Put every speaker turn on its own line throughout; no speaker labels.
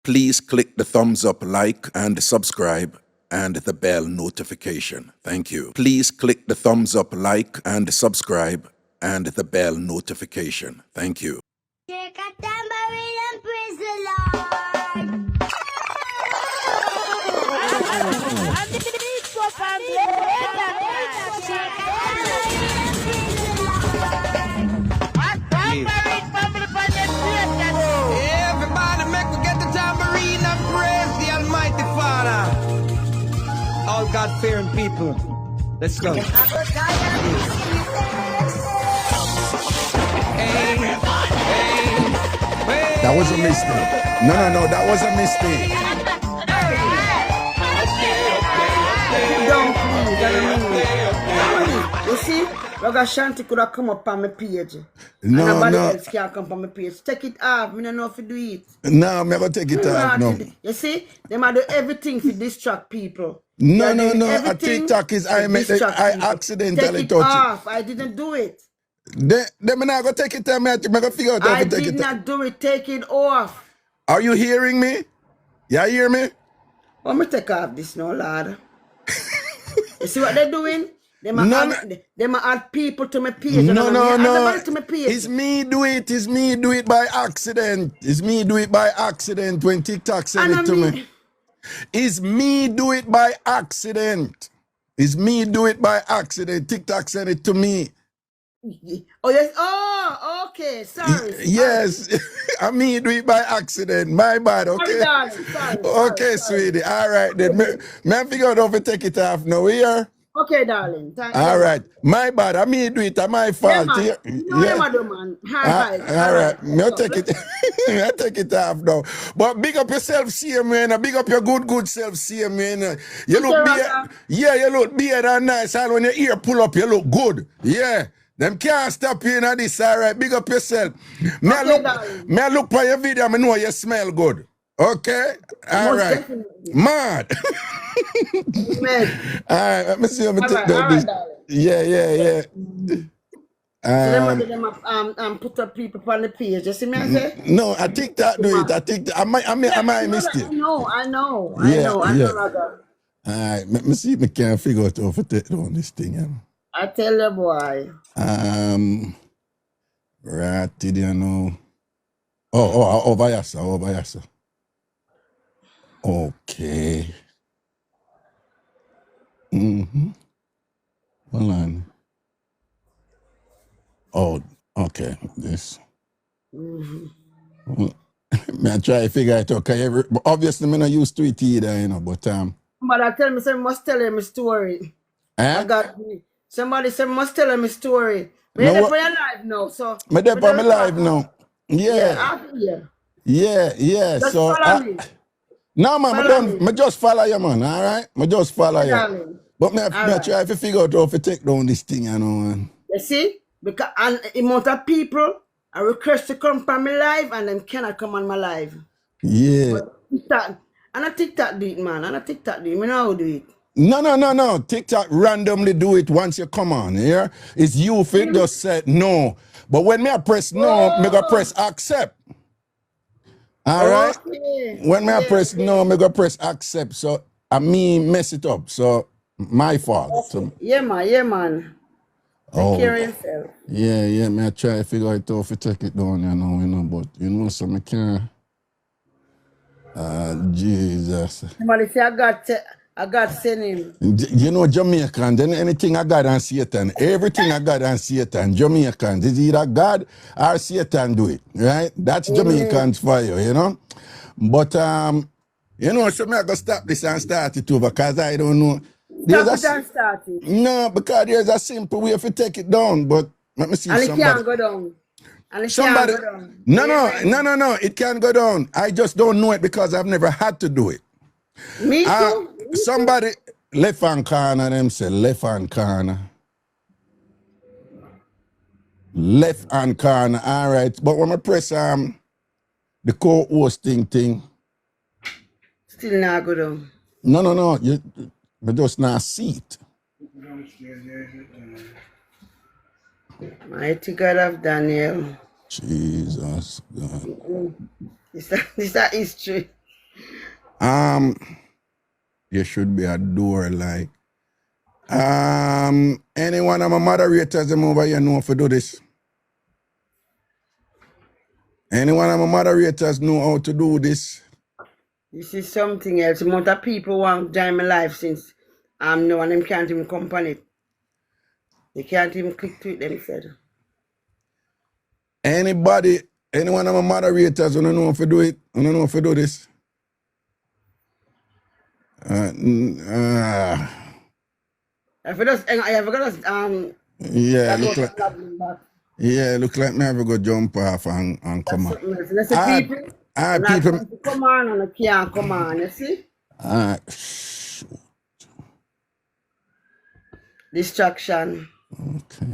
Please click the thumbs up, like, and subscribe, and the bell notification. Thank you. Please click the thumbs up, like, and subscribe, and the bell notification. Thank you.
Take a tambourine and praise the Lord. And the Mixup and Blenda. Shake a tambourine and praise the Lord. A tambourine family for the place.
Everybody make we get the tambourine and praise the Almighty Father. All God-fearing people. Let's go.
That was a mistake. No, that was a mistake.
You see, Ragashanti could have come up on my page.
No,
and nobody
no.
else can come on my page. Take it off. I don't know if you do it.
No, I'm never take it off, no.
You see, they might do everything to distract people.
No,
They're doing
a
everything
TikTok is, I
people.
accidentally
Take it
touch
off. I didn't do it.
it. Then I'm not going to take it off, I'm going to figure out how
I
to take
did
it off.
not do it. Take it off.
Are you hearing me? You hear me?
Let me take off this now, lad. You see what they're doing? They might add people to my page.
No.
To my page.
It's me do it. It's me do it by accident. It's me do it by accident when TikTok send it to me. It's me do it by accident. It's me do it by accident. TikTok sent it to me.
Oh, yes. Oh, okay. Sorry.
Yes. I me do it by accident. My bad, okay?
Sorry.
Okay, sweetie. All right, then. May I figure out how to take it off now, here?
Okay, darling. Thank you.
All right. My bad. I me do it. It's my fault.
Yeah, man.
All right. Me take it. I take it off now. But big up yourself, see man. Big up your good self, see man. You look beard. Yeah, you look beard and nice. And when your ear pull up, you look good. Yeah. Them can't stop you in this, all right? Big up yourself. Me I look for your video, I know you smell good. Okay? All right.
Definitely.
Mad.
Amen.
All right, let me see how me take
All right,
this.
darling.
Yeah.
So them put up people on the page. You see me I say?
No, I think that do it. I think that, I might missed it.
I know.
Yeah.
Rather.
All right, let me see if I can figure out how to take down this thing.
I tell you, boy.
Right, did you know? Over here. Okay. Hold on. Oh, okay. This. Well, I try to figure it out. Okay, obviously, I'm not used to it either, you know. But
But I tell me, somebody must tell him a story.
Eh?
Somebody said must tell him a story. We're
No,
there for your live now, so.
I'm there for my live now. Yeah.
Just
So
follow me.
no, man, I just follow you, man. All right, I just follow you.
Darling.
But me try to figure out how to take down this thing, you know, man.
You see? Because the amount of people I request to come from my live and them cannot come on my live.
Yeah.
And I TikTok do it, man. I know how to do it.
No. TikTok randomly do it once you come on, yeah? It's you if it just said no. But when me I press no, me go press accept. All right?
Okay.
When me I press no, me go press accept. So I mess it up. So my fault.
Okay.
So,
Yeah, man. Take care of yourself.
Yeah, me I try to figure it out if you take it down, you know, but you know, so me can't. Jesus.
Somebody say I got send him.
You know, Jamaican, then anything I got on Satan, everything I got on Satan, Jamaican, it's either God or Satan do it, right? That's Jamaicans for you, you know? But, you know, so me I go stop this and start it over because I don't know.
Start it.
No, because there's a simple way if you take it down, but let me see
and
somebody.
It can't go down.
Somebody, no, it can't go down. I just don't know it because I've never had to do it.
Me too.
Somebody, left hand corner, them say left hand corner. Left hand corner, all right. But when I press the co-hosting thing.
Still not go down.
No, but just not see it.
Mighty God of Daniel.
Jesus God.
This is history.
There should be a door like. Any one of my moderators them over here know how to do this. Any one of my moderators know how to do this.
This is something else. A lot of people want to join my life since no one them can't even come on it. They can't even click to it themselves.
Anybody, any one of my moderators who don't know how to do it, who don't know how to do this. Yeah, look like. Yeah, look like me have to go jump off and come on.
People come on and they can't come on, you see? Distraction.
Okay.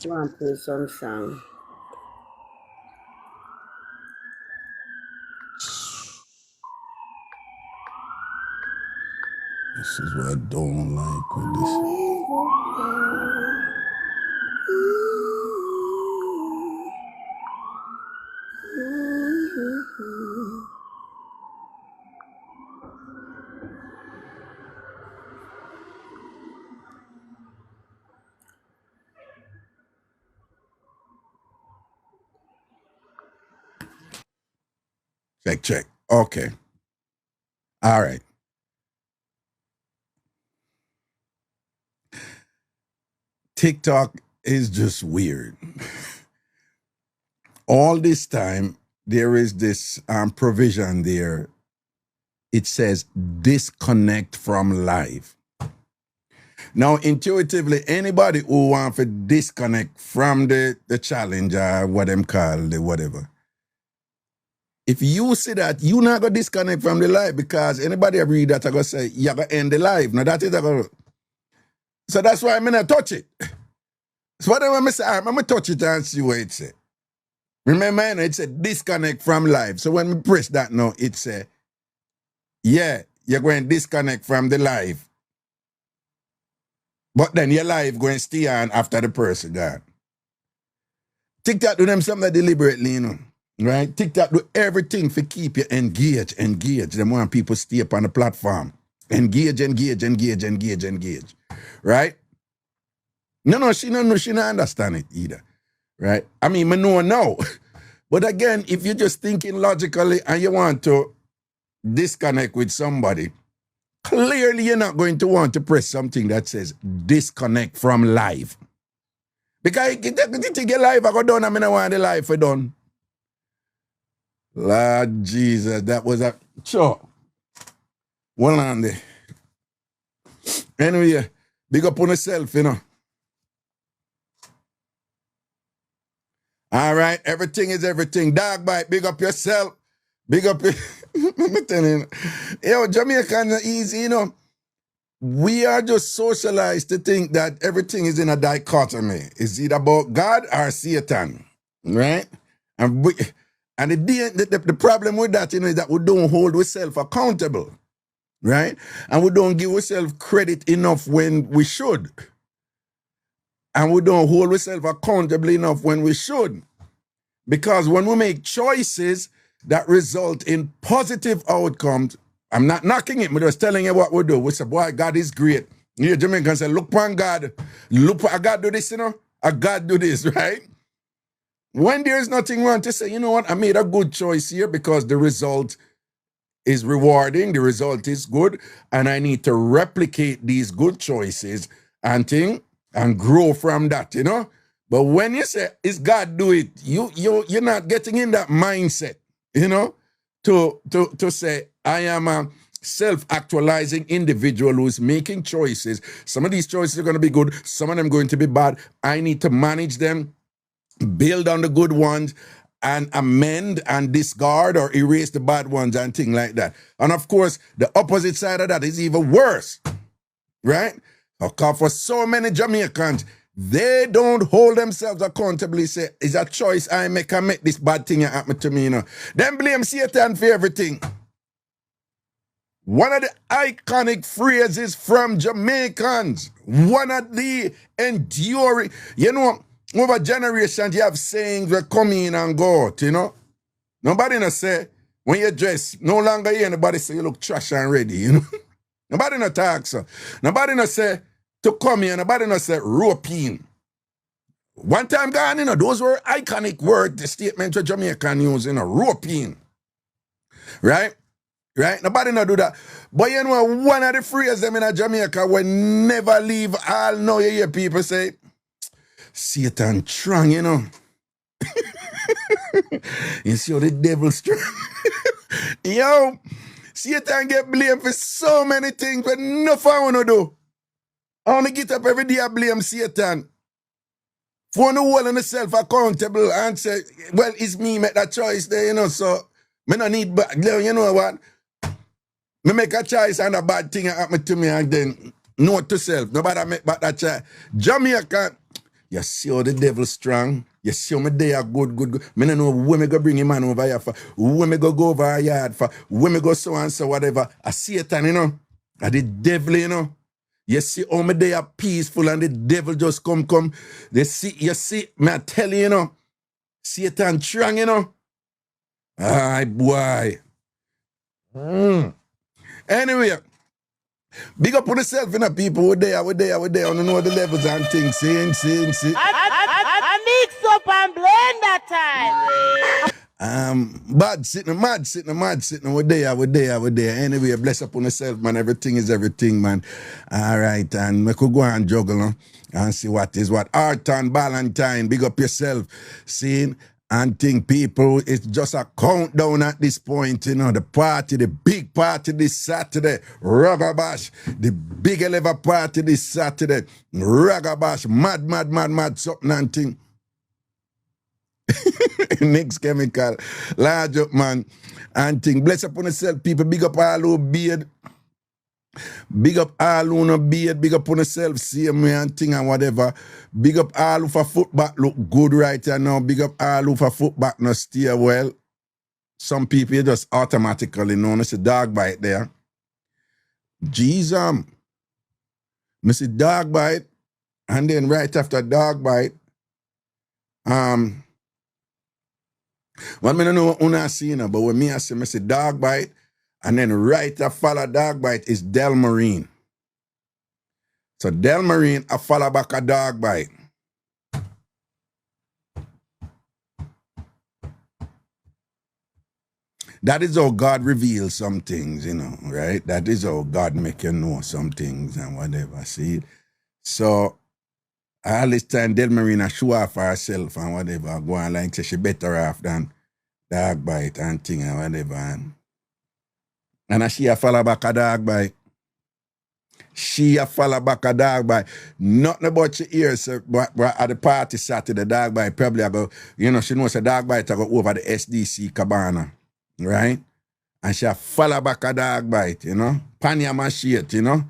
Want to play some song.
This is what I don't like with this. Check. Okay. All right. TikTok is just weird. All this time, there is this provision there. It says disconnect from live. Now, intuitively, anybody who wants to disconnect from the challenge or what them call the whatever, if you see that, you not going to disconnect from the live because anybody read that, I going to say, you're going to end the live. Now, that is so that's why I'm going to touch it. So what I'm say, I'm going to touch it and see what it say. Remember, it said disconnect from live. So when we press that now, it say, yeah, you're going to disconnect from the live. But then your live going to stay on after the person gone. TikTok do them something deliberately, you know. Right? TikTok do everything to keep you engaged. They want people stay up on the platform. Engage. Right? No, she don't understand it either. Right? I mean, I know now. But again, if you're just thinking logically and you want to disconnect with somebody, clearly you're not going to want to press something that says disconnect from live. Because you think your live I go done, I mean I want the live for done. Lord Jesus, that was a sure. Well on there. Anyway, big up on yourself, you know. All right, everything is everything. Dog bite, big up yourself. Big up your I'm telling you. Yo, Jamaicans are easy, you know. We are just socialized to think that everything is in a dichotomy. Is it about God or Satan? Right? And the problem with that, you know, is that we don't hold ourselves accountable. Right? And we don't give ourselves credit enough when we should. And we don't hold ourselves accountable enough when we should. Because when we make choices that result in positive outcomes, I'm not knocking it, I'm just telling you what we do. We say, boy, God is great. You Jamaicans say, look upon God. Look, I God do this, you know? I God do this, right? When there's nothing wrong to say, you know what, I made a good choice here because the result is rewarding, the result is good, and I need to replicate these good choices and grow from that, you know? But when you say, is God do it, you're not getting in that mindset, you know, to say, I am a self-actualizing individual who's making choices. Some of these choices are going to be good, some of them going to be bad. I need to manage them, build on the good ones, and amend and discard or erase the bad ones and things like that. And of course, the opposite side of that is even worse, right? Because for so many Jamaicans, they don't hold themselves accountable. Say, it's a choice I make this bad thing happen to me, you know. Then blame Satan for everything. One of the iconic phrases from Jamaicans. One of the enduring, you know, over generations you have sayings that come in and go out, you know. Nobody no say, when you dress, no longer hear anybody say you look trash and ready, you know. Nobody no talk so. Nobody no say to come here, nobody no say roping. One time gone, you know, those were iconic words, the statement that Jamaican use, you know, roping. Right? Right? Nobody no do that. But you know, one of the phrases them in Jamaica will never leave all. Now you hear people say, Satan strong, you know. You see how the devil strong. Yo, Satan get blamed for so many things, but nothing I want to do. I want to get up every day and blame Satan. For no hold on yourself accountable and say, well, it's me make that choice there, you know, so me no need, but you know what? Me make a choice and a bad thing happen to me and then note to self. Nobody make back that choice. Jamaica, you see how the devil strong. You see how me they are good. Me no know when me go bring him man over here for, when me go over a yard for, when me go so and so whatever. A Satan, you know, and the devil, you know. You see how me they are peaceful and the devil just come. They see, you see, me I tell you, you know, Satan strong, you know. Aye, boy. Anyway, big up on yourself, you know, people. We're there. I don't know the levels and things. See.
I mix up and blend that time.
Mad sitting. We're there. Anyway, bless up on yourself, man. Everything is everything, man. All right, and we could go and juggle, no? And see what is what. Arton Valentine, big up yourself. Seeing and think people, it's just a countdown at this point, you know. The party, the big party this Saturday. Ragabash, the big ever party this Saturday. Ragabash, mad, something and thing. Next chemical, large up man, and thing. Bless up on yourself, people. Big up all who beard. Big up all who no beard. Big up on yourself, same way and thing and whatever. Big up all who for footback look good right here now. Big up all who for footback no stay well. Some people just automatically know. It's a dog bite there. Jesus. I see dog bite. And then right after dog bite, well, I don't know what I see, you know, but when I see dog bite, and then right after follow dog bite is Tambourine. So Tambourine I follow back a dog bite. That is how God reveals some things, you know, right? That is how God make you know some things and whatever, see? So all this time Tambourine show off for herself and whatever, go on like say she better off than dog bite and thing and whatever. And she a follow back a dog bite. She a follow back a dog bite. Nothing about she hears, but at the party Saturday, dog bite probably I go, you know, she knows a dog bite I go over the SDC cabana, right? And she a follow back a dog bite, you know? Panyama shit, you know?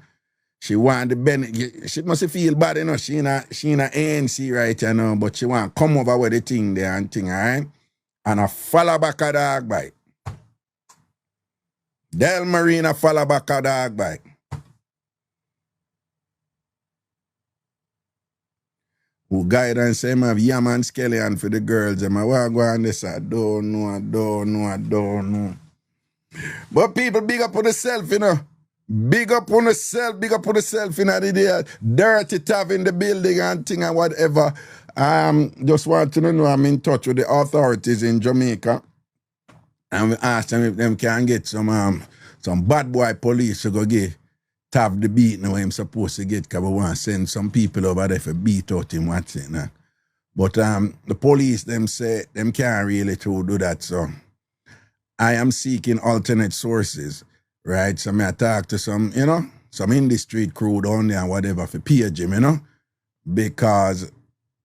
She want the benefit. She must feel bad, you know. She in a ANC right, you know, but she want come over with the thing there and thing, all right? And a follow back a dog bite. Tambourine a follow back a dog bite. Who guide and say, I have Yaman Skeleton for the girls. And I want to go on this. I don't know. But people, big up on yourself, you know. Big up on yourself, you know, the day. Dirty Tav in the building and thing and whatever. Just want to know I'm in touch with the authorities in Jamaica. And we asked them if them can get some bad boy police to go give Tav the beat now I'm supposed to get, because we want to send some people over there for beat out him, what's it now. But the police, them say, them can't really do that, so I am seeking alternate sources. Right, so I talk to some, you know, some industry crew down there and whatever for Ph.D, you know, because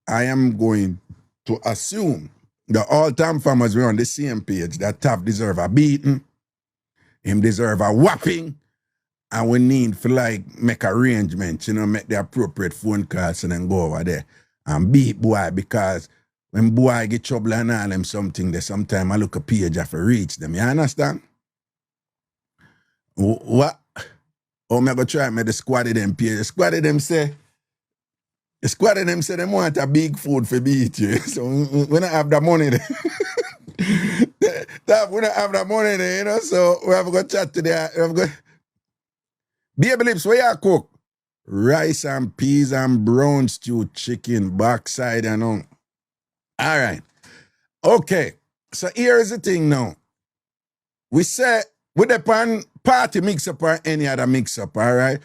I am going to assume that all TamFam were on the same page, that Tav deserve a beating, him deserve a whopping, and we need to like make arrangements, you know, make the appropriate phone calls and then go over there and beat boy, because when boy get trouble and all them something, there sometime I look a page for reach them, you understand? What? Oh, me go try me the squad of them pay. The squad of them say they want a big food for beat you. So we don't have the money there. We don't have the money there, you know. So we have to go chat to there. We have to go. Baby lips, where you cook? Rice and peas and brown stew chicken, backside and on. All right. Okay. So here is the thing now. We say, with the pan party mix-up or any other mix-up, all right?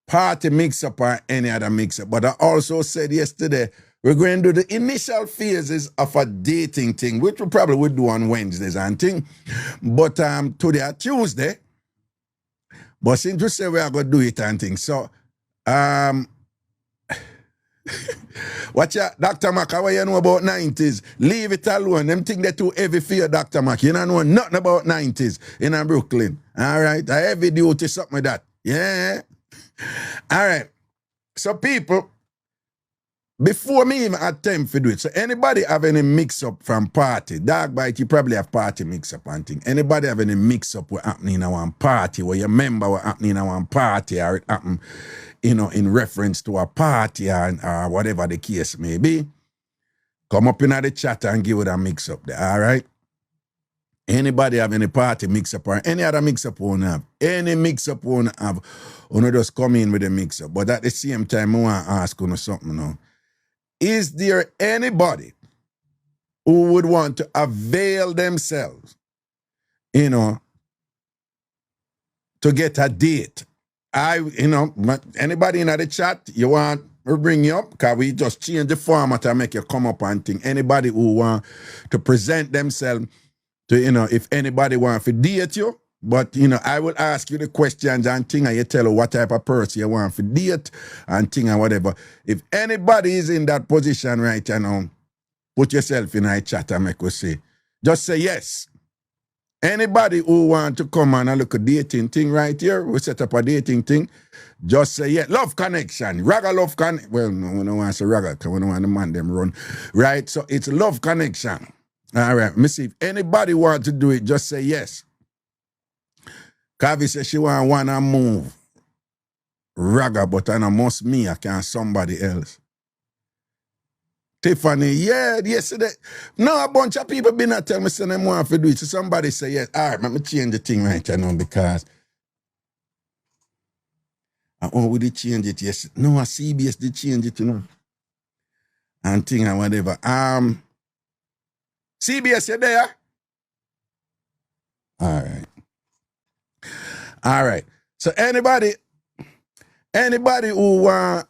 Party mix-up or any other mix-up. But I also said yesterday, we're going to do the initial phases of a dating thing, which we probably would do on Wednesdays and thing. But today, Tuesday, but since we say we are going to do it and thing, so, watch out, Dr. Mac, how you know about 90s? Leave it alone. Them think they're too heavy for you, Dr. Mac. You don't know nothing about 90s in Brooklyn. All right? A heavy duty, something like that. Yeah. All right. So, people, before me even attempt to do it, so anybody have any mix-up from party? Dog bite, you probably have party mix-up and thing. Anybody have any mix-up what happening in one party, where you remember what happening in one party, or it happened, you know, in reference to a party or whatever the case may be? Come up in the chat and give it a mix-up there, all right? Anybody have any party mix-up or any other mix-up won't have? Any mix-up won't have? You just come in with a mix-up. But at the same time, I want to ask you something now. Is there anybody who would want to avail themselves, you know, to get a date? Anybody in the chat, you want to bring you up? Because we just change the format and make you come up and think. Anybody who want to present themselves to, you know, if anybody want to date you, but, you know, I will ask you the questions and thing, and you tell what type of person you want to date and thing and whatever. If anybody is in that position right now, put yourself in a chat and make us say. Just say yes. Anybody who want to come and look at dating thing right here, we set up a dating thing, just say yeah. Love connection. Raga love connection. Well, no, we don't want to say raga because we don't want the man them run. Right? So it's love connection. All right. Let me see. If anybody want to do it, just say yes. Kavi says she want to move. Raga, but I know most me, I can't somebody else. Tiffany, yeah, yesterday. No, a bunch of people been not tell me say them want to do it. So somebody say yes. All right, let me change the thing right now because we did change it yesterday. No, a CBS did change it, you know. And thing and whatever. CBS, you there? All right. All right. So anybody who want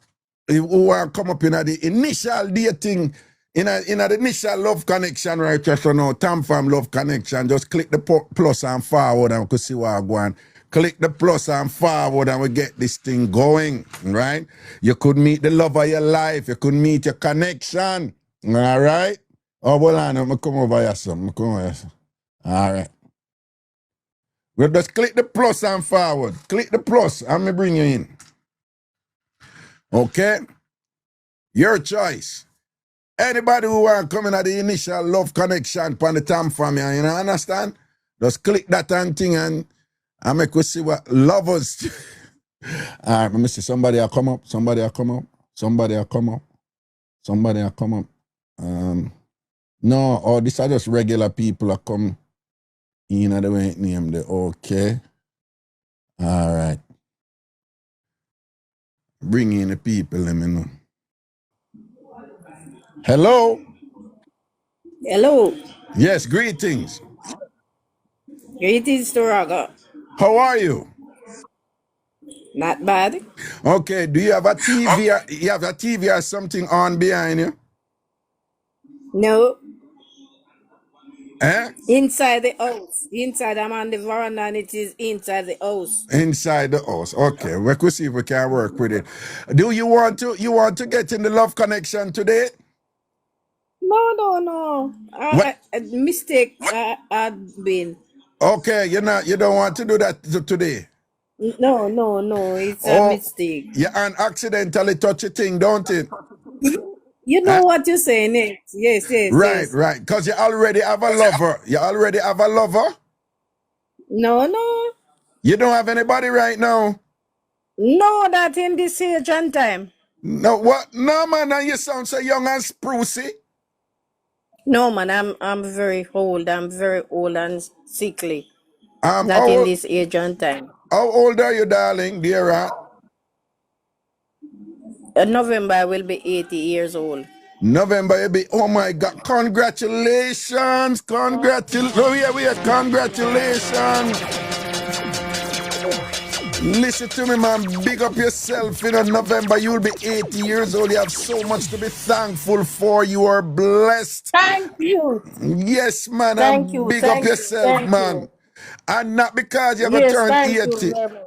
come up in the initial dating, in the initial love connection right just now, TamFam love connection, just click the plus and forward and we can see what I'm going. Click the plus and forward and we get this thing going, right? You could meet the love of your life. You could meet your connection, all right? Oh, well, I'm come over here, son. All right. Well, just click the plus and forward. Click the plus and me bring you in. Okay? Your choice. Anybody who want to come in at the initial love connection upon the TamFam, you know, understand? Just click that and thing and make us see what lovers. All right, let me see. Somebody will come up. Somebody will come up. Somebody will come up. Somebody will come up. No, these are just regular people that come in at the way name there. Okay. All right. Bring in the people, let me know. Hello?
Hello.
Yes, greetings.
Greetings to Raga.
How are you?
Not bad.
Okay, do you have a TV? You have a TV or something on behind you?
No.
Eh?
Inside the house. Inside, I'm on the veranda and it is inside the house.
Inside the house. Okay, we could see if we can work with it. Do you want to get in the love connection today?
No. Mistake had been.
Okay, you don't want to do that today.
No. It's a mistake.
You accidentally touch a thing, don't it?
You know what you're saying, eh? Yes.
Right. Because you already have a lover. You already have a lover?
No.
You don't have anybody right now?
No, not in this age and time.
No, what? No, man, and you sound so young and sprucey.
No, man, I'm very old. I'm very old and sickly. Not
how
in
old,
this age and time.
how old are you, darling, dear rat?
In November, I will be 80 years old.
November, you be, oh my God, congratulations, congratulations. Listen to me, man, big up yourself. In November, you'll be 80 years old. You have so much to be thankful for. You are blessed.
Thank you.
Yes, man,
Thank
and
you.
big up
Thank you.
yourself,
Thank
man.
you.
And not because you're going to
Yes,
turn
thank you
80.
very much.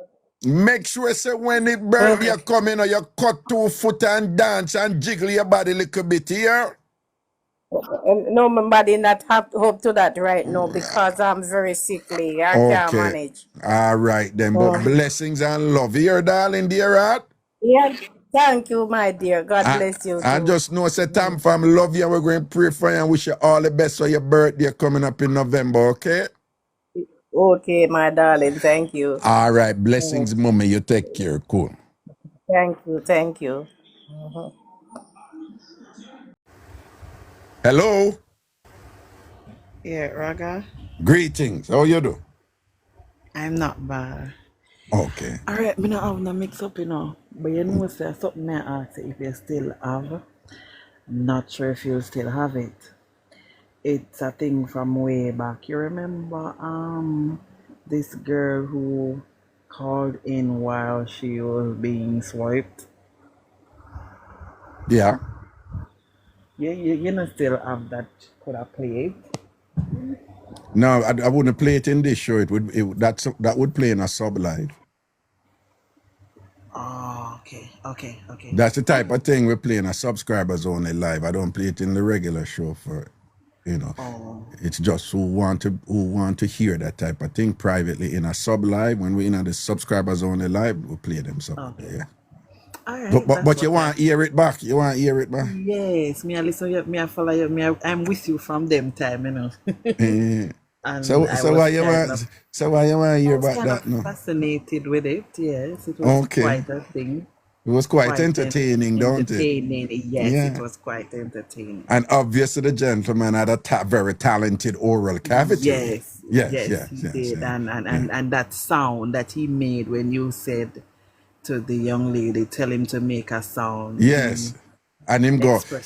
Make sure, say, when the birthday come in, you cut 2 foot and dance and jiggle your body a little bit here.
No, my body not hope to that right now because I'm very sickly. I can't manage.
All right, then. But blessings and love here, darling, dear heart.
Yeah, thank you, my dear. God bless you too.
I just know, say, TamFam, love you. We're going to pray for you and wish you all the best for your birthday coming up in November, okay?
Okay, my darling. Thank you.
All right. Blessings, mommy. You take care. Cool.
Thank you. Thank you.
Hello.
Yeah, Raga.
Greetings. How you do?
I'm not bad.
Okay.
All right, me not have no mix up, you know. But you know, say something I ask if you still have. Not sure if you still have it. It's a thing from way back. You remember this girl who called in while she was being swiped?
Yeah.
You know still have that, could I play it?
No, I wouldn't play it in this show. That would play in a sub live.
Oh, okay.
That's the type of thing we play in a subscribers only live. I don't play it in the regular show for, you know.
Oh.
It's just who want to hear that type of thing privately in a sub live. When we in the subscribers only live, we play them so.
Okay.
Yeah.
All right,
But you want to hear it back? You want to hear it back?
Yes, me I listen you, me I follow you, I'm with you from them time, you know. And
so why you want to hear about that? No.
Fascinated with it, yes. It was quite a thing.
It was quite entertaining, don't it?
Yes, it was quite entertaining.
And obviously the gentleman had a very talented oral cavity.
Yes, he did.
Yeah.
And that sound that he made when you said to the young lady, tell him to make a sound.
Yes. And him go,
well.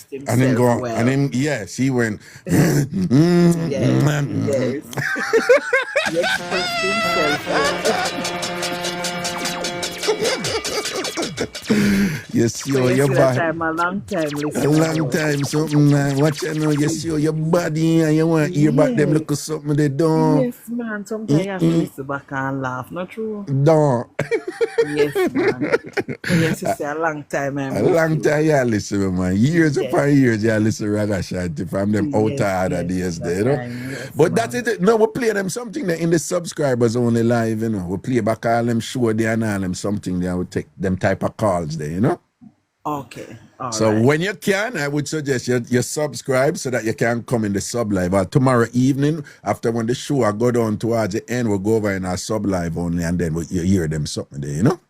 and him, yes, he went.
Yes. He expressed himself well.
You see your body.
A long time listening.
A long time, something, man. Watch you know, you see your body and you want to hear about them look something they don't.
Yes, man. Sometimes you have to listen back and laugh. Not true?
Don't.
Yes, man. Yes, you say a long time.
A long time you listen, man. Years upon years you listen to Ragashanti from them out of days there, you know.
Yes,
but that's it. No, we play them something there in the subscribers only live, you know. We play back all them show there and all them something there. We take them type of calls there, you know.
Okay.
So when you can, I would suggest you subscribe so that you can come in the sub live. Or tomorrow evening, after when the show I go down towards the end, we'll go over in our sub live only, and then you hear them something there, you know?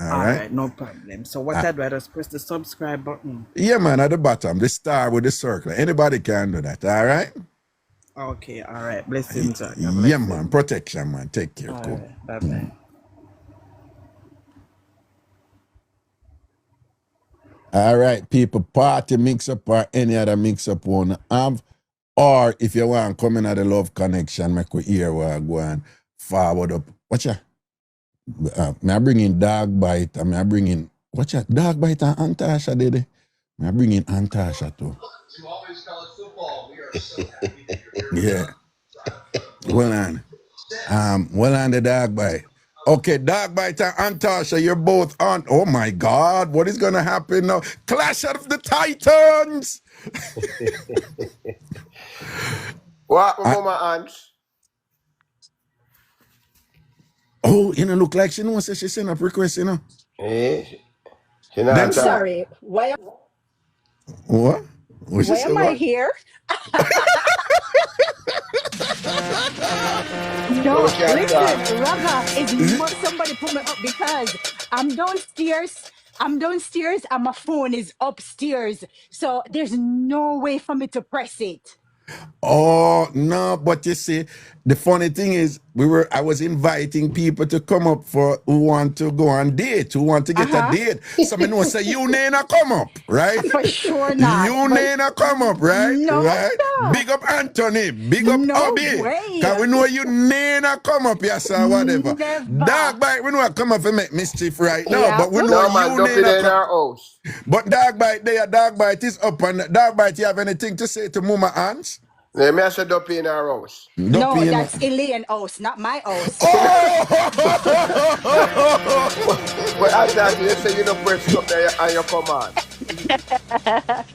All right,
no problem. So what I'd rather press the subscribe button.
Yeah, man, at the bottom, the star with the circle. Anybody can do that, all right?
Okay, all right. Blessings.
Yeah, man. Protection, man. Take care. Cool.
Right. Bye-bye.
All right, people, party mix-up or any other mix-up one have, or if you want to come in at the Love Connection, make we hear where I go and forward up. Watch ya. May I bring in Dog Bite, and may I bring in, watch ya, Dog Bite and Antasha, did they? May I bring in Antasha too.
You always tell us football. We are so happy that you're here.
Yeah. Well on the Dog Bite. Okay, Dog Bite and Antasha, you're both on. Oh my God, what is gonna happen now? Clash of the Titans!
What, Mama Aunt?
Oh, you know, look like she knows that she sent up request, you know.
I'm
sorry. Why
What?
am I here?
So we
No,
can't talk.
listen, Raga, it must somebody put me up because I'm downstairs. I'm downstairs and my phone is upstairs. So there's no way for me to press it.
Oh no, but you see, the funny thing is, I was inviting people to come up for who want to go on date, who want to get a
Uh-huh.
date. So me know say you Nena come up, right?
For sure not.
You
But
Nena come up, right?
no,
Right?
sir.
Big up Anthony, big up
No
Hubby.
way.
Cause we know you Nena come up, yes or whatever.
Never.
Dog bite, we know I come up and make mischief right now,
Yeah.
but we know
No man,
you
dump it
Nena
in
come.
our house.
But dog bite there, dog bite is up, and dog bite, you have anything to say to Mama Ants?
Let me say dump it in our house.
Don't
No,
be
that's Elaine house, not my house.
But as that, you say you don't press up there and you come on.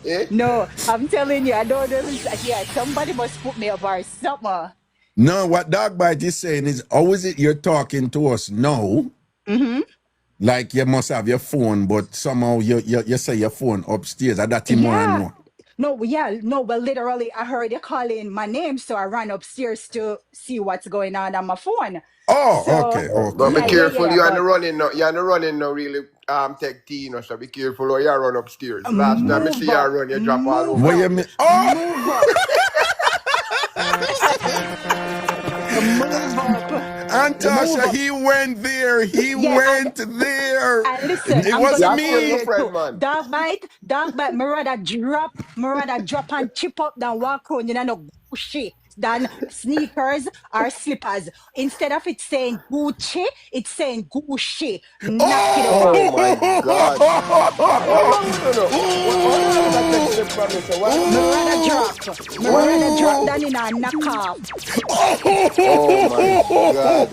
Eh?
No, I'm telling you, I don't even. Yeah, somebody must put me up or something.
No, what Dog Bite is saying is, how is it you're talking to us now?
Mm-hmm.
Like you must have your phone, but somehow you say your phone upstairs. I that him more and
Yeah.
more.
No, yeah, no, well, literally, I heard you calling my name, so I ran upstairs to see what's going on my phone.
Oh,
So,
okay,
But be
okay.
careful, you are not
but
running now. You are not running now really take tea, you know, so be careful or you run upstairs. Last time I see
move
you
up,
run, you drop all
move
over
What
the
you
up,
mean?
place.
Oh!
move up, move up,
Antasha,
move up.
he went there. He
Yeah,
went there.
and listen,
It
I'm
You
gonna
wasn't
are
go
still my
me.
there
friend,
too.
man.
Dog bite, me rather drop and chip up than walk around, you know, no Gucci, than sneakers or slippers. Instead of it saying Gucci, it's saying Gucci. Knock it
Oh!
over.
Oh my God. Oh, no. What are you going to take slip from me? So what?
Me rather drop. Me rather drop than in a knock off.
Oh my God.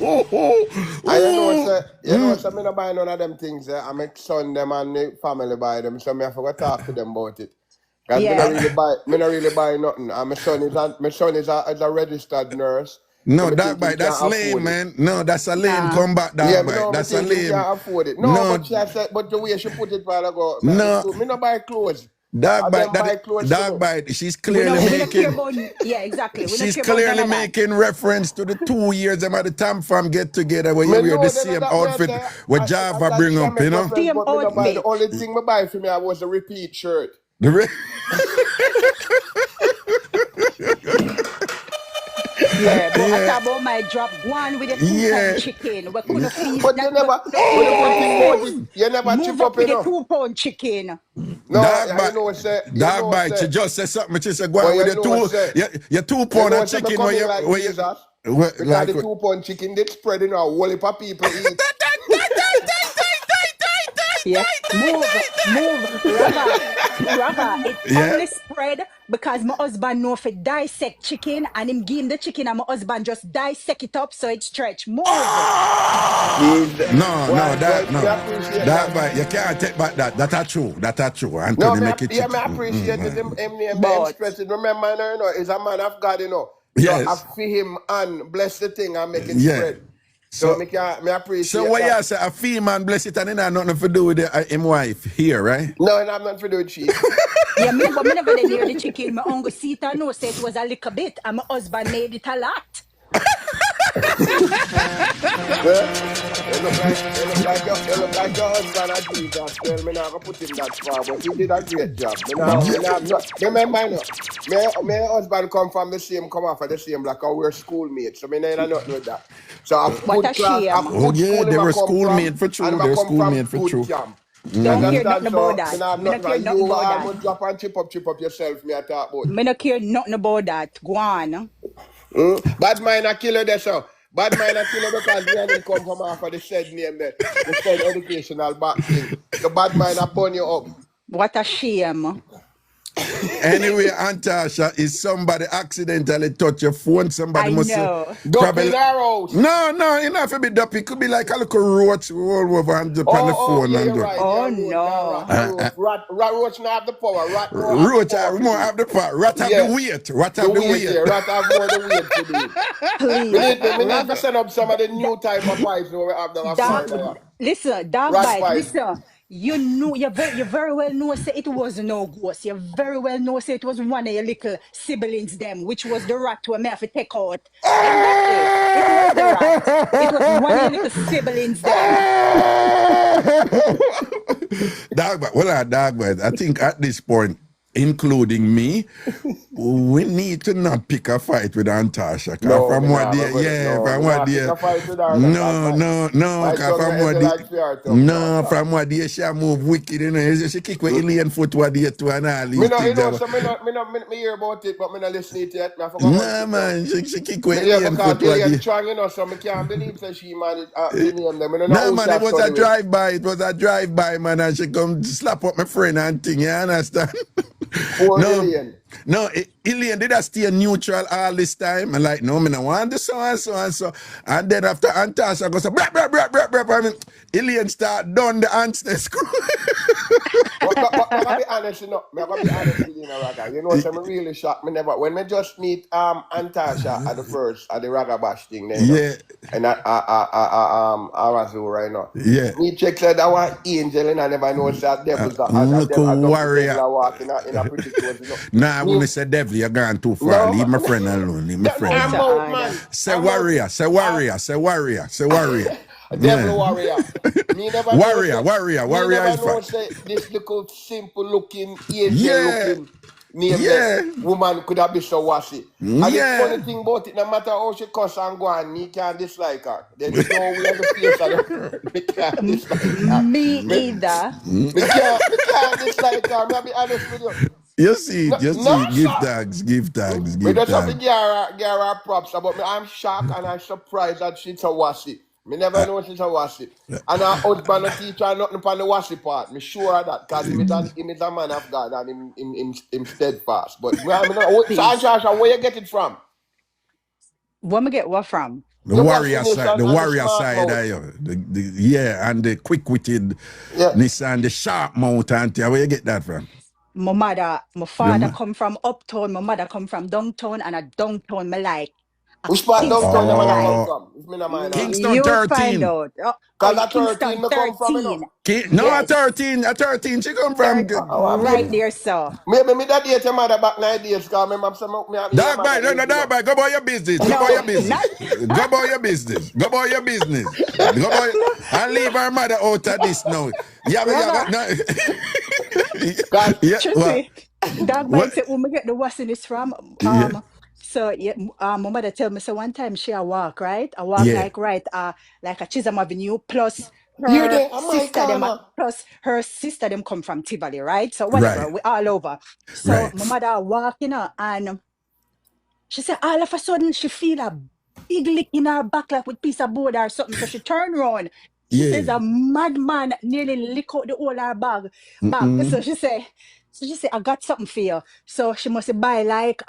I you know, so me no buy none of them things. I make son them and the family buy them, so me have to go talk to them about it. Cause me
Yeah.
not really buy nothing. And my son is a registered nurse. So
No,
me
Dog
think him
Bite, that's
can't
lame,
afford it.
man. No, that's a lame
Nah.
comeback,
Yeah,
Dog
me
Bite.
know, me
That's a
think him
lame.
can't afford it. No,
No,
but she has said, but the way she put it while ago,
no.
me no buy clothes.
Dog
I
Bite,
them buy clothes for
Dog
me.
Bite, she's
We
clearly
don't care
making
about, yeah, exactly. We don't
she's
care about none
clearly
of that.
making reference to the 2 years them at the TamFam get together where
Me
you wear
know
the
then
same
that me
outfit
say,
where
I
Java
got
bring up, you
Jamaica
know?
friends,
Same
but me no buy the
outfit.
only thing me buy for me I was a repeat shirt.
The re-
Yeah, but I
yeah,
talk about my drop. Go on with the 2 pound
yeah.
chicken. We couldn't feed
But
that.
you
We
never,
couldn't
when
feed
the good
that
thing about
souls.
it, you never chip
Move up
up
with the
enough.
2 pound chicken.
No,
Dog
you
Bite,
know
Dog Bite, she just said something. She said, go
but
on with
you know
your 2
you
pound
know
of
say me
chicken
coming like
where you,
Jesus. Because
like,
the 2 pound chicken did spread, you know, a whole heap of people eat.
Yeah, move, Raga. It
yeah.
only spread because my husband know if it dissect chicken and him give him the chicken and my husband just dissect it up so it stretch. Move.
He's
No,
well,
no.
me appreciate
Dog
that.
Bite, you can't take back that. That are true.
No,
Anthony make it
yeah, me
chicken.
appreciate it. Him
But
stress it. Remember, you know, is a man of God, you know. So I
Yes.
feel him and bless the thing and make it
Yeah.
spread. So
So
me appreciate
So what
that.
you say, a female bless it and it have nothing to do with him wife here, right?
No, and I'm not for doing cheap.
yeah, me never dey near the chicken. My uncle Sita know say it was a little bit and my husband made it a lot.
You look like your husband at Jesus. Well, me not gonna put him that far, but he did a great job. Remember, my husband come from the same, come off of the same block, we're schoolmates, so me not nothing with that. So a
What
good
a
class,
shame.
a
Oh
good
yeah,
school
they
him a
were
come
schoolmate
from,
for true.
and
They
I
were
come from
schoolmate for
good
true.
camp.
Don't care
Understand?
nothing
So,
about that.
me not have
Me not
nothing
care
like
nothing
you,
about
I'm
that.
gonna drop and chip up yourself, me I talk about.
Me not care nothing about that. Go on.
Bad mind a killer there, so. Bad mind a killer because me and him come from off of the said name there. The said educational back thing. The bad mind a burn you up.
What a shame.
Anyway, Antasha, is somebody accidentally touch your phone? Somebody
I
must
know.
Duck in our house.
No, it not for be duck. It could be like a little roach all over and up on the phone
Yeah,
and
you're
do.
right.
Oh
Yeah,
no.
rat roach not have the power. Rat more have
Roach
the power.
more have the part. Rat have
Yeah.
the weight. Rat have the weight.
Yeah, rat have more the weight to do.
Please.
We need to set up some of the new type of pipes where we have them a fire there.
Listen, dog
Rat
bite.
pipe.
Listen. you know, you very well know say it was no ghost. You very well know say it was one of your little siblings them, which was the rat where me have to take out. Exactly. It was the rat. It was one of your little siblings them.
Dog, but I think at this point, including me, we need to not pick a fight with Antasha.
No,
From
me
what
nah,
day,
but
yeah,
no,
from
me
what
nah pick
day.
a fight with her.
No,
My
cause
tongue
from
is
what
like
day,
fear tongue.
no, from what day she move wicked, you know, she kick with alien foot what day too and all
Me
these
no, you
things.
know, so me hear about it, but me not listen it yet. Me I forgot about
Nah,
it.
man, she kick with
Me hear
alien
because
foot what
alien
day.
strong, you know, so me can't believe that she managed the name them. Me don't know
Nah,
who
man,
she
it was a
study with.
drive-by. It was a drive-by, man, and she come slap up my friend and thing, you understand?
Poor
No,
alien.
Ilian did I stay neutral all this time? And like, no, me no want this so and so and so. And then after Antasha goes, blah, blah, blah, blah, blah, blah. I mean, Ilian start done the ants school.
But I'm gonna be honest, you know. I'm gonna be honest with you, Raga. You know, so I'm really shocked. Me never when me just meet Antasha at the Raga Bash thing, then, you know.
Yeah,
And I was right now.
yeah.
Me check said I was angel and I never know that devil's
Look a
a
warrior.
devil walk in a pretty clothes, you know.
Nah, when
Me,
me say devil, you're gone too far.
no,
Leave my friend alone. Leave my friend
I'm
Order,
alone.
out,
order.
man.
Say
I'm out.
warrior, say warrior, say warrior, say warrior.
A devil
Yeah.
warrior. Me never know
Warrior,
say,
warrior,
me
warrior
never
is
know
fine.
say this little simple looking, angel
Yeah,
looking name
yeah,
there. Woman could have been so washy. And the funny
yeah.
thing about it, no matter how she cuss and go on, me can't dislike her. There's no way on the face of the earth. Me can't dislike her.
Me
Me,
either.
me can't dislike her. Me be honest with you.
You see
No,
it, you see
no
it. Give
sir.
thanks, give thanks,
Me
give
just have to
thanks.
give her props about me. I'm shocked and I'm surprised that she's a washi. Me never know she's a washi. And her husband no teach her nothing upon the washi part. Me sure of that. Because him is a man of God and him steadfast. But well, I mean,
Please.
Sasha, where you get it from?
Where me get what from?
The
The
warrior
washiness
side, the
and the
warrior
smart
side,
mouth.
yeah, and the quick-wittedness
Yeah.
and the sharp mouth, and where you get that from?
My
Your
father
man.
come from uptown, my mother come from downtown, and a downtown me like. A
Which part downtown
Kingston
your
me
mother
like.
come
Oh,
from? If me no mind asking.
Kingston
You will find
13.
out.
Because at 13
Kingston
me come from, you know.
13.
No, a
Yes.
13, a 13. She come from.
13.
I
Right there, sir.
maybe me that date your mother back 9 days because me your
Dog
mother
bite, no,
live, you
dog
know.
bite. Go about your business. Go about your
No, not
business. Go about your business. Go about your business. Go about and leave her mother out of this now. Yeah,
Raga.
no.
God,
Yeah, what?
Trissy. Dog
What?
bite say, who me get the wassiness from?
Yeah,
So yeah, my mother tell me so one time she a walk, right? I walk
yeah,
like a Chisholm Avenue plus
you're
her
there on my
sister them
corner.
plus her sister them come from Tivoli, right? So
right,
whatever, we all over. So
right.
my mother walk, and she said all of a sudden she feel a big lick in her back like with piece of board or something. So she turn around. She says
Yeah.
a madman nearly lick out the whole her bag.
Mm-mm.
So she say, I got something for you. So she must buy like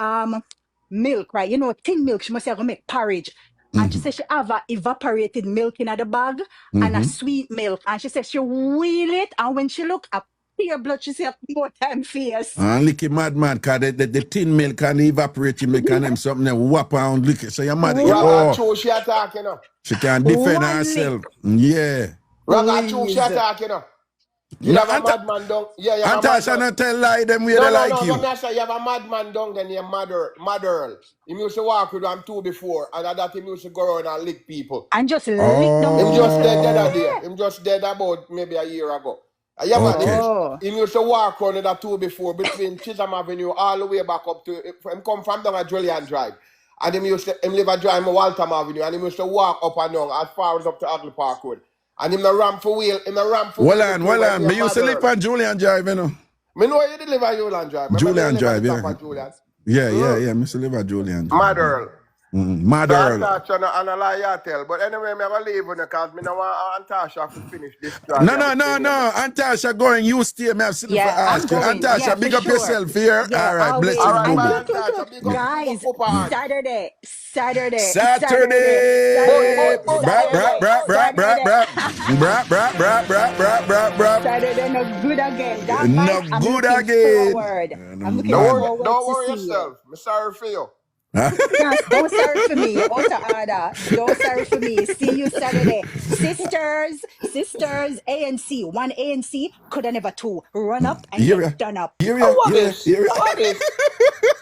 milk, right? Thin milk. She must say, I gonna make porridge. And she
Mm-hmm.
said she have a evaporated milk in the bag and a
Mm-hmm.
sweet milk. And she said she wheel it. And when she look up pure blood, she say more time fierce.
And lick it mad man, cause the tin milk and the evaporated milk and them something that whap and lick it. So your mother,
Raga
One,
true she attack, you know.
she can defend
one lick,
herself. Yeah.
Raga true she
please.
attack, you know. You
No,
have a madman down. Yeah, you have a
Antasha
madman.
not tell lie them where they
No,
like
but
you.
me say you have a madman down there named Mother. He used to walk with him two before, and that he used to go around and lick people.
And just lick down
Him
the
just dead the other
milk.
day.
Oh.
Him just dead about maybe a year ago. You have
Okay.
he used to walk around with that two before between Chisholm Avenue all the way back up to him come from down at Julian Drive. And him live at Drive Waltham Avenue and he used to walk up and down as far as up to Ugly Park Road. And him no ramp for wheel,
Well on.
near
Me used to live
Mother.
on Julian Drive, you know.
Me know you did live at Julian Drive. Remember
Julian
you live at
Drive,
the
yeah.
top of Julian.
Yeah. Me used to live at Julian Drive.
Mother.
Mad
So
Earl.
Antasha and a lie you tell. But anyway, me have to leave on because me no want Antasha to finish this
No. Antasha going, you stay. Me have something for
Yeah, I'm
ask you.
going. Yeah,
Antasha,
for
big up
sure.
yourself here.
Yeah,
All right,
always.
All
blessings,
right,
boo
And
boo.
bye,
look,
Antasha. Big
guys,
up heart.
Saturday, Saturday, Saturday,
Saturday.
But
Saturday, Saturday.
Brap.
Saturday, no good again. Dog
No
bite, I'm
good
looking
again.
forward.
No,
I'm looking
man.
forward
Don't
to
worry
see you.
yourself. I'm sorry for you.
Yes, don't sorry for me. You're out of order. Don't sorry for me. See you Saturday. Sisters, ANC. One ANC, could have never two. Run up and
Hear ya.
get done up.
Hear
Oh,
ya.
what
Hear ya.
is?
Hear ya.
What is?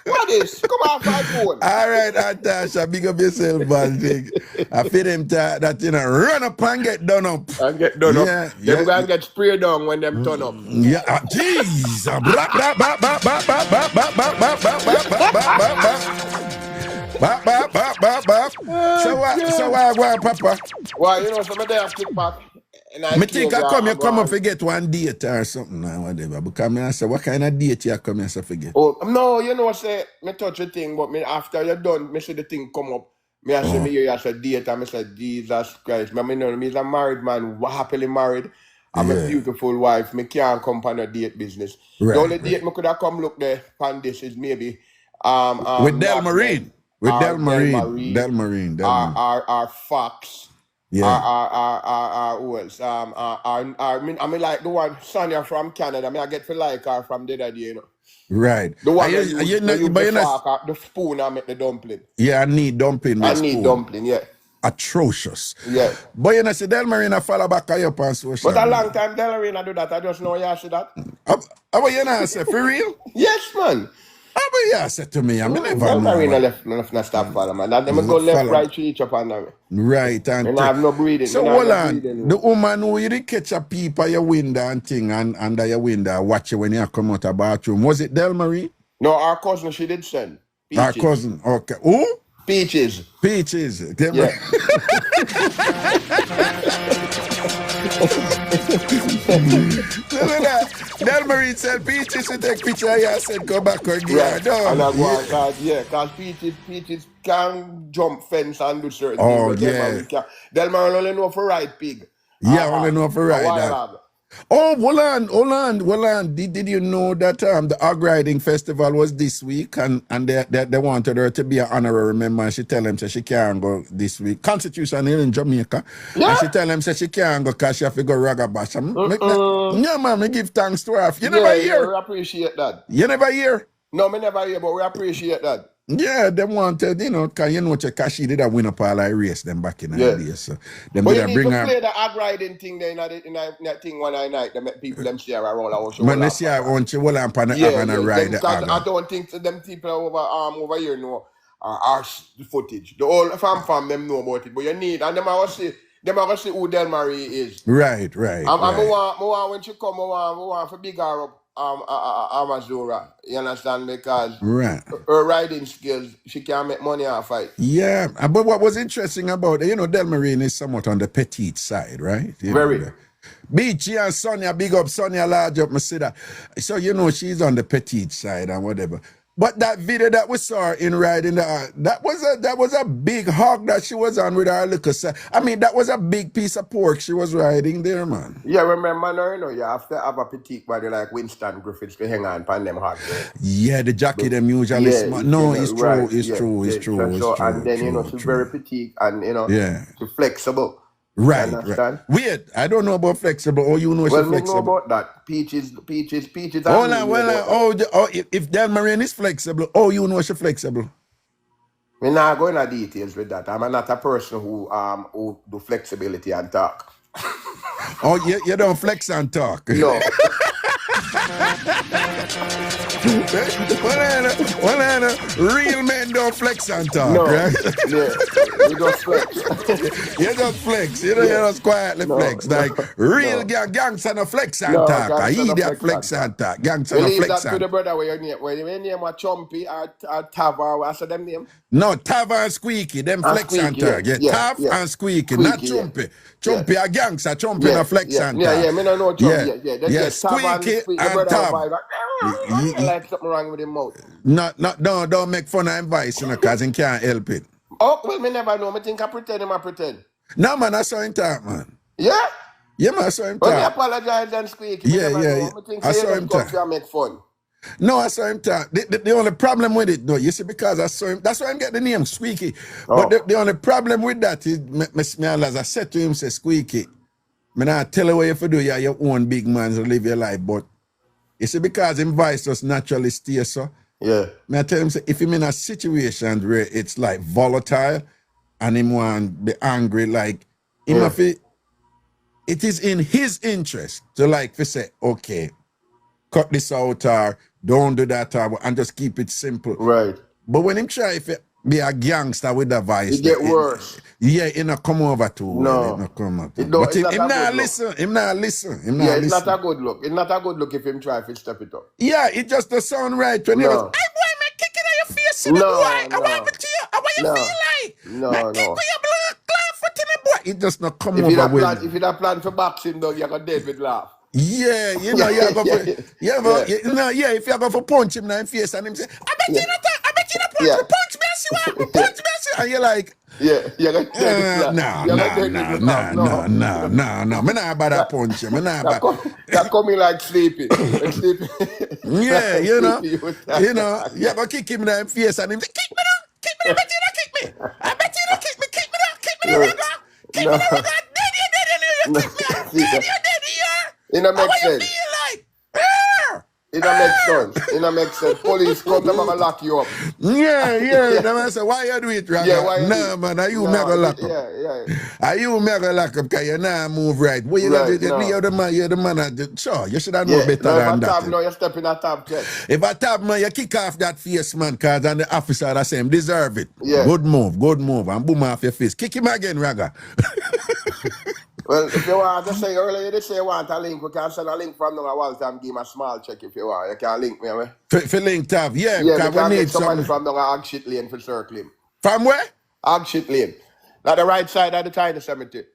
What is? Come on, five phone.
All right, Natasha, big up yourself, man. I feel them that, run up and get done up.
And get done up.
Yeah,
Them gonna get sprayed down when them turn up.
Yeah, jeez. Bap, bap, bap, bap, bap, bap, bap, bap, bap, bap, bap, bap, bap, bap, bap. Bap, bap, bap, bap, bap. So what, Papa?
Well, you know, some of them kick back.
Me think I come and forget one date or something or whatever. Because I say, what kind of date you come and forget?
Oh, no, you know, say, me touch a thing, but me after you're done, me see the thing come up. Me I say, me hear you say date, and me say, Jesus Christ. Me know, me is a married man, happily married. I'm a beautiful wife. Me can't come on a date business.
Right,
the only date me could have come look there on this is maybe
with Delmarine. With Delmarine.
Our Fox.
Yeah.
Who else? I mean like the one Sonia from Canada. I get to like her from the other day, you know.
Right.
The one the spoon I make the dumpling.
Yeah, I need dumpling.
I need dumpling, yeah.
Atrocious.
Yeah.
But you know, see Delmarine follow back up on social.
But a long time Delmarine do that. I just know you see that.
How you know, say for real?
Yes, man.
How you say to me? I mean, never know.
Delmarine left stop follow, man. And them go left, right to each up under me.
Right. And
I have no breathing.
So hold on. The woman who you did catch a peep at your window and thing and under your window watch you when you come out of the bathroom. Was it Delmarine?
No, our cousin she did send. Peaches.
Our cousin. Okay. Who?
Peaches.
Yeah. Delmarine said Peaches to take picture of you and said go back or give her down.
And I go because Peaches can jump fence and do certain things. Delmarine only know for ride pig.
Yeah, only know for ride that. Oh, hold on. Did you know that the Hog Riding Festival was this week and they wanted her to be an honorary member and she tell them so she can't go this week. Constitution Hill in Jamaica. Yeah. And she tell them so she can't go because she have to go Ragabash. Yeah, man, me give thanks to her. You never hear?
We appreciate that.
You never hear?
No, me never hear, but we appreciate that.
Yeah, they wanted, because she did a win up all I race them back in the day. So them
but
did
you need
bring
to
her.
play the Hog Riding thing there in that thing one night. They make people them share a roll.
Man, they see I want you roll up and ride the Hog.
I don't think them people over here know our footage. The whole fam them know about it. But you need, and them I see who Delmarie is.
Right.
I want when she come, I want for big her up. Amazura, you understand? Because her riding skills, she can make money off it.
Yeah, but what was interesting about it, Delmarine is somewhat on the petite side, right?
Very.
Beachy and Sonia, big up Sonia, large up, Masida. So, she's on the petite side and whatever. But that video that we saw in riding that was a big hog that she was on with her little son. I mean, that was a big piece of pork she was riding there, man.
Yeah, remember, you have to have a petite body like Winston Griffiths to hang on them hog there.
Yeah, the jockey them usually smart. No, it's true.
And then, she's very petite and, she's flexible.
Right. Weird. I don't know about flexible. Oh, she's flexible.
Well, know about that. Peaches.
Hold on. If Delmarine is flexible, she's flexible.
We're not going into details with that. I'm not a person who do flexibility and talk.
You don't flex and talk.
No.
Real men don't flex and talk, right?
Yeah, we don't flex.
You just flex. You just quietly flex. Like real gangster no flex and talk. I idiot flex and talk. Gangster no flex and talk.
That to the brother where your name a Chumpy or Tava, what's them name?
No, Tava and Squeaky, them flex and talk. Yeah, Tav and Squeaky, not Chumpy. Chumpy a gangster, Chumpy no flex and talk.
Yeah, me no know Chumpy.
Yeah, Squeaky and Tav.
Like something wrong with him mouth.
Don't make fun of him voice, because he can't help it.
Oh, well, me never know. I think I pretend.
No, man, I saw him talk, man.
Yeah?
Yeah, man, I saw him talk.
I apologize and squeak.
Yeah.
I saw him talk. Make fun.
No, I saw him talk. The only problem with it, though, you see, because I saw him, that's why I get the name Squeaky. But the only problem with that is, as I said to him, say, Squeaky, I not tell you what you have to do, you have your own big man to live your life, but you see, because him voice just naturally stay so,
Yeah.
Me I tell him, say, if him in a situation where it's like volatile and him want be angry, like, him
Yeah.
have to, it is in his interest to like, to say, okay, cut this out or don't do that and just keep it simple.
Right.
But when him try to be a gangster with the vice,
It get worse.
Yeah, it not come over too well.
No.
It not come over
It
too.
don't-
But
it's not
him
a
not
good look.
listen. Him not listen. Him
Yeah,
not
it's
listen.
not a good look. It's not a good look if him try to step it up.
Yeah, it just does sound right when he
No.
goes, hey boy, man, kick it on your face, boy.
No,
I
no.
want to you. How you
No.
feel like?
No,
Man, kick
no.
with your blood clot foot in the boy. It just not come
If you
over
don't
well.
plan, if you don't plan for boxing, though, you're gonna dead with laugh.
Yeah, you know, you go for, if you go for punch him in the face and him say, I bet you not punch
Yeah.
me, punch me as you want, punch me as you, and you're like,
Yeah, you're gonna dead with laugh. You're gonna dead with laugh.
no. Me not about that punch him. Me not about.
That coming like sleeping. When sleeping.
Yeah, you know,
Sleeping,
you're gonna kick him in the face and him say, kick me down, I bet you not kick me. I bet you not kick me down, kick me down, kick me down, dead, you kick me, dead, you.
It don't make
How you
sense.
feel like?
It don't make sense. It don't make sense. Police come, they're gonna lock you up.
Yeah. Them say, why you do it, Raga?
Yeah, why you do
Nah,
it?
man, are you
No,
mega lock up?
Yeah.
Are you mega lock up? Cause you nah move right. What you
Right,
gonna do?
no.
You're the man. Sure, you should have known better
No,
than
if I tap,
that.
no, you're stepping a tab check.
If I tap, man, you kick off that face, man, cause and the officer that say him deserve it.
Yeah.
Good move, and boom off your face. Kick him again, Raga.
Well, if you want to say earlier, you say you want a link, we can send a link from now a while time, give him a small check if you want. You can link me, man.
For link tab, yeah,
Yeah, we
because we
can
need
get somebody
some.
from the Ag shit lane for circle him.
From where?
Ag shit lane. Like the right side of the tiny cemetery.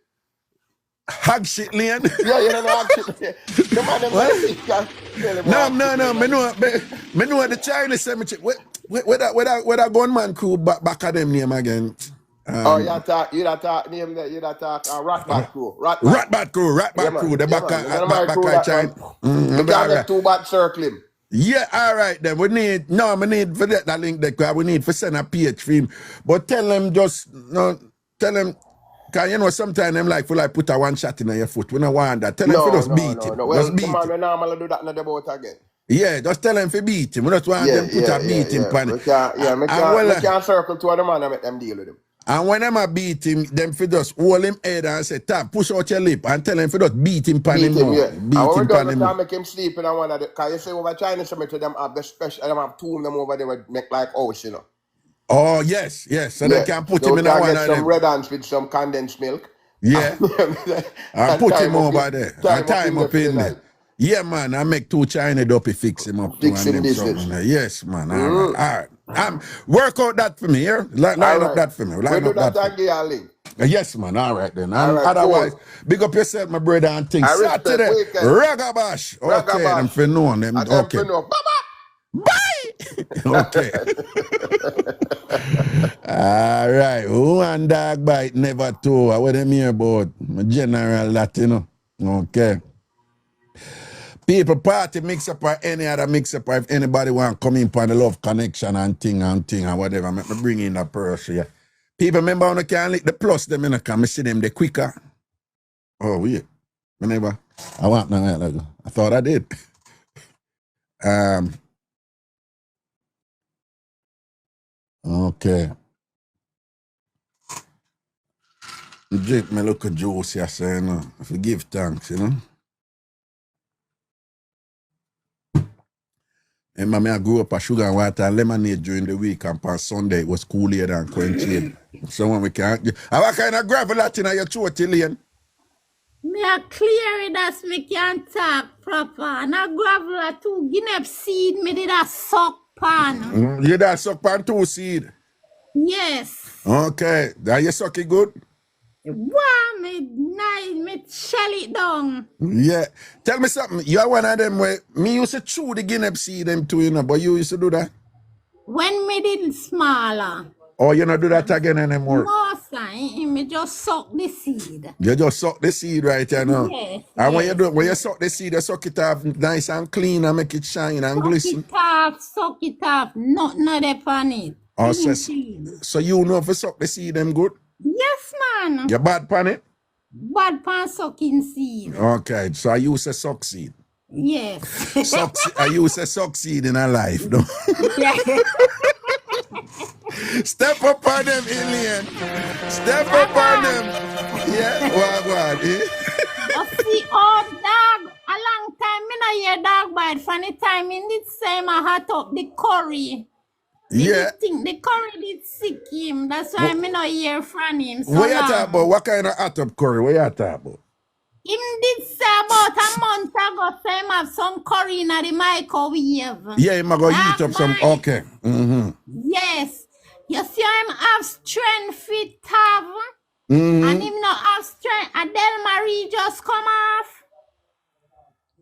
Hog shit lane.
Yeah, you know the Ag shit lane. The man them
No. Me know the Chinese cemetery. Where that gunman crew back at them name again?
You talk name there, you talk Ratbat crew.
Ratbat crew. The back at China.
We can get 2 bat circle him.
Yeah, all right then. We need for that link there, because we need for send a PH for him. But tell them because you know sometimes them like put a one shot in your foot. We don't want that. Tell them for just beat him.
Well,
Just beat
the man
him.
we normally do that in the boat again.
Yeah, just tell them for beat him. We just want them put a beat him pan.
We can't circle to the man and make them deal with him.
And when them a beat him, them for just hold him head and say, tap, push out your lip and tell him for just beat him pan him mouth.
Yeah.
Beat
And
him
when
pan
we
him
can
mouth.
make him sleep in one of the, because you say over China cemetery, them have the special, them have 2 of them over there with make like house, you know.
Oh, yes. So they can put him in
a
one
get
of
some
them.
red ants with some condensed milk.
Yeah. And put him over there. And tie him up in there.
night.
Yeah, man. I make 2 China dopey fix him up.
Fix
and
him
them
business.
something there. Yes, man. All right. Work out that for me, yeah? Line up that for me.
We
Line
do
up
that
that
and give you a link.
Yes, man. All right, then.
All
And
right,
otherwise,
cool.
big up yourself, my brother, and things.
I respect
Saturday,
weekend.
Ragabash. Okay,
Ragabash.
them for know them.
And them
Okay.
for know.
Bye. Okay. All right. Who and dog bite never two. What them hear about? General that, you know. Okay. People party mix up or any other mix up, or if anybody want to come in for the love connection and thing and whatever, me bring in that person. Yeah. People remember when I can lick the plus them in the can, I see them the quicker. Oh, wait. Whenever I want now, I thought I did. Okay. Drink me look at juice, I say, you know. If you give thanks, you know. And I grew up a sugar and water and lemonade during the week, and on Sunday it was Kool-Aid and quench. So when we can't what kind of gravel that in your throat, Elaine?
Me a clear it as me can talk proper. And a gravel a 2 guinea seed me did a suck pan.
You that suck pan 2 seed?
Yes.
Okay. Are you suck it good?
Wow, me shell it down.
Yeah. Tell me something. You're one of them where me used to chew the guinea seed them too, you know, but you used to do that?
When me did smaller.
Oh, you don't do that again anymore?
Most time, me just suck the seed.
You just suck the seed right, you know?
Yes.
And when you suck the seed, you suck it off nice and clean and make it shine and glisten.
Suck it off. Nothing of that on it.
Oh,
Clean.
so you know if you suck the seed them good?
Yes, man.
You bad pan it?
Bad pan sucking seed.
Okay, so I use a suck seed.
Yes.
I used to succeed in a life, no?
Yeah.
Step up on them, alien. Step up on them. Yeah, what? Eh?
See, oh, dog, a long time, me not hear dog bite. From the time in the same, I had up the curry.
Yeah.
The curry did sick him. That's why me not hear from him so
What you
long.
talk about? What kind of hot up curry? What you talk about?
Him did say about a month ago, say him have some curry in the microwave.
Yeah, him go eat up some. Okay.
Yes. You see him have strength fit have. And him not have strength. And Del Marie just come off.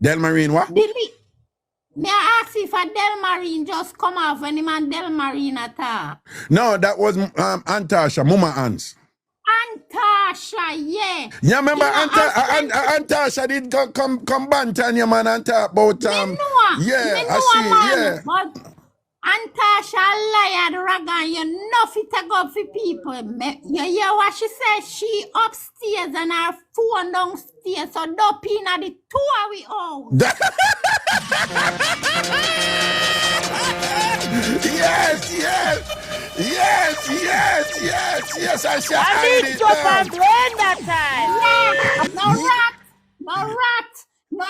Del Marine what?
May I ask if a Del Marine just come off when him and Del Marine attack?
No, that was Antasha, Mama Ans.
Antasha, yeah.
Yeah, remember Antasha did come Bantanya man and talk about yeah, I see,
man, but Antasha lied Ragan, you know fit to go for people. You hear what she said? She upstairs and her phone downstairs, so dope in at the 2 of we own. Yes, I shall hide it
An Blenda time.
No rat, no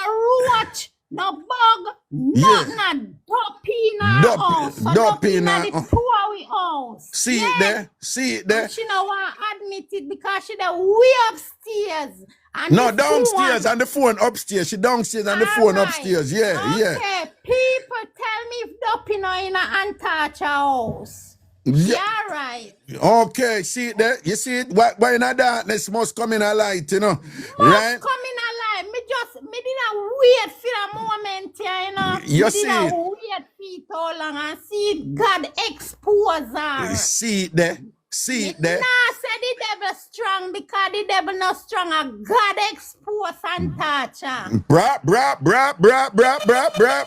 roach, no bug, nothing, dope in our house. So dope in at the 2 of we own.
See it there.
And she don't want to admit it because she there way upstairs. And
no, downstairs and the phone upstairs. She downstairs and the phone upstairs. Yeah,
okay. People tell me if Dopey no in an Antasha house. Yeah, right.
Okay, see it there? You see it? Why in a darkness must come in a light, you know?
Must
right?
come in a light. Me did a wait for a moment here, you know.
You see it?
Wait for so long and see God expose her.
See it there? See it there?
Nah, say the devil strong because the devil not strong and God expose and touch her.
Brap.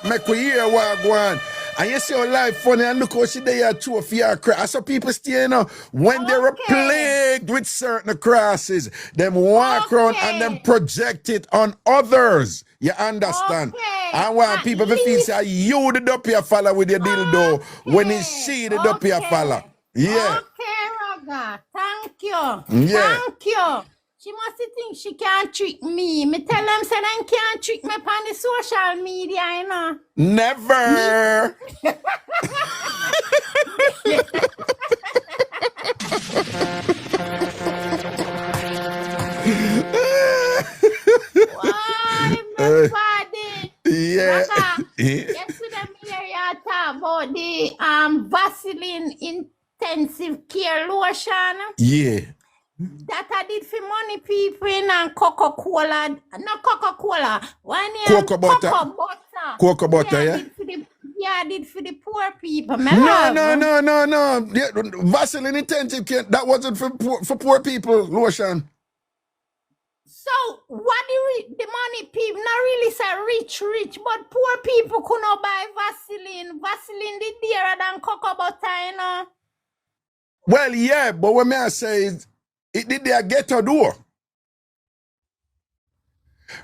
Make we hear what go on. And you see how life funny and look how she there too for your cross. So people stay, you know, when they're plagued with certain crosses, them walk around and them project it on others. You understand? I want people to feel say you the dope you follow with your dildo when it's she the dope you follow. Yeah.
Okay, Raga. Thank you.
Yeah.
Thank you. She must think she can't trick me. Me tell them say they can't trick me on the social media, you know.
Never.
Everybody.
Yeah.
Yesterday me hear you talk about the Vaseline intensive care lotion.
Yeah.
That I did for money people in and Coca-Cola. Not Coca-Cola.
Cocoa butter. Cocoa butter, yeah?
I did for the poor people.
No. Yeah, Vaseline intensive care, that wasn't for poor people, lotion.
So, what the money people, not really say rich, but poor people could not buy Vaseline. Vaseline did dearer than cocoa butter, you know?
Well, yeah, but what may I say is, it did their ghetto door.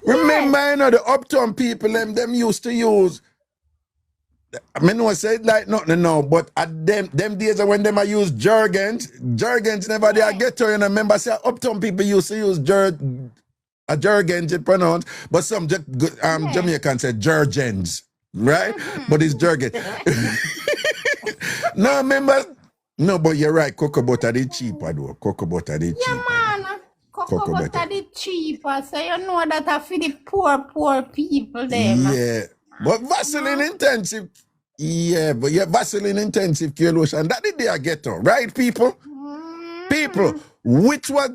Remember, you know, the uptown people, them used to use, I mean, no say it like nothing now, but at them days when them I use Jergens never their ghetto, you know, remember, say uptown people used to use Jergens, it pronounced, but some Jamaican said Jergens, right? But it's Jergens. No, remember, no, but you're right, cocoa butter is cheaper though. Cocoa butter is cheaper.
Yeah, man. Cocoa butter is cheaper, so you know that I for the poor people there.
Yeah. But Vaseline intensive. Yeah, but yeah, Vaseline intensive care lotion. That did their ghetto, right, people? People, which was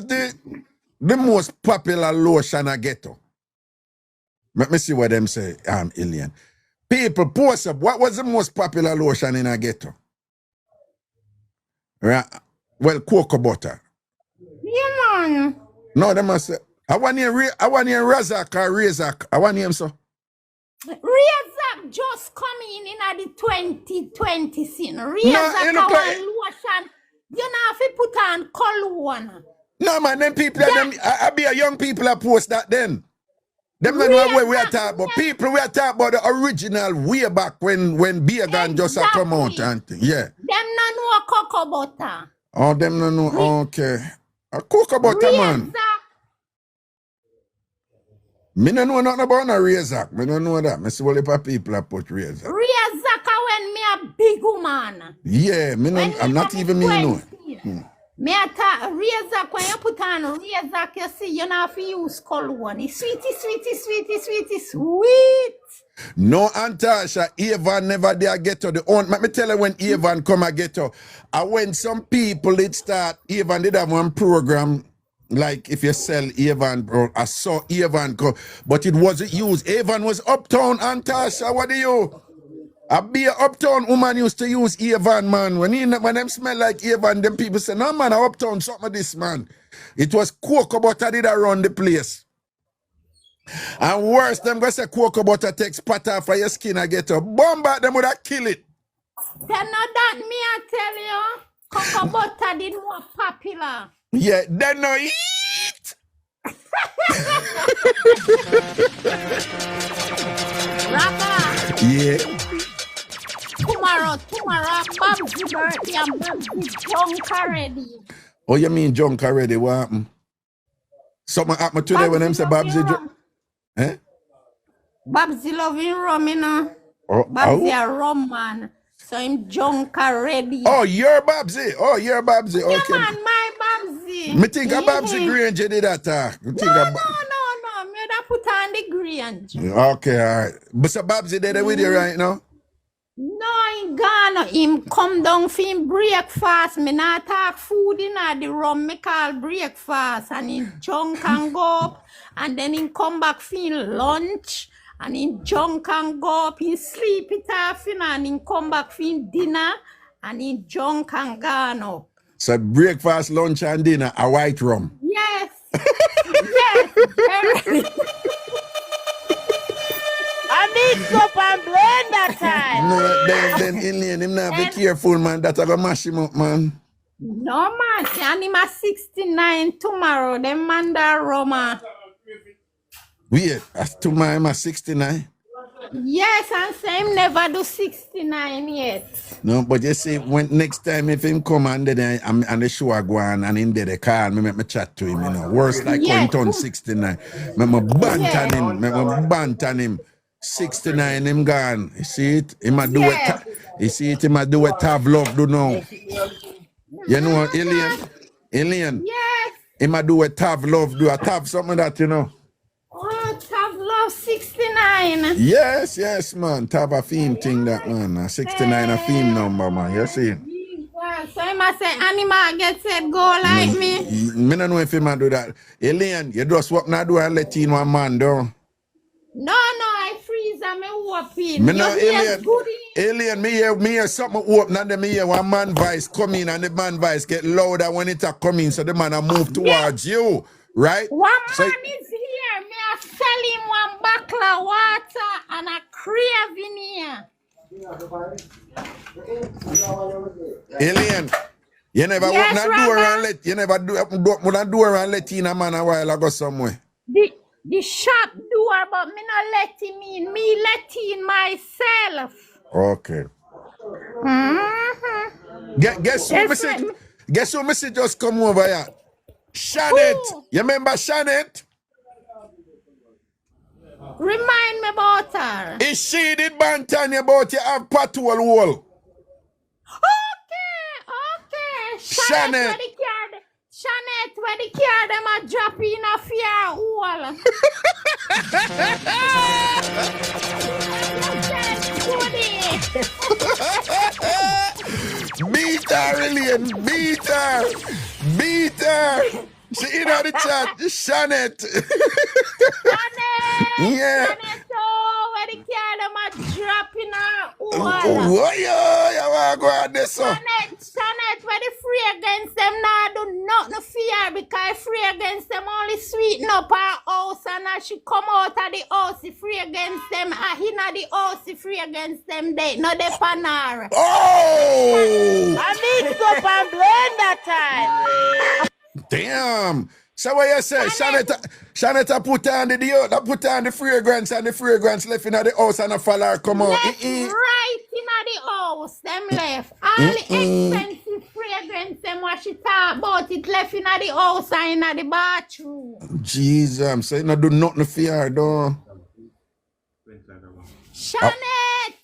the most popular lotion a ghetto? Let me see what them say, alien. People, post up, what was the most popular lotion in a ghetto? Right. Well, cocoa butter.
Yeah, man.
No, they must say. I want to hear Razak or Razak. I want to hear so.
Razak just coming in at the 2020 scene. Razak lotion. You know if you put on cologne.
No, man, them people, I be a young people that post that then. Them don't know where we are talking about. People, we are talking about the original way back when Beagan just a come out and thing. Yeah.
Them no know cocoa butter.
Oh, them no know. Okay. A cocoa butter, man. Me no know nothing about no Razak. Me don't know that. Me see all the people that put Razak.
Razak when me a big woman.
Yeah, me no, I'm not even me know.
Me a ta Razak when you put on Razak, you see you not have to use cologne. It's sweet.
No, Antasha, Evan never dare get to the own. Let me tell you when Evan come a get to. And when some people did start, Evan did have one program. Like if you sell Avon, bro, I saw Avon go, but it wasn't used. Avon was uptown, Antasha. What do you? I be an uptown woman used to use Avon, man. When them smell like Avon, them people say, no man, uptown something of this, man. It was cocoa butter did around the place. And worse, them go say cocoa butter takes pat off for your skin and get a bomb back, them would have kill it.
Then that me I tell you, cocoa butter did more popular.
Yeah, they no eat.
Raga.
Yeah.
Tomorrow, Babsy birthday and Babsy drunk already.
Oh, you mean drunk already? What happened? Something happened today when them say Babsy drunk. Eh?
Babsy loving rum, you know.
Oh,
Babsy a rum man. So I'm drunk already.
Oh, you're Babsy. Okay.
Yeah, man, my Babsy.
Me think a Babsy Grange did that.
No. Me that put on the Grange.
Okay, all right. But so Babsy there with you right now?
No, he gone. Him come down for him breakfast. Me not talk food in the rum. Me call breakfast. And he drunk and go up. And then he come back for him lunch. And he drunk and go up. He sleep it off. And he come back for him dinner. And he drunk and gone up.
So breakfast, lunch, and dinner, a white rum.
Yes. Yes. Very.
And Mixup and Blenda time.
No, then Elaine, him not be careful, man. That I go mash him up, man.
No, man. And him a 69 tomorrow. Them man da Roma.
Wait, tomorrow I'm a 69.
Yes, and same never do 69 yet.
No, but you see, when next time if him come and then I'm and the show I go on and in there they call me, make me chat to him, you know. Worse like when he turn 69. Make me bant on him. 69 him gone. You see it? He might do it. You see it? He might do what Tav Love do now. You know, Alien?
Yes.
He might do what Tav Love do. I Tav something that, you know.
Oh, Tav Love 69.
Yes, man. Tav a theme thing that, man. 69 a theme number, man. You see?
So he must say, animal get set go like me.
Me don't know if he might do that. Alien, you just walk now do and let in one man, though.
No, I freeze and me whooping.
Me no Alien, me hear something open and then me hear one man voice come in and the man voice get louder when it a come in, so the man a move towards you, right?
One man is here. Me a sell him one buckler water and a crave in here.
Alien, you never open a door and let open a door and let in a man a while ago somewhere.
The shop door, but me not let him in. Me let in myself.
Okay. Guess who message just come over here? Shanette. You remember Shanette?
Remind me about her.
Is she did bantan about you have patrol wall?
Okay.
Shanette.
Shanette, where the car them a drop in a fear wall.
Beat her, Lillian. Beat her. She in on the chat. Shanette. Yeah.
Shanette, where the car them a drop in a wall.
Oh, you want to go on this one?
Shanette, where the free against them now do nothing fear because free against them only sweeten up her house and as she come out of the house, free against them, inna the house, free against them, they no they panar.
Oh!
And Mixup and Blenda time.
Damn! So what you say? Shanetta put on the deodorant, put on the fragrance, and the fragrance left in the house and a follow her come out.
Left right in the house, them left. All the expensive fragrance, them what she talk about, it left in the house and in the bathroom.
Jesus, so you not do nothing for her, though.
Shanette!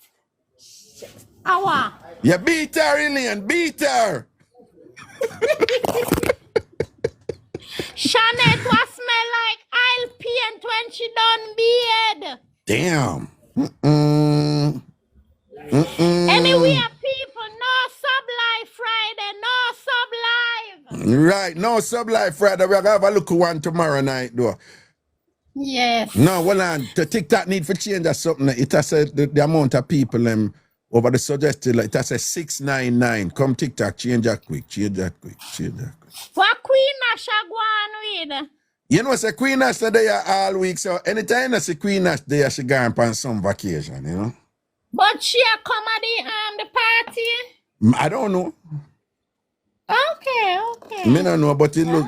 Awa.
You beat her, Elaine, beat her.
Shanette was smell like oil paint when she done beard.
Damn.
Anyway, people, no sub-live Friday, no sub-live.
Right, no sub-live Friday. We're going to have a look at one tomorrow night, though.
Yes.
No, well, the TikTok need for change or something. It has said the amount of people over the suggested, like, it has said 699. Come TikTok, change that quick, change that quick.
What Queen Nash a go on with?
You know, say Queen Nash there all week, so anytime I see Queen Nash there, she gone on some vacation, you know.
But she a come at the party?
I don't know.
Okay.
Me don't know, but it look,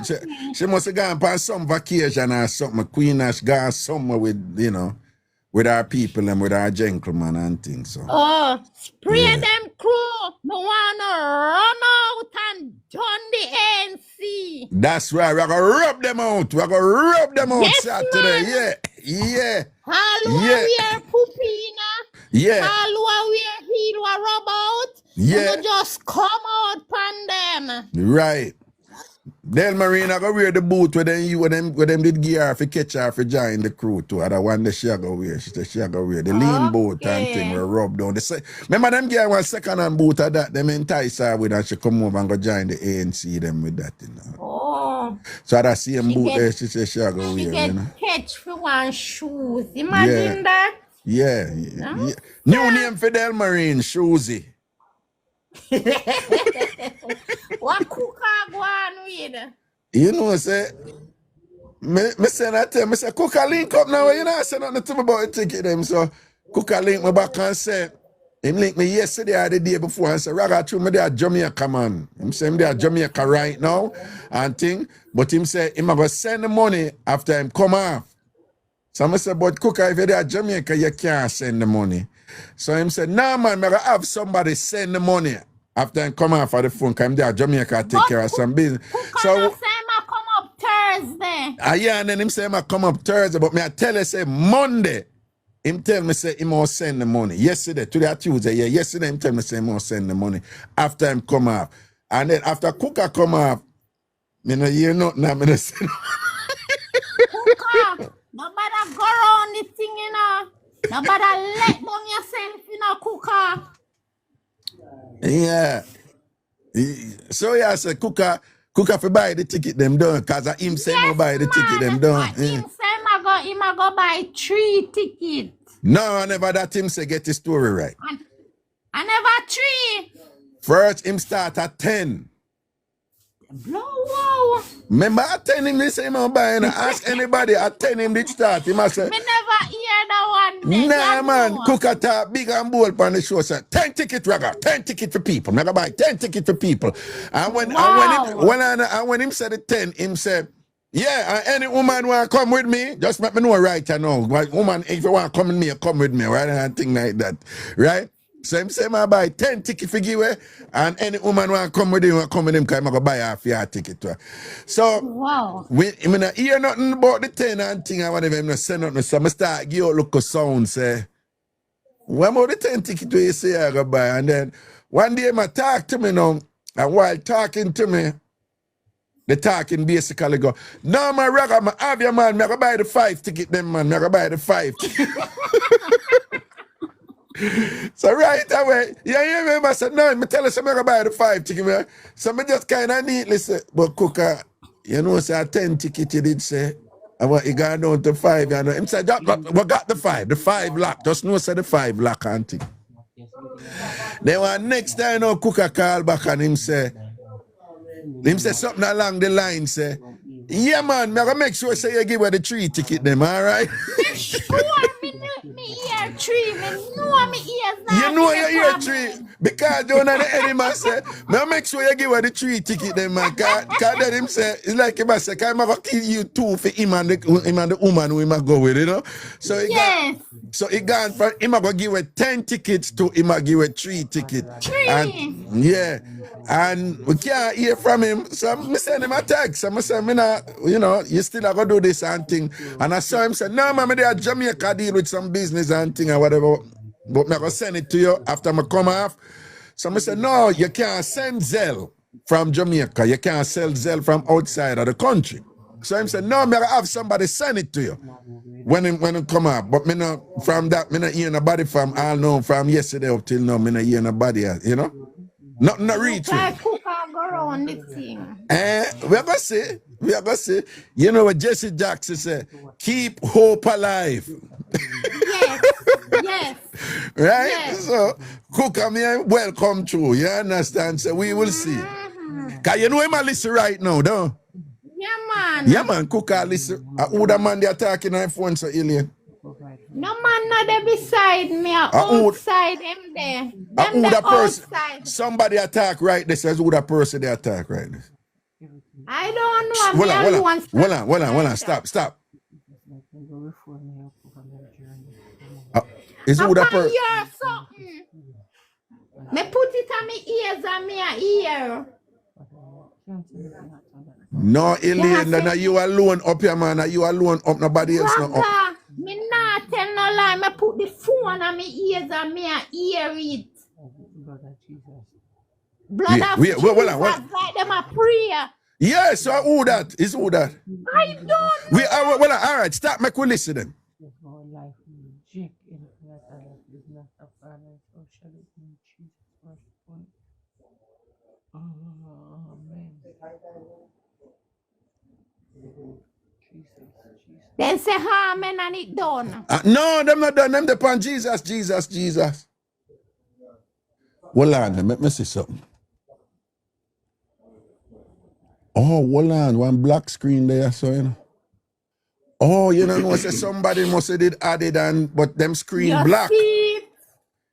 she must have gone on some vacation or something. Queen Nash gone somewhere with, you know, with our people and with our gentlemen and things. So.
Oh, spray them crew. No wanna run out and done the ANC.
That's right. We're gonna rub them out.
Yes,
Saturday.
Man.
Yeah.
All who wear pupina.
Yeah.
All who wear heel or rub out.
Yeah.
You just come out pan them.
Right. Del Marina go wear the boot with them did gear for catch her for join the crew too. Other one the she go wear. She go wear the lean boot and thing we rub down. Remember them gear one second hand boot of that, them entice her with and she come over and go join the ANC them with that, you know.
Oh.
So that same boot there she say she go wear.
She get
you know?
catch for one shoes. Imagine that.
Yeah. New name for Del Marine, Shoesy.
What cook I go on with?
You know, say, me say that tell me say, cook a link up now, you know, I say nothing to me about the ticket them, so cook a link me back and say, him link me yesterday or the day before and say, Raga, true, me there at Jamaica, man. Him say, him there at Jamaica right now, and thing, but him say, him going to send the money after him come off. So I say, but cook, if you're there at Jamaica, you can't send the money. So him said, nah, man, I'm going to have somebody send the money after I come off of the phone, because I'm there at Jamaica take care of some business.
So say I come up Thursday.
Yeah, and then him say I come up Thursday, but me I tell you, say Monday, him tell me, say, he must send the money. Yesterday, today Tuesday, yesterday him tell me, say, he must send the money after him come off. And then after Cooker come off, me no hear nothing, I'm going to say,
Cooker, nobody go around the thing, you know. Nobody let down yourself, you know, Cooker.
Yeah. So yeah, I say Cooker for buy the ticket them done, cause him say
yes,
buy the ticket them done.
Him say him go buy 3 tickets.
No, I never that him say get the story right.
I never 3.
First him start at 10.
Wow.
Remember at 10 him they say him buy and ask anybody at 10 him did start. He must say
me never hear that one.
Nah man, Cooker talk big and bold on the show say 10 ticket Raga, 10 ticket for people. Never buy 10 ticket for people. And when him said the 10, him said, yeah, any woman want to come with me, just let me know right now. Woman, if you want to come with me, come with me, right? And thing like that, right? So him say, I buy 10 tickets for give away, and any woman want to come with him, because I'm going to buy half your ticket to her. So,
wow.
I mean, I hear nothing about the 10 and thing, I want to even say nothing. So I start give out look a sound, say, what about the 10 ticket you say I go buy? And then one day I talk to me now, and while talking to me, the talking basically go, no, my Raga, I have your man, I go buy the 5 ticket, them man, I go buy the 5 ticket. So right away, yeah, you remember, I said, no, I tell us I'm going to buy the 5 ticket, man. So I just kind of neatly say, but Cooker, you know, say a 10 ticket, you did say, I want you go down to 5, you know. Him said, we got the 5 lock, just know say the 5 lock and thing. Then one next time, you know, Cooker call back and him say something along the line, say, yeah, man, I'm going to make sure say you give her the 3 ticket them, all right?
Make sure me ear tree. Me know me ears not.
You know your ear tree. Because you know the enemy man say, me make sure you give her the 3 ticket then man. Cause then him say, it's like him say, cause I'm gonna kill you 2 for him and the woman who him a go with, you know? So he gone from him a go give her 10 tickets to him a give her 3 tickets.
3.
And yeah. And we can't hear from him. So I send him a text. So I say, you know, you still have to do this and thing. And I saw him say, no, man, they are Jamaica deal with some business and thing or whatever. But I'm going to send it to you after I come off. So I said, no, you can't send Zelle from Jamaica. You can't sell Zelle from outside of the country. So he said, no, I'm going to have somebody send it to you when it come up. But me not, from that, me not hear nobody from all know from yesterday up till now, me not hear nobody, you know? Nothing to reach with.
Cook and go around this thing.
We're going to say, you know what Jesse Jackson said, keep hope alive.
Yes.
Right?
Yes.
So, Cook and me welcome through, you understand? So we will see. Because you know him a listen right now, don't
Yeah, man.
Cook a listen. Who the man they are talking on phone so alien?
No man not there beside me, outside him there. Them
Who
the
the person?
outside.
Somebody attack right there says who the person they attack right there.
I don't know.
Hold on. Stop. Is who the person?
Something. Me put it on my ears and me ear.
No, alien, no, you alone up here, man. You alone up, nobody else no up.
Me not tell no lie. Me put the phone on my ears and me hear it. Blood of Jesus, like them a prayer.
Yeah, so who that? Is who that?
I don't know.
All right, stop, make we listen then.
Then say amen and it done.
No, them not done. Them depend Jesus. Hold on, let me see something. Oh, hold on, one black screen there, so you know. Oh, you know, say somebody must have did added and but them screen black.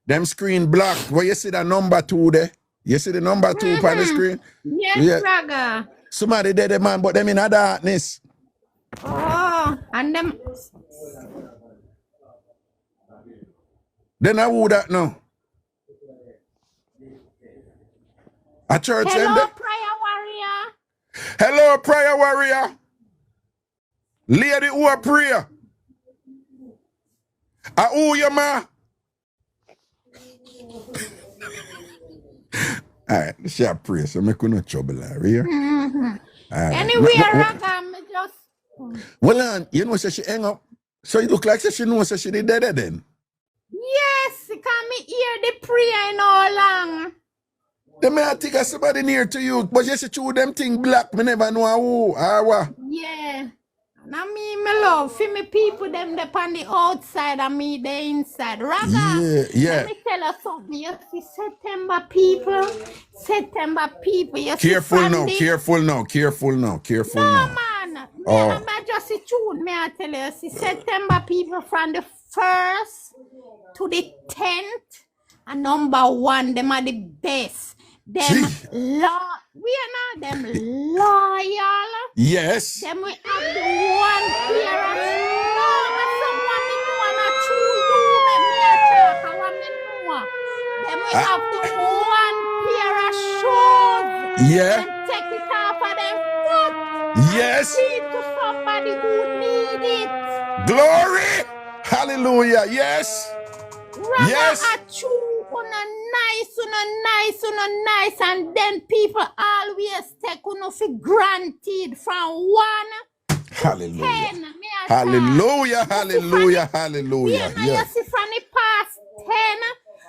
Them screen black. Where you see the number 2 there? You see the number 2 on the screen?
Yes, Raga.
Somebody did the man, but them in a darkness.
Oh, and them.
Then I would that now. A church.
Hello, prayer warrior.
Hello, prayer warrior. Lady who a prayer. Who you ma? All right, she a pray, so make no trouble here.
Right.
Anyway,
Raga, me just.
Well, you know, so she hang up. So it look like she knows she did dead then.
Yes, can me hear the prayer in all long.
They may think of somebody near to you, but you see through them thing black, me never know who or what.
Yeah. And I mean, me love, for me people, them on the outside and me the inside. Raga,
yeah.
Let me tell you something. You see September people. You
Careful now.
No, man. I'm just a tune, may I tell you. See September people from the 1st to the 10th. And number 1, them are the best. Them we are not them loyal.
Yes.
Them we have the one pair of someone me know true you make me attack. I want me know. Them we have the one pair of shoes.
Yeah.
And take it off of them foot.
Yes.
And give to somebody who need it.
Glory. Hallelujah. Yes.
Rather
yes.
A true nice, and then people always take for granted from 1
Hallelujah.
to 10.
Hallelujah.
You see from the past 10.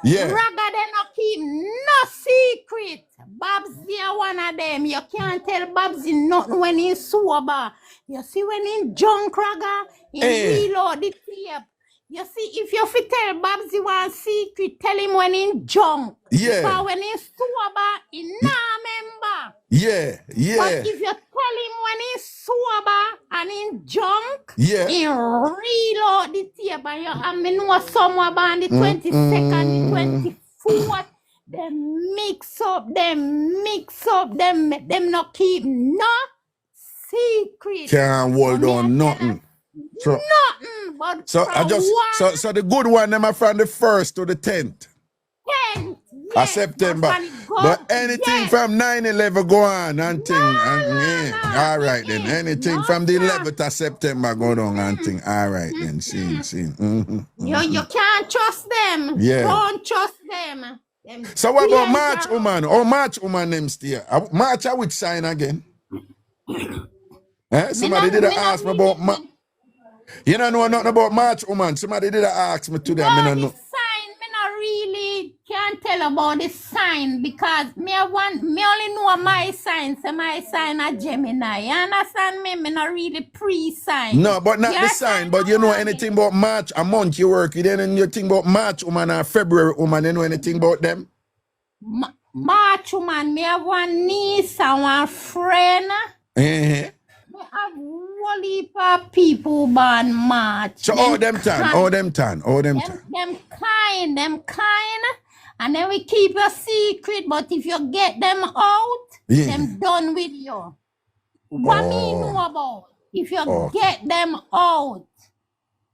Yeah.
Rather than not keep no secret. Babsy one of them. You can't tell Babsy nothing when he's sober. You see when he's drunk, Raga, he reload the tape. You see, if you fit tell Babsy one secret, tell him when he's drunk.
Yeah.
Because when he's sober, he not remember.
Yeah,
But
yeah,
if you tell him when he's sober and in drunk,
yeah.
he reload the tape and I know somewhere on the 22nd, the 24th, them mix up, them not keep no secret.
Can't hold on nothing. So,
Nothing but
so I just so the good one them are from the 1st to the 10th.
10th,
Of September. But anything from 9/11 go on and thing. All right then. Anything from the 11th of September go on and thing. All right then. See.
You can't trust them.
Yeah.
Don't trust them.
So what about March woman? Oh, March woman them still. March I would sign again. Somebody did ask me about March. You don't know nothing about March woman. Somebody did ask me today. I don't know.
Me not really can't tell about the sign because me only know my sign. So my sign a Gemini. You understand me? Me not really pre-sign.
No, but not the sign. But you know anything about March, a month you work with, and you think about March woman or February woman, you know anything about them?
March woman, me have one niece and one friend. Me have one heap of people born March.
So all them tan.
Them kind. And then we keep a secret, but if you get them out, them done with you. What me know about? If you get them out.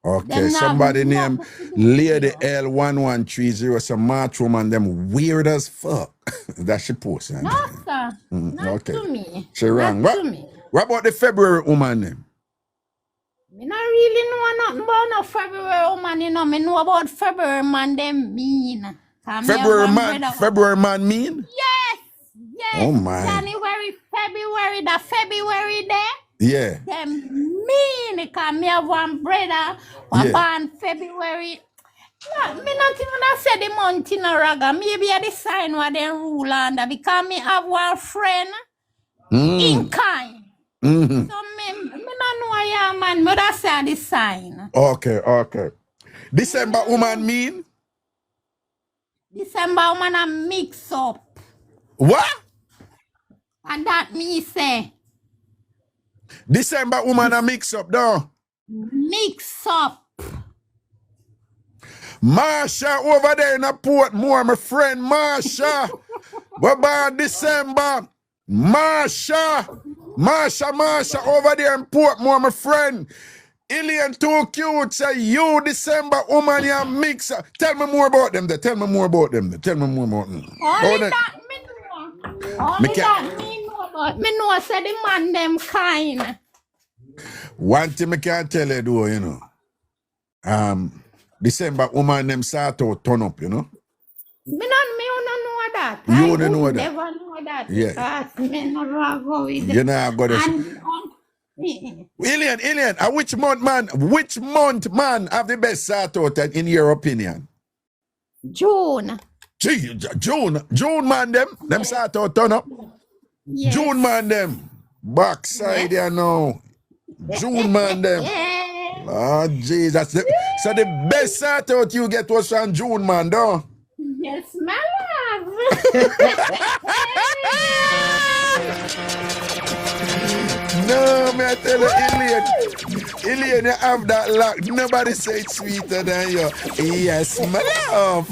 Okay, somebody named Lady L1130, some March woman, them weird as fuck. That she posted.
No, sir. Not to me.
She wrong. What about the February woman name?
Me not really know nothing about no February woman, you know. Me know about February man, them mean.
February man mean?
Yes.
Oh my.
January, February, the February there.
Yeah.
Them mean, because me have one brother, born February. No, me not even say the month in a raga. Maybe I decide what they rule under, because me have one friend in kind. So me not know I am, man. But I say the sign.
Okay. December woman mean?
December woman a mix up.
What?
And that me say.
December woman a mix up, though.
Mix up.
Marsha over there in a Portmore, my friend Marsha. What about December? Marsha over there in Portmore, my friend. Alien too cute. Say you December woman you mix up. Tell me more about them.
Only that me know. Me know say the man them kind.
One thing I can't tell you though, you know. December woman them start to turn up, you know.
Me don't know that.
You don't know that.
Never know that.
Yeah.
Because me never go with
You know got Alien, which month man have the best start out in your opinion?
June.
June man them start out turn up. Yes. June man them backside there now. June man them. Oh Jesus. So the best start out you get was from June man, though.
Yes, my love.
No, me I tell you, Alien, you have that luck. Nobody say it sweeter than you. Yes, my love.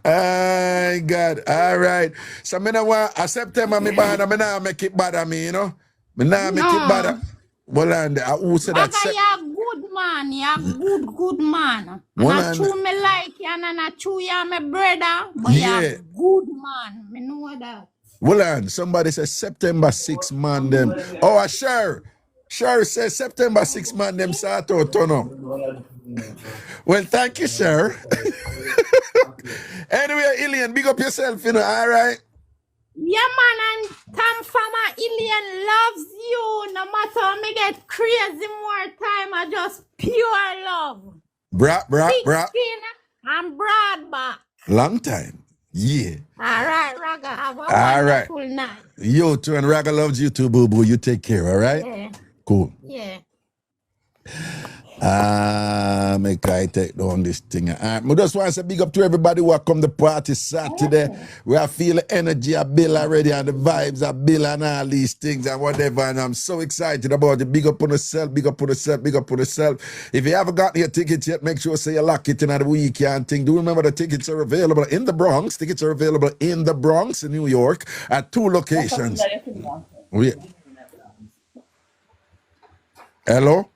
Oh, God. All right. So, I don't want September, I don't make it bad at me, you know? I don't make it bad. Well, and who said that?
You're a good man. You're good man. And I true me like you, and I true you're my brother, but you're a good man. I know that.
Well, and somebody says September 6 man them. Oh, Sher says September 6 man them start to turn up. Well, thank you, Sher. Anyway, Ilian, big up yourself, you know, all right?
Yeah, man, and TamFam Ilian loves you. No matter how me get crazy more time, I just pure love.
Bra.
I'm broad back.
Long time. Yeah.
All right, Raga. Have a wonderful night.
You too, and Raga loves you too, boo-boo. You take care, all right?
Yeah.
Cool.
Yeah.
Make I take down this thing. I just want to say big up to everybody who come to party Saturday. We are feeling energy a bill already and the vibes a bill and all these things and whatever. And I'm so excited about it. Big up on yourself, big up on yourself, big up on yourself. If you haven't got your tickets yet, make sure you lock it in at the weekend thing. Do remember the tickets are available in the Bronx. Tickets are available in the Bronx in New York at 2 locations. Hello?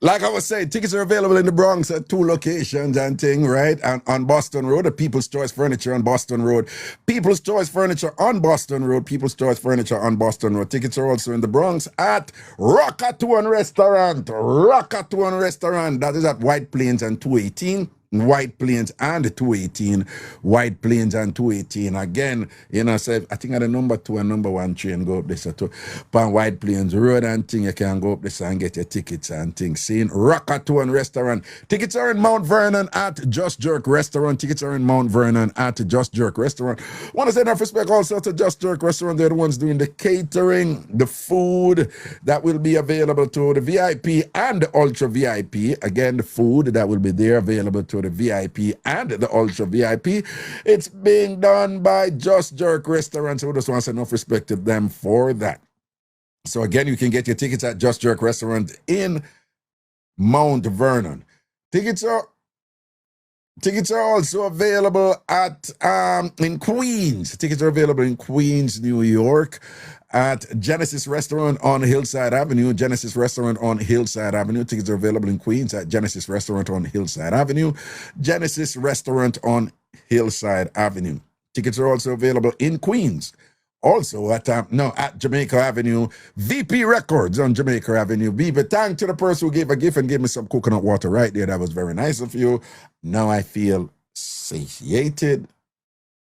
Like I was saying, tickets are available in the Bronx at 2 locations and thing, right? And on Boston Road, the People's Choice Furniture on Boston Road. People's Choice Furniture on Boston Road. People's Choice Furniture on Boston Road. Tickets are also in the Bronx at Rockatoon Restaurant. Rockatoon Restaurant. That is at White Plains and 218. White Plains and 218. White Plains and 218. Again, you know, so I think at the number 2 and number 1 train go up this to Pan White Plains Road and thing. You can go up this and get your tickets and things. Seeing Rockatoon Restaurant. Tickets are in Mount Vernon at Just Jerk Restaurant. Tickets are in Mount Vernon at Just Jerk Restaurant. Want to say enough respect also to Just Jerk Restaurant. They're the ones doing the catering, the food that will be available to the VIP and the Ultra VIP. Again, the food that will be there available to the VIP and the Ultra VIP. It's being done by Just Jerk Restaurant. So we just want to say enough respect to them for that. So again, you can get your tickets at Just Jerk Restaurant in Mount Vernon. Tickets are also available at in Queens. Tickets are available in Queens, New York, at Genesis Restaurant on Hillside Avenue. Genesis Restaurant on Hillside Avenue. Tickets are available in Queens at Genesis Restaurant on Hillside Avenue. Genesis Restaurant on Hillside Avenue. Tickets are also available in Queens. Also at Jamaica Avenue, VP Records on Jamaica Avenue. VP, thank to the person who gave a gift and gave me some coconut water right there. That was very nice of you. Now I feel satiated,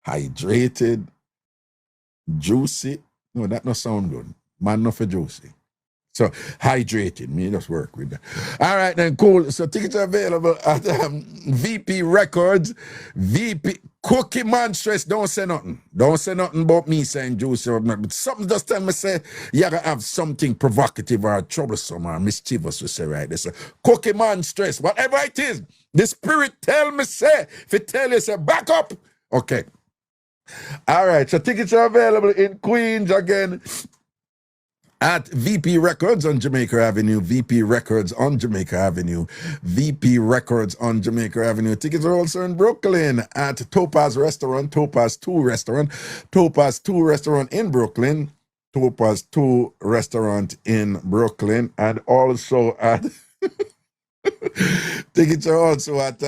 hydrated, juicy. No, that not sound good. Man, not for juicy. So hydrated, me just work with that. All right, then cool. So tickets are available at VP Records. VP Cookie Monstress. Don't say nothing. Don't say nothing about me saying juicy or not. But something just tell me say you gotta have something provocative or troublesome or mischievous to say right there. So Cookie Monstress, whatever it is, the spirit tell me say. If it tell you say back up. Okay. All right, so tickets are available in Queens again at VP Records on Jamaica Avenue. VP Records on Jamaica Avenue. VP Records on Jamaica Avenue. Tickets are also in Brooklyn at Topaz Restaurant, Topaz 2 Restaurant, Topaz 2 Restaurant in Brooklyn, Topaz 2 Restaurant in Brooklyn, and also at tickets are also at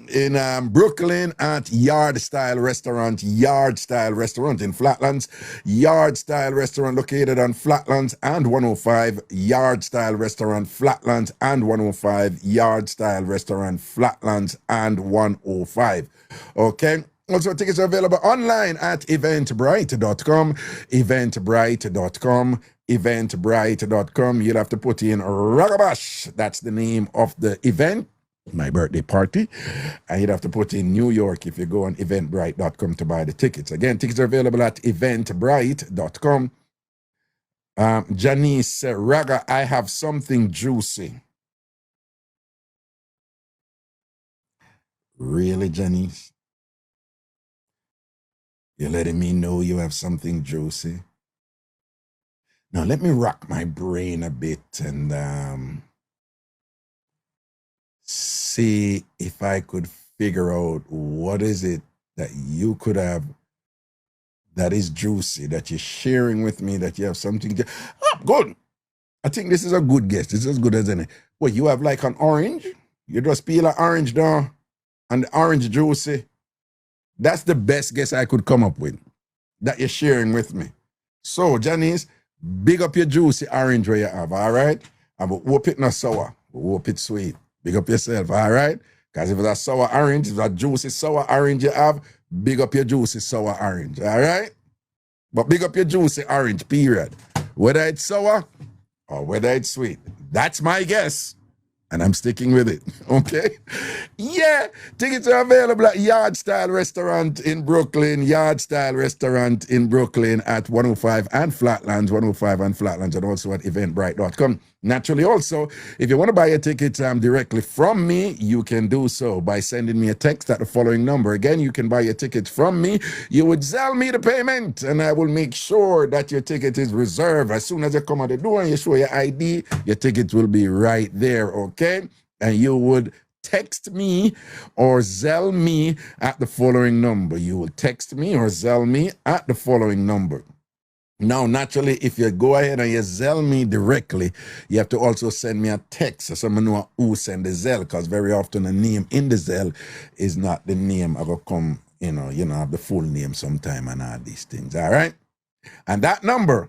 in Brooklyn at Yard Style Restaurant in Flatlands. Yard Style Restaurant located on Flatlands and 105. Yard Style Restaurant, Flatlands and 105. Yard Style Restaurant, Flatlands and 105. Okay. Also, tickets are available online at eventbrite.com. Eventbrite.com. Eventbrite.com. You'll have to put in Ragabash. That's the name of the event. My birthday party, and you'd have to put in New York if you go on eventbrite.com to buy the tickets. Again, tickets are available at eventbrite.com. Janice Raga, I have something juicy. Really, Janice? You're letting me know you have something juicy? Now, let me rock my brain a bit and see if I could figure out what is it that you could have that is juicy, that you're sharing with me, that you have something. Good. I think this is a good guess. This is as good as any. What, you have like an orange? You just peel an orange down and the orange juicy. That's the best guess I could come up with that you're sharing with me. So, Janice, big up your juicy orange where you have, all right? And we'll whoop it not sour. We'll whoop it sweet. Big up yourself, all right? Because if it's a sour orange, if it's a juicy sour orange you have, big up your juicy sour orange, all right? But big up your juicy orange, period. Whether it's sour or whether it's sweet. That's my guess. And I'm sticking with it, okay? Yeah, tickets are available at Yard Style Restaurant in Brooklyn, Yard Style Restaurant in Brooklyn at 105 and Flatlands, 105 and Flatlands, and also at eventbrite.com. Naturally, also, if you want to buy a ticket directly from me, you can do so by sending me a text at the following number. Again, you can buy your tickets from me. You would sell me the payment, and I will make sure that your ticket is reserved. As soon as you come out the door and you show your ID, your ticket will be right there, okay? And you would text me or Zelle me at the following number. You will text me or Zelle me at the following number. Now, naturally, if you go ahead and you Zelle me directly, you have to also send me a text so someone know who send the Zelle, because very often the name in the Zelle is not the name. I will come, have the full name sometime and all these things, all right? And that number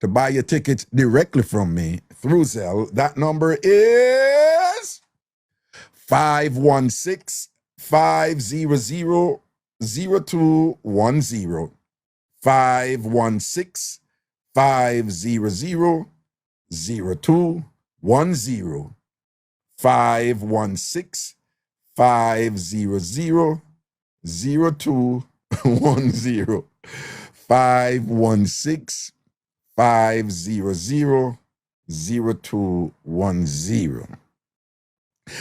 to buy your tickets directly from me through Zelle, that number is 516-500-0210. 516-500-0210. 516-500-0210. 516-500-0210.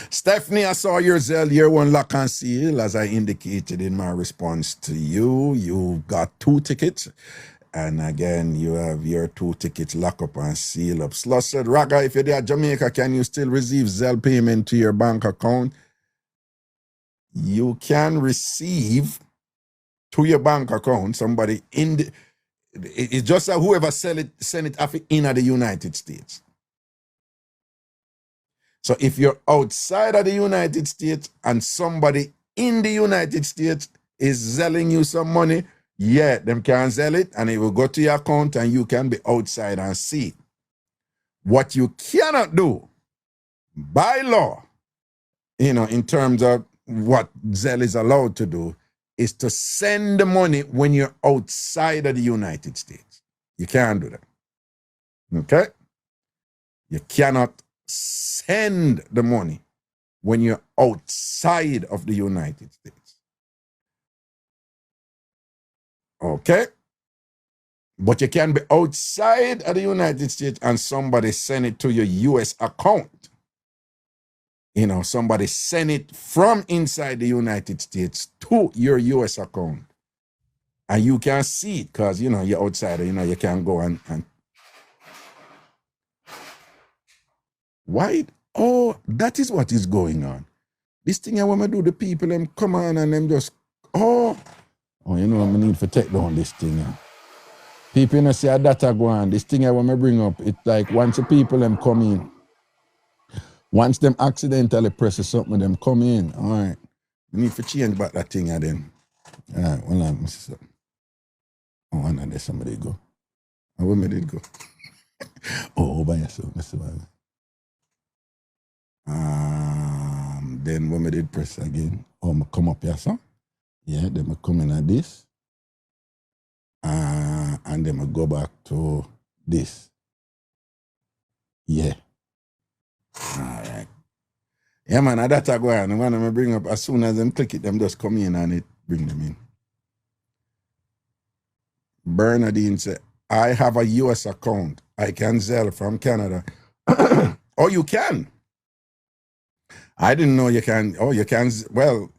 Stephanie, I saw your Zelle, year one lock and seal, as I indicated in my response to you. You got 2 tickets. And again, you have your 2 tickets lock up and seal up. Slush said, Raga, if you're there at Jamaica, can you still receive Zelle payment to your bank account? You can receive to your bank account somebody in the... It's just that whoever send it off in the United States. So if you're outside of the United States and somebody in the United States is selling you some money, yeah, them can sell it and it will go to your account and you can be outside and see it. What you cannot do by law, in terms of what Zelle is allowed to do, is to send the money when you're outside of the United States. You can't do that. Okay? You cannot send the money when you're outside of the United States. Okay? But you can be outside of the United States and somebody send it to your U.S. account. Somebody send it from inside the United States to your U.S. account. And you can see it because, you're outside, you can go and why? Oh, that is what is going on. This thing I want to do, the people, them come on and them just, I need to take down this thing. People, say that I go on. This thing I want to bring up, it's like once the people, them come in, once them accidentally press something, them come in. All right. We need to change back that thing then. All right, well, let me see something. Oh, and there somebody go. And where me did go? By yourself, Mr. Wagner. Then when we did press again, I come up here, so yeah, then I come in at this, and then I go back to this. Yeah. All right. Yeah, man, that I go on. And when I bring up, as soon as them click it, them just come in and it bring them in. Bernadine said, I have a U.S. account. I can sell from Canada. Oh, you can? I didn't know you can. Oh, you can. Well,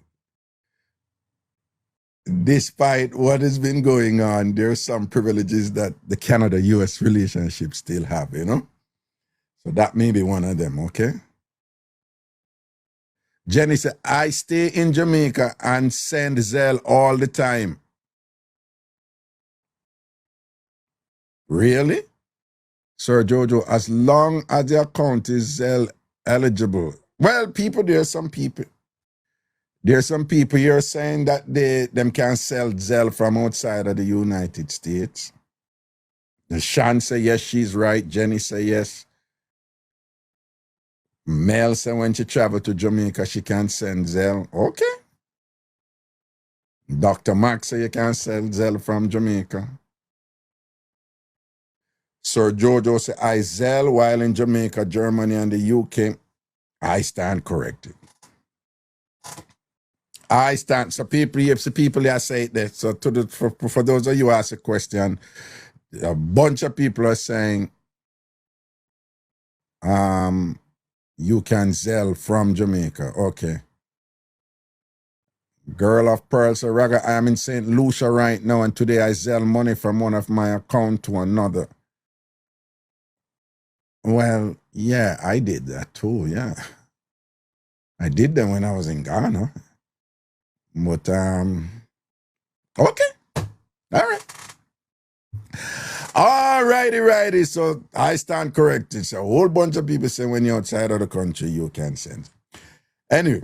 despite what has been going on, there's some privileges that the Canada-U.S. relationship still have, So that may be one of them, okay? Jenny said, I stay in Jamaica and send Zelle all the time. Really? Sir Jojo, as long as the account is Zelle eligible. Well, there's some people here saying that them can sell Zelle from outside of the United States. Shan say yes, she's right. Jenny say yes. Mel say when she travel to Jamaica, she can send Zelle. Okay. Dr. Max say you can sell Zelle from Jamaica. Sir Jojo say Isel while in Jamaica, Germany, and the UK. I stand corrected. I stand. So people, if the people here say it there. So for those of you who ask a question, a bunch of people are saying, you can sell from Jamaica. Okay. Girl of Pearl, so Raga, I am in St. Lucia right now, and today I sell money from one of my account to another. Well, yeah, I did that too, yeah. I did that when I was in Ghana. But, okay. All right. All righty. So I stand corrected. So a whole bunch of people say when you're outside of the country, you can send. Anyway.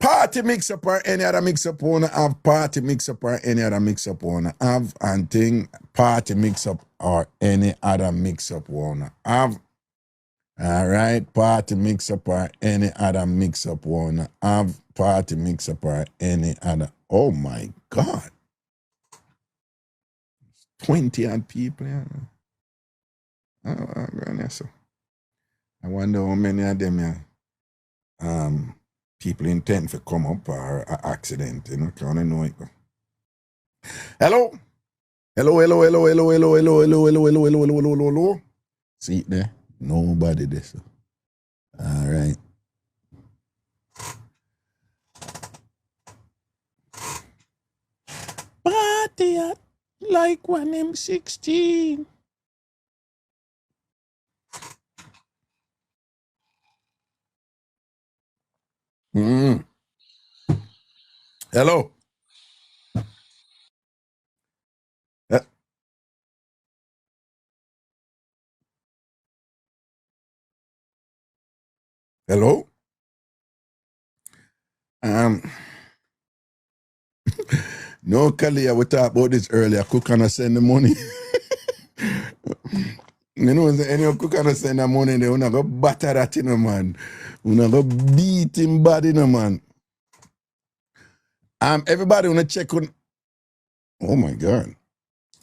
Party mix-up or any other mix-up wanna have, party mix-up or any other mix-up wanna have, and thing, party mix-up or any other mix-up wanna have. All right, party mix-up or any other mix-up wanna have, party mix-up or any other. Oh my God. 20 odd people. Yeah. Oh, so I wonder how many of them people intend to come up or an accident, you know, can't know it. Hello. See it there? Nobody there. So. All right. Party at like one M16. Hello. Hello. No, Kalia, we talked about this earlier. Cook and send the money. You know, any cook and send the money, they will not go batter that in a man. We not go beat him bad in a man. Everybody wanna check on. Oh my God.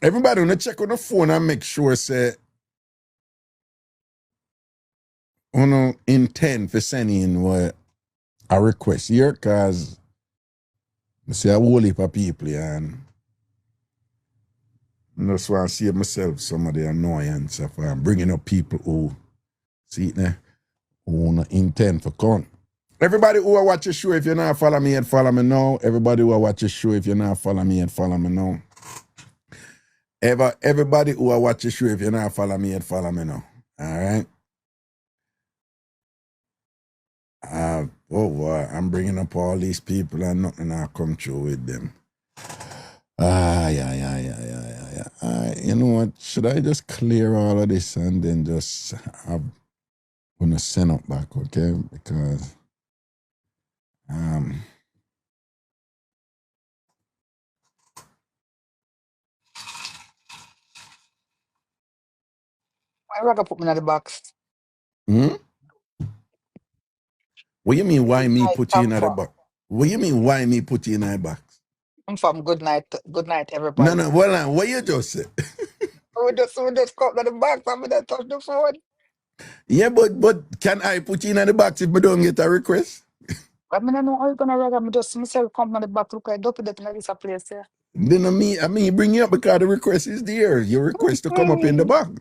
Everybody wanna check on the phone and make sure say intend for sending what a request here, cause I see a whole heap of people here, and I just want to save myself some of the annoyance of bringing up people who see it there, who intend for come. Everybody who watch the show, if you're not follow me and follow me now. Everybody who watch the show, if you're not follow me and follow me now. Everybody who watch the show, if you're not follow me and follow me now. All right. Oh boy, I'm bringing up all these people and nothing I come through with them. Yeah. You know what? Should I just clear all of this and then just I'm gonna send up back, okay? Because why
Raga put me in the box?
What you mean why me
Night,
put you in the
TamFam.
box? What you mean why me put you in the box?
TamFam, good night everybody.
No, well, what you just said?
we just come to the box and we don't touch the phone.
Yeah, but can I put you in the box if we don't get a request?
I mean, I know how you're gonna Raga, I just myself come to the box, look at dopey that in this place there.
Then I mean bring you up because the request is there. Your request to come up in the box.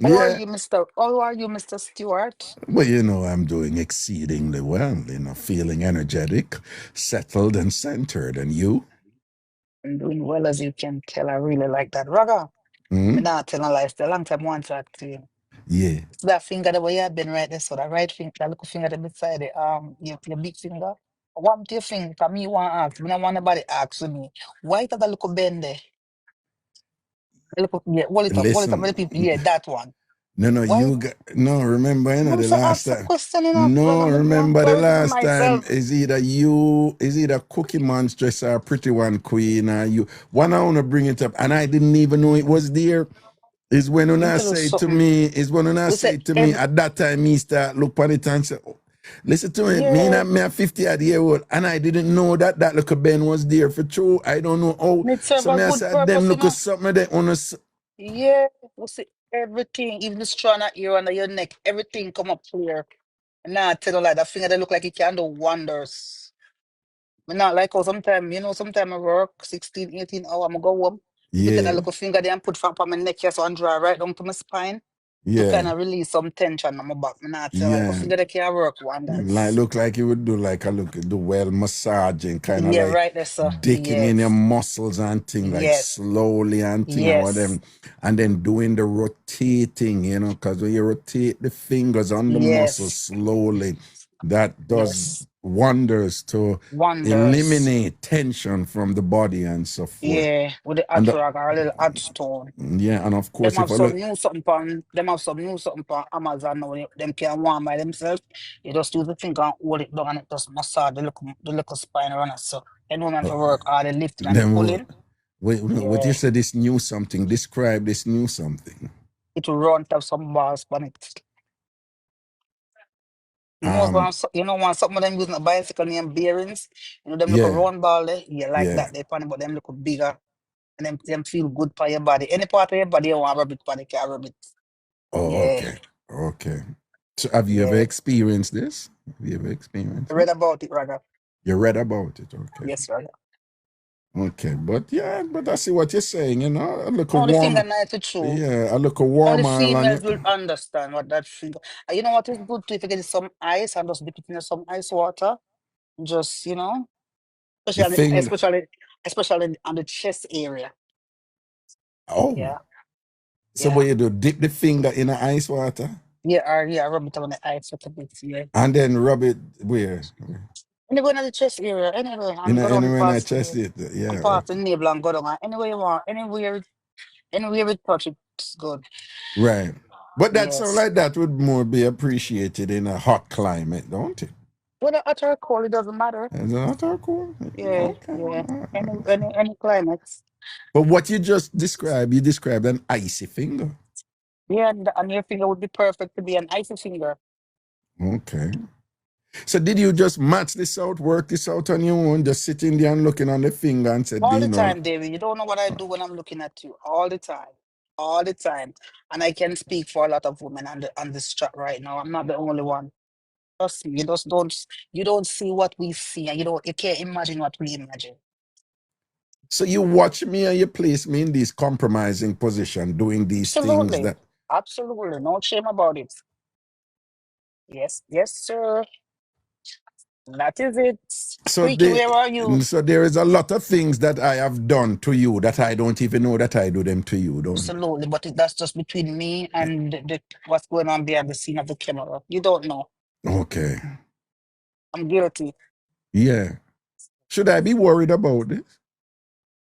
How are
Yeah.
you, Mr. Stewart?
Well, you know, I'm doing exceedingly well, you know, feeling energetic, settled, and centered. And you?
I'm doing well, as you can tell. I really like that. Raga, I'm not telling a lie. It's a long time I want to talk to you.
Yeah.
So that finger the way you've been right there, so that right finger, that little finger that beside it, your big finger. What do you think? For me, want to ask. I don't want nobody ask me. Why that little bend there? Yeah, hold it up,
Listen.
let people, yeah, that one.
No,
Why?
remember, you know, the last
Ask a
time.
question, you know.
No, remember the last time
myself.
is either Cookie Monstress or Pretty One Queen or you. One I want to bring it up, and I didn't even know it was there. Is when
Let me
I
tell you
say to
something.
me, at that time, me start look on it and say, oh, listen to me,
Yeah.
me a 50-odd-year-old, and I didn't know that little Ben was there for true. I don't know how.
It serve
So
a
me I
good
said, them
purpose, you
look at
know.
something that on us.
Yeah. We'll see. Everything, even the strand of hair under your neck, everything come up clear. Nah, I tell you like that finger they look like it can do wonders. Me not like how sometimes, sometimes I work 16, 18 hours, I'm go home. If you take a
Yeah,
little finger there and put from my neck here so and draw right down to my spine to kind
yeah,
of release some tension on my back. Me not tell like a
yeah.
finger that can work
Like
wonders.
look like you would do like a look do well massaging, kind of
Yeah,
like
right there, sir.
digging in your
Yes.
muscles and thing, like
Yes.
slowly and thing and what
Yes.
them, and then doing the rotating, because when you rotate the fingers on the muscles
Yes.
slowly, that does
Yes.
wonders to
Wonders.
eliminate tension from the body and so forth.
Yeah, with the
And
hot rock or a little hot stone.
yeah, and of
Them
course, if
have
I
some
look,
new something on Amazon now. Them can warm by themselves. You just use the finger and hold it down and it just massage the little spine around it. So you don't have to work all the lifting and the
then
pulling.
what you
Yeah.
said, this new something, describe this new something.
It will run to have some bars on it.
Um,
When some of them using a bicycle named bearings, them look a
yeah,
round ball there, you like
yeah.
that they funny, but them look bigger and them feel good for your body. Any part of your body you want to rub it for, they can rub it.
Oh,
Yeah,
okay. Okay. So have you ever
yeah.
experienced this? Have you ever experienced
I
it?
read about it, rather.
You read about it, okay.
Yes, rather.
Okay. But yeah, but I see what you're saying, I look a
Only finger
warm,
nice to chew.
yeah, I look a
Only
warm oil on you.
females will understand what that finger. And you know what is good too? If you get some ice and just dip it in some ice water, just
The
especially
thing,
especially on the chest area.
oh,
Yeah,
so
yeah,
what you do, dip the finger in the ice water
yeah. Rub it on the ice with a bit. Yeah.
and then rub it where?
Anywhere in the chest area, anywhere,
In
and
a,
go down
anywhere in the
past
chest,
the
yeah,
and past the
okay.
navel and go down. Anywhere you want, anywhere we touch it's good.
Right. But that sound
Yes.
like that would more be appreciated in a hot climate, don't it?
Whether hot or cold, it doesn't matter.
Is it not all cool?
Yeah,
Okay.
yeah. Any climates.
But what you just described, you described an icy finger.
Yeah, and your finger would be perfect to be an icy finger.
Okay. So did you just match this out, work this out on your own, just sitting there and looking on the finger and said,
All the time, David. You don't know what I do when I'm looking at you. All the time. All the time. And I can speak for a lot of women on this chat right now. I'm not the only one. Trust me, you don't see what we see, and you can't imagine what we imagine.
so you watch me and you place me in this compromising position, doing these things
Absolutely.
that.
Absolutely. No shame about it. Yes, yes, sir. That is it.
So
Freaky,
they,
where are you?
so there is a lot of things that I have done to you that I don't even know that I do them to you, don't it?
Absolutely. But that's just between me and what's going on behind the scene of the camera. You don't know.
Okay.
I'm guilty.
Yeah. Should I be worried about this?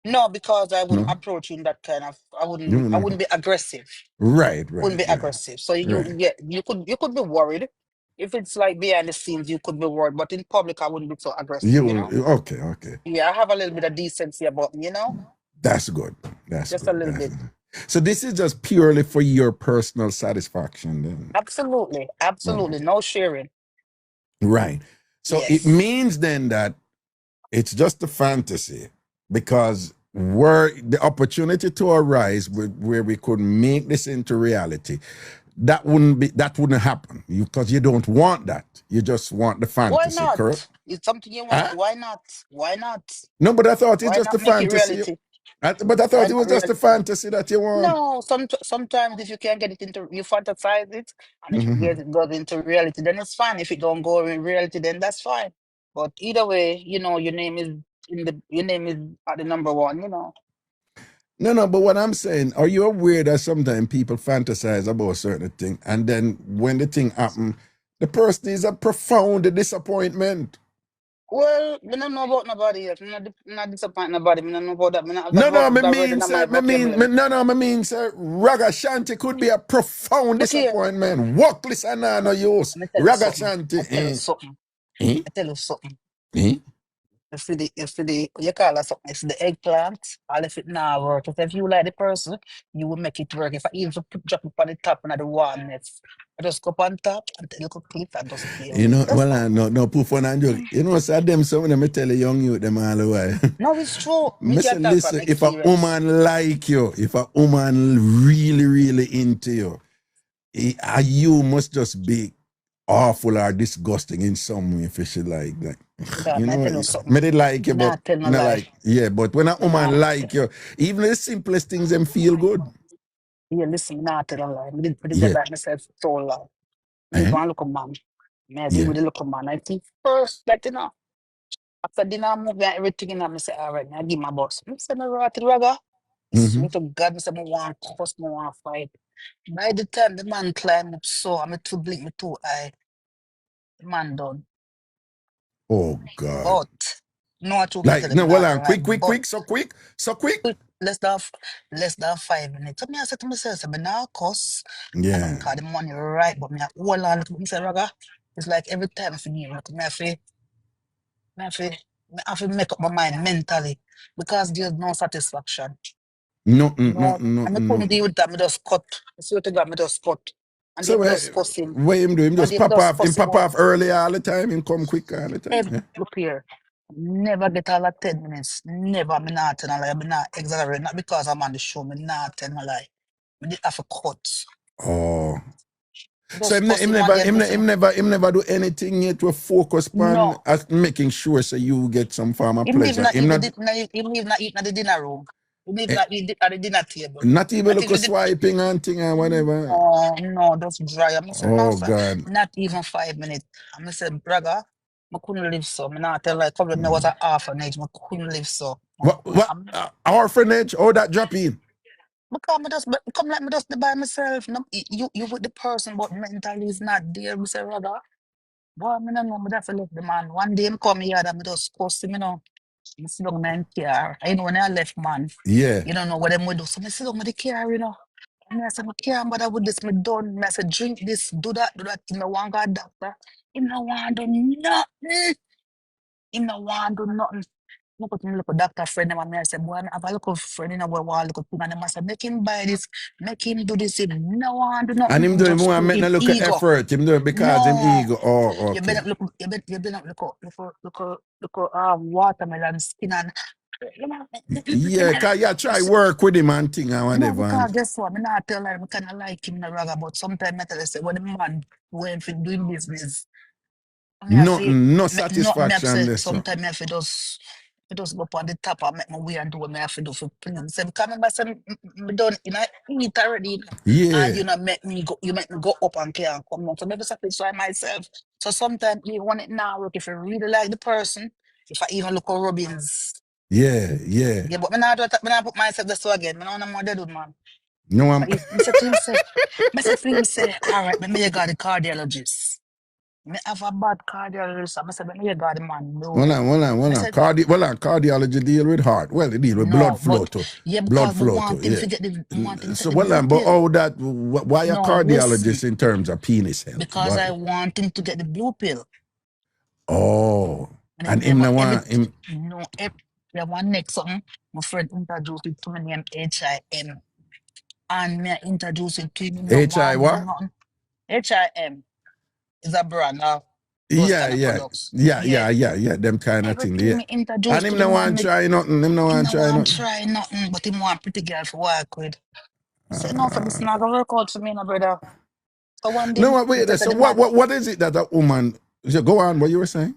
No, because I wouldn't
No.
approach you in that kind of I
You
wouldn't I
know.
wouldn't be aggressive.
Right,
Wouldn't
right,
be
right,
aggressive. So
right.
you could be worried. If it's like behind the scenes, you could be worried. But in public, I wouldn't be so aggressive,
You okay, okay.
Yeah, I have a little bit of decency about me.
That's good. That's
Just a
good.
little
That's
bit.
good. So this is just purely for your personal satisfaction then.
Absolutely.
Oh,
Absolutely. No sharing.
right. So it
Yes.
means then that it's just a fantasy because were the opportunity to arise where we could make this into reality, that wouldn't happen because you don't want that. You just want the
Why
fantasy, correct?
not? It's something you want.
Huh?
Why not? Why not?
No, but I thought it's
Why
just a
not make it
fantasy.
reality?
But I
Why
thought it
not
was just a
reality?
fantasy that you want.
No, sometimes if you can get it into you fantasize it, and if
Mhm.
it goes into reality, then it's fine. If it don't go in reality, then that's fine. But either way, your name is at the number one.
No, but what I'm saying, are you aware that sometimes people fantasize about a certain thing, and then when the thing happen, the person is a profound disappointment?
Well, me not know about nobody yet. Me not disappoint nobody. Me not know about that. Me not
No,
got
me
that word
mean,
in
sir,
my vocabulary.
me mean, sir, Ragashanti could be a profound
Look here.
disappointment. Workless and no use.
Let me tell you something. I
Ragashanti,
tell you something.
eh,
I tell you something.
eh.
You call it something, it's the eggplant. I'll if it now work. If you like the person, you will make it work. If I even drop it on the top and the warmness, I just go up on top and take a little clip and just play
You
with it.
know,
That's
well,
all.
no, put fun and joke. You know, so them, some of them, I tell the young youth, them all the while.
No, it's true. Me
Me say,
can talk from
listen, if a
experience.
woman like you, if a woman really, really into you, you must just be awful or disgusting in some way if she like,
God,
you
may I
know,
tell you something?
me they like you,
Me
but
not tell no
not
lie.
like, yeah, but when a
Me
woman
not,
like you, even the simplest things, them feel good.
yeah, listen, me not tell no lie. Me did get
Yeah.
back myself so long. Me
Eh?
go and look a man. Me I deal
Yeah.
with the local man. I think first, like, you know, after dinner, movie and everything, and I say, all right, I give my boss. I say, no, right, Raga.
Mm-hmm.
Sweet to God, I say, I want cuss, I want fight. By the time the man climb up, so I'm too blink, me too eye. The man done.
Oh, God.
But, no, I told me, I tell
Like,
him,
no, well,
not
on,
like, but,
so quick.
quick, less than 5 minutes. So me, I said to myself, I'm not cuss. I don't
Yeah.
call the money right, but me, I hold on, look, me say, Raga, it's like every time I forgive, look, me have to make up my mind mentally because there's no satisfaction. No, and I couldn't
Nothing.
deal with that. Me just cut. I swear to God, me just cut. And
So
then me just cuss him.
what him do? Him
One
just
day me
pop
just
off. Him
cuss him
pop
out.
off early all the time. Him come quick all the time. Yeah.
Look here. Never get all of 10 minutes. Never. Me not tell a lie. Me not exaggerate. Not because I'm on the show. Me not tell a lie. Me did have a cut.
Oh. So
Just cuss him and then me say,
him never do anything yet to focus on
no.
as making sure so you get some form of
Him even
pleasure.
not
Him
eat the,
not
him even not eat at the dinner room. Him even
eh,
not eat at the dinner table.
not even
Not
look at
even the,
swiping and thing or whatever.
no, no, that's dry. I'm saying, no,
Oh
sir,
God.
not even 5 minutes. I'm saying, brother, I couldn't live so. I not tell like, probably there was an orphanage. I couldn't live so. I couldn't.
What orphanage? Oh, that drop in.
Because me just come like me just by myself. No, you with the person, but mentally is not there. Me say, brother, boy, me no know. Me have to left the man. One day him come here and me just cuss him, you know. Me sit down in the car. I know when I left, man.
Yeah.
You don't know what them will do. So me sit down in the car, you know. And I said, I can't bother with this, me done. I said, drink this, do that, do that. Him no want go doctor. Him no want do nothing. Him no want do nothing. Look at me, look at doctor friend them and me. I said, boy, I have a look of friend in a way, want look at thing. And them I said, make him buy this, make him do this. Him no want do
And
nothing.
him
Him
do him
just
want
put
make
him
no look at
ego.
effort. Him do it because him
No.
ego. Oh,
You
okay.
better look, you better look at watermelon skin and
Yeah, cause you try work with him and thing and
no,
whatever.
because
And
guess what? Me not tell her I kind of like him in a ragga, but sometimes I tell her say when the man going for doing business, me have to
no
me have to
satisfaction
say
there, so.
sometimes me have to just go up on the top and make my way and do what me have to do for please. Say because remember say me done you know eat already, you know, and
Yeah.
you know make me go up and can't come down. So maybe satisfy myself. So sometimes even when it now work, if you really like the person, if I even look at Robbins.
Yeah.
Yeah, but me not do that, me not put myself this way again. Me not want more dead wood, man.
No, I'm
But if me say to him say, all right, me you got the cardiologist. Me have a bad cardiologist. I said, me you got the man.
Hold
No.
on, hold on, hold
Me
on.
said,
Cardiology deal with heart. Well, they deal with blood
no,
flow
but
too.
yeah,
Blood
because we
flow too,
want him
yeah.
to get the want him to
So,
take the
well,
blue
but
pill.
why a
No, listen.
cardiologist in terms of penis health?
Because
Why?
I want him to get the blue pill.
Oh,
And
and
then
him
never
no
every
want him.
no one next something. My friend introduced it to me name HIM. And me introduce it to him, no
HI
one do
what?
nothing. HIM is a brand of those
Yeah,
kind of
yeah,
products.
yeah,
Yeah.
yeah, yeah, yeah. Them kind of thing.
Everything
Yeah.
me introduced
And
to
him
the
no
man,
want try nothing. Him no
him
want
no
try
want
nothing.
try nothing, but him want pretty girl for work with. So no, so this not gonna work out for me, no brother. So one day,
No, wait.
just
So
the man.
what is it that a woman? Go on. What you were saying?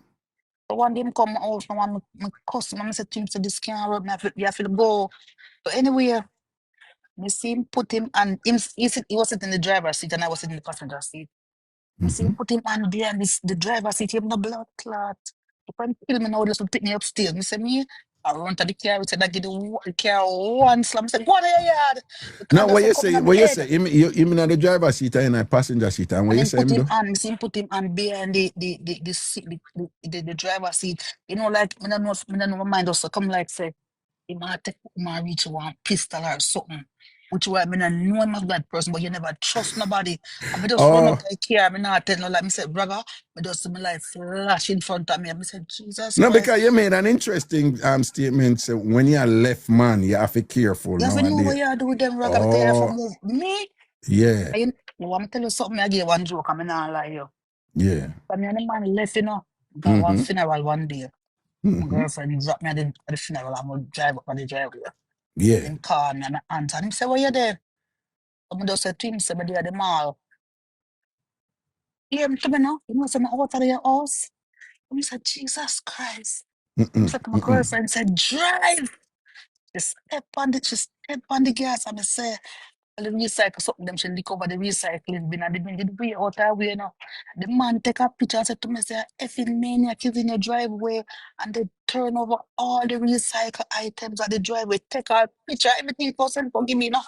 So one day, him come out from my customer. I said to him, so this can't work. You have to go. So anyway, me see him put him and he was sitting in the driver's seat and I was sitting in the passenger seat. I see
Mm-hmm.
him put him on there and the driver seat, him no blood clot. If I kill me now, just to take me upstairs. Me say me, I run to the car, we said I give the car one slam. I said, go on in your yard. Because
No,
that's
what
what
you
coming
say?
on my
What you
head.
say? Him in the driver's seat and in the passenger seat. And what
And
you
then
say him do?
see him put him on behind the seat, the driver seat. You know, like, me don't know my mind also come like say, he might take my reach one pistol or something. Which way I mean I know I'm a bad person, but you never trust nobody. I just run
Oh,
up the car, I mean I tell no like me said, brother, I just see my life flash in front of me. I said, Jesus
no,
Christ.
because you made an interesting statement. So when you're left man, you have to be careful
You have to know
nowadays.
what you do with them, brother. I tell you for
Oh,
move me.
yeah,
I want to tell you something. I give one joke. I'm not lie you.
yeah.
But me and the man left, you know. Got one
Mm-hmm.
funeral one day. My
Mm-hmm.
girlfriend dropped me at the funeral. I'm gonna drive up on the driveway.
Yeah.
Him call me and I answer. And him say, where you there? I'm just say to him, say, me there at the mall. He him to me now. He must say, me out of your house. I said, Jesus Christ. I
Mm-mm.
said to my
Mm-mm.
girlfriend, said, drive. She step on the gas and I say, well, the recycle something, them should lick over the recycling bin and the bin did way out of way now. The man take a picture and said to me, say, effing maniac is in your driveway and they turn over all the recycle items at the driveway, take a picture, everything for send for give me now.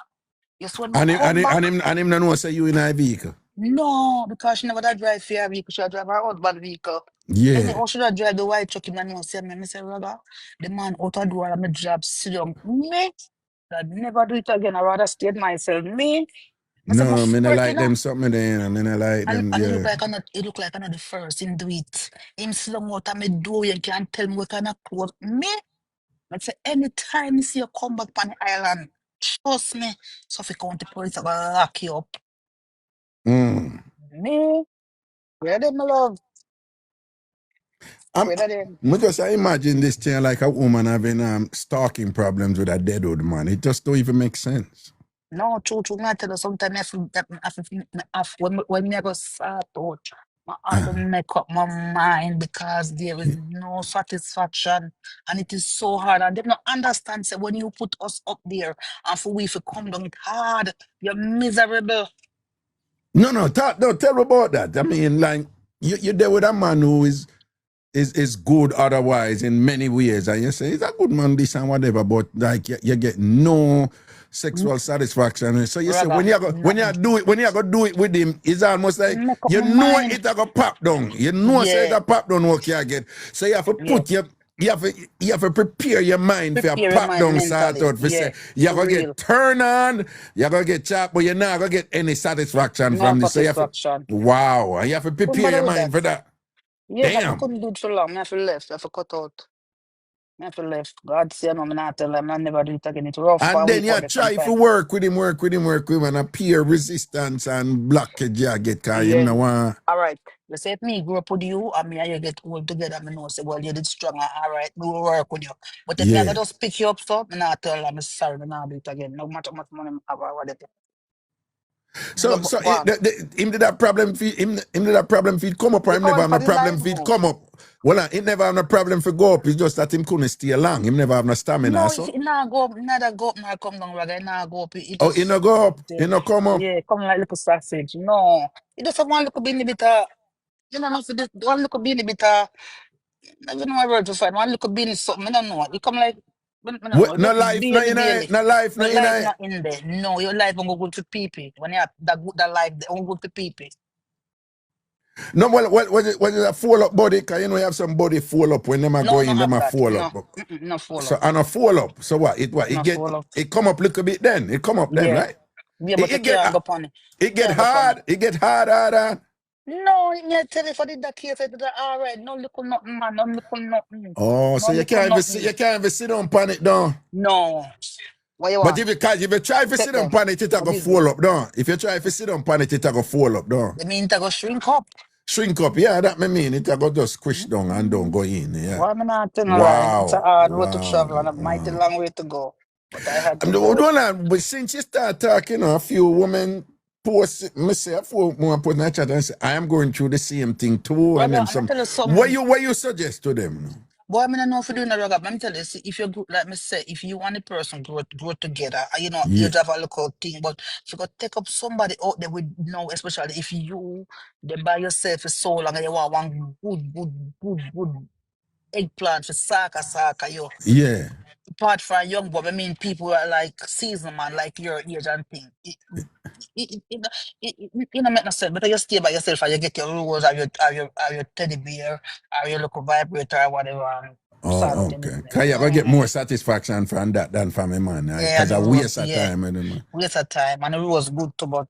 Yes, when we
And him, and
come
him,
back.
and him, and him, no know say you in a vehicle.
No, because she never that drive for her vehicle, she drive her husband vehicle.
Yeah.
Anyhow, she don't drive the white truck in the nose. Me say, brother, the man out of door, I'm a job, sit down. Me, I'd never do it again. I rather stay myself. Me, I said, my
No, me not
friend, you
like
know.
them something there, and me not like them,
And
yeah.
it look like I'm not the first him do it. Him slung out of my door, you can't tell me what kind of clothes. Me, I say, anytime you see you come back on the island, trust me, so if you come to police, I'm gonna lock you up.
Mm.
Me, where them, my love?
I'm,
Where them?
me just I imagine this thing like a woman having stalking problems with a dead old man. It just don't even make sense.
No, true, I tell you, sometimes when me go start out, I have to make up my mind because there is no satisfaction and it is so hard. And they don't understand, say, when you put us up there and for we to come down, it's hard. You're miserable.
No, don't tell me about that. I mean, like you're there with a man who is good otherwise in many ways, and you say he's a good man, this and whatever, but like you get no sexual satisfaction. So you say
Rather,
when you go do it with him, it's almost like
make up
you
my
know
mind.
it a go pop down. You know say it
Yeah,
a pop down what you get. So you have to
yeah.
put you have to prepare your mind for a
Prepare your
pop
mind
down sort
mentally.
out. For say
Yeah,
you're
for
gonna
real.
get turned on, you're gonna get chopped, but you're not gonna get any satisfaction
No
from this. So you have to
satisfaction.
wow, and you have to
Couldn't
prepare
bother
your
with
mind
that.
for that.
Yeah, but I
Damn.
couldn't do it for long. I have to left. I have to cut out. I have to left. God say no, I'm not tell them I never do it again. It's rough for
And
a
then
week
you
out there
try to
sometime.
work with him, and appear resistance and blockage you get, cause him
Yeah.
no want.
All right. You say if me grow up with you and me and you get old together, me know say, well, you did strong. All right, we will work with you. But if me I go
Yeah.
just pick you up, so me not tell them I'm sorry, me not do it again. No matter how much money I have or whatever.
So
Go on.
him did that problem feed him did that problem feed come up, or
You
him
come
never
on
have
for
no
the life
problem feed
now.
come up. Well, him never have no problem for go up. It's just that him couldn't stay long. Him never have no stamina.
No, if
So
you not go up, neither go up, nor come down, rather, not go up. It
oh, he no
just,
go up, he no come up.
yeah, come like little sausage. No. It just have one little beanie bit you know, for this, one little beanie bit I don't know my word to find. One little beanie something, I don't know. You come like, I don't know,
What, no
just
life, no in I,
barely.
no life, no
Your
in
life
I.
not in there. No, your life won't go good to people. When you have that good that life, they won't go to people.
No, well, what is a fall up body? Cause you know you have some body fall up when them are
No,
going,
no
them
have
are
that.
fall
No,
up.
no fall
So
up.
and a fall up. So what? It
No
get
fall up.
it come up little bit then. It come up then,
Yeah.
right?
Yeah,
It,
but you
it get
can't go upon it.
it get
Can't go upon it.
hard. It get hard.
No, you tell you for the that case, it's all right. No little nothing, man. No little nothing.
Oh, so
No little nothing.
you can't even sit on pan it down.
No. What you
But
want?
if you try to
Take
sit on
them.
pan it, it a
Go
go
busy.
fall up down. If you try to sit on pan it, a go fall up down.
They mean to go shrink up.
Shrink up, yeah, that me mean it a go just squish down and don't
Mm.
go in. Yeah.
Well, I'm not telling a lie. It's a
Wow.
hard road to
Wow.
travel and a mighty
Wow.
long way to go. But I had to do it.
Hold on, but since you start talking, a few women post, me say a few women put in the chat and say, I am going through the same thing too, and
Brother,
them
I'm gonna
some.
tell you something.
What you suggest to them?
Boy, I mean, I know if you're doing a rag up. Let me tell you, see, if you grow, like me say, if you want a person grow together, you know, you
Yeah,
have a local thing, but if you got take up somebody out there with know, especially if you they by yourself for so long and you want one good eggplant for saka, you.
yeah.
Apart from young boy, I mean people who are like seasoned man, like your age and thing. It don't make no sense. But you stay by yourself and you get your rules or your teddy bear or your local vibrator or whatever.
Oh, okay. Cause you get more satisfaction from that than from a man.
Yeah,
Cause
and the
I
rose,
waste of
yeah.
time with him, man.
Waste of time. And the rose good too, but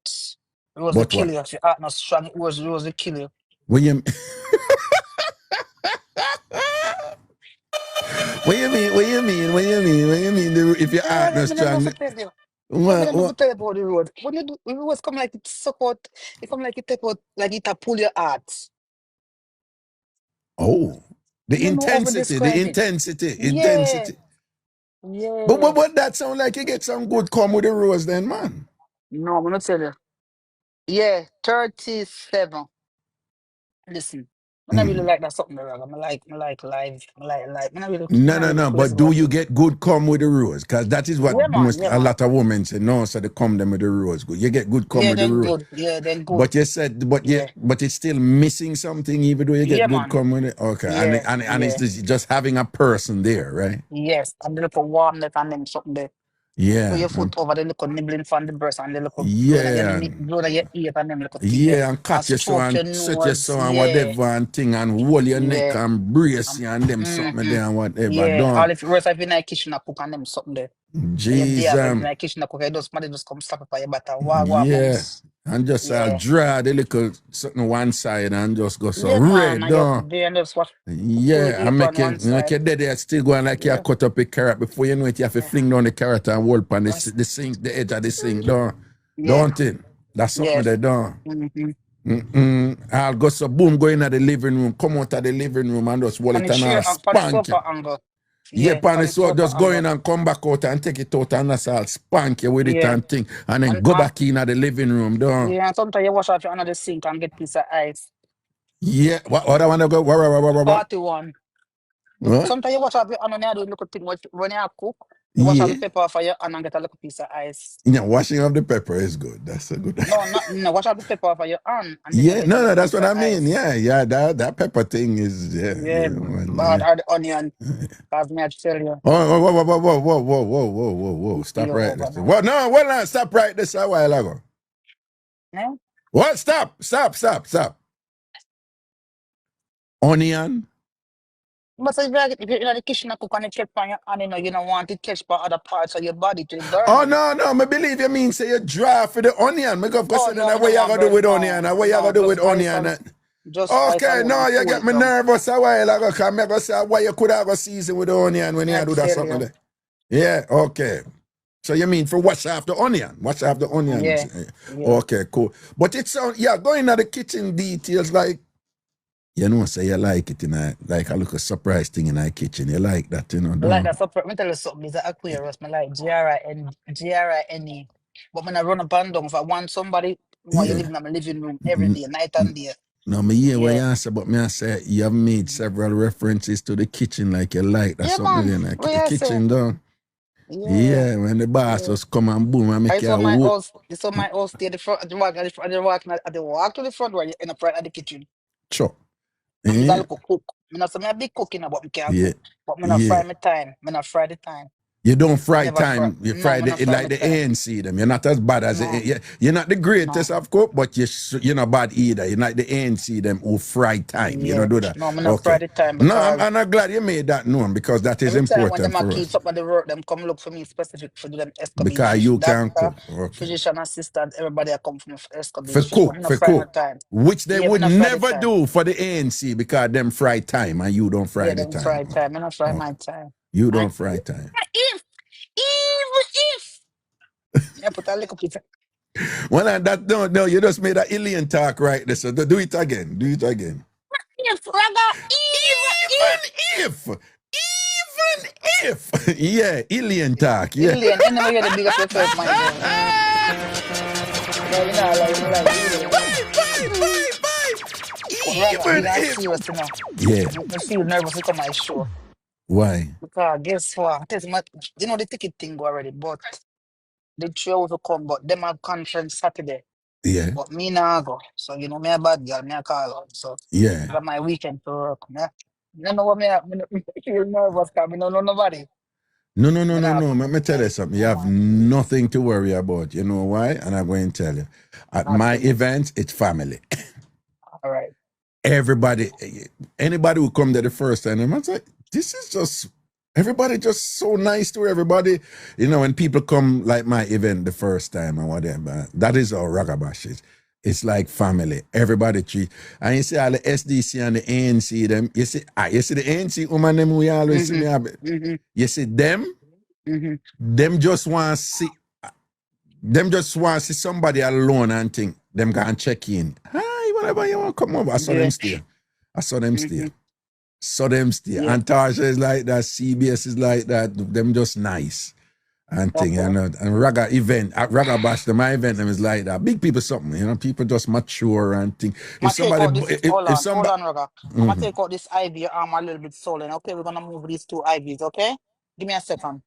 it was the
But what?
kill you. If your heart not strong, it was the kill you.
What you What you mean? What you mean? What you mean? What you mean? If your heart not
Me never know
strong,
if tell you. Me
what?
never know if
What?
tell you about the road. When you do, it was come like it suck out, it come like it take out, like it a pull your heart.
Oh,
You know how to
the
describe it.
intensity,
Yeah,
intensity.
yeah.
But that sound like you get some good come with the rose, then, man.
No, I'm gonna tell you. Yeah, 37. Listen, I not really like that something wrong. I like live. I not really, I not really
No.
crazy
But do
about
you
it.
get good come with the rose? Because that is what
Yeah, man.
most
Yeah,
a
man.
lot of women say. No, so they come them with the rose. Good. You get good come
Yeah,
with the
then
rose.
good. Yeah, then good.
But you said,
Yeah.
but it's still missing something, even though you get
Yeah,
good
man.
come with it. Okay,
Yeah,
and it's
yeah.
just having a person there, right?
Yes. And the little warmth and them something there. Put
Yeah,
your foot over the little nibbling from the breast and the little
yeah,
blow that your ear and them little thing there.
yeah, and
And
cut your so
stroke
and
your
set your
nose.
so and
Yeah.
whatever and thing and hold your neck
Yeah.
and brace you and them something
Mm-hmm.
there and whatever.
Yeah.
Don't
All if worse if you're in the kitchen and cook and them something there. And you're there in
Jesus,
the kitchen and cook, somebody just come slap up on your butter. Wagwan
yeah.
mums.
And just
Yeah.
draw the little something one side and just go so
Yeah, man.
red
And you're
down.
there and just watch pull
Yeah,
the
and
apron one
make
side.
your dead still going like you
Yeah.
cut up a carrot before you know it, you have to
Yeah.
fling down the carrot and hold on
That's,
the sink, the edge of the sink down.
yeah.
Don't it? That's something
Yes.
they done.
Mm-hmm.
I'll go so boom, go in at the living room, come out of the living room and just hold
On
it
the
and I'll
chair, on the
spank you.
sofa angle.
Yeah,
Yeah, on
pan
the
so
sofa
just go in
angle.
and come back out and take it out and that's all spank you with it
Yeah.
and thing. And then
And
go back in at the living room, down.
yeah, and sometimes you wash out your under the sink and get piece of ice.
Yeah, what other one to go? What?
41.
What?
Sometimes you wash out your hand and you do a little thing when you cook. You wash out the
Yeah.
pepper for your hand and get a little piece of ice.
Yeah, washing of the pepper is good. That's a good.
No, wash out the pepper for your hand and then you
Yeah,
get a
no,
little
that's
piece
what
of
I mean.
ice.
Yeah, that pepper thing is
Yeah, bad
yeah.
are the onion. Cause me I tell you,
Whoa,
you see
stop
you
right this.
overnight.
Well, no, well, no, stop right this a while ago.
Yeah?
What? Stop. Onion.
But if you're in the kitchen and cook and it catch on your hand, you don't want it catch by other parts of your body to burn
Oh
them.
no, me believe you mean say you draw for the onion. Me go
Oh
say
no,
then
me
what
no
you
want
gonna do
burn.
with onion? What you gonna do with onion?
Just ice
Okay,
alone
no,
and
you
cool
get
it
me
down.
nervous a while ago because me go say why you could have a season with the onion when
Me I
you do that
tell
something
you.
there. Yeah, okay. So you mean for wash off the onion? Wash off the onions.
Yeah, yeah.
Okay, cool. But it's going to the kitchen details like you know, say you like it in like a little surprise thing in the kitchen. You like that,
I like
don't
that. So, let me tell you something. It's an Aquarius. I like Grine. But when I run up and down, if I want somebody, want you
yeah.
living in my living room every day, night and day.
No, me hear what you
Yeah.
answer, but me I say you have made several references to the kitchen like you like that
Yeah,
something
man.
in the
What you say?
kitchen down.
Yeah.
Yeah, when the boss
Yeah.
just come and boom and
I
make
saw
you
my
whoop.
house. This saw my house stay at the front, at the walk, at the walk to the front door, you end up right at the kitchen.
Chop.
And me got
Yeah.
look cook. Me not say me a big cooking, but me can
Yeah.
cook. But me not fry
Yeah.
my time. Me not fry the time.
You don't
Me
fry
never fry.
time. You
No,
fry
me not
it
fry
like
my
the
time.
ANC them. You're not as bad as
No,
you're not the greatest
no.
of cook, but you're not bad either. You're like the ANC them who fry time. You
Yeah.
don't do that.
No, me not fry
Okay.
the time
No,
because
I'm not glad you made that known because that is
every time when
important
them a
for
keep
us.
up at the work, them come look for me specific for do them escobage.
Because you can
Doctor,
cook. Okay.
physician assistant, everybody a come from
For
escobage. So me
cook,
not
for
fry my
cook.
time.
Which they
Yeah, me
would
not fry the
never
time.
do for the ANC because them fry time and you don't fry
Yeah,
the
them fry
time.
time. Me not fry
Okay.
my time.
You
And
don't fry time.
if, even if, I put a little bit.
Well, and that no, you just made a alien talk right there. So do it again. Do it again.
If, Raga,
Even if, yeah, alien talk, yeah.
alien, anyway, you the big up yourself, my girl. No, you know, like alien. Raga,
Even
big and
if,
serious, you know.
yeah.
I feel nervous to come my show.
Why?
Because guess what? You know the ticket thing go already, but the show to come, but them have conference Saturday.
Yeah,
But me nah go. So you know me a bad girl, me a call out. So
yeah.
that's my weekend to work. You know what me feel nervous because me don't know nobody.
No.
Me nah go.
Let me tell you something. You have nothing to worry about. You know why? And I'm going to tell you. At
Not
my
to me.
events, it's family.
All right.
Everybody, anybody who come there the first time, I'm like, this is just everybody just so nice to everybody. You know, when people come like my event the first time or whatever, that is how Ragabash is. It's like family. Everybody treat. And you see all the SDC and the ANC, them, you see the ANC woman them we always see me have. You see them, them just want to see somebody alone and think them can check in. Hi, whatever you want, come over. I saw them stay. So them stay.
Yeah.
And Tasha is like that, CBS is like that, them just nice. And thing, you know, and Raga event, at Raga Bash, my event them is like that. Big people something, you know, people just mature and thing.
Hold on, Raga. I'm gonna take out this IV arm a little bit swollen. Okay, we're gonna move these 2 IVs, okay? Give me a second.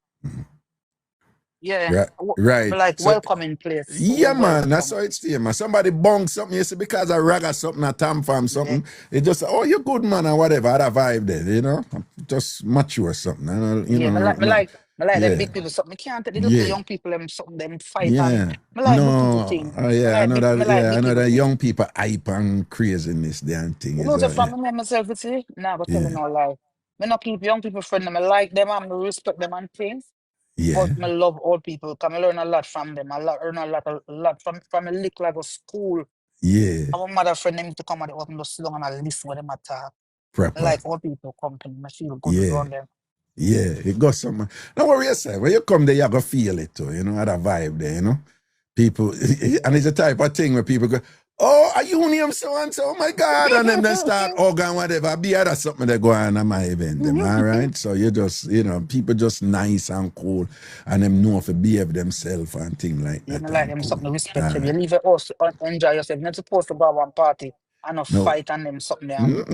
Yeah.
Right.
Like
So,
welcoming place.
yeah, man, that's how it's there, man. Somebody bong something, you see, because I Raga something, a TamFam something, it just, oh, you're good, man, or whatever, other vibe there, you know? Just mature something, you know.
I like them big people something. I can't take the little young people them something them fight and I like big people thing.
Oh yeah, I know that young people hype and crazy in this damn thing.
You know the from myself it's nah, but tell you no lie. Me not keep young people friend them. I like them and I respect them and things.
Yeah.
But I love old people. Come I learn a lot from them. I learn a lot from a little like a school.
Yeah.
I want my friend them to come at the open just long and I listen what them at talk.
Proper.
I like old people company. I feel good around them.
Yeah, it got some. Don't worry yourself. When you come there, you're going to feel it too, you know, other vibe there, you know. People, and it's a type of thing where people go, oh, are you name so-and-so? Oh, my God. And then they start organ whatever. Be other something that go on at my event, them, all right? So you just, you know, people just nice and cool and them know if they behave themselves and things like that.
You like them something respect them. You leave it also enjoy yourself. You're not supposed to go to one party and fight and them something there.
Think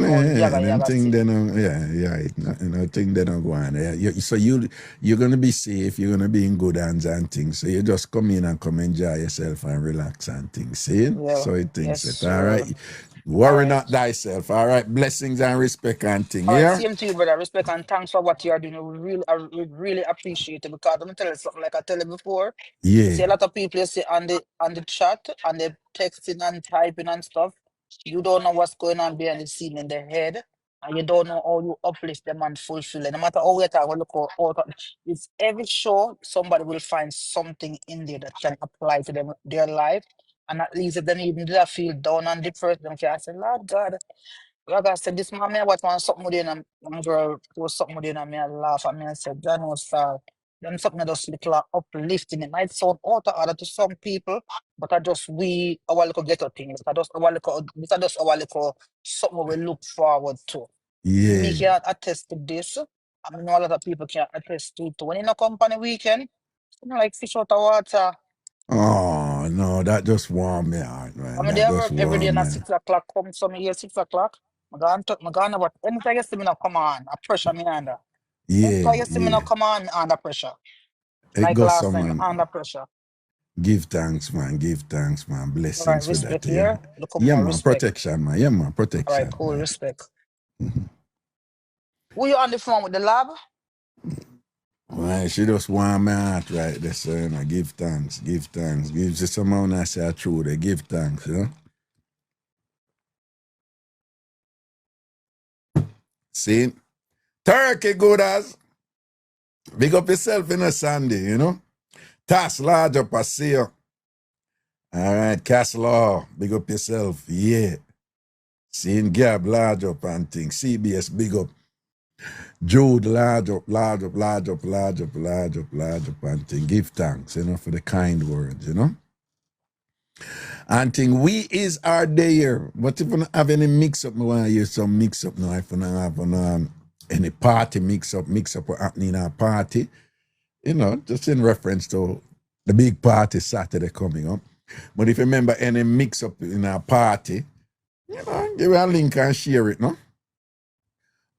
they don't, think they don't go on there. So you're gonna be safe, you're gonna be in good hands and things. So you just come in and come enjoy yourself and relax and things. See?
Yeah.
So it thinks it. All right. Worry not thyself. All right. Blessings and respect and things.
All right,
Yeah.
same to you, brother. Respect and thanks for what you are doing. We really appreciate it because I'm gonna tell you something like I tell you before.
Yeah.
You see a lot of people you see on the chat and they texting and typing and stuff. You don't know what's going on behind the scene in their head, and you don't know how you uplift them and fulfill it. No matter how we talk, we look out. It's every show somebody will find something in there that can apply to them their life, and at least if they even do that feel down and depressed, them can say, Lord God. Like I said, this man, me what want something with you, and my girl was something with you, and me I laugh at me and said, John was sorry. Them something that just little uplifting. It might sound out of order to some people, but I just our little ghetto things. This are just our little something we look forward to.
Yeah.
Me can attest to this. I know a lot of people can attest to it. When you company weekend, you like fish out of water.
Oh no, that just warm me out, man.
I mean, they work every day at 6 o'clock. Come some here 6 o'clock. I'm going about anytime you see me now come on, I pressure me under. Anytime you see me now come on, under pressure. Like last time, under pressure.
Give thanks, man. Blessings
right,
for that.
Here.
Yeah, man.
Respect.
Protection, man. Yeah, man. Protection.
All right, cool. Man. Respect. Who you on the phone with the lab?
Well, she just want me out right there, so, you know, give thanks. Give to someone I say true, they give thanks, you know. See? Turkey good as. Big up yourself in a Sunday, you know. Task large up, I see you. All right, Castle, big up yourself, yeah. Seeing Gab large up and things. CBS, big up. Jude, large up and thing. Give thanks, you know, for the kind words, you know. And thing, we is our day here. But if you don't have any mix-up, I want to hear some mix-up now. If you don't have any party mix-up happening in our party, you know, just in reference to the big party Saturday coming up. But if you remember any mix-up in our party, you know, give a link and share it, no?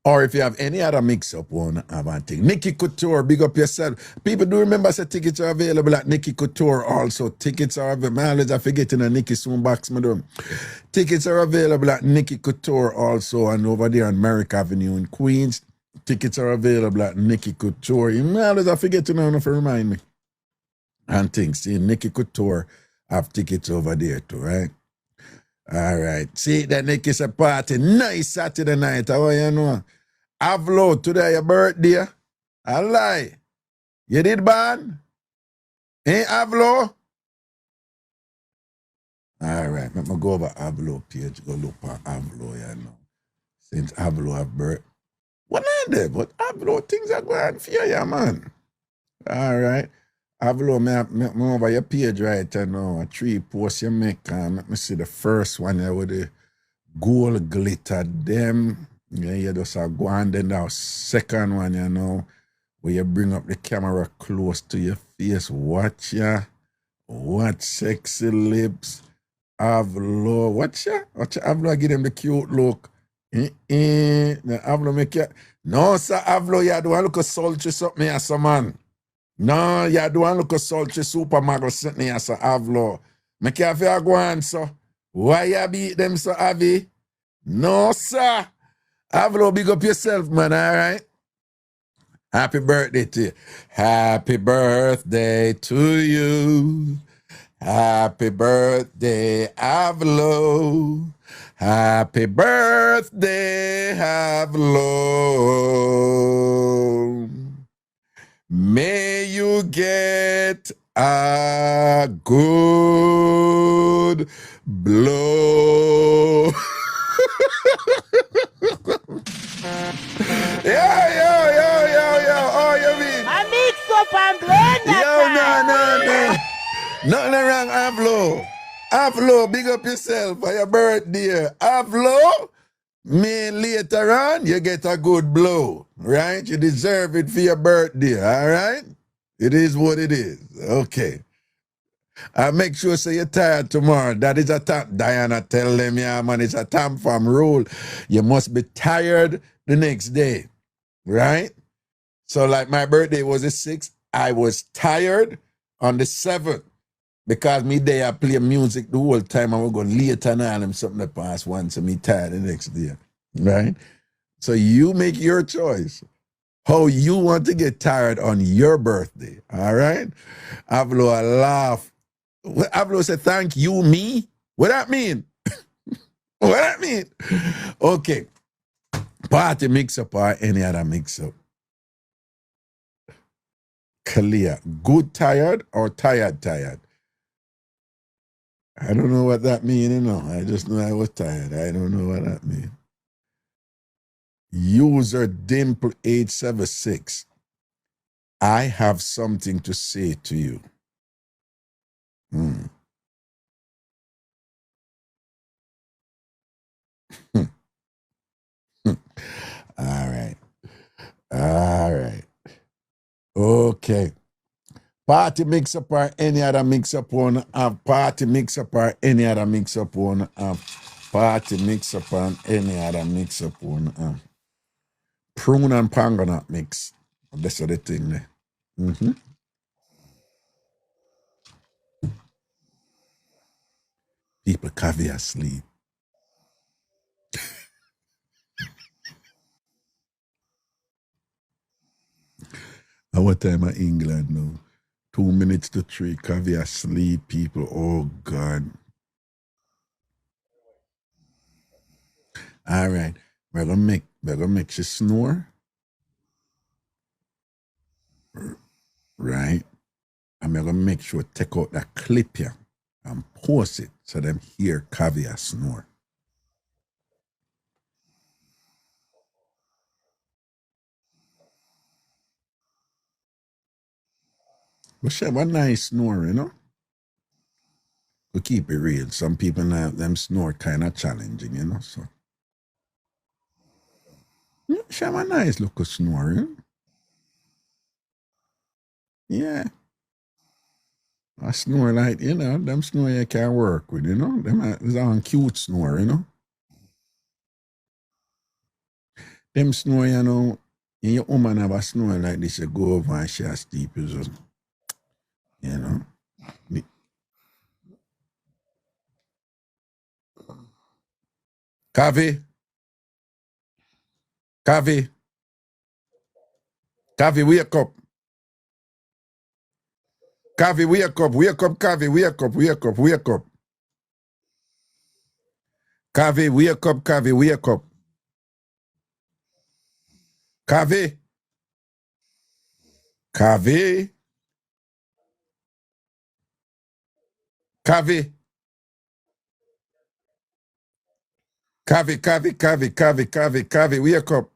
Or if you have any other mix-up one, have a thing. Nikki Couture, big up yourself. People do remember that tickets are available at Nikki Couture also. Tickets are available. I always forgetting a Nikki soon box, madam. Tickets are available at Nikki Couture also, and over there on Merrick Avenue in Queens. Tickets are available at Nikki Couture. I always forgetting now if you remind me. And things. See, Nikki Couture have tickets over there too, right? All right. See, that Nikki's a party. Nice Saturday night. How you know? Avlo, today your birthday. I lie. You did ban? Ain't Avlo? All right, let me go over Avlo page. Go look for Avlo, you know. Since Avlo have birth. What are they? But Avlo things are going for you, man. All right. Avlo, me over your page right now. A 3 posts you make. Let me see the first one there with the gold glitter. Them. Yeah, you just go on. Then the second one, you know, where you bring up the camera close to your face. Watch ya. What sexy lips. Avlo. Watch ya. Watch ya. Avlo give them the cute look. The Avlo make you. No, sir, Avlo, you don't look sultry something as a man. No, you don't look sultry supermodel something as a Avlo. Make you have to go on, so. Why you beat them, so, Avi? No, sir. Avlo, big up yourself, man, all right? Happy birthday to you. Happy birthday to you. Happy birthday, Avlo. Happy birthday, Avlo. May you get a good blow. Yo. Oh, you mean?
I mix up and blend that
No. Nothing wrong, Avlo. Avlo, big up yourself for your birthday. Avlo, man, later on, you get a good blow, right? You deserve it for your birthday, all right? It is what it is. Okay. Make sure say you're tired tomorrow. That is a Diana, tell them, yeah, man, it's a TamFam rule. You must be tired the next day, right? So like my birthday was the 6th. I was tired on the 7th because me day I play music the whole time. I will go later and all them something that pass once and me tired the next day, right? So you make your choice. How you want to get tired on your birthday, all right? Avlo, I laugh. Avlo said, thank you, me? What that mean? What that mean? Okay. Party mix-up or any other mix-up? Clear. Good tired or tired? I don't know what that means, you know. I just know I was tired. I don't know what that means. User Dimple876. I have something to say to you. All right. Okay. Party mix-up or any other mix-up on party mix-up or any other mix-up on party mix-up and any other mix-up on prune and pangonut mix. That's the thing there. People caviar sleep. Our time in England now. 2 minutes to 3, caviar sleep, people. Oh God. All right. We're gonna make you snore. Right? And we're gonna make sure take out that clip here and post it so them hear caviar snore. But she have a nice snore, you know? We keep it real. Some people now them snore kind of challenging, you know. So yeah, she have a nice little snore, you know? Yeah. I snore like, you know, them snore you can't work with, you know. Them is on cute snore, you know. Them snore, you know, and your woman have a snore like this, you go over and she has deep, you know. Coffee, wake up. Coffee, wake up, Coffee, wake up. Coffee, wake up. Kavi. Kavi. Kavi. Kavi, Kavi, Kavi, Kavi, Kavi, Kavi, wake up.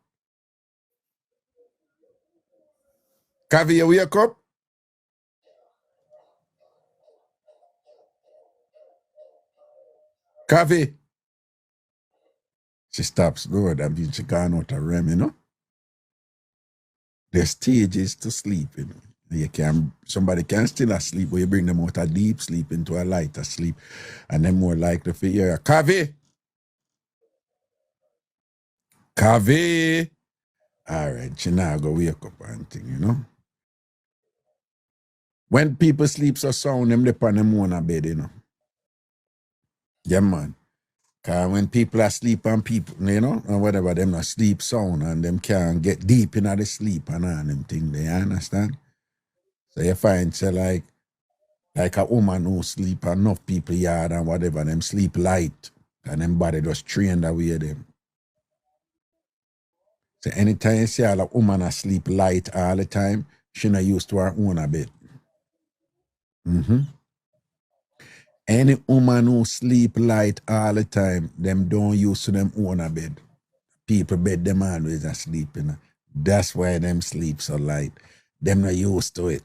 Kavi, you wake up? Kavi. She stops. Good. I mean, she gone out of REM, you know? There's stages to sleep, you know. Somebody can still asleep, but you bring them out of deep sleep into a lighter sleep, and they're more likely to hear, Kavi. Kavi. All right, she now go wake up and thing, you know. When people sleep so sound, them dip on them own a bed, you know. Yeah, man. Because when people are asleep and people, you know, and whatever, them not sleep sound and them can't get deep into the sleep and all them things, they understand? So you find, say, like a woman who sleep enough people yard and whatever, them sleep light and them body just trained away them. So anytime you see a woman asleep light all the time, she not used to her own a bed. Any woman who sleep light all the time, them don't used to them own a bed. People bed them always asleep, you know. That's why them sleep so light. Them not used to it.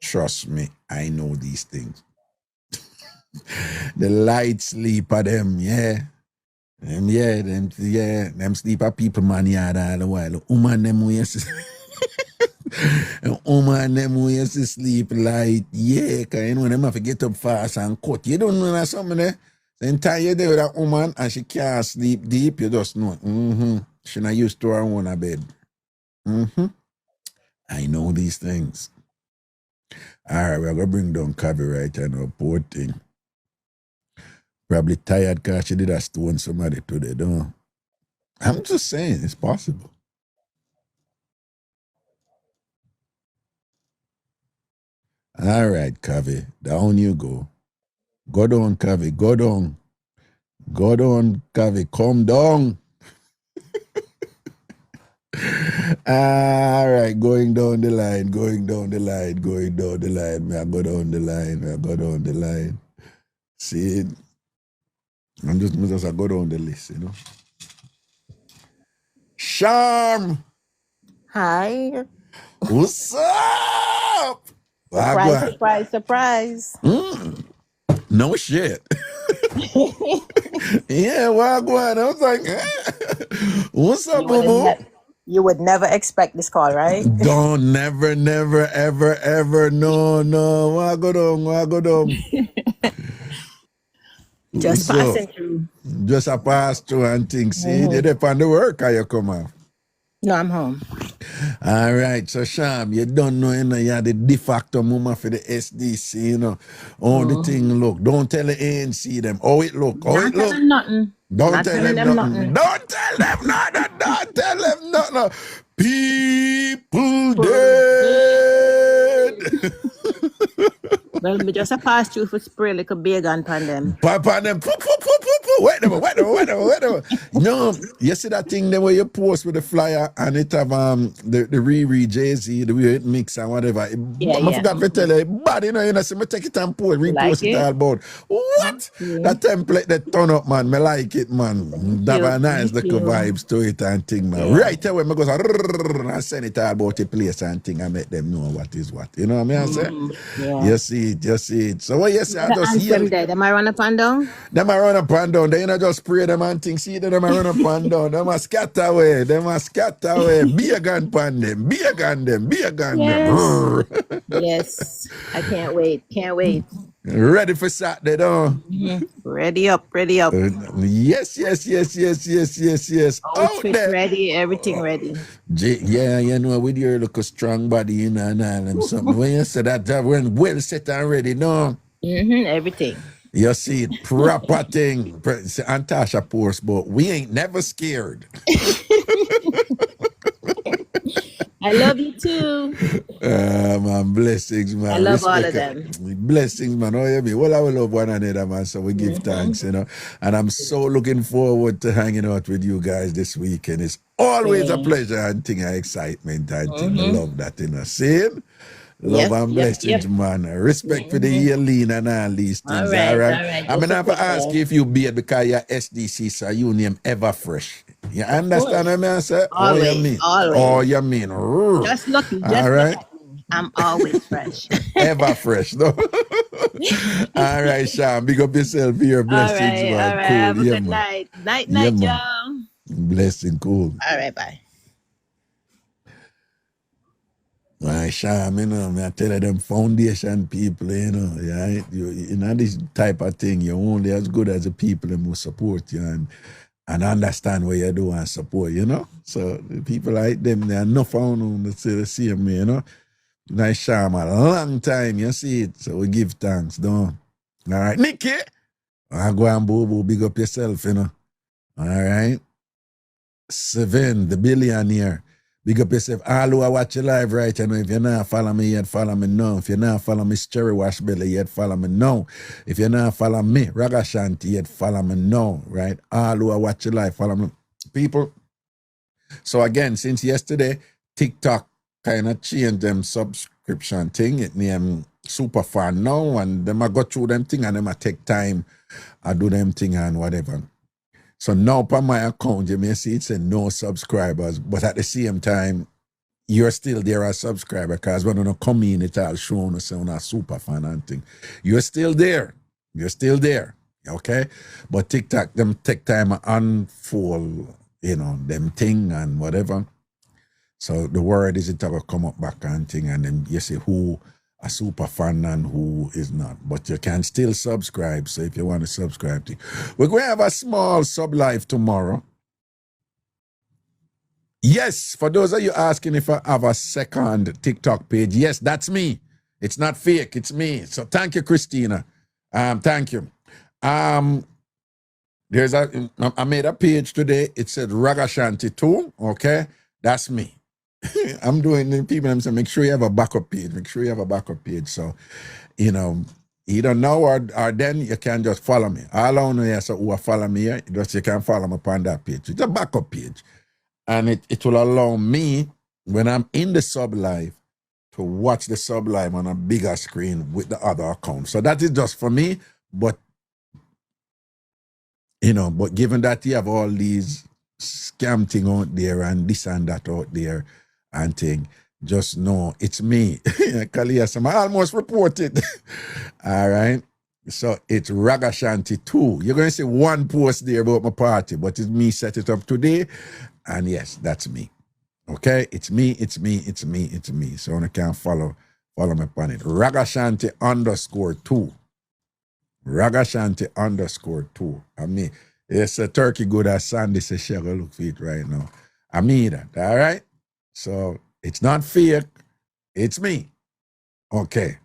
Trust me, I know these things. The light sleep of them, yeah. Them sleep of people man yard all the while. Woman them ways. Woman them ways to sleep light, yeah, because you know them have to get up fast and cut. You don't know that something there. The entire you're there with that woman and she can't sleep deep, you just know. She not used to her own bed. I know these things. All right, we're going to bring down Kavi right now, poor thing. Probably tired because she did a stone somebody today, don't. I'm just saying, it's possible. All right, Kavi, down you go. Go down, Kavi, go down. Go down, Kavi, come down. All right, going down the line. May I go down the line. See, I'm just go down the list, you know. Charm.
Hi.
What's up?
Surprise.
No shit. Yeah, Wagwan. I was like, what's up, boo-boo?
You would never expect this call, right?
Don't, never, ever. No. Why go down?
Just passing through.
Just a pass through and things. See, they depend on the work how you come out.
No, I'm home.
All right, so Sham, you don't know, you know, you're the de facto mama for the SDC, you know. All the thing look. Don't tell the ANC them. Oh, it look.
Not tell them nothing.
Don't tell them nothing. Don't tell them nothing. People dead.
Well, we just a pass through for spray like a big gun pan them.
Papa them. Wait a minute. No, you see that thing there where you post with the flyer and it have the Riri Jay-Z, the way it mix and whatever. I forgot to tell you, but you know, so I take it and post, repost it all about. What? That template that turn up, man. Me like it, man. That have a nice little vibes to it and thing, man. Right away, I go and send it all about the place and thing and make them know what is what. You know what I mean? I say? You see it. So what you say? I just hear
them. Them I run up and down?
Them I run up and down. They not just spray them and things. See them I run up and down. Them a scatter away. Be a gun pan them.
Yes. I can't wait.
Ready for Saturday, though?
Ready up.
Yes.
Outfit ready, everything ready.
Yeah, you know, with your little strong body, you know, and something. When you say that, when well set and ready, no?
Everything.
You see it, proper thing. And Tasha post, but we ain't never scared.
I love you too.
Man, blessings,
I
man.
love all
Respect.
of them.
Blessings, man. Oh, yeah, me. Well, I will love one another, man. So we give thanks, you know. And I'm so looking forward to hanging out with you guys this weekend. It's always a
Same.
pleasure and thing of excitement and thing. I love that, you know. Same. Love
Yep,
and
yep,
blessings,
yep.
man. Respect for the yearling and all these
All
things, all
right,
right?
all right.
I'm going
Just
to
a
have to
take
ask
care.
you if you be it because you're SDC, so you name ever fresh. You
Of
understand what
course.
I say? Oh, you
Always,
mean? Oh,
always.
you mean?
Just lucky.
All
Just look
right?
at me. I'm always fresh.
Ever fresh, no? All right, Sean. Big up yourself here.
All
Blessings,
right, all
man.
right.
Cool.
Have a
Yeah,
good
man.
night. Night,
Yeah,
night,
man.
y'all.
Blessing, cool.
All right, bye.
Right, Sean, you know, I tell you them foundation people, you know, yeah, you know, this type of thing, you're only as good as the people who support you and understand what you do and support, you know? So the people like them, they are not found on the same way, you know? Nice Sean, a long time, you see it, so we give thanks, don't. All right, Nikki, I go and boo, big up yourself, you know? All right? Seven, the billionaire. Big up yourself. All who are watching live right, you know, if you're not follow me yet, follow me now. If you're not follow me, Cherry Wash Belly yet, follow me now. If you're not follow me, Ragashanti yet, follow me now, right? All who are watching live, follow me. People, so again, since yesterday, TikTok kind of changed them subscription thing. It named Super Fan now, and them I go through them thing, and them I take time, I do them thing and whatever. So now on my account, you may see it said no subscribers, but at the same time, you're still there as subscriber because when you come in, it's all showing us on a super fan and thing. You're still there. You're still there. Okay? But TikTok, them take time to unfold, you know, them thing and whatever. So the word is it will come up back and thing, and then you see who a super fan and who is not. But you can still subscribe. So if you want to subscribe to, we're going to have a small sub live tomorrow. Yes, for those of you asking if I have a second TikTok page, yes, that's me. It's not fake, it's me. So thank you, Christina. Thank you. There's I made a page today. It said Ragashanti 2. Okay, that's me. I'm doing the people. I'm saying make sure you have a backup page. Make sure you have a backup page. So, you know, either now or then you can just follow me. All I know is who follow me here, just you can follow me upon that page. It's a backup page. And it will allow me, when I'm in the sub live, to watch the sub live on a bigger screen with the other account. So that is just for me. But, you know, but given that you have all these scam thing out there and this and that out there and thing, just know it's me. Kaliasam, I almost reported. All right. So it's Ragashanti 2. You're going to see one post there about my party, but it's me set it up today. And yes, that's me. Okay? It's me. So I can follow me upon it. Ragashanti _2. Ragashanti _2. I mean, it's a turkey good as Sandy says she gonna look for it right now. I mean that. All right? So it's not fake. It's me. Okay.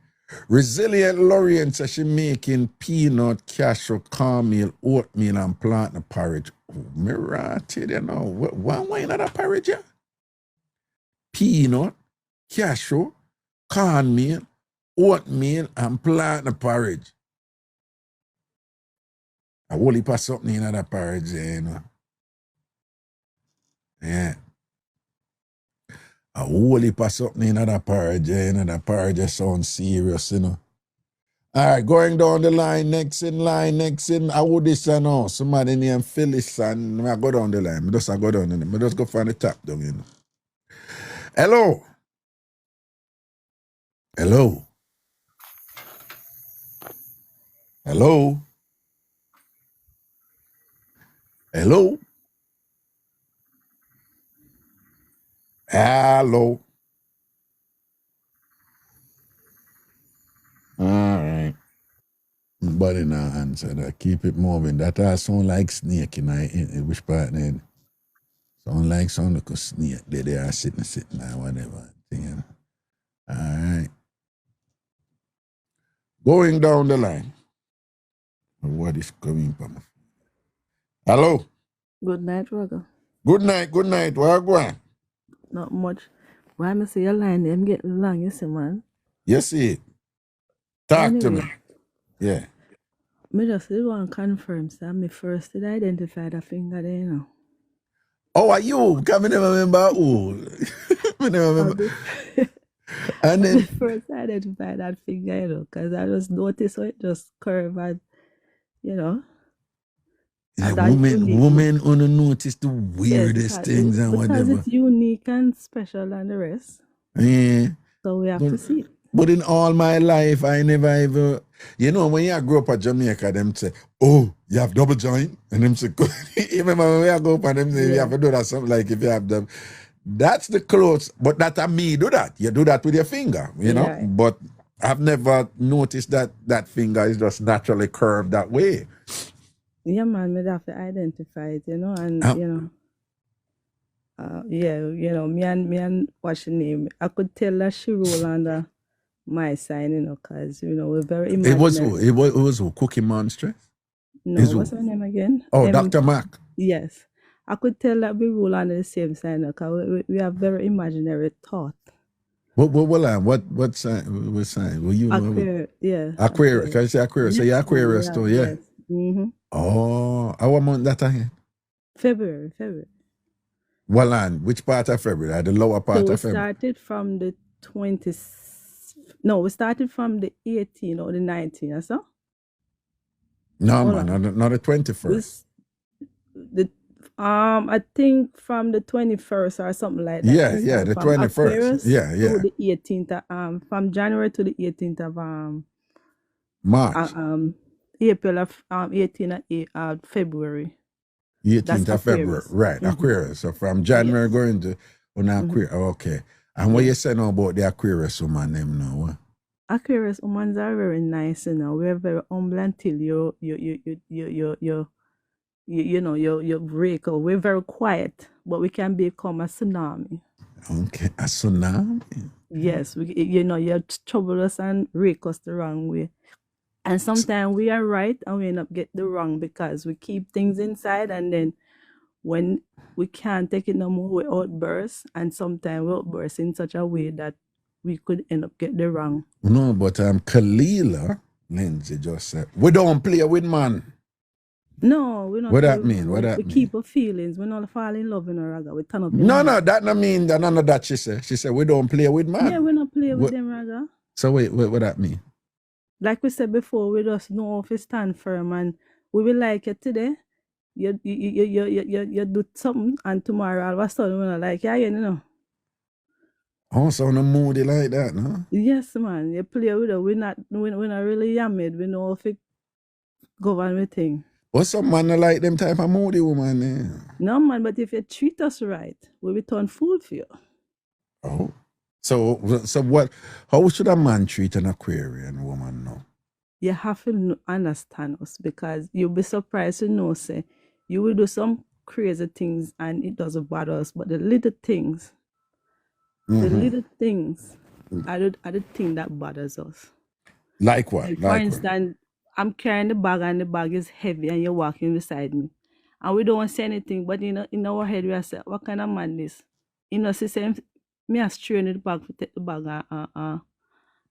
Resilient Lorient says she making peanut, cashew, cornmeal, oatmeal, and plant porridge. Oh, me right here, you know. Why not a porridge, yeah? Peanut, cashew, cornmeal, oatmeal, and plant porridge. I whole heap of something in that porridge, you know. Yeah. A whole heap of something in that porridge, you know. That porridge sounds serious, you know. All right, going down the line, next in, I would this and now. Somebody named Phyllis, and I go down the line. I just go find the top down, you know. Hello. Hello. Hello. Hello. Hello. All right. Body now answer that. Keep it moving. That all sound like snake in which part then? Sound like a snake. They are sitting or whatever. You know? All right. Going down the line. What is coming from? Hello.
Good night, Raga.
Good night. What going?
Not much. Why me say your line them getting long, you see, man?
You see it. Talk to me.
Anyway,
Yeah.
me just want to confirm, so me first did identify the finger there, you know.
Oh, are you? Because I never remember who. I never remember. And
Me
then,
first identify that finger, you know, because I just noticed how it just curve and, you know.
yeah,
And that unique.
women only notice the
Yes,
weirdest things and
because
whatever.
it's unique and special than the rest.
Yeah.
So we have to see it.
But in all my life, I never ever, you know, when you grow up at Jamaica, them say, oh, you have double joint? And them say, you remember when I go up and them say, you have to do that, something like if you have them. That's the close, but that I me do that. You do that with your finger, you know?
Yeah.
But I've never noticed that that finger is just naturally curved that way.
Yeah, man, we'd have to identify it, you know, and, you know. Yeah, you know, me and what's her name? I could tell that she roll under my sign, you know, because, you know, we're very imaginary.
It was who? Cookie Monstress?
No, what's her name again?
Oh, Dr. Mac.
Yes. I could tell that we roll under the same sign, because we have very imaginary thought.
What sign? What sign? Well, you know,
Aquarius, yeah.
Aquarius. Can you say Aquarius? So you're Aquarius too, yeah.
Yes. Mm-hmm.
Oh, how month that again?
February.
Well, and which part of February? The lower part of February?
We started from the 20th. No, we started from the 18th or the 19th, so?
No, man, not the 21st.
I think from the 21st or something like that.
Yeah, the 21st.
Aquarius
Yeah.
to the 18th, from January to the 18th of
March.
April of 18th of February.
18th of February, right? Mm-hmm. Aquarius. So from January going to Aquarius. Okay. And what you say now about the Aquarius woman name now?
Aquarius women are very nice, you know. We're very humble until you break out. We're very quiet, but we can become a tsunami.
Okay, a tsunami?
Yes, you trouble us and rake us the wrong way. And sometimes we are right and we end up get the wrong because we keep things inside, and then when we can't take it no more, we outburst, and sometimes we outburst in such a way that we could end up get the wrong.
No, but Kalila Lindsay just said, we don't play with man.
No, we don't.
What that mean?
We keep our feelings. We don't fall in love in a raga. We turn up.
No, that not mean that none of that she said. She said we don't play with man.
Yeah, we don't play with them raga.
So wait, what that mean?
Like we said before, we just know if we stand firm, and we will like it today. You do something, and tomorrow all of a sudden we're not like you know.
Oh, so no moody like that, no?
Yes, man. You play with it. We're not really yammed. We know if it go on with thing.
Well, some man like them type of moody woman. Eh?
No, man, but if you treat us right, we will turn fool for you.
Oh. So what? How should a man treat an Aquarian woman now?
You have to understand us, because you'll be surprised to know, say, you will do some crazy things and it doesn't bother us, but the little things, are the thing that bothers us.
Like what?
Like for instance, I'm carrying the bag and the bag is heavy and you're walking beside me, and we don't say anything, but in our head we are saying, what kind of man this? You know, she said, me a strain the bag to take the bag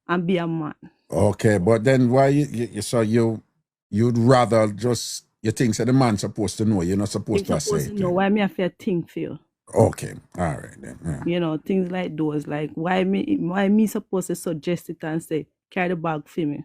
and be a man.
Okay, but then why you'd rather just, you think that the man's supposed to know, you're not supposed to say it.
No, why me have to think for you?
Okay, all right then. Yeah.
You know, things like those, like why me supposed to suggest it and say, carry the bag for me?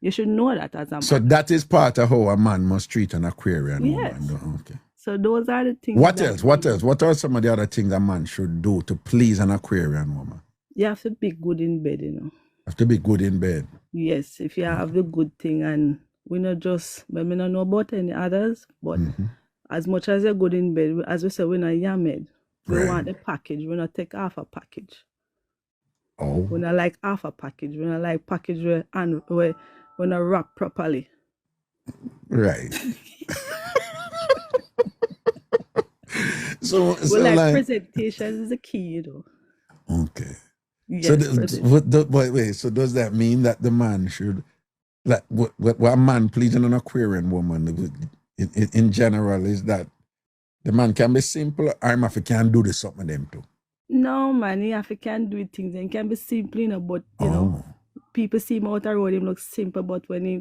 You should know that as a man.
So that is part of how a man must treat an Aquarian woman. Okay.
So those are the things.
What else? What are some of the other things a man should do to please an Aquarian woman?
You have to be good in bed, you know.
Have to be good in bed.
Yes, if you have the good thing, and we not just, but we don't know about any others, but as much as you're good in bed, as we say, we're not yammed. We want the package. We not take half a package.
Oh.
We not like half a package. We not like package where we not wrap properly.
Right. so
like presentation is the key, you know.
Okay.
Yes,
so does that mean that the man should, like, what a man pleasing an Aquarian woman in general is that the man can be simple, or if he can do the something them too?
No, man, he have to can do things and can be simple, but you know, people see him out the road, him look simple, but when he,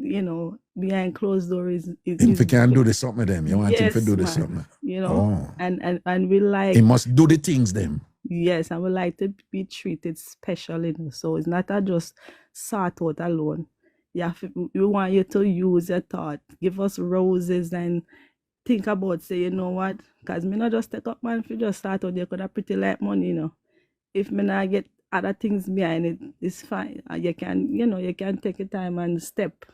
behind closed doors
If he can do the something them, you want him to do the
man,
something.
And we like
He must do the things them.
Yes, and we like to be treated special, so it's not just sort out alone. We want you to use your thought, give us roses and think about, say, you know what, because me not just take up, man, if you just start out, you could have pretty like money, If me not get other things behind it, it's fine. You can take your time and step.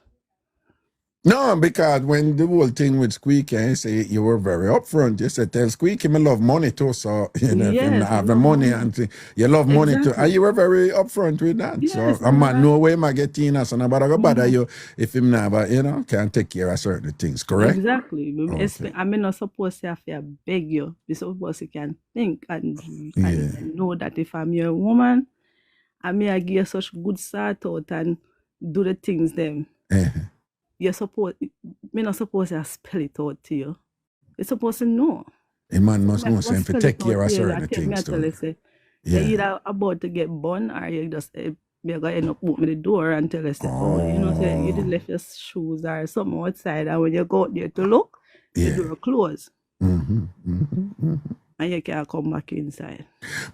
No, because when the whole thing with Squeaky, you say you were very upfront. You said, tell Squeaky, I love money too. So, if you not have the money and you love money too. And you were very upfront with that. Yes, so, I'm no way I get in us and I'm about to bother you if him never, can take care of certain things, correct?
Exactly. Okay. I'm not supposed to have to beg you. You're supposed to can think and know that if I'm your woman, I may give you such good start out and do the things them. You're not supposed to spell it out to you. You're supposed to know.
A man must know something to take care of certain things.
You're either about to get born or you just you're going to end up opening the door and tell us, you did left your shoes or something outside, and when you go out there to look, the door closed. And you can't come back inside.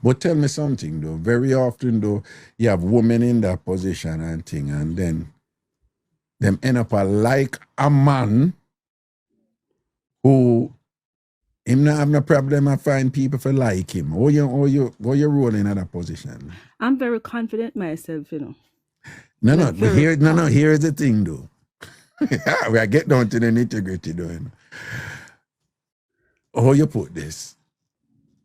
But tell me something though. Very often though, you have women in that position and thing, and then them end up like a man who him not have no problem and find people for like him. Or you rolling in that position?
I'm very confident myself,
Here's the thing though. We are get down to the nitty-gritty though. How you put this?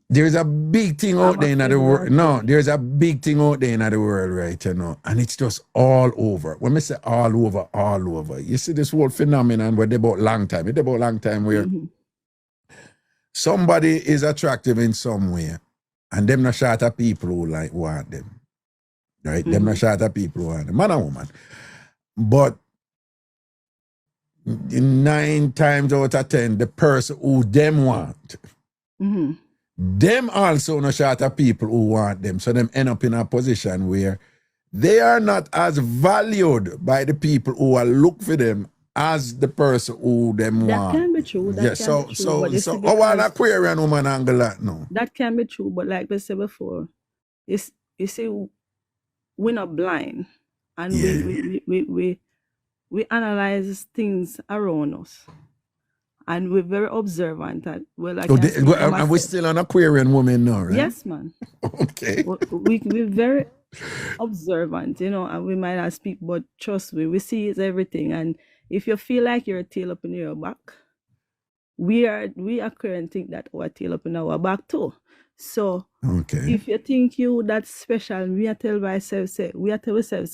There's a big thing out there in the world. No, there's a big thing out there in the world right now. And it's just all over. When I say all over. You see this whole phenomenon where they about long time. It's about long time where somebody is attractive in some way. And them not short of people who like want them. Right? Them not short of people who want them. Man and woman. But 9 times out of 10, the person who them want. Them also no short of people who want them. So them end up in a position where they are not as valued by the people who are look for them as the person who them want.
That can be true.
So how an Aquarian woman angle that now?
That can be true, but like we said before, you see, we're not blind. And we analyze things around us. And we're very observant. And
we're still an Aquarian woman now, right?
Yes, man.
Okay.
We're very observant, and we might not speak, but trust me, we see everything. And if you feel like you're a tail up in your back, we Aquarian think that our tail up in our back too. So if you think you that's special, we are tell ourselves, so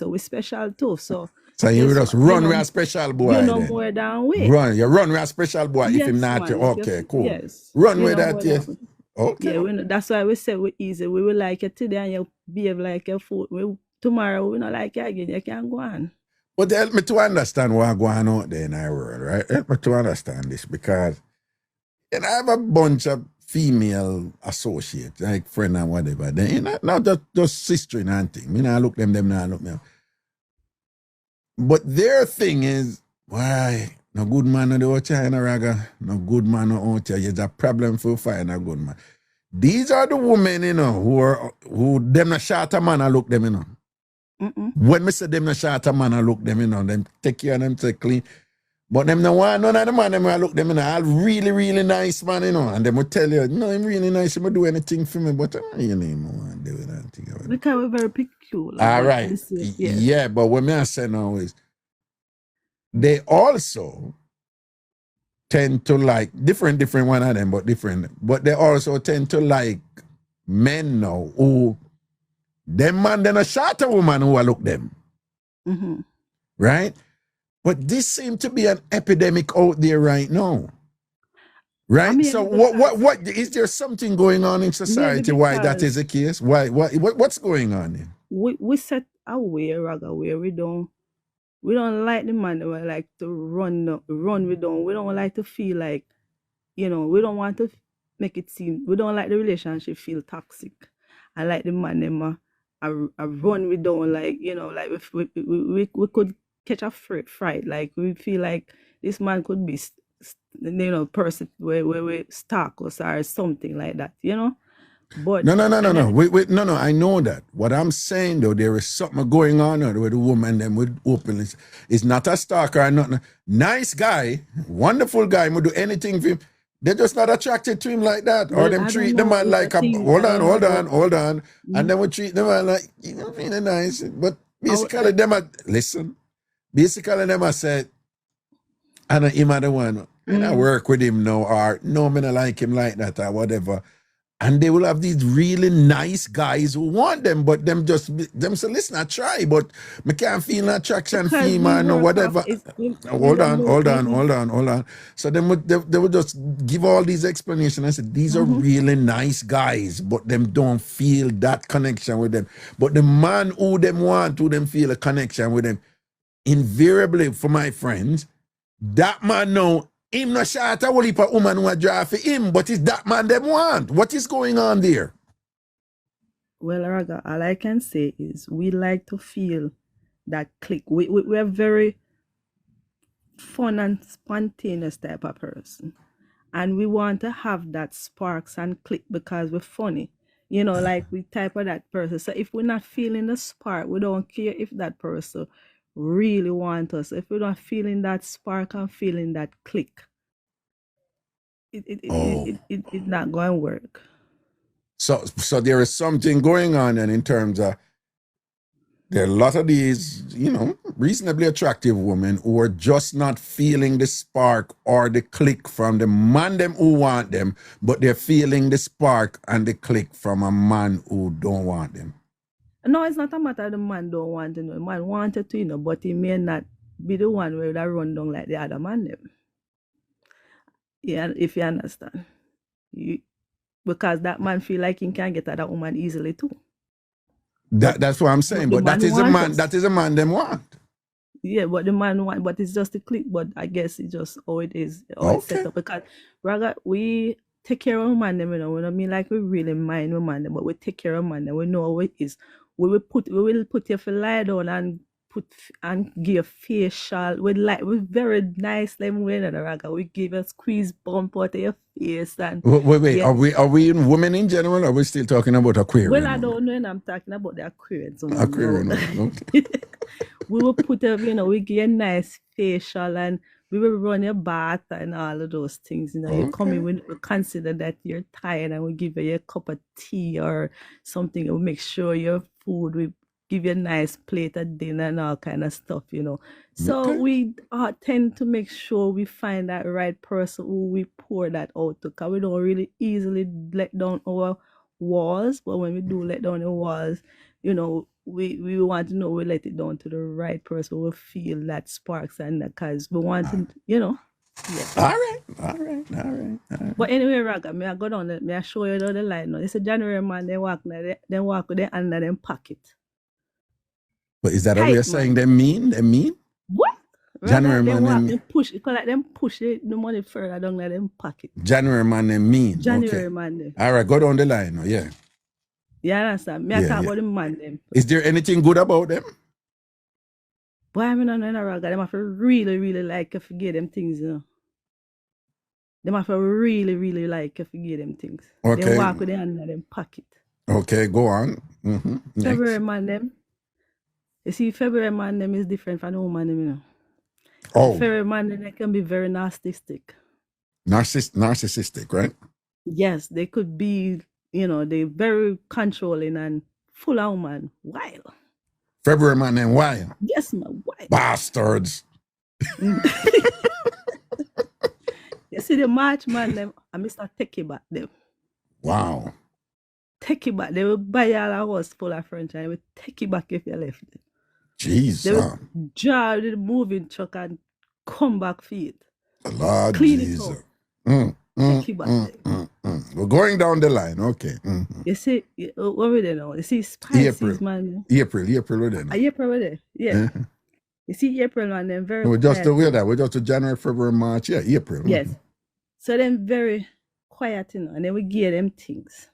we're special too. So
you just run with a special boy.
More than we.
You run with a special boy if him not. Okay, cool.
Yes.
Run with that, yes. Okay.
Yeah, that's why we say we're easy. We will like it today and you behave like your food. Tomorrow we not like you again. You can't go on.
But help me to understand what's going on there in our world, right? Help me to understand this because I have a bunch of female associates, like friend and whatever. They not just sister and thing. Me not look them not look me. But their thing is, why no good man no out here in Raga, no good man no out here. There's a problem for find a good man. These are the women, who them not short a man and look them, When me say them not short a man and look them, them take care of them, take clean. But them no want none of the man them look them, all really, really nice man, and them will tell you, no, I'm really nice, I'm do anything for me, but you want to do that.
Because we're very peculiar.
All right. Yeah, but what me I say now is they also tend to like different one of them, but different. But they also tend to like men now who them man then a shorter woman who look them. Right? But this seems to be an epidemic out there right now. Right? I mean, so what is there something going on in society why that is the case? What's going on here?
We set our way, Raga, where we don't like the man we like to run. We don't like to feel like, we don't want to make it seem, we don't like the relationship feel toxic. and like the man them I run we down, like, you know, like if we could catch a fright, like we feel like this man could be you know, person where we stalk us or something like that, you know. But
no. Wait, no. I know that. What I'm saying though, there is something going on with the woman them with openness. It's not a stalker or nothing. Nice guy, wonderful guy, would do anything for him. They're just not attracted to him like that. Or them treat the man like a hold on. And then we treat the man like, you know, really nice. But basically them are listen. Basically them are said, I know him are the one. And I work with him now, or no, I don't like him like that, or whatever. And they will have these really nice guys who want them, but them say, listen, I try, but I can't feel no attraction, female, or whatever. Hold on. So they would just give all these explanations. I said, these are really nice guys, but them don't feel that connection with them. But the man who them want, who them feel a connection with them, invariably, for my friends, that man know him no shot a whole heap of woman who a draw for him, but it's that man them want. What is going on there?
Well, Raga, all I can say is we like to feel that click. We're very fun and spontaneous type of person. And we want to have that sparks and click because we're funny. You know, like we type of that person. So if we're not feeling the spark, we don't care if that person really wants us. If we're not feeling that spark and feeling that click, it's not going to work.
So there is something going on, and in terms of there are a lot of these, you know, reasonably attractive women who are just not feeling the spark or the click from the man them who want them, but they're feeling the spark and the click from a man who don't want them.
No, it's not a matter of the man don't want to know. The man wanted to, you know, but he may not be the one where that run down like the other man them. Yeah, if you understand. Because that man feel like he can get at that woman easily too.
That's what I'm saying. But that is a man them want.
Yeah, but the man want, but it's just a click. But I guess it's just how it is, it's set up. Because Raga, we take care of man them, you know. We don't mean like we really mind man them, but we take care of man them. We know how it is. We will put you for lie down and give facial with very nice them way in the Raga. We give a squeeze bump out of your face and
wait. Yeah. Are we in women in general, or are we still talking about Aquarian?
Well, I don't know, and I'm talking about the Aquarians.
Aquarian, okay.
We will put a, you know, we give a nice facial and we will run your bath and all of those things. You know, you come in, we consider that you're tired and we give you a cup of tea or something. We'll make sure your food, we give you a nice plate of dinner and all kind of stuff, you know. So we tend to make sure we find that right person who we pour that out to, because we don't really easily let down our walls. But when we do let down the walls, you know, we want to know we let it down to the right person who will feel that sparks and because we want to, you know. Yeah.
All right.
But anyway, Raga, I go down there, I show you the line now. It's a January man, they walk with their under them pocket.
But is that how you're saying they mean? They mean?
What?
January man,
they push, because like them push the money further down like them pocket.
January man, they mean.
January man, them.
All right, go down the line now, yeah.
Yeah, understand. I talk about the man, them.
Is there anything good about them?
Boy, I mean, I know, Raga, them have to really, really like if you get them things, you know. Them have to really, really like if you get them things.
Okay.
They walk with their hand in them pocket.
Okay, go on.
February man, them. You see, February man, them is different from the woman, them, you know. February man, they can be very narcissistic.
Narcissistic, right?
Yes, they could be, you know, they're very controlling and full of woman. Wild.
February man and wild.
Yes, man, wild.
Bastards.
You see the March man, them, I Mr. Take it back them.
Wow.
Take it back. They will buy all a house full of furniture and they will take it back if you left it.
Jeez.
They will drive the moving truck and come back for it.
Lord
clean
Jesus.
It up. Take it back.
We're going down the line, okay.
You see, what we there now? You see Spices, man.
April we there now.
April we there, yeah. You see April, man, them very
we're just to January, February, March, April.
Yes. So them very quiet, you know, and then we give them things.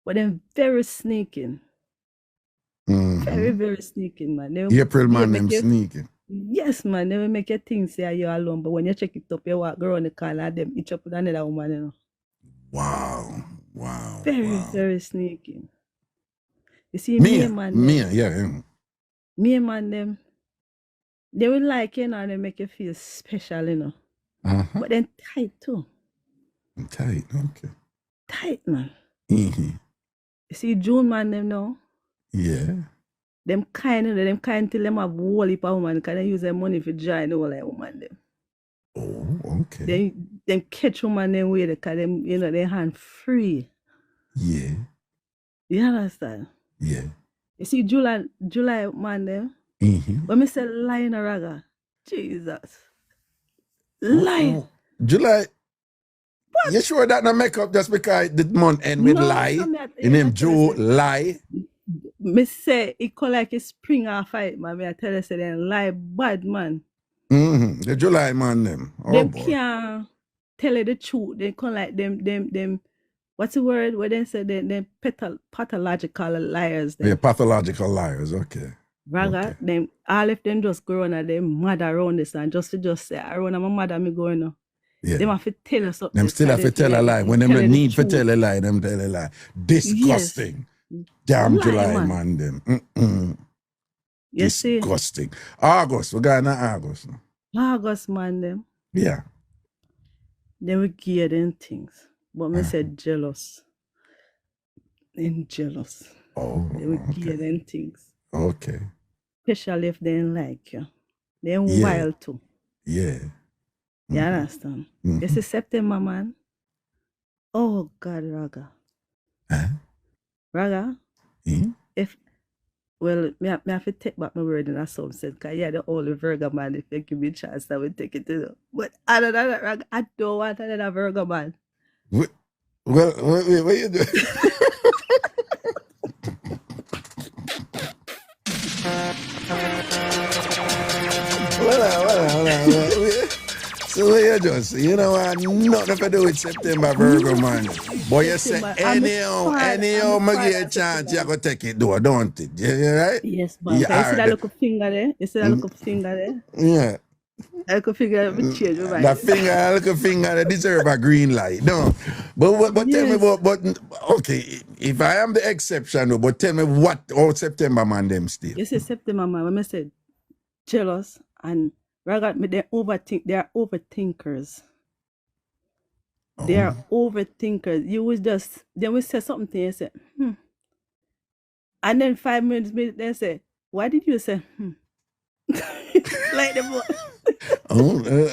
but them very sneaking. Very, very sneaking, man.
April man, them sneaking.
Yes, man. They will make you think say you're alone, but when you check it up, you walk around the corner, them each up with another woman, you know.
Wow.
Very sneaking. You see, me and man, me and man, them, they will like you know, and they make you feel special, you know. But then tight too.
Tight, okay.
Tight, man. You see, June man, them now.
Yeah.
Them kind till them have whole heap of woman, because they use their money for join all like woman them.
Oh, okay.
Them catch woman them way, because them, you know, they hand free.
Yeah.
You understand?
Yeah.
You see, July man them. When me say lie in a raga, Jesus. Lie.
July. What? You sure that not make up just because the month end with lie? In him Joe lie.
Me say it call like a spring or fight, man. I tell you say they lie bad, man.
The July man them.
Them can't tell you the truth. They call like them what's the word where they say them pathological liars. Them.
Yeah, pathological liars, okay.
Raga, them all of them just go on and them mad around this and just say around my mother me going on.
Yeah.
Them have to tell us something.
Them still have to tell a lie. When them need to tell a lie, them tell a lie. Disgusting. Yes. Damn lie, July man them.
Yes,
disgusting. August, we're going to August.
August man them.
Yeah.
They will give them things. But me said jealous. Them jealous.
Oh.
They will give them things.
Okay.
Especially if they don't like you. They're wild too.
Yeah.
You understand? This is September, man. Oh, God, Raga. Raga, if, well, me have to take back my word in a some sense, because you're the only Virgo man, if you give me a chance, I will take it to you. But other than that, Raga, I don't want another Virgo man.
Well, what you doing? Well. So you just, you know what, nothing to do with September Virgo man. Boy, you say anyhow, me get a chance, you go take it though, don't it? You right?
Yes, but you see that little finger there? You see that little finger there?
Yeah.
That little finger, change my mind.
That little finger, they deserve a green light. No. But tell me but okay, if I am the exception, but tell me what all September man them still.
You see September man, when I said jealous and Raga, they are overthinkers. They are overthinkers. You will just, they will say something and say, And then 5 minutes, they say, why did you say, Like the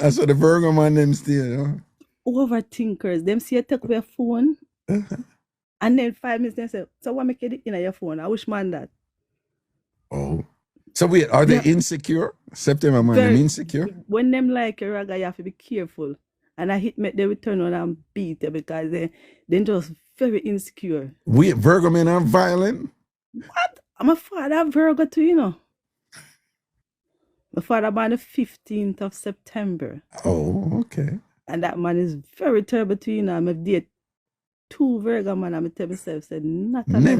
I saw the Virgo man them still.
Overthinkers. Them see you take your phone, and then 5 minutes, they say, so what make it in your phone? I wish man that.
Oh. So wait, are they insecure? September man, them insecure?
When them like a Raga, you have to be careful. And I hit me, they will turn on and beat you because they're just very insecure.
Wait, Virgo men are violent?
What? I'm a father of Virgo too, you know. My father born the 15th of September.
Oh, okay.
And that man is very terrible to you know. I'm a date 2 Virgo man, I'm tell myself, said not another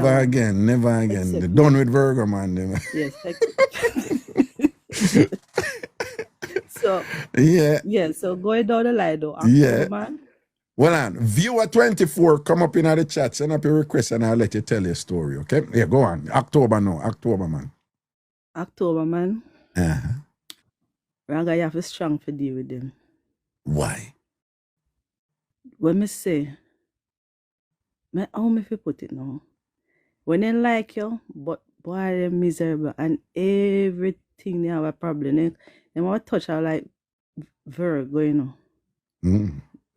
never again. They're done with Virgo man. Them.
Yes. So so going down the line though. October, man.
Well, viewer 24, come up in the chat, send up your request and I'll let you tell your story, okay? Yeah, go on. October man.
October man. Raga, you have to strong to deal with them.
Why?
When me say, how me fi put it now? When they like you, but boy, they're miserable and everything they have a problem. They want to touch her like Virgo, you know.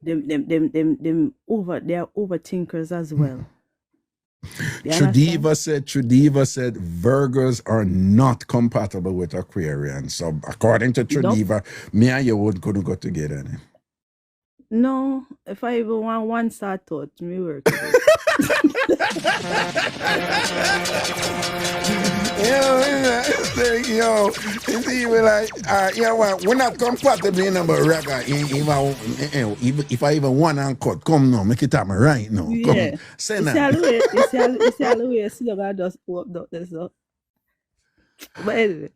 They are overthinkers as well.
Chudiva said Virgos are not compatible with Aquarians. So according to Chudiva, me and you couldn't go together.
No, if I even want one start out, me work it out.
Yo, it's even like, you know what, we're not compatible, you know, but Raga, if I even want to cut, come now, make it happen right now. Come,
Yeah.
say
You see
now.
all the way, you see all the way, see the guy just open up this up. But anyway.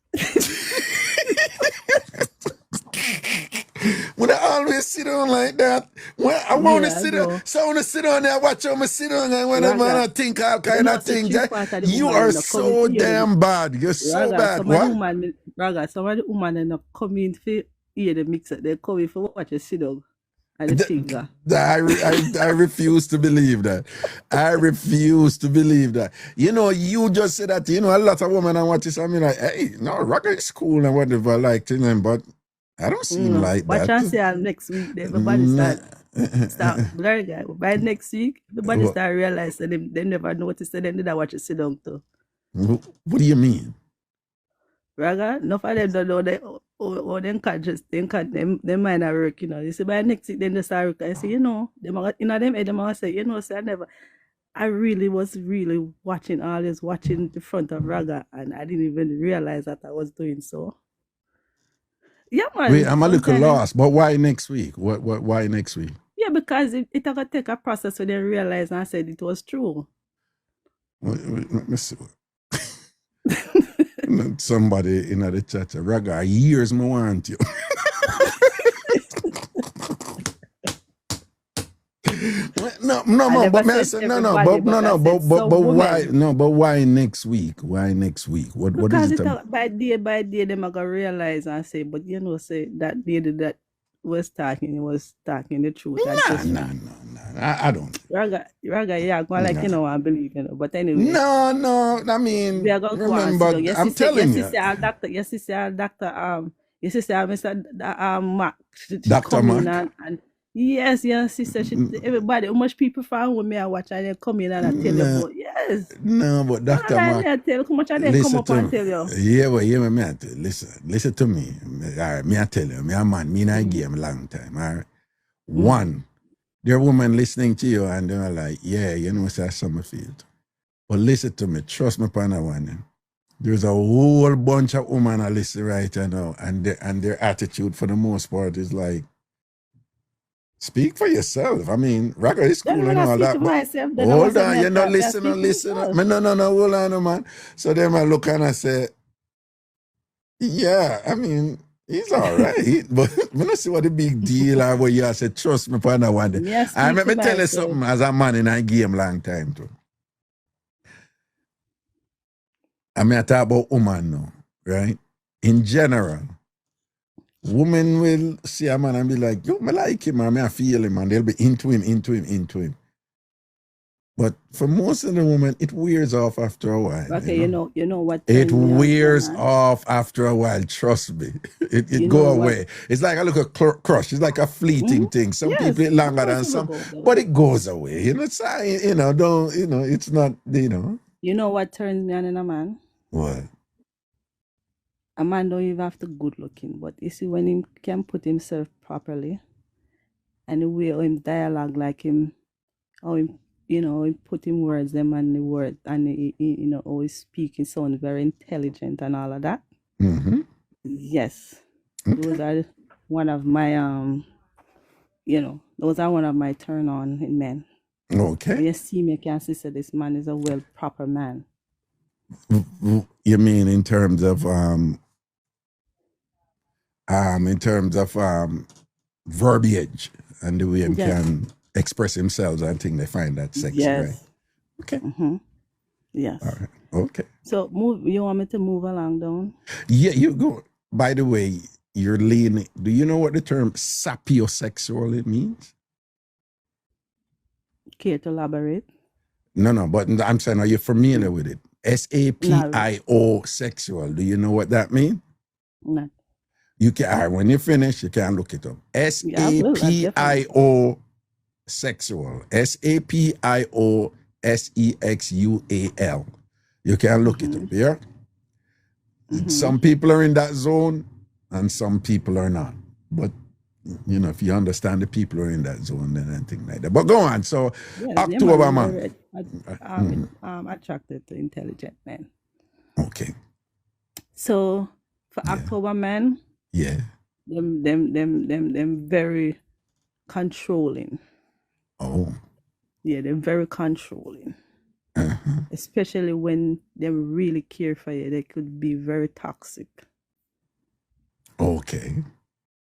When I always sit on like that, when I want to
Yeah, I
sit
know.
on, so I want to sit on there, watch how I sit on, and when I think all kind of things, you are so damn bad. You're so bad. What?
Raga, some of the women are not coming for hear the mix up. They're coming for watch you sit down and the finger.
I refuse to believe that. I refuse to believe that. You know, you just said that, you know, a lot of women are watching something like, hey, no, Raga is cool and whatever, like, you know, but I don't seem like
but
that.
But say next week, everybody start blurring guy. By next week, everybody start realizing they never noticed and then they watch it sit down too.
What do you mean?
Raga, enough of them don't know they them conscious, them mind are work, you know. You see by next week then they start work and say, you know, them head them say, you know, say I really was watching the front of Raga and I didn't even realize that I was doing so. Yeah, man.
Wait, I'm a little lost, but why next week? Why next week?
Yeah, because it gonna take a process so they realize and I said it was true.
Let me see. Somebody in the chat, Raga, years more want you. But why next week? Why next week? What
because
is it?
By day, them are gonna realize and say, but you know, say that day that was talking the truth.
No. I don't.
Raga, yeah, go like, you know, I believe, you know. But anyway.
No, I mean, remember, I'm telling you.
Yes, sister, Dr. Mr. Mac.
Dr. Mac.
And yes, sister. Everybody, how much people from when me I watch and they come in and I tell you about, yes.
No, but Dr. Mac.
I tell you, how much they come up and tell you.
Yeah, me I tell you. Listen to me. All right, me I tell you, me a man, me in a game a long time, all right? One, there are women listening to you and they're like, yeah, you know, say Summerfield. But listen to me, trust me upon that one. There's a whole bunch of women that listen right now, and their attitude for the most part is like, speak for yourself. I mean, Raga is cool and all that. But hold on, you're not listening. No, hold on, man. So then I look and I say, yeah, I mean, he's all right. But when I see what the big deal are, where you say, trust me upon that one. And let me tell you something, as a man in a game long time too. I mean, I talk about women now, right? In general, women will see a man and be like, yo, I like him, man. I feel him, and they'll be into him. But for most of the women, it wears off after a while.
Okay, you know what?
It wears off after a while, trust me. It go away. It's like a little crush. It's like a fleeting thing. Some people it longer than some, but it goes away. You know, it's, it's not,
You know what turns me on in a man?
What?
A man don't even have to good looking, but you see when he can put himself properly and the way him dialogue like him, how him, he put him words them and the word and he always speaking sound very intelligent and all of that.
Mm-hmm.
Yes. Okay. Those are one of my those are one of my turn on in men.
Okay.
When you see me, can see that this man is a well proper man.
You mean in terms of verbiage and the way he can express himself, I think they find that sexy, right? Okay.
Mm-hmm. Yes.
All right. Okay.
So you want me to move along down?
Yeah, you go. By the way, you're leaning. Do you know what the term sapiosexual means?
Care to elaborate?
No, but I'm saying, are you familiar with it? SAPIO sexual. Do you know what that means?
No.
You can, when you finish, you can look it up. SAPIO sexual. SAPIO SEXUAL. You can look it up, yeah? Mm-hmm. Some people are in that zone and some people are not. But you know, if you understand the people who are in that zone, then anything like that. But go on. So
Yeah,
October,
I'm
man.
very attracted to intelligent men.
Okay.
So for October men,
yeah,
them very controlling.
Oh.
Yeah, they're very controlling. Especially when they really care for you, they could be very toxic.
Okay.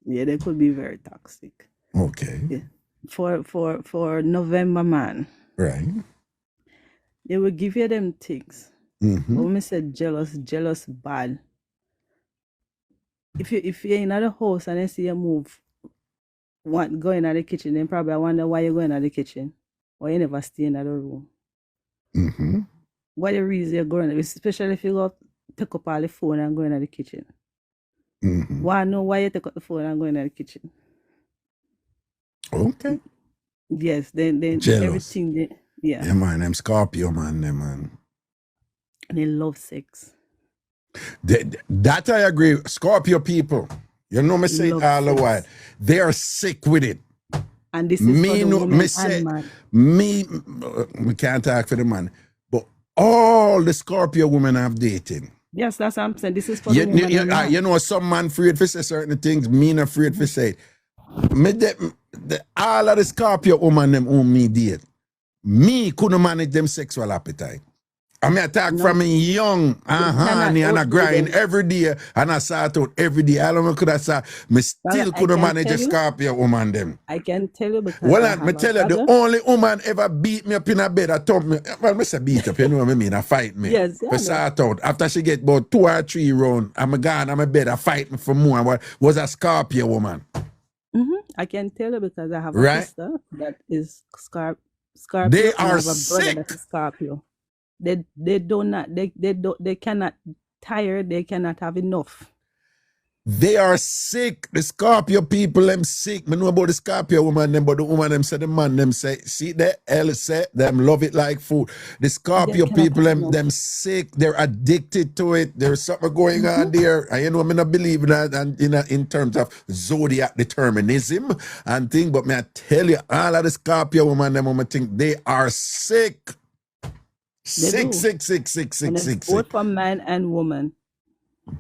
Yeah, they could be very toxic.
Okay.
Yeah. For November man.
Right.
They will give you them things. But when I say jealous bad. If you're in the house and they see you move, going out the kitchen, then probably I wonder why you're going out the kitchen. Or you never stay in the room. What the reason you're going, especially if you go pick up all the phone and go in the kitchen. Why know why you take up the phone and go in the kitchen?
Okay.
Yes, then
jealous.
Everything. Yeah.
Yeah, man, them Scorpio, man, them, man.
And they love sex.
That I agree. Scorpio people, you know me say it all the while. They are sick with it.
And this is me, for the woman and man.
We can't talk for the man, but all the Scorpio women I've dated.
Yes, that's what I'm saying. This is for the woman and man.
You know, some man afraid to say certain things, me not afraid to say it. All of the Scorpio women them whom me date, me couldn't manage them sexual appetite. I mean, I talk from me young, and I grind every day, and I sort out every day. I don't know could I say, me still couldn't manage a Scorpio woman them.
I can tell you because
I tell you, the only woman ever beat me up in a bed, I told me, well, I say beat up, you know what I mean, I fight me.
Yes,
I sort out. After she get about 2 or 3 rounds, I'm gone, I'm in bed, I fight me for more. Was a Scorpio woman.
I can tell you because I have a sister that is Scorpio.
They are
a
sick.
That is Scorpio. They cannot tire, they cannot have enough.
They are sick. The Scorpio people, them sick. I know about the Scorpio woman, them, but the woman, them say, the man, them say, see the L say, them love it like food. The Scorpio people, them sick. They're addicted to it. There's something going on there. And you know, I not believe that and in terms of Zodiac determinism and thing, but may I tell you, all of the Scorpio woman, them woman think they are sick. Sick.
Both for man and woman.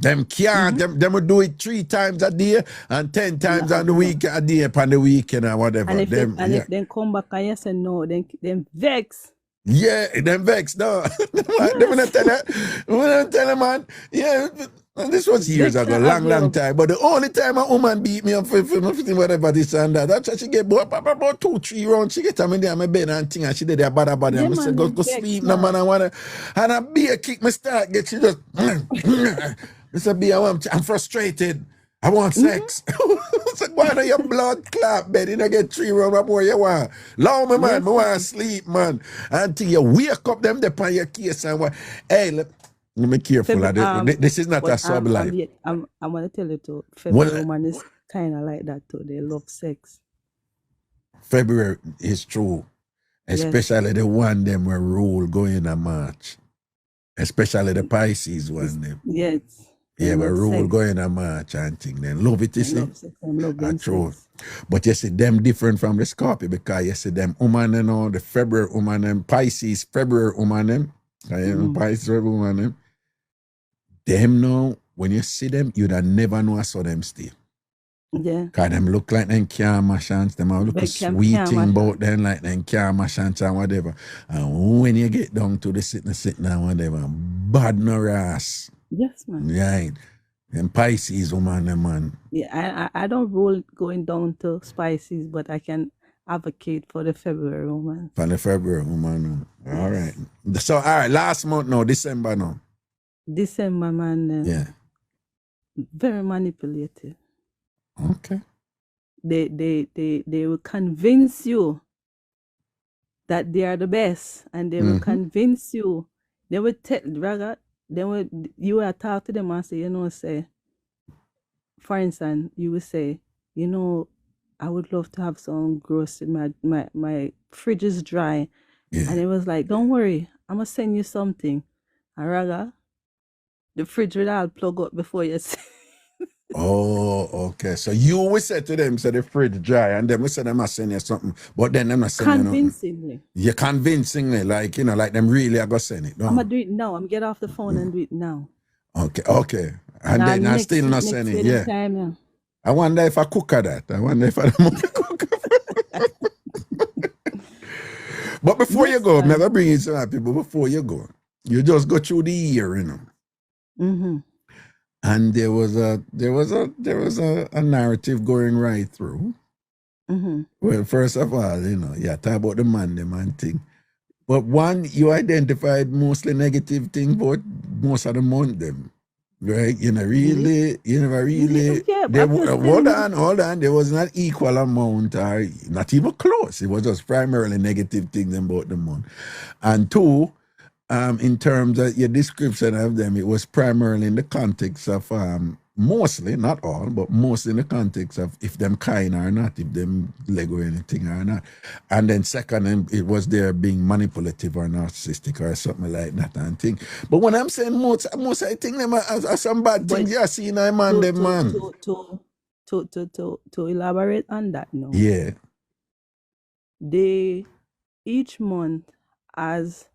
Them can't, them will do it 3 times a day and 10 times on the week a day upon the weekend or whatever.
And if they come back and you say no, then vex.
Yeah, them vex, no. Them not tell you, man. Yeah, this was years ago, long time. But the only time a woman beat me up for whatever this and that, that's why she get about 2-3 rounds. She get me there in my bed and thing, and she did that bad about them. I said, go sleep, no man. And I be a kick my start, get she just. Mr. B, I'm frustrated. I want sex. So why do your blood clap, bed? You don't get 3 rounds up where you want. Long me, man. I want to sleep, man. Until you wake up them upon your case and what. Hey, let me careful. This is not a sub-life.
I want to tell you too, February woman is kind of like that too. They love sex.
February is true. Especially the one them where rule going in March. Especially the Pisces one them.
Yes.
Yeah, but rule going in March and thing. Then love it, you see. True. But you see, them different from the Scorpio because you see them woman, you know, the February woman, them Pisces, February woman, them. Pisces, February woman, them now, when you see them, you'd never know I saw them still.
Yeah.
Because them look like them can't mash hands. Them all look sweet thing about them like them can't mash hands and whatever. And when you get down to the sitting and whatever, bad no ass.
Yes, man.
Right. Them Pisces woman, them man.
Yeah, I don't rule going down to Pisces, but I can advocate for the February woman.
For the February woman. All right. So, all right, last month now, December now.
December, man.
Yeah.
Very manipulative.
Okay.
They will convince you that they are the best, and they will convince you. They will tell Raga. Then you will talk to them and say, you know, say, for instance, you will say, you know, I would love to have some grocery. My fridge is dry. Yeah. And it was like, don't worry, I'm going to send you something. And Raga, the fridge will all plug up before you say.
Oh, okay. So you will say to them, say the fridge dry, and then we say them are send you something, but then them not send you nothing.
Convincingly.
You're convincingly, like, you know, like them really are gonna send it. No?
I'm gonna do it now. I'm get off the phone and do it now.
Okay. And
Now
then I
next
still not
next
sending,
wedding
yeah.
time, yeah.
I wonder if I cook her that. I wonder if I cook her. But before you go, I'm never bringing some people. Before you go, you just go through the year, you know.
Mm-hmm.
And there was a narrative going right through.
Mm-hmm.
Well, first of all, you know, yeah, talk about the man thing. But one, you identified mostly negative thing about most of the month them. Right? You never really hold on. There was not equal amount or not even close. It was just primarily negative things about the month. And two, in terms of your description of them, it was primarily in the context of mostly, not all, but mostly in the context of if them kind or not, if them Lego anything or not. And then second, it was there being manipulative or narcissistic or something like that and thing. But when I'm saying most I think them are some bad things you see in a man, them man.
To elaborate on that now.
Yeah.
They each month has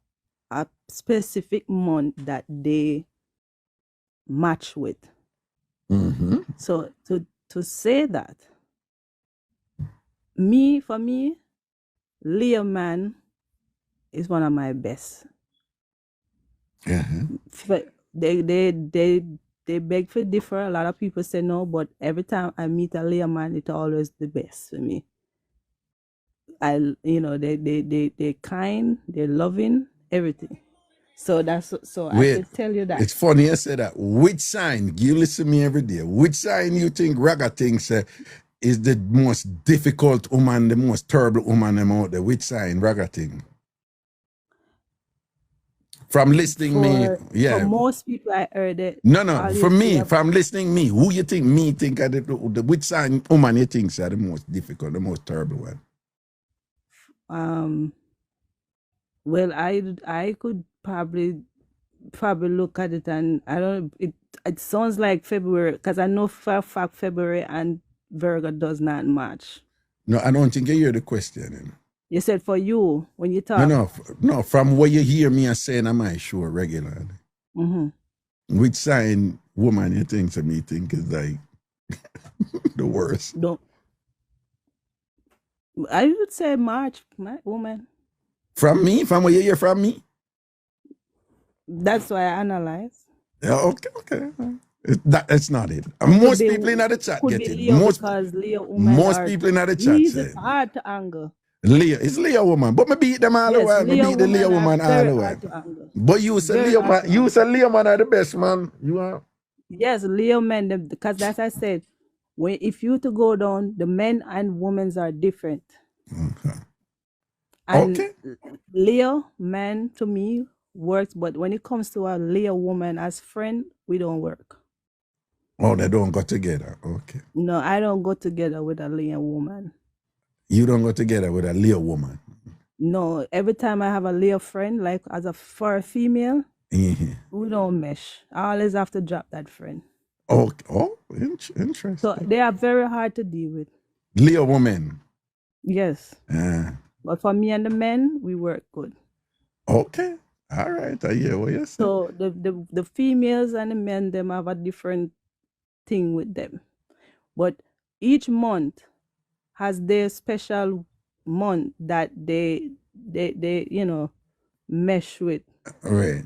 a specific month that they match with.
Mm-hmm.
So to say that, for me, Leo man is one of my best.
Uh-huh.
They beg for differ. A lot of people say no, but every time I meet a Leo man, it's always the best for me. They kind, they're loving, everything. So that's so
Wait,
I could tell you that.
It's funny you say that. Which sign, you listen to me every day, which sign you think Raga thinks is the most difficult woman, the most terrible woman out there? Which sign Raga think? From listening me, yeah.
For most people I heard it.
No, for me, from listening me, who you think are the which sign woman you think are the most difficult, the most terrible one?
Well, I could probably look at it, and I don't. It sounds like February, because I know for a fact February and Virgo does not match.
No, I don't think you hear the question.
You said for you when you talk.
No. From what you hear me saying, am I sure regularly?
Mm-hmm.
Which sign woman you think is like the worst?
Don't. I would say March, my woman.
From me? From what you hear from me?
That's why I analyze.
Yeah, okay. That's not it. Most people in the chat get it. Most people in the chat say
it's hard to angle.
Leo, it's Leo woman, but me beat them all the while. Me beat the Leo woman all the while. But you say Leo man, Leo man are the best man. You are.
Yes, Leo men, because as I said, if you to go down, the men and women's are different.
Okay.
And Leo man to me works, but when it comes to a Leo woman as friend, we don't work.
Oh, they don't go together. Okay.
No, I don't go together with a Leo woman.
You don't go together with a Leo woman?
No, every time I have a Leo friend, like for a female, we don't mesh. I always have to drop that friend. Interesting. So they are very hard to deal with.
Leo women?
Yes. But for me and the men, we work good.
Okay. All right. I hear what you're saying.
So the females and the men, them have a different thing with them. But each month has their special month that they mesh with.
Right.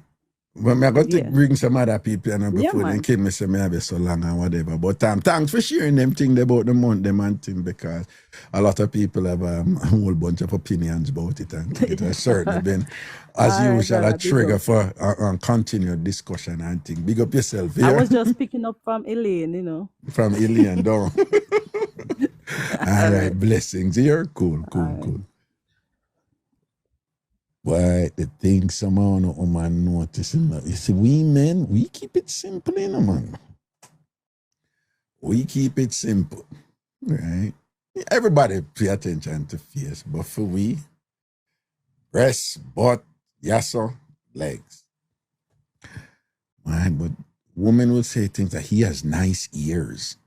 But I got to bring some other people before they came and say me have so long and whatever. But thanks for sharing them things about the month, them and thing, because a lot of people have a whole bunch of opinions about it, and it has certainly been, as usual, a trigger for a continued discussion and thing. Big up yourself. Yeah?
I was just picking up from Elaine,
From Elaine, down. All right, blessings. You're cool. Why the thing somehow no man noticing that. You see, we men, we keep it simple, man. We keep it simple. Right? Everybody pay attention to face, but for we, breast, butt, yasso, legs. Man, but women will say things like, he has nice ears.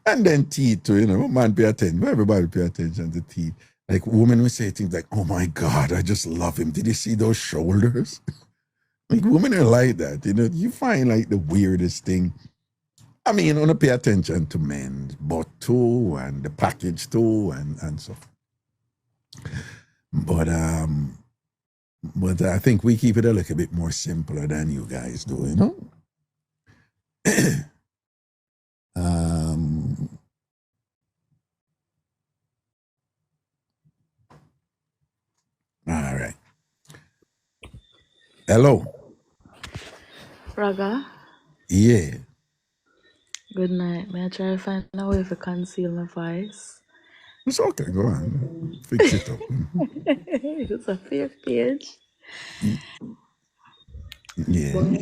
And then teeth too, man pay attention. Everybody pay attention to teeth. Like women will say things like, oh my God, I just love him. Did you see those shoulders? Like women are like that, you find like the weirdest thing. I mean, you want to pay attention to men's butt too, and the package too, and so. But I think we keep it a little bit more simpler than you guys do, All right. Hello.
Raga,
Yeah.
good night. May I try to find a way to conceal my voice?
It's okay. Go on. Fix it up.
It's a fair page.
Yeah.
But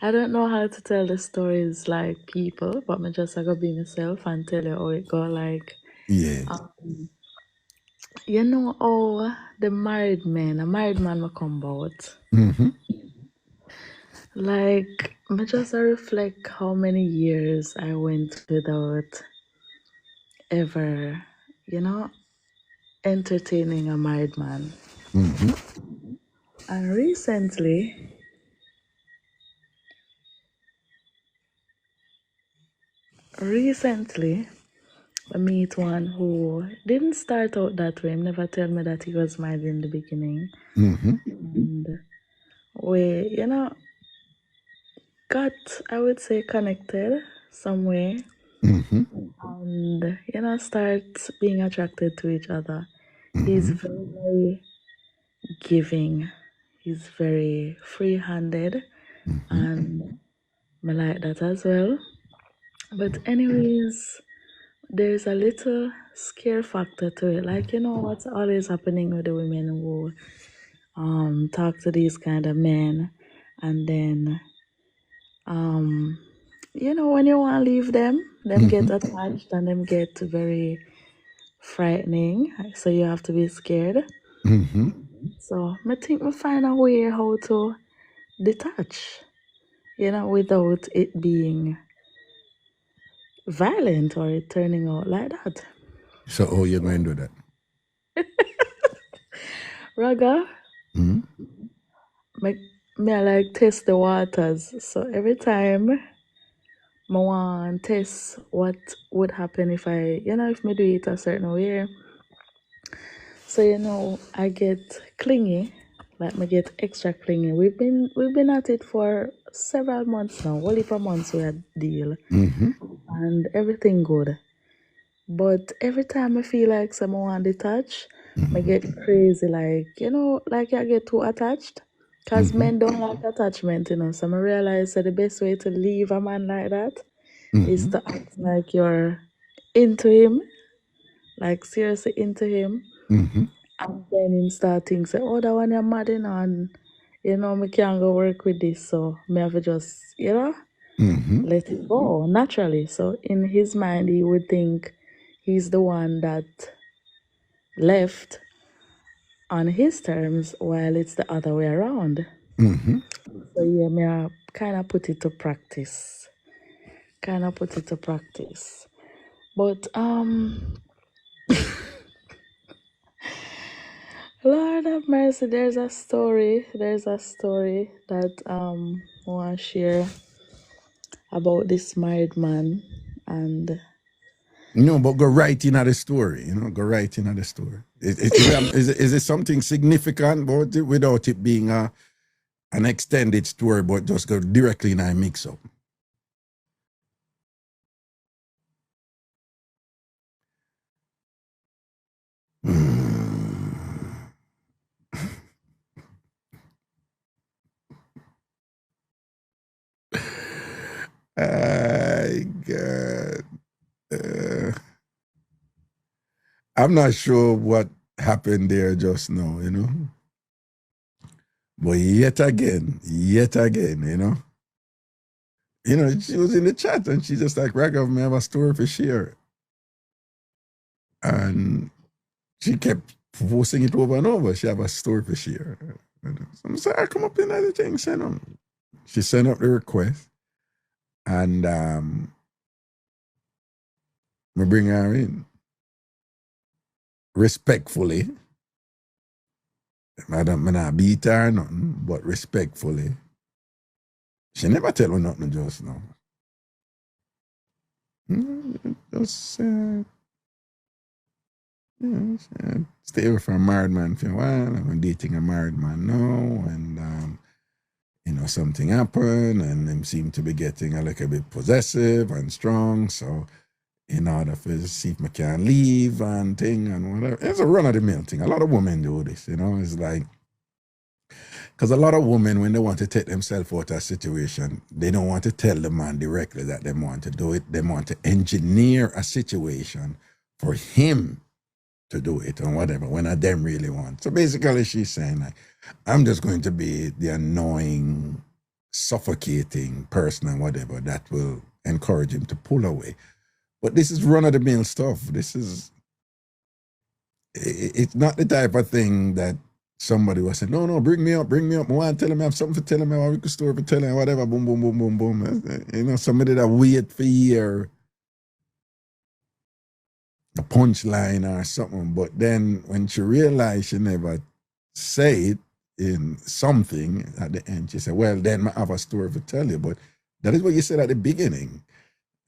I don't know how to tell the stories like people, but I just gotta be myself and tell you how it go. Like,
Yeah.
how a married man will come about.
Mm-hmm.
Like, I just reflect how many years I went without ever, entertaining a married man.
Mm-hmm.
And recently, I meet one who didn't start out that way. He never tell me that he was married in the beginning.
Mm-hmm.
And we, got, I would say, connected some way.
Mm-hmm.
And, start being attracted to each other. He's
Mm-hmm.
very, very giving. He's very free-handed.
Mm-hmm.
And I like that as well. But anyways, there's a little scare factor to it. Like, what's always happening with the women who talk to these kind of men, and then when you want to leave them get attached, and them get very frightening. So you have to be scared.
Mm-hmm.
So I think we find a way how to detach, without it being violent or it turning out like that.
So, how you going to do that?
Raga,
Mm-hmm.
me I like test the waters. So every time I want to test what would happen if if me do it a certain way. So I get clingy, like me get extra clingy. We've been at it for several months now. Only for months we had deal,
Mm-hmm.
and everything good. But every time I feel like someone want to touch, I get crazy, like like I get too attached. Cause men don't like attachment, So I realize that the best way to leave a man like that is
Mm-hmm.
to act like you're into him, like seriously into him.
Mm-hmm.
And then him start thinking, say, oh, that one you're mad, and me can't go work with this, so me have to just,
Mm-hmm.
let it go naturally. So in his mind, he would think he's the one that left on his terms, while it's the other way around.
Mm-hmm.
So yeah, me kind of put it to practice. But Lord have mercy, there's a story that I want to share about this married man. And
No, but go right in at the story, go right in at the story. Is it something significant about it without it being an extended story, but just go directly in a mix-up? God. I'm not sure what happened there just now, But yet again, she was in the chat and she just like, Ragav, me have a story for share. And she kept forcing it over and over. She have a story for share. So I'm saying, I come up in other things, She sent up the request, and we bring her in respectfully. I not beat her or nothing, but respectfully. She never tell me nothing just now. Just stay away from a married man for a while. I'm dating a married man now, and something happened, and him seem to be getting a little bit possessive and strong. So, in order for see if I can leave and thing and whatever, it's a run of the mill thing. A lot of women do this, It's like, because a lot of women, when they want to take themselves out of a situation, they don't want to tell the man directly that they want to do it. They want to engineer a situation for him to do it or whatever, when I them really want. So basically she's saying, like, I'm just going to be the annoying, suffocating person and whatever that will encourage him to pull away. But this is run-of-the-mill stuff. This is, it's not the type of thing that somebody was saying, no, bring me up. I want to tell him I have something to tell him, I have a story to tell him, whatever, boom, boom, boom, boom, boom. Somebody that wait for year a punchline or something, but then when she realized she never say it in something at the end, she said, well, then I have a story to tell you. But that is what you said at the beginning.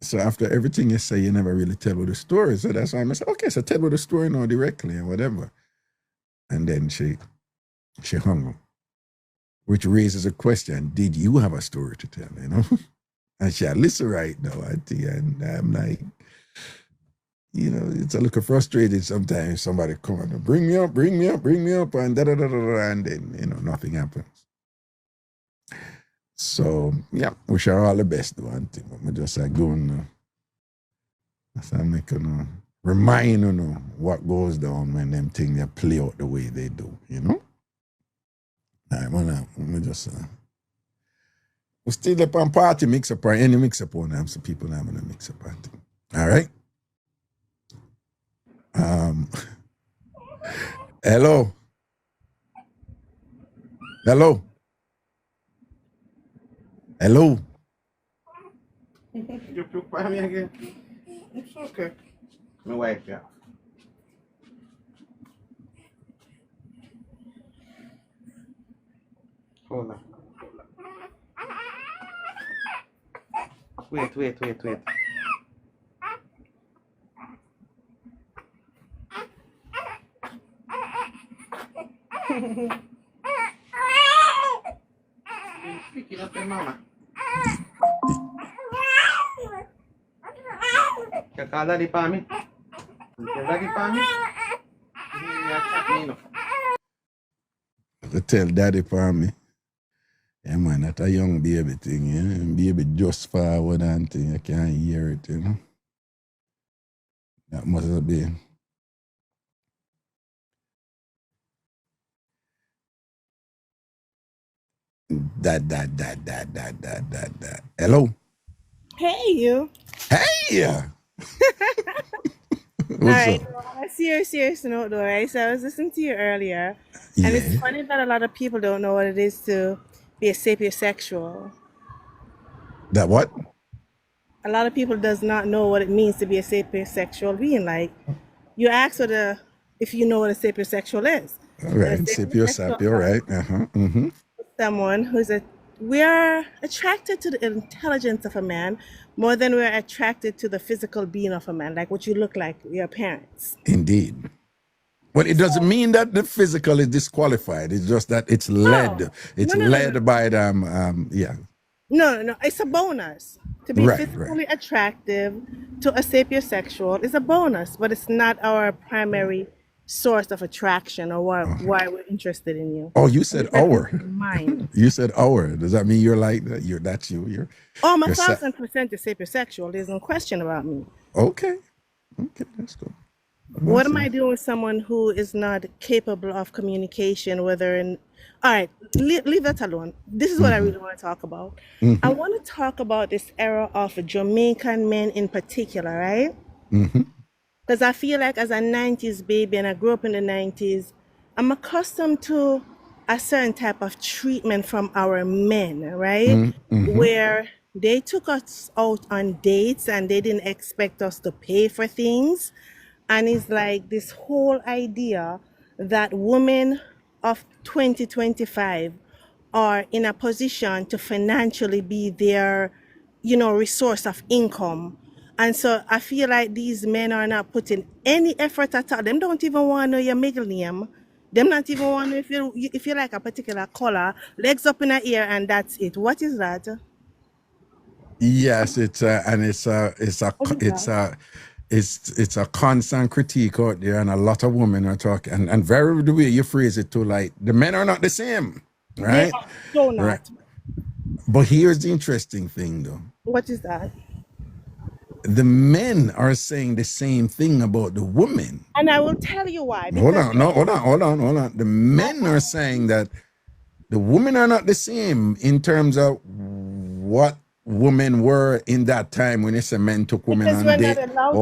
So after everything you say, you never really tell with the story. So that's why I said, okay, so tell with the story now directly and whatever. And then she hung up, which raises a question, did you have a story to tell, And she had listen right now, Auntie, and I'm like, it's a little frustrated sometimes. Somebody come and bring me up, and and then, nothing happens. So, yeah, wish her all the best, though, Auntie. But I just go and remind what goes down when them things they play out the way they do, All right, we just we still up on party mix-up or any mix-up on them, so people having a mix-up party. All right. Hello.
You took by me again. It's okay. My wife, yeah. Hold on. Wait. Speaking of your mama. Can call daddy for me? Can daddy for me?
To tell daddy for me. Yeah, man, that's a young baby thing, Baby just forward and thing. I can't hear it, That must be. That. Hello?
Hey, you.
Hey!
All right, on a serious note though, right? So I was listening to you earlier, and it's funny that a lot of people don't know what it is to be a sapiosexual.
That what?
A lot of people does not know what it means to be a sapiosexual being. Like, you ask if you know what a sapiosexual is.
All right, sapio, right?
Someone who's we are attracted to the intelligence of a man more than we're attracted to the physical being of a man, like what you look like, your parents.
Indeed. Well, it doesn't mean that the physical is disqualified. It's just that it's led. It's led by them. Yeah.
No. It's a bonus. To be physically attractive to a sapiosexual is a bonus, but it's not our primary source of attraction or why we're interested in you.
Oh, you said our.
Mind.
You said our. Does that mean you're like that? That's you. You're.
Oh, I'm 1,000% a sapiosexual. There's no question about me.
Okay, let's go.
What am I doing with someone who is not capable of communication, all right, leave that alone. This is what I really want to talk about. I want to talk about this era of Jamaican men in particular, right? Because I feel like as a 90s baby, and I grew up in the 90s, I'm accustomed to a certain type of treatment from our men, right? Where they took us out on dates and they didn't expect us to pay for things. And it's like this whole idea that women of 2025 are in a position to financially be their, resource of income. And so I feel like these men are not putting any effort at all. Them don't even want to know your middle name. Them not even want to know if you like a particular color, legs up in the air, and that's it. What is that?
Yes, it's a constant critique out there, and a lot of women are talking, and very the way you phrase it too, like the men are not the same,
They
right?
are so not.
Right. But here's the interesting thing, though.
What is that?
The men are saying the same thing about the women.
And I will tell you why.
Hold on. The men are saying that the women are not the same in terms of what women were in that time when it's a men took women
Because
on
we're
dates.
not allowed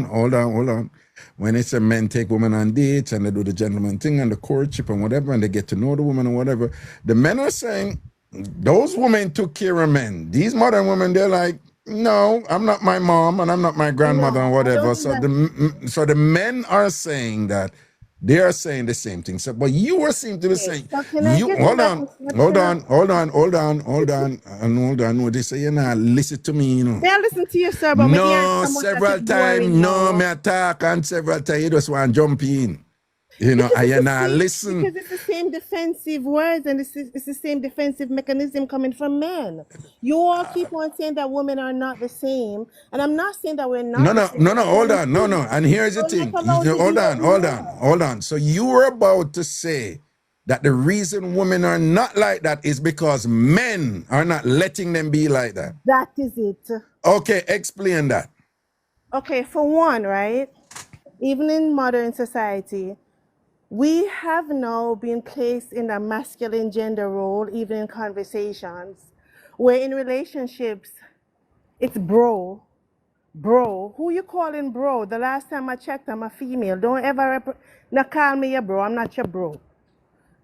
Hold
to.
on. When it's a men take women on dates and they do the gentleman thing and the courtship and whatever, and they get to know the woman and whatever, the men are saying those women took care of men. These modern women, they're like, no, I'm not my mom and I'm not my grandmother and whatever. So the men are saying that they are saying the same thing. So, but you are seem to be saying,
So can I get
hold
that
on. No, they say, listen to me, you know.
May I listen to you, sir? But
No, several times, no, me attack and several times you just want to jump in. You know, I not listen.
Because it's the same defensive words and it's the same defensive mechanism coming from men. You all keep on saying that women are not the same. And I'm not saying that we're not the same.
Hold on. And here's the thing. Hold on. So you were about to say that the reason women are not like that is because men are not letting them be like that.
That is it.
Okay, explain that.
Okay, for one, right? Even in modern society, we have now been placed in a masculine gender role, even in conversations, where in relationships, it's bro. Who you calling bro? The last time I checked, I'm a female. Don't ever not call me your bro. I'm not your bro.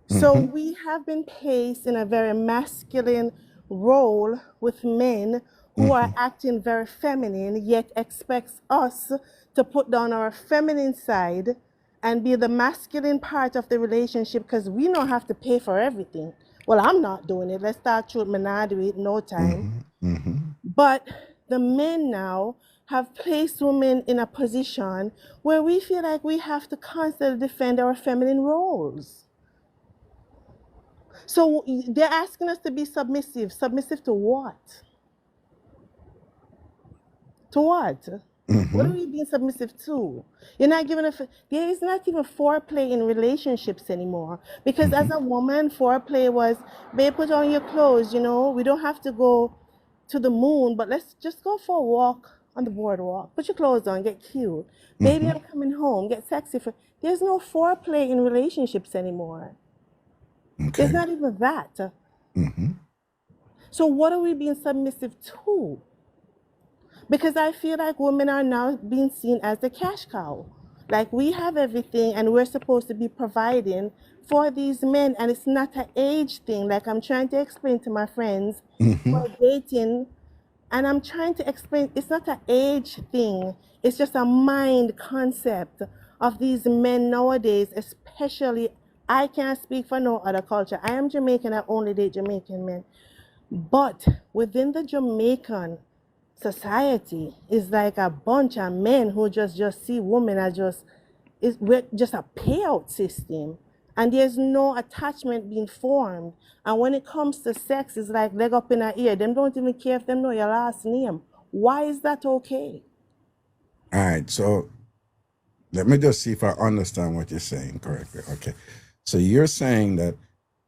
So we have been placed in a very masculine role with men who are acting very feminine, yet expects us to put down our feminine side and be the masculine part of the relationship because we don't have to pay for everything. Well, I'm not doing it. Let's start with me not do it, no time. But the men now have placed women in a position where we feel like we have to constantly defend our feminine roles. So they're asking us to be submissive. Submissive to what? To what? What are we being submissive to? You're not giving there is not even foreplay in relationships anymore. Because as a woman, foreplay was, babe, put on your clothes, we don't have to go to the moon, but let's just go for a walk on the boardwalk. Put your clothes on, get cute. Baby, I'm coming home, get sexy. There's no foreplay in relationships anymore. Okay. There's not even that. So what are we being submissive to? Because I feel like women are now being seen as the cash cow. Like we have everything and we're supposed to be providing for these men, and it's not an age thing. Like I'm trying to explain to my friends who are dating, and I'm trying to explain it's not an age thing. It's just a mind concept of these men nowadays, especially. I can't speak for no other culture. I am Jamaican, I only date Jamaican men. But within the Jamaican society, it's like a bunch of men who just see women as we're just a payout system. And there's no attachment being formed. And when it comes to sex, it's like leg up in the ear. Them don't even care if them know your last name. Why is that okay?
All right, so let me just see if I understand what you're saying correctly. Okay. So you're saying that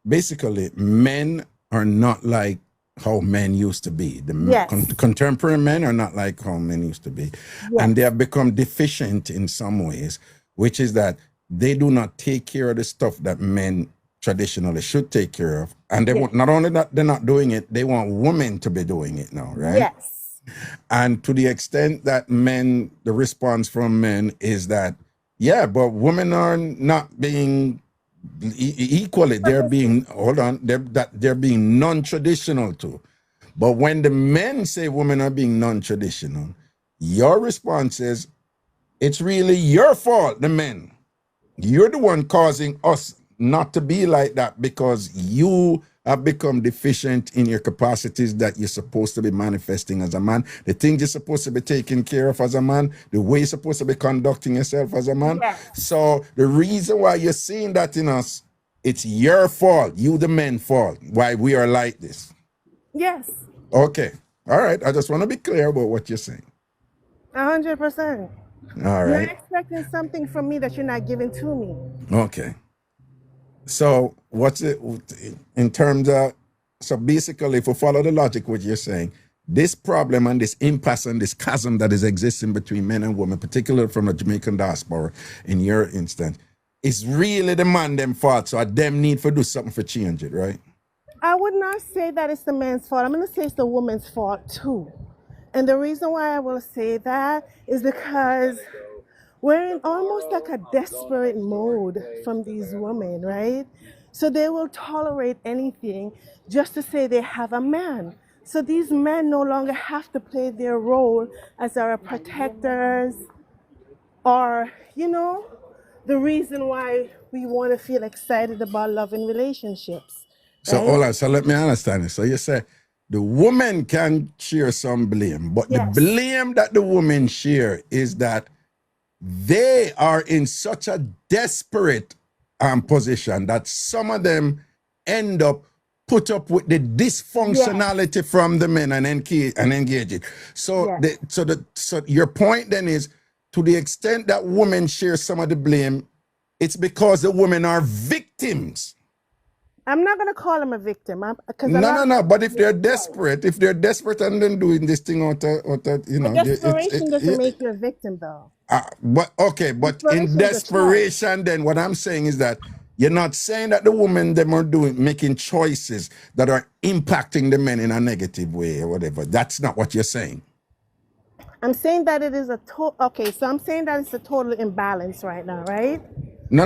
basically men are not like how men used to be. The contemporary men are not like how men used to be. Yes. And they have become deficient in some ways, which is that they do not take care of the stuff that men traditionally should take care of. And they want, not only that they're not doing it, they want women to be doing it now, right?
Yes.
And to the extent that the response from men is that, yeah, but women are not being equally, they're being, they're being non-traditional too. But when the men say women are being non-traditional, your response is, it's really your fault, the men. You're the one causing us not to be like that because you have become deficient in your capacities that you're supposed to be manifesting as a man, the things you're supposed to be taking care of as a man, the way you're supposed to be conducting yourself as a man.
Yes.
So the reason why you're seeing that in us, it's your fault, you the men's fault, why we are like this.
Yes.
Okay. All right. I just want to be clear about what you're saying.
100%.
All
You're
right.
expecting something from me that you're not giving to me.
Okay. So what's it in terms of, so basically if we follow the logic what you're saying, this problem and this impasse and this chasm that is existing between men and women, particularly from a Jamaican diaspora in your instance, is really the man them fault. So them need to do something for change it, right?
I would not say that it's the man's fault. I'm going to say it's the woman's fault too. And the reason why I will say that is because we're in almost like a desperate mode from these women, right? So they will tolerate anything just to say they have a man. So these men no longer have to play their role as our protectors or, you know, the reason why we want to feel excited about love and relationships.
So
right?
hold on, so let me understand it. So you say the woman can share some blame, but
Yes.
the blame that the women share is that they are in such a desperate position that some of them end up put up with the dysfunctionality from the men and engage it. So, so your point then is, to the extent that women share some of the blame, it's because the women are victims.
I'm not going to call them a victim.
No. But if they're desperate, and then doing this thing out of, you know,
desperation doesn't make you a victim, though.
But in desperation, then what I'm saying is that you're not saying that the women them are making choices that are impacting the men in a negative way or whatever. That's not what you're saying.
I'm saying that it is a so I'm saying that it's a total imbalance right now, right?
No.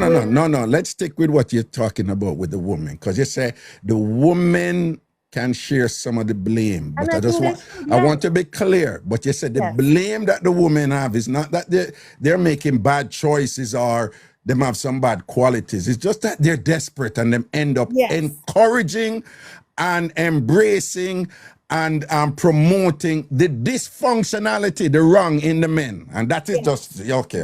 Let's stick with what you're talking about with the woman, because you say the woman can share some of the blame, but I want to be clear. But you said the blame that the women have is not that they're making bad choices or them have some bad qualities. It's just that they're desperate and them end up encouraging and embracing and promoting the dysfunctionality, the wrong in the men, and that is just okay.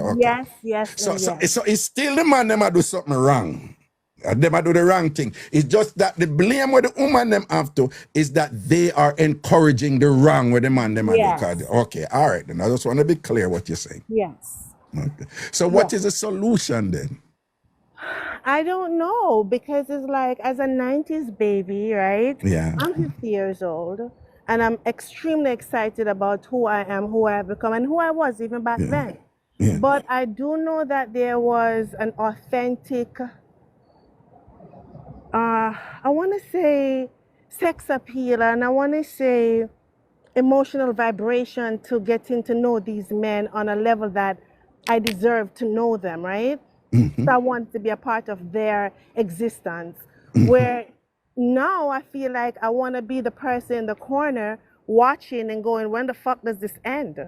Yes.
So it's still the man them a do something wrong. Them a do the wrong thing. It's just that the blame with the woman them have to is that they are encouraging the wrong with the man them. Okay, all right. Then I just want to be clear what you're saying.
Yes.
Okay. So what is the solution then?
I don't know, because it's like, as a 90s baby, right?
Yeah.
I'm 50 years old, and I'm extremely excited about who I am, who I have become, and who I was even back then.
Yeah.
But I do know that there was an authentic, I want to say sex appeal, and I want to say emotional vibration to getting to know these men on a level that I deserve to know them, right?
Mm-hmm.
So I want to be a part of their existence. Where now I feel like I want to be the person in the corner watching and going, when the fuck does this end?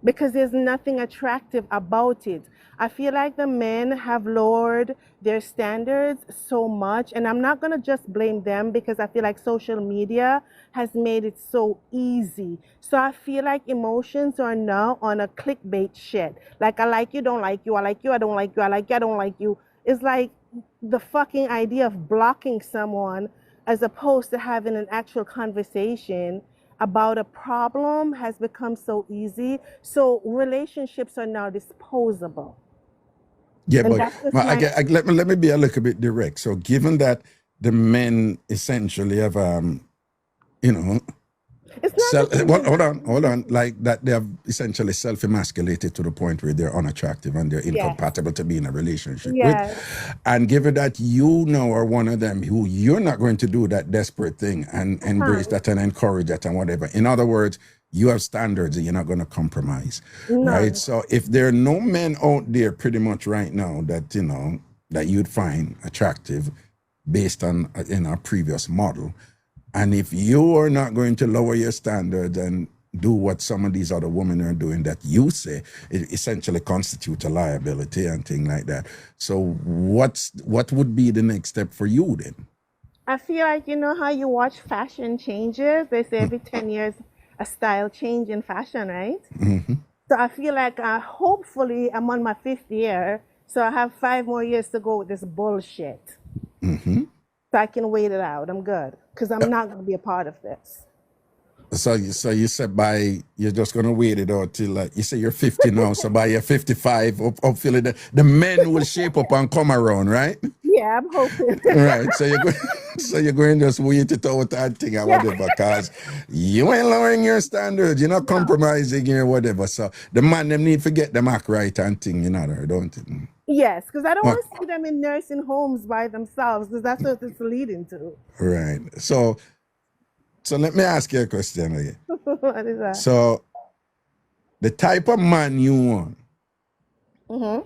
Because there's nothing attractive about it. I feel like the men have lowered their standards so much, and I'm not going to just blame them, because I feel like social media has made it so easy. So I feel like emotions are now on a clickbait shit. Like, I like you, don't like you, I like you, I don't like you, I like you, I don't like you. It's like the fucking idea of blocking someone as opposed to having an actual conversation about a problem has become so easy. So relationships are now disposable.
Yeah, but let me be a little bit direct. So given that the men essentially have, you know, hold on, like that they have essentially self-emasculated to the point where they're unattractive and they're incompatible to be in a relationship with. And given that you now are one of them who you're not going to do that desperate thing and embrace that and encourage that and whatever. In other words, you have standards and you're not going to compromise, right? So if there are no men out there pretty much right now that, you know, that you'd find attractive based on in a previous model. And if you are not going to lower your standards and do what some of these other women are doing that you say, it essentially constitutes a liability and things like that. So what would be the next step for you then?
I feel like, you know how you watch fashion changes? They say every 10 years a style change in fashion, right? So I feel like hopefully I'm on my 5th year, so I have 5 more years to go with this bullshit. So I can wait it out. I'm good, because I'm not going to be a part of this.
So you said you're just going to wait it out till, you say you're 50 now, so by you're 55, hopefully the men will shape up and come around, right?
Yeah, I'm hoping.
Right, so you're going to just wait it out and thing or whatever, because you ain't lowering your standards, you're not compromising or whatever. So the man them need to get them act right and thing, you know, don't it?
Yes, because I don't want to see them in nursing homes by themselves, because that's what it's leading to.
Right. So let me ask you a question again.
What is that?
So the type of man you want,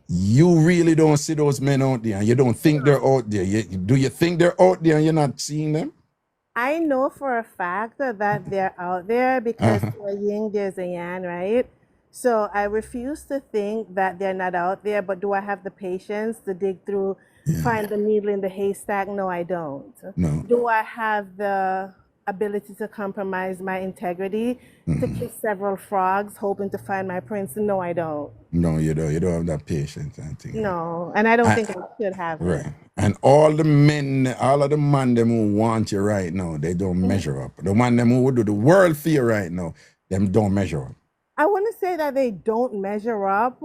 you really don't see those men out there, and you don't think they're out there. Do you think they're out there and you're not seeing them?
I know for a fact that they're out there, because to a yin, there's a yang, right? So I refuse to think that they're not out there, but do I have the patience to dig through, find the needle in the haystack? No, I don't.
No.
Do I have the ability to compromise my integrity, to kiss several frogs, hoping to find my prince? No, I don't.
No, you don't. You don't have that patience and thing.
No, and I don't think I should have it.
Right. And all of the men them who want you right now, they don't measure up. The man them who would do the world for you right now, them don't measure up.
I wouldn't say that they don't measure up.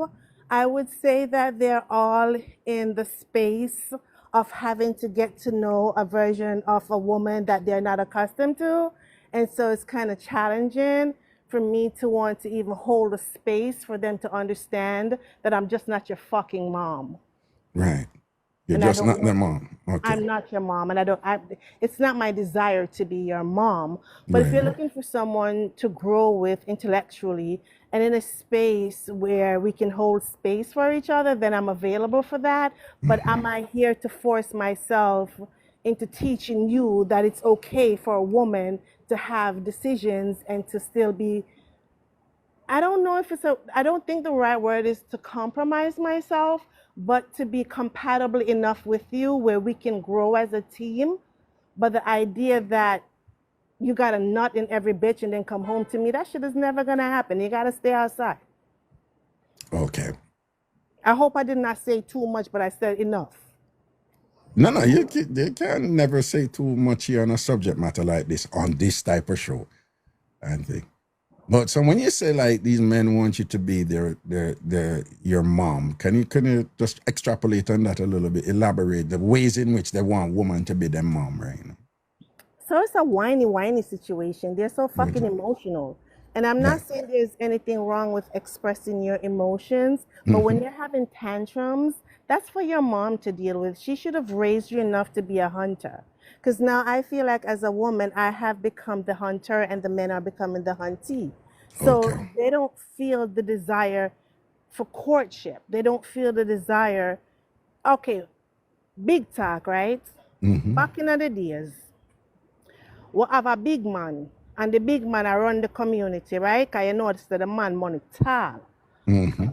I would say that they're all in the space of having to get to know a version of a woman that they're not accustomed to. And so it's kind of challenging for me to want to even hold a space for them to understand that I'm just not your fucking mom.
Right. You're just not their mom. Okay.
I'm not your mom, and it's not my desire to be your mom. But if you're looking for someone to grow with intellectually and in a space where we can hold space for each other, then I'm available for that. But am I here to force myself into teaching you that it's okay for a woman to have decisions and to still be, I don't know if I don't think the right word is to compromise myself, but to be compatible enough with you where we can grow as a team. But the idea that you got a nut in every bitch and then come home to me, that shit is never gonna happen. You gotta stay outside.
Okay.
I hope I did not say too much, but I said enough.
No, you can never say too much here on a subject matter like this on this type of show and thing. But so when you say like these men want you to be your mom, can you just extrapolate on that a little bit? Elaborate the ways in which they want woman to be their mom right now.
So it's a whiny situation. They're so fucking emotional. And I'm not saying there's anything wrong with expressing your emotions, but when you're having tantrums, that's for your mom to deal with. She should have raised you enough to be a hunter. Because now I feel like as a woman, I have become the hunter and the men are becoming the huntee. So they don't feel the desire for courtship. They don't feel the desire. Okay, big talk, right? Back in the days, we have a big man, and the big man around the community, right? Because you notice that the man money tall.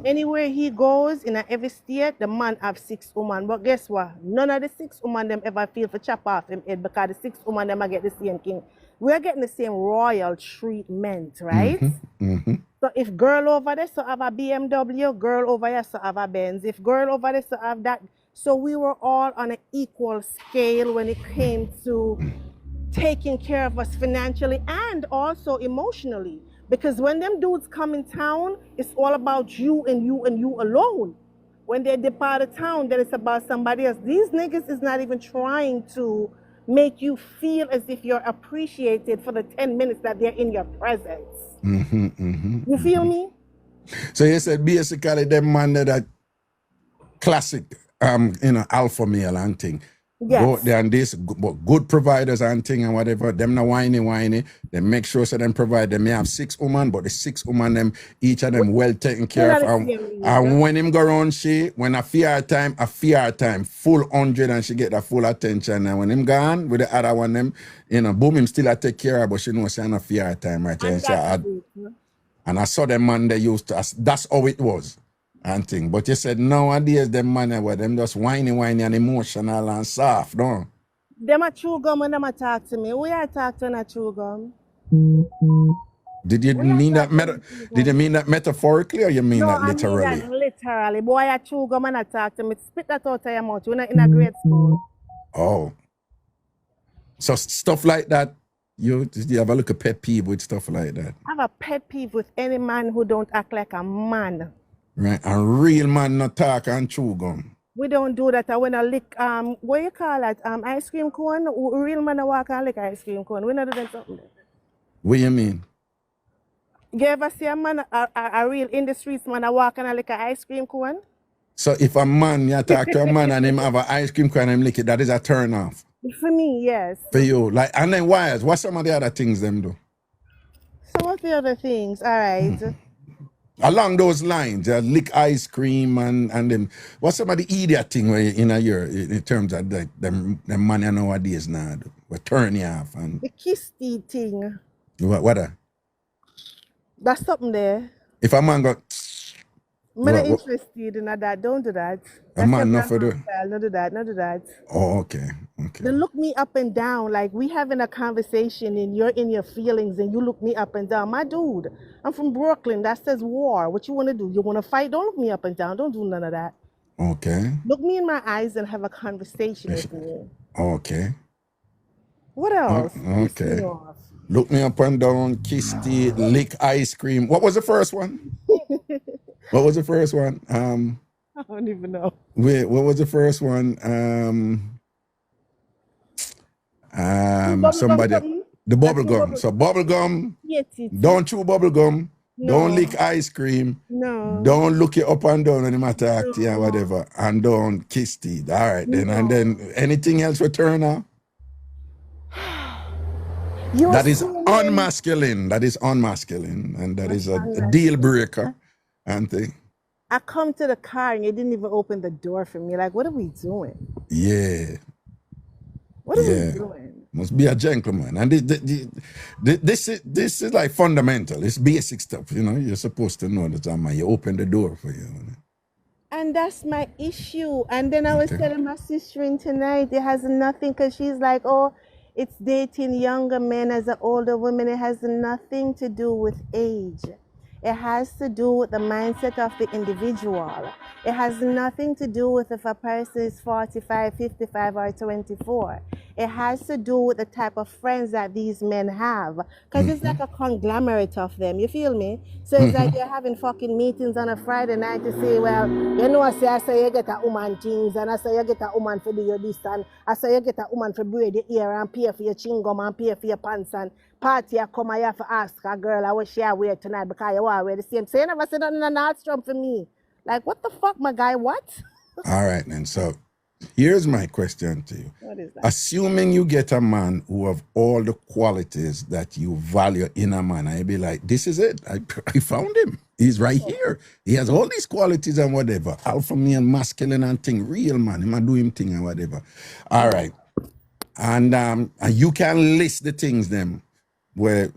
Anywhere he goes, in every state, the man have 6 women. But guess what? None of the 6 women them ever feel for chop off him head, because the 6 women them get the same king. We're getting the same royal treatment, right? So if girl over there so have a BMW, girl over here so have a Benz. If girl over there so have that. So we were all on an equal scale when it came to taking care of us financially and also emotionally. Because when them dudes come in town, it's all about you and you and you alone. When they depart of town, then it's about somebody else. These niggas is not even trying to make you feel as if you're appreciated for the 10 minutes that they're in your presence. You feel me?
So you said basically them man that classic alpha male and thing. Go out
Yes.
there and this, but good providers and thing and whatever. Them not whiny. They make sure so them provide. They may have 6 women, but the 6 women them each of them well taken care
Still
of.
at the same league.
And when him go around, when a fear time, full 100, and she get the full attention. And when him gone with the other one, them boom, him still a take care of, but she knows she a fear time, right?
And that's it.
And I saw them man they used to. That's how it was. And thing. But you said nowadays them man were them just whiny and emotional and soft, no?
Them a chew gum when them a talk to me. We are talking a chew gum.
Did you mean that did you mean that metaphorically or you mean
No,
that
I mean
literally?
that literally. Boy, I chew gum and I talk to me. Spit that out of your mouth. You're not in a grade school.
Oh. So stuff like that, you have a look at pet peeve with stuff like that.
I have a pet peeve with any man who don't act like a man.
Right. A real man not talk and chew gum.
We don't do that. I when I lick what you call it? Ice cream cone. Real man I walk and lick ice cream cone. We not do that something.
What you mean?
You ever see a man, a real in the streets man, I walk and I lick an ice cream cone?
So if a man, you talk to a man and him have an ice cream cone and him lick it, that is a turn off.
For me, yes.
For you. And then wires, what some of the other things them do?
So what the other things? All right.
Along those lines, lick ice cream and then what's some of the idiot thing where in a year in terms of them money nowadays now do? What turn you off and
The Kingston thing.
what
That's something there.
if a man got
I'm not interested in that. Don't do that.
A man not for do.
Not do that. Not do that.
Oh, okay.
They look me up and down like we having a conversation and you're in your feelings and you look me up and down. My dude, I'm from Brooklyn. That says war. What you want to do? You want to fight? Don't look me up and down. Don't do none of that.
Okay.
Look me in my eyes and have a conversation with me.
Okay.
What else?
Okay. Look me up and down, kiss the lick ice cream. What was the first one? What was the first one?
I don't even know.
Wait, what was the first one? Somebody the bubble gum. So bubble gum.
Yes,
don't chew bubble gum.
No.
Don't lick ice cream.
No.
Don't look it up and down when him attack you or whatever. And don't kiss teeth. All right then. And then anything else return now? That is unmasculine. That is unmasculine. And that is a deal breaker. And thing.
I come to the car and you didn't even open the door for me. Like, what are we doing?
Yeah.
What are we doing?
Must be a gentleman. And this is like fundamental. It's basic stuff, You're supposed to know that you open the door for you.
And that's my issue. And then I was telling my sister in tonight, it has nothing, because she's like, oh, it's dating younger men as an older woman. It has nothing to do with age. It has to do with the mindset of the individual. It has nothing to do with if a person is 45, 55, or 24. It has to do with the type of friends that these men have. Because it's like a conglomerate of them, you feel me? So it's like you're having fucking meetings on a Friday night to say, well, I say you get a woman things, and I say you get a woman for do your this, and I say you get a woman for braid your ear, and pay for your chingum, and pay for your pants, and party I come, I have to ask a girl what she wear tonight because you want to wear the same. So you never said nothing in a Nordstrom for me. Like, what the fuck, my guy, what?
All right, then. So here's my question to you.
What is that?
Assuming you get a man who have all the qualities that you value in a man, I'd be like, this is it. I found him. He's right here. He has all these qualities and whatever. Alpha male, masculine and thing. Real man. He might do him thing and whatever. All right. And you can list the things them where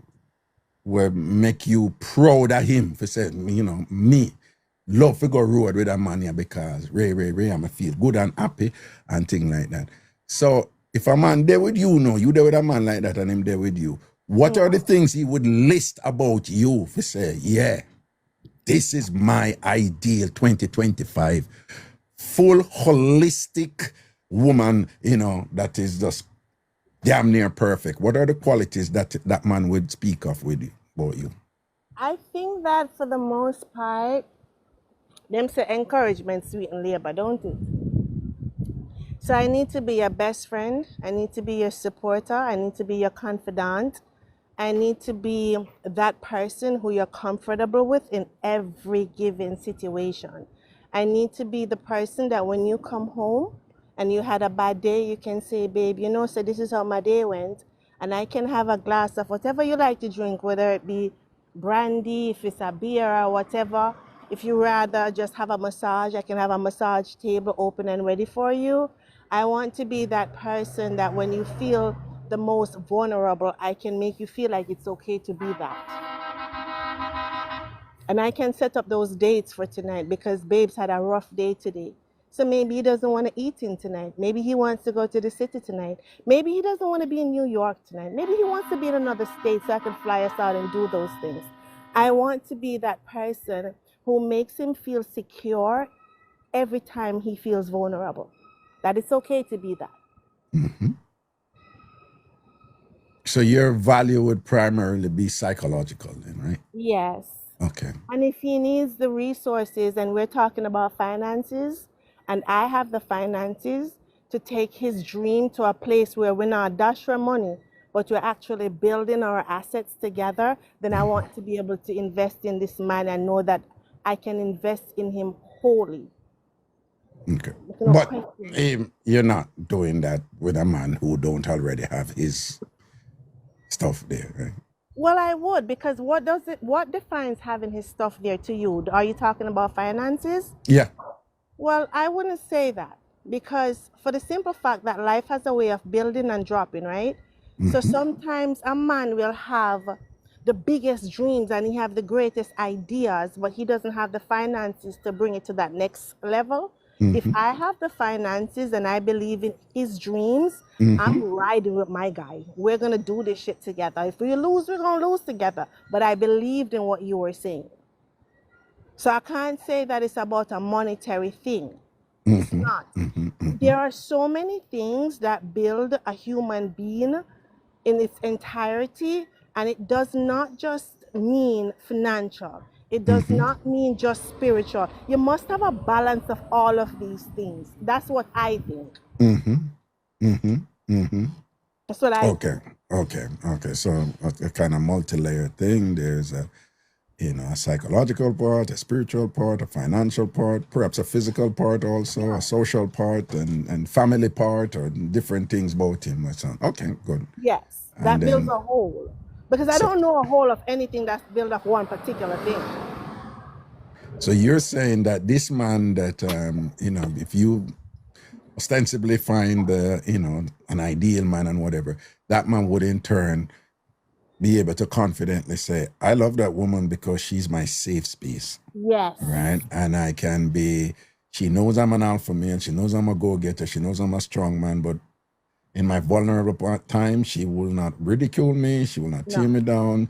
make you proud of him for saying, me love to go road with a man here because Ray, I'ma feel good and happy and things like that. So if a man there with you, you there with a man like that and him there with you, what are the things he would list about you for say, yeah, this is my ideal 2025 full holistic woman, that is just damn near perfect. What are the qualities that man would speak of with you, about you?
I think that for the most part, them say encouragement sweeten labor, don't it? So I need to be your best friend. I need to be your supporter. I need to be your confidant. I need to be that person who you're comfortable with in every given situation. I need to be the person that when you come home, and you had a bad day, you can say, babe, you know, so this is how my day went. And I can have a glass of whatever you like to drink, whether it be brandy, if it's a beer or whatever. If you rather just have a massage, I can have a massage table open and ready for you. I want to be that person that when you feel the most vulnerable, I can make you feel like it's okay to be that. And I can set up those dates for tonight because Babes had a rough day today. So maybe he doesn't want to eat in tonight. Maybe he wants to go to the city tonight. Maybe he doesn't want to be in New York tonight. Maybe he wants to be in another state so I can fly us out and do those things. I want to be that person who makes him feel secure every time he feels vulnerable. That it's okay to be that.
Mm-hmm. So your value would primarily be psychological then, right?
Yes.
Okay.
And if he needs the resources, and we're talking about finances, and I have the finances to take his dream to a place where we're not dash for money, but we're actually building our assets together, then I want to be able to invest in this man and know that I can invest in him wholly.
Okay.
No
But
question.
you're not doing that with a man who don't already have his stuff there, right?
Well, I would, because what defines having his stuff there to you? Are you talking about finances?
Yeah.
Well, I wouldn't say that, because for the simple fact that life has a way of building and dropping, right? So sometimes a man will have the biggest dreams and he have the greatest ideas, but he doesn't have the finances to bring it to that next level. If I have the finances and I believe in his dreams, I'm riding with my guy. We're going to do this shit together. If we lose, we're going to lose together. But I believed in what you were saying. So I can't say that it's about a monetary thing. It's not. There are so many things that build a human being in its entirety, and it does not just mean financial. It does not mean just spiritual. You must have a balance of all of these things. That's what I think. That's what I think.
Okay. So a kind of multi-layered thing. There's a psychological part, a spiritual part, a financial part, perhaps a physical part also, a social part, and family part, or different things about him. So, okay, good.
Yes,
And
that builds
then,
a whole. Because I don't know a whole of anything that's built of one particular thing.
so you're saying that this man that, if you ostensibly find an ideal man and whatever, that man would in turn be able to confidently say, I love that woman because she's my safe space.
Yes.
Right? And I can she knows I'm an alpha male, she knows I'm a go-getter, she knows I'm a strong man, but in my vulnerable time, she will not ridicule me, she will not tear me down.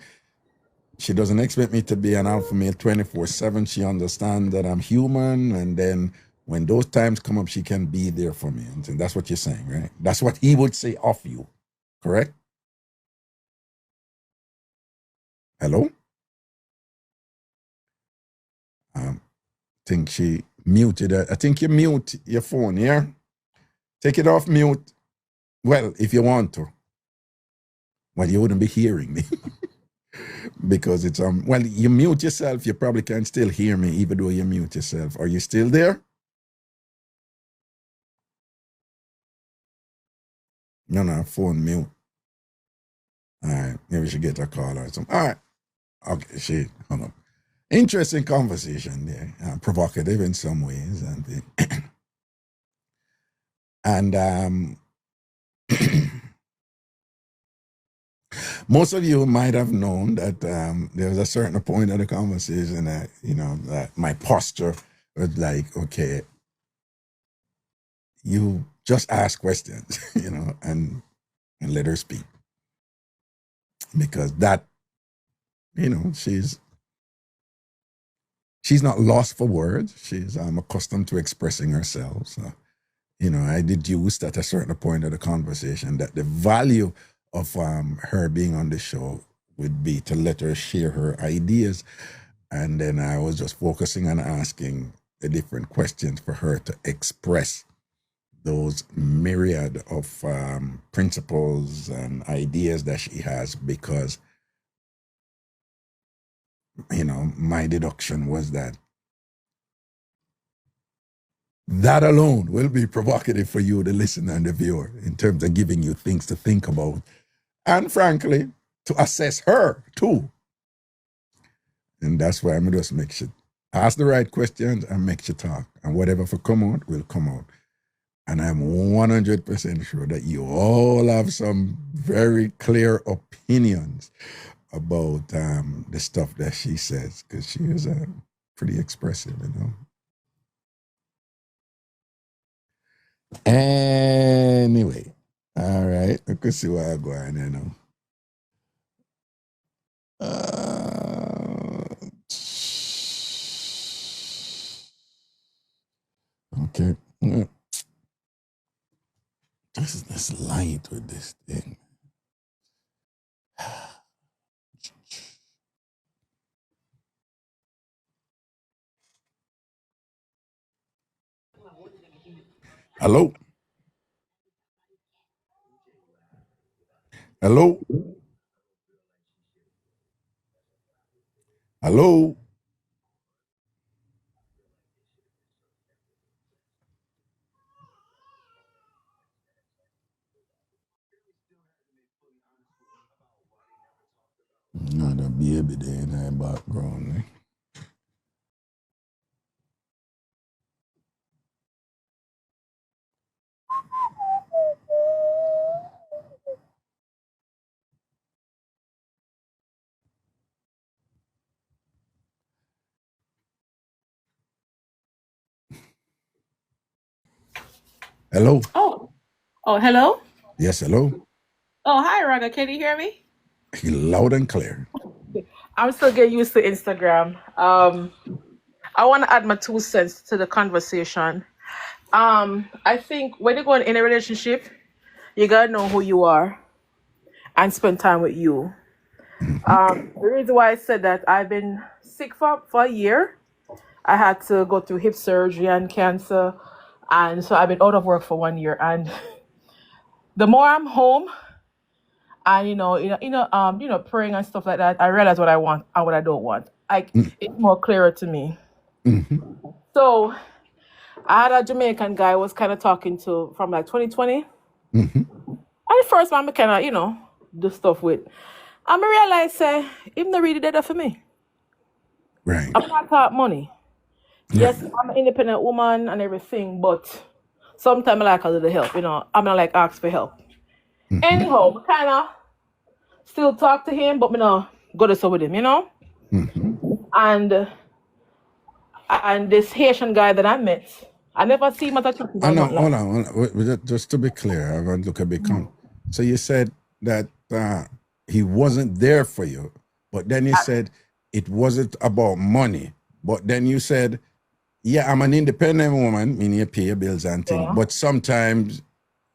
She doesn't expect me to be an alpha male 24/7. She understands that I'm human, and then when those times come up, she can be there for me. And that's what you're saying, right? That's what he would say of you, correct? Hello? Think she muted her. I think you mute your phone, yeah? Take it off mute. Well, if you want to. Well, you wouldn't be hearing me. Because it's you mute yourself, you probably can still hear me even though you mute yourself. Are you still there? No, phone mute. All right, maybe we should get a call or something. All right. Okay, she hung up. Interesting conversation there. Provocative in some ways. And most of you might have known that there was a certain point of the conversation that, that my posture was like, okay, you just ask questions, and let her speak. Because that, she's not lost for words. She's accustomed to expressing herself. So, I deduced at a certain point of the conversation that the value of her being on the show would be to let her share her ideas. And then I was just focusing on asking the different questions for her to express those myriad of principles and ideas that she has, because, my deduction was that That alone will be provocative for you, the listener and the viewer, in terms of giving you things to think about. And frankly, to assess her too. And that's why I'm just make sure ask the right questions and make sure talk. And whatever for come out will come out. And I'm 100% sure that you all have some very clear opinions about the stuff that she says, because she is pretty expressive, you know. Anyway, all right, I can see where I'm going, you know. Okay. This light with this thing. Hello? Hello? Hello? Not a baby there in the background. Hello?
Oh, hello?
Yes, hello?
Oh, hi, Raga. Can you hear me?
Loud and clear.
I'm still getting used to Instagram. I want to add my 2 cents to the conversation. I think when you go in a relationship, you gotta know who you are and spend time with you. The reason why I said that, I've been sick for a year. I had to go through hip surgery and cancer, and so I've been out of work for 1 year. And the more I'm home, and praying and stuff like that, I realize what I want and what I don't want. It's more clearer to me.
Mm-hmm.
So I had a Jamaican guy I was kind of talking to from like 2020.
Mm-hmm.
And the first one I kind of, do stuff with. And I realized, him not really there for me.
Right.
I'm not talk money. Yes, I'm an independent woman and everything, but sometimes I like a little help, I'm not like ask for help.
Mm-hmm.
Anyhow, I kind of still talk to him, but me not go to so with him,
Mm-hmm.
And this Haitian guy that I met, I never see him at a church.
Hold on. Just to be clear, I want to look a bit calm. So you said that he wasn't there for you, but then you said it wasn't about money. But then you said, yeah, I'm an independent woman, meaning you pay your bills and things, but sometimes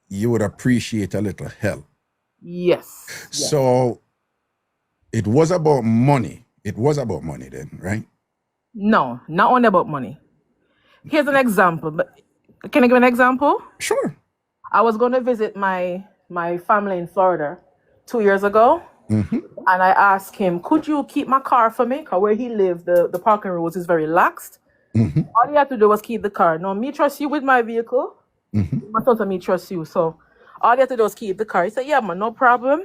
you would appreciate a little help.
Yes.
So it was about money. It was about money then, right?
No, not only about money. Here's an example. But can I give an example?
Sure.
I was going to visit my family in Florida 2 years ago.
Mm-hmm.
And I asked him, could you keep my car for me? Because where he lived, the parking rules is very laxed.
Mm-hmm.
All you have to do was keep the car. No, me trust you with my vehicle.
Mm-hmm.
My son, me trust you. So all you have to do is keep the car. He said, yeah, man, no problem.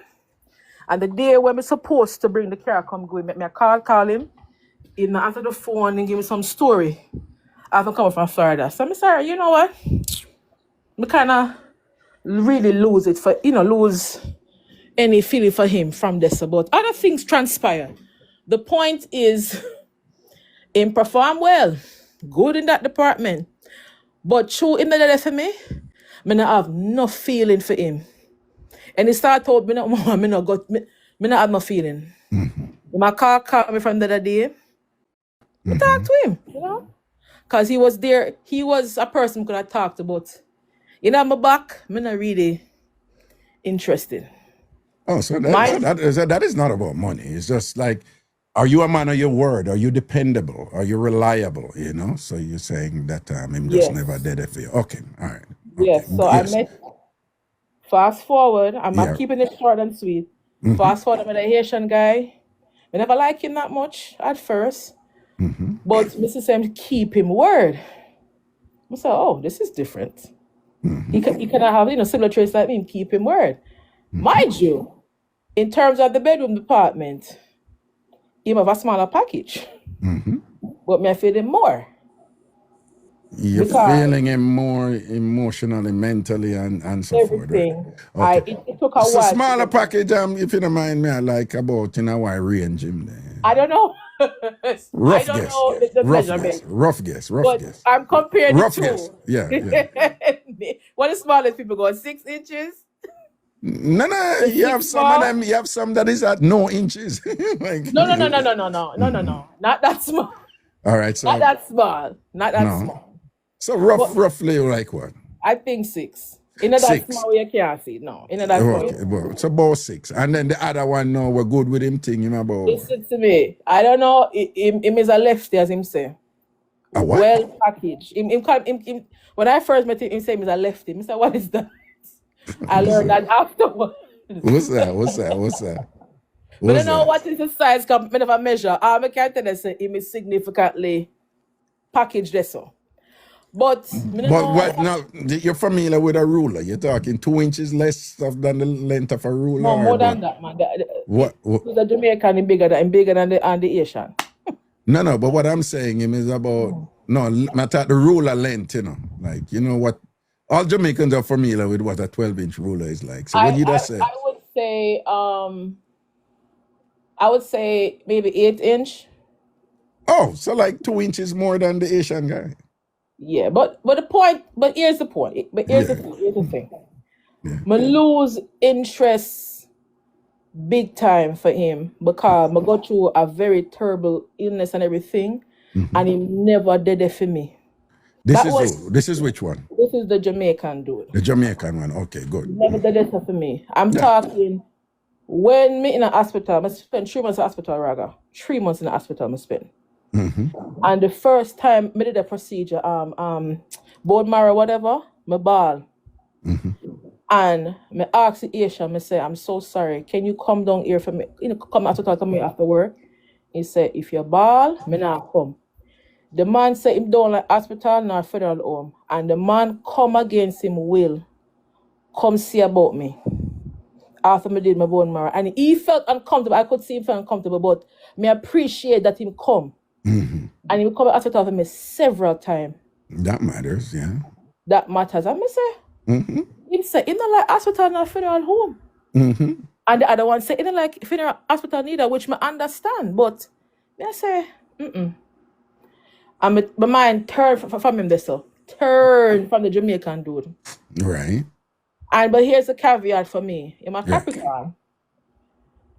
And the day when we're supposed to bring the car, come go, make me a call him. He not answer the phone and give me some story. I've come from Florida. So I'm sorry, you know what? Me kind of really lose any feeling for him from this. But other things transpire. The point is, him perform well, good in that department. But true in the day for me not have no feeling for him. And he started out, me not have no feeling.
Mm-hmm.
My car called me from the other day. I talked to him, because he was there. He was a person who could have talked about. My back, I'm not really interested.
Oh, so that is not about money. It's just like, are you a man of your word? Are you dependable? Are you reliable? So you're saying that him just never did it for you. Okay, all right. Okay.
Yes, so I met, fast forward, I'm not keeping it short and sweet.
Mm-hmm.
Fast forward, I met a Haitian guy. I never liked him that much at first.
Mm-hmm.
But Mrs. Sam keep him word. I said, oh, this is different. He cannot have, similar traits like me and keep him word. Mind you, in terms of the bedroom department, he have a smaller package. But me I feel him more.
You're feeling him more emotionally, mentally, and so forth, right? Okay.
It took a while.
So smaller package, if you don't mind me, I like about in a wide range him there.
I don't know.
Rough guess. Rough guess.
I'm comparing
rough
the two.
Guess. Yeah.
What is smallest people go? 6 inches?
No, you have some of them. You have some that is at no inches. Like,
no. Not that small.
All right, so
not that small. Small.
So roughly like what?
I think 6. In that 6. Small you can't see. No. In that small.
Okay, well, it's about 6. And then the other one, no, we're good with him thing, him about.
Listen to me. I don't know. Him is a lefty, as him say.
A what?
Well packaged. When I first met him, he said he's a lefty. I said, what is that? I learned that afterwards.
What's that?
I don't know what is the size coming of a measure. I can't tell you say him is significantly packaged there so. But
what now? You're familiar with a ruler? You're talking 2 inches less than the length of a ruler?
No, more than that, man.
What?
The Jamaican is bigger than the Asian.
No, but what I'm saying is about the ruler length, like what all Jamaicans are familiar with what a 12-inch ruler is like. So what you just say?
I would say maybe 8 inch.
Oh, so like 2 inches more than the Asian guy.
Yeah, but here's the point. Here's the thing. I lose interest big time for him because I go through a very terrible illness and everything, and he never did it for me.
This is which one?
This is the Jamaican dude.
The Jamaican one. Okay, good.
He never did it for me. I'm talking when me in a hospital, I spent 3 months in the hospital, Raga. 3 months in the hospital, I spent. And the first time I did a procedure, bone marrow, whatever, my ball. And I asked the Asian, I say, I'm so sorry. Can you come down here for me? Come hospital, come here after work. He said, if you ball, me not come. The man said him don't like hospital nor federal home. And the man come against him will come see about me. After I did my bone marrow. And he felt uncomfortable. I could see him feel uncomfortable, but me appreciate that him come. And he come to hospital for me several times.
That matters, yeah.
That matters. And I say, he said, he don't like hospital nor federal home. And the other one said, he don't like federal hospital neither, which I understand. But I say, And my mind turned from him this so. Turned from the Jamaican dude.
Right.
But here's the caveat for me. I'm a Capricorn.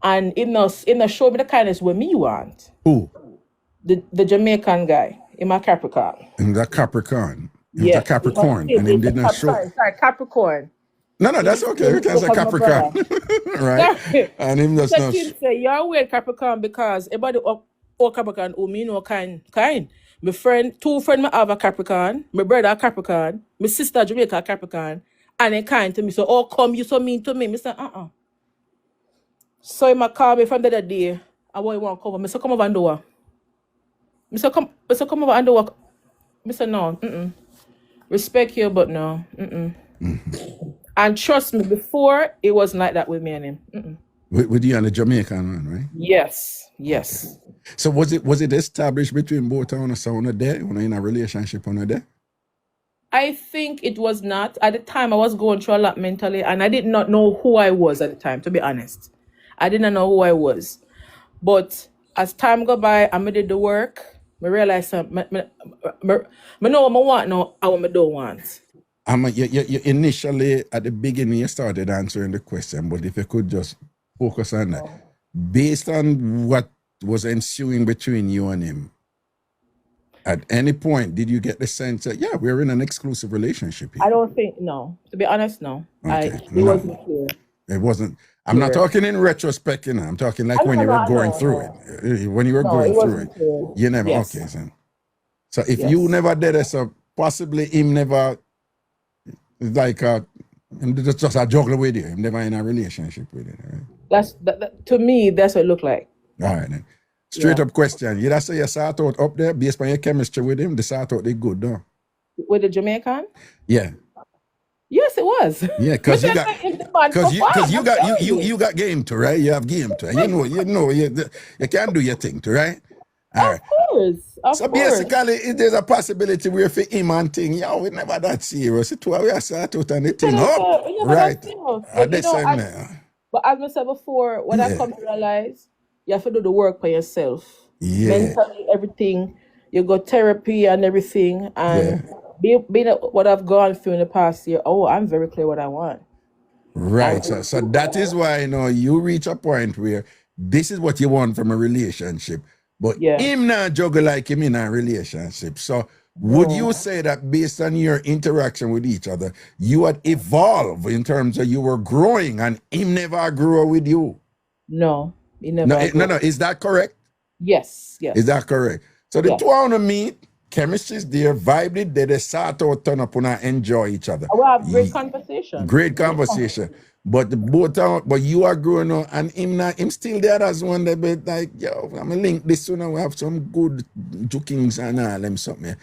And it not show me the kindness with me want.
Who?
The Jamaican guy. I'm a Capricorn.
And that Capricorn. Yeah. Capricorn. And he didn't show.
Sorry, Capricorn.
No, that's okay. You can say Capricorn. Right? And him just not.
Say, you're weird Capricorn because everybody all Capricorn who me know kind. My friend, 2 friends I have a Capricorn. My brother a Capricorn. My sister Jamaica a Capricorn. And they kind to me. So, oh, come, you so mean to me. I said, So he call me from the other day. I want to come over. I said, come over and do it. I said, come over and do it. I said, no. Respect you, but no. And trust me, before, it wasn't like that with me and him.
With you and the Jamaican one, right?
Yes.
So was it established between both of us on a day? When in a relationship on a day?
I think it was not. At the time, I was going through a lot mentally, and I did not know who I was at the time, to be honest. I didn't know who I was. But as time go by, I did the work, I realized I know what I want now and what I don't want.
You initially, at the beginning, you started answering the question, but if you could just focus on that. Based on what was ensuing between you and him, at any point, did you get the sense that, we're in an exclusive relationship here?
I don't think, no. To be honest, no.
Okay.
It wasn't clear.
It wasn't. I'm not talking in retrospect, I'm talking like when you were going through it. When you were going through it.
Clear.
You never, okay, son. So if you never did it, so possibly him never, like, just a juggler with you. Him never in a relationship with you, right?
To me, that's what it looked like.
All right, then. Straight up question. You say you sort out up there based on your chemistry with him, the sort out they good, though?
with the Jamaican?
Yeah.
Yes, it was.
Yeah,
Me
because
tell
you got,
you, in the man perform.
you
I'm
got
telling you.
you got game to, right? You have game to, you can do your thing to, right? All right.
Of
So
course.
basically, there's a possibility where for him and thing, we never that serious. It's why we are start out and the thing up, right?
But you
This
know,
time
but as I said before, when I
yeah,
come to realize you have to do the work for yourself.
yeah,
Mentally, everything. You go therapy and everything. And
yeah.
being what I've gone through in the past year, I'm very clear what I want.
Right. So that is why you reach a point where this is what you want from a relationship. But him not juggle like him in a relationship. So would you say that based on your interaction with each other, you had evolved in terms of you were growing and him never grew with you?
No, he never.
No. Is that correct?
Yes, yes.
Is that correct? So the two want to meet, chemistry is there, vibe it, they start to turn up and enjoy each other.
We have great conversation.
Great conversation. But the both are, but you are growing up and him still there as one that be like, I'm gonna link this one and we have some good jukings and all them something.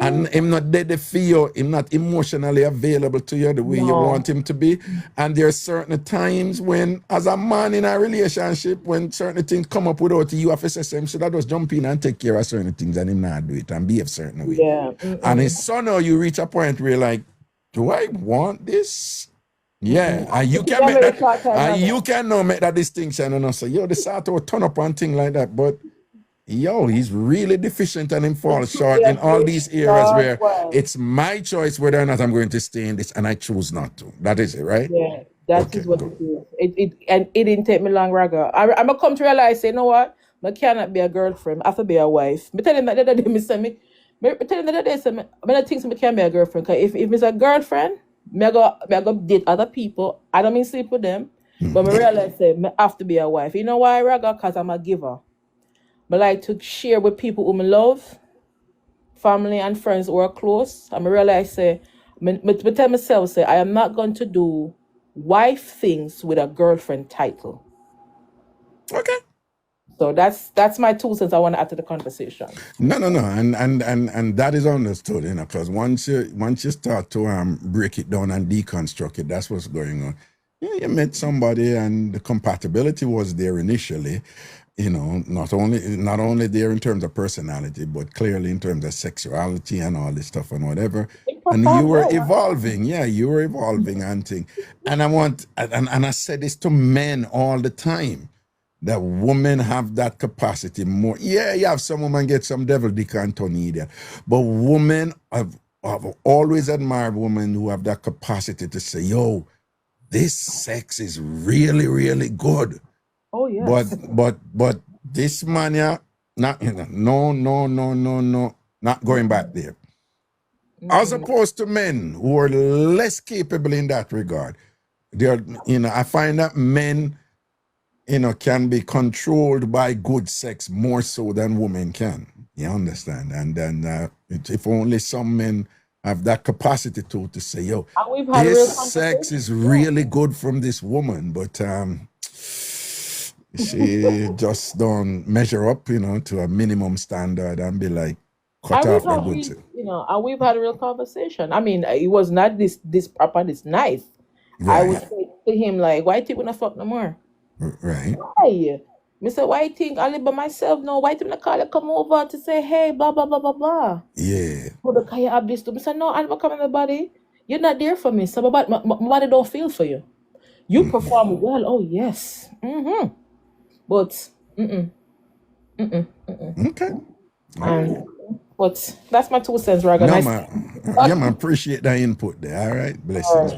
And him not dead for you, him not emotionally available to you the way you want him to be. And there are certain times when, as a man in a relationship, when certain things come up without you have to say, so that just jump in and take care of certain things and him not do it and behave certain way.
Yeah.
And it's so now you reach a point where you're like, do I want this? Yeah, and you can make that, and you can now make that distinction and say, the sort of turn up and thing like that, but he's really deficient and him falls short in all these areas where it's my choice whether or not I'm going to stay in this, and I choose not to. That is it, right?
Yeah, that is what it is. It didn't take me long, Raga. I'm gonna come to realize, you know what? I cannot be a girlfriend. I have to be a wife. I tell him that the other day, I tell him that the other day, I think I can be a girlfriend. Cause if it's a girlfriend, I go date other people. I don't mean sleep with them, but I realize I have to be a wife. You know why, Raga? Because I'm a giver. I like to share with people whom I love, family and friends who are close. And I realize, I tell myself, I am not going to do wife things with a girlfriend title.
Okay.
So that's my 2 cents I want to add to the conversation.
No, and that is understood, because once you start to break it down and deconstruct it, that's what's going on. You met somebody and the compatibility was there initially, not only there in terms of personality, but clearly in terms of sexuality and all this stuff and whatever. And you were evolving, and thing. And I said this to men all the time, that women have that capacity more. Yeah, you have some women get some devil dick and Tony there, but women have always admired women who have that capacity to say, this sex is really, really good.
Oh yes.
But this man, no, not going back there. As opposed to men who are less capable in that regard. I find that men, can be controlled by good sex more so than women can. You understand? And then if only some men have that capacity to say, this sex is really good from this woman, but she just don't measure up, to a minimum standard and be like, cut off the good sex.
And we've had a real conversation. I mean, it was not this proper, this nice. Right. I would say to him, like, why think we not fuck no more?
Right.
Why? I said, why think I live by myself? No, why think I call it come over to say, hey, blah, blah, blah, blah, blah.
Yeah.
Can you have this to me? I said, no, I never come in my body. You're not there for me. So my body don't feel for you. You perform well. Oh, yes. But,
Okay.
But that's my 2 cents, Raga.
No, man, appreciate that input there. All right. Blessings.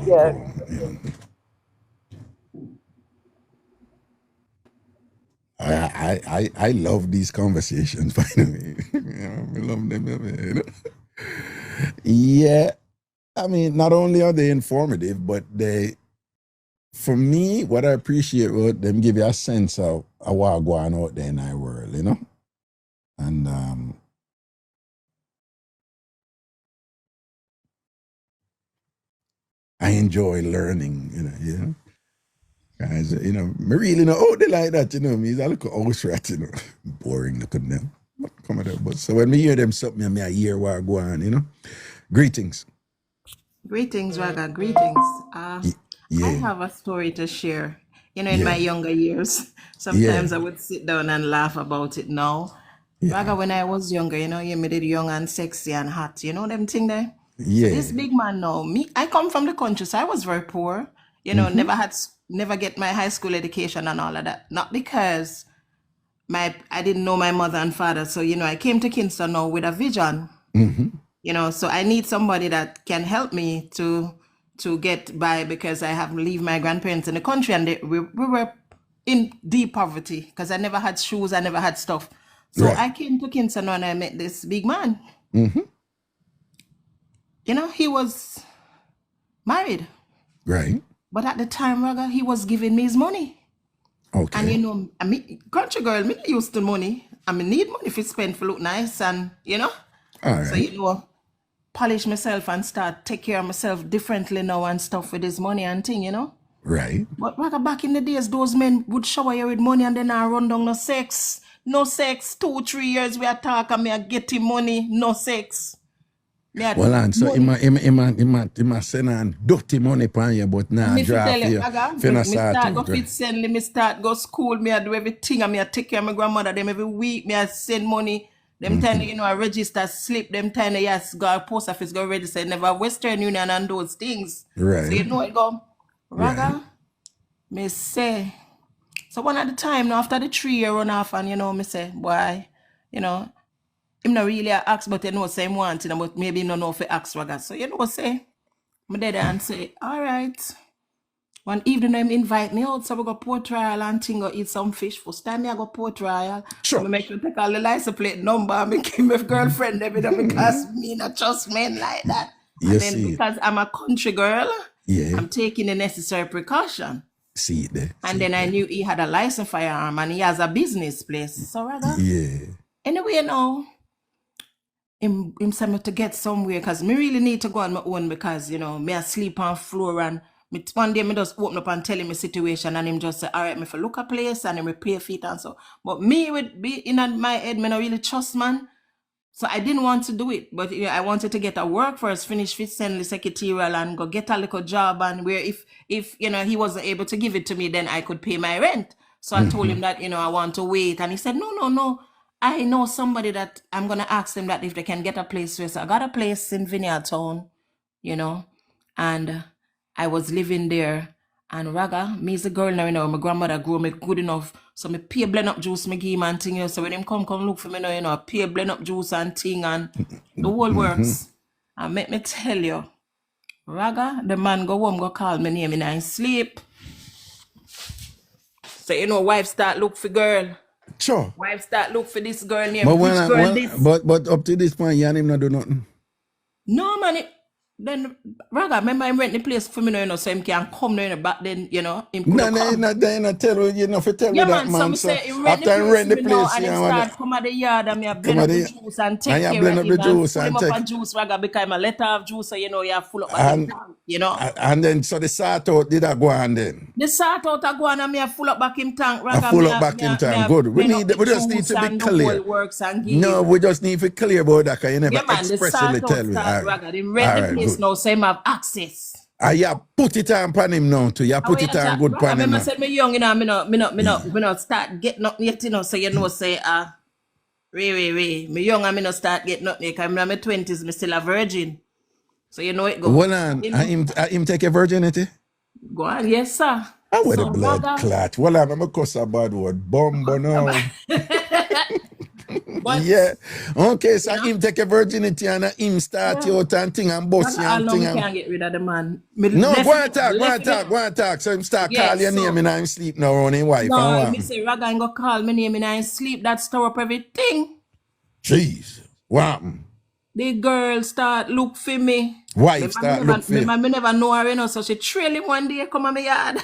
I love these conversations, by the way. I love them. Yeah. I mean, not only are they informative, but for me, what I appreciate about them give you a sense of what going out there in our world, And I enjoy learning, Guys, me really they like that, me. I look at house rat, boring look at them. Come at them. But so when me hear them something, I hear what go on, Greetings.
Greetings, Raga. Greetings. I have a story to share. You know, in my younger years, sometimes I would sit down and laugh about it now. Raga, when I was younger, you know, you made it young and sexy and hot. You know them thing there?
Yeah.
So this big man now, I come from the country, so I was very poor. You know, never get my high school education and all of that. Not because I didn't know my mother and father. So, you know, I came to Kingston now with a vision. You know, so I need somebody that can help me to get by, because I have leave my grandparents in the country, and we were in deep poverty because I never had shoes, I never had stuff. So I came to Kingston and I met this big man. You know, he was married.
Right.
But at the time, Raga, he was giving me his money.
Okay.
And you know, I mean, country girl, me used to money. I mean, need money for spend for look nice, and you know.
All right.
So you know, polish myself and start take care of myself differently now and stuff with this money and thing, you know.
Right.
But back in the days, those men would shower you with money and then I run down no sex. 2-3 years we are talk and me are getting money, no sex.
Well, and so he must send on dirty money upon you, but now draft you.
Me start go school, me I do everything, and me I take care of my grandmother, them every week, me I send money. Them time, you know, I register slip, them time, yes, go post office, go register, never Western Union and those things.
Right.
So you know it go, Raga, me say, so one at the time, now after the 3 year run off, and you know, me say, boy, you know, him not really ask, but you know, say him wanting, but maybe him don't know if he ask Raga. So you know, say, me dead and say, all right. One evening, him invite me out, so we go Port Royal and thing, go eat some fish. First time I go Port Royal,
sure.
I make sure take all the license plate number, I make him my girlfriend every day, because me not trust men like that. And then because I'm a country girl, I'm taking the necessary precaution.
See it there.
And then I knew he had a license firearm and he has a business place. So rather, anyway, you know, him send me to get somewhere, because me really need to go on my own, because, you know, me I sleep on floor, and one day me just open up and tell him my situation, and him just say, all right, me for look a place, and him repair feet and so. But me would be in my head, me not really trust man. So I didn't want to do it, but you know, I wanted to get a work first, finish fit send secretarial and go get a little job, and where if you know he wasn't able to give it to me, then I could pay my rent. So I told him that, you know, I want to wait, and he said, no. I know somebody that I'm gonna ask them that if they can get a place for. So I got a place in Vineyard Town, you know, and I was living there. And Raga, me is a girl now, you know, my grandmother grew me good enough. So me pay blend up juice, me give him and thing, you know. So when him come look for me now, you know, pay blend up juice and thing, and the whole works. And make me tell you, Raga, the man go home, go call me name in his sleep. So you know, wife start look for girl.
Sure.
Wife start look for this girl name.
But up to this point, you and him not do nothing.
No, man. Then Raga, remember him rent the place for me now, you know, so him can come now, you know, back then, you know, him could come.
No, tell you know, for tell me that, man.
So after I rent the place, and him start come at the yard, and me a blend up the juice and take care of him, and pull him up a juice, Raga, because I'm a letter of juice, so you know, you have full up at the tank, you know.
And then, so the sort out did that go on then?
The sort out a go on, and me a full up back in tank, Raga.
Full up back in tank, good. We just need to be clear. No, we just need to be clear about that, because you never expressly tell me.
Raga, they rent the place now, so him have access.
You put it on him now too. You put it on good pan him.
I said me young, you know, me not start getting up yet, you know, so you know, say, me young and me not start getting up yet, because I'm in my 20s, me still a virgin. So you know it go.
Hold on, him take a virginity?
Go on, yes, sir.
I wear the blood clot. Well, I'm a cuss a bad word. Bumbo now. But, yeah. Okay, so him take a virginity and him start you out and thing and bust you and thing.
I can't get rid of the man.
No, go and talk. So him start call your name and I'm sleep now around his wife.
No, me say Raga ain't go call my name and I'm sleep. That stir up everything.
Jeez. What happened?
The girl start look for me.
Wife start look for me.
Me never know her, you know, so she trail him one day come on my yard.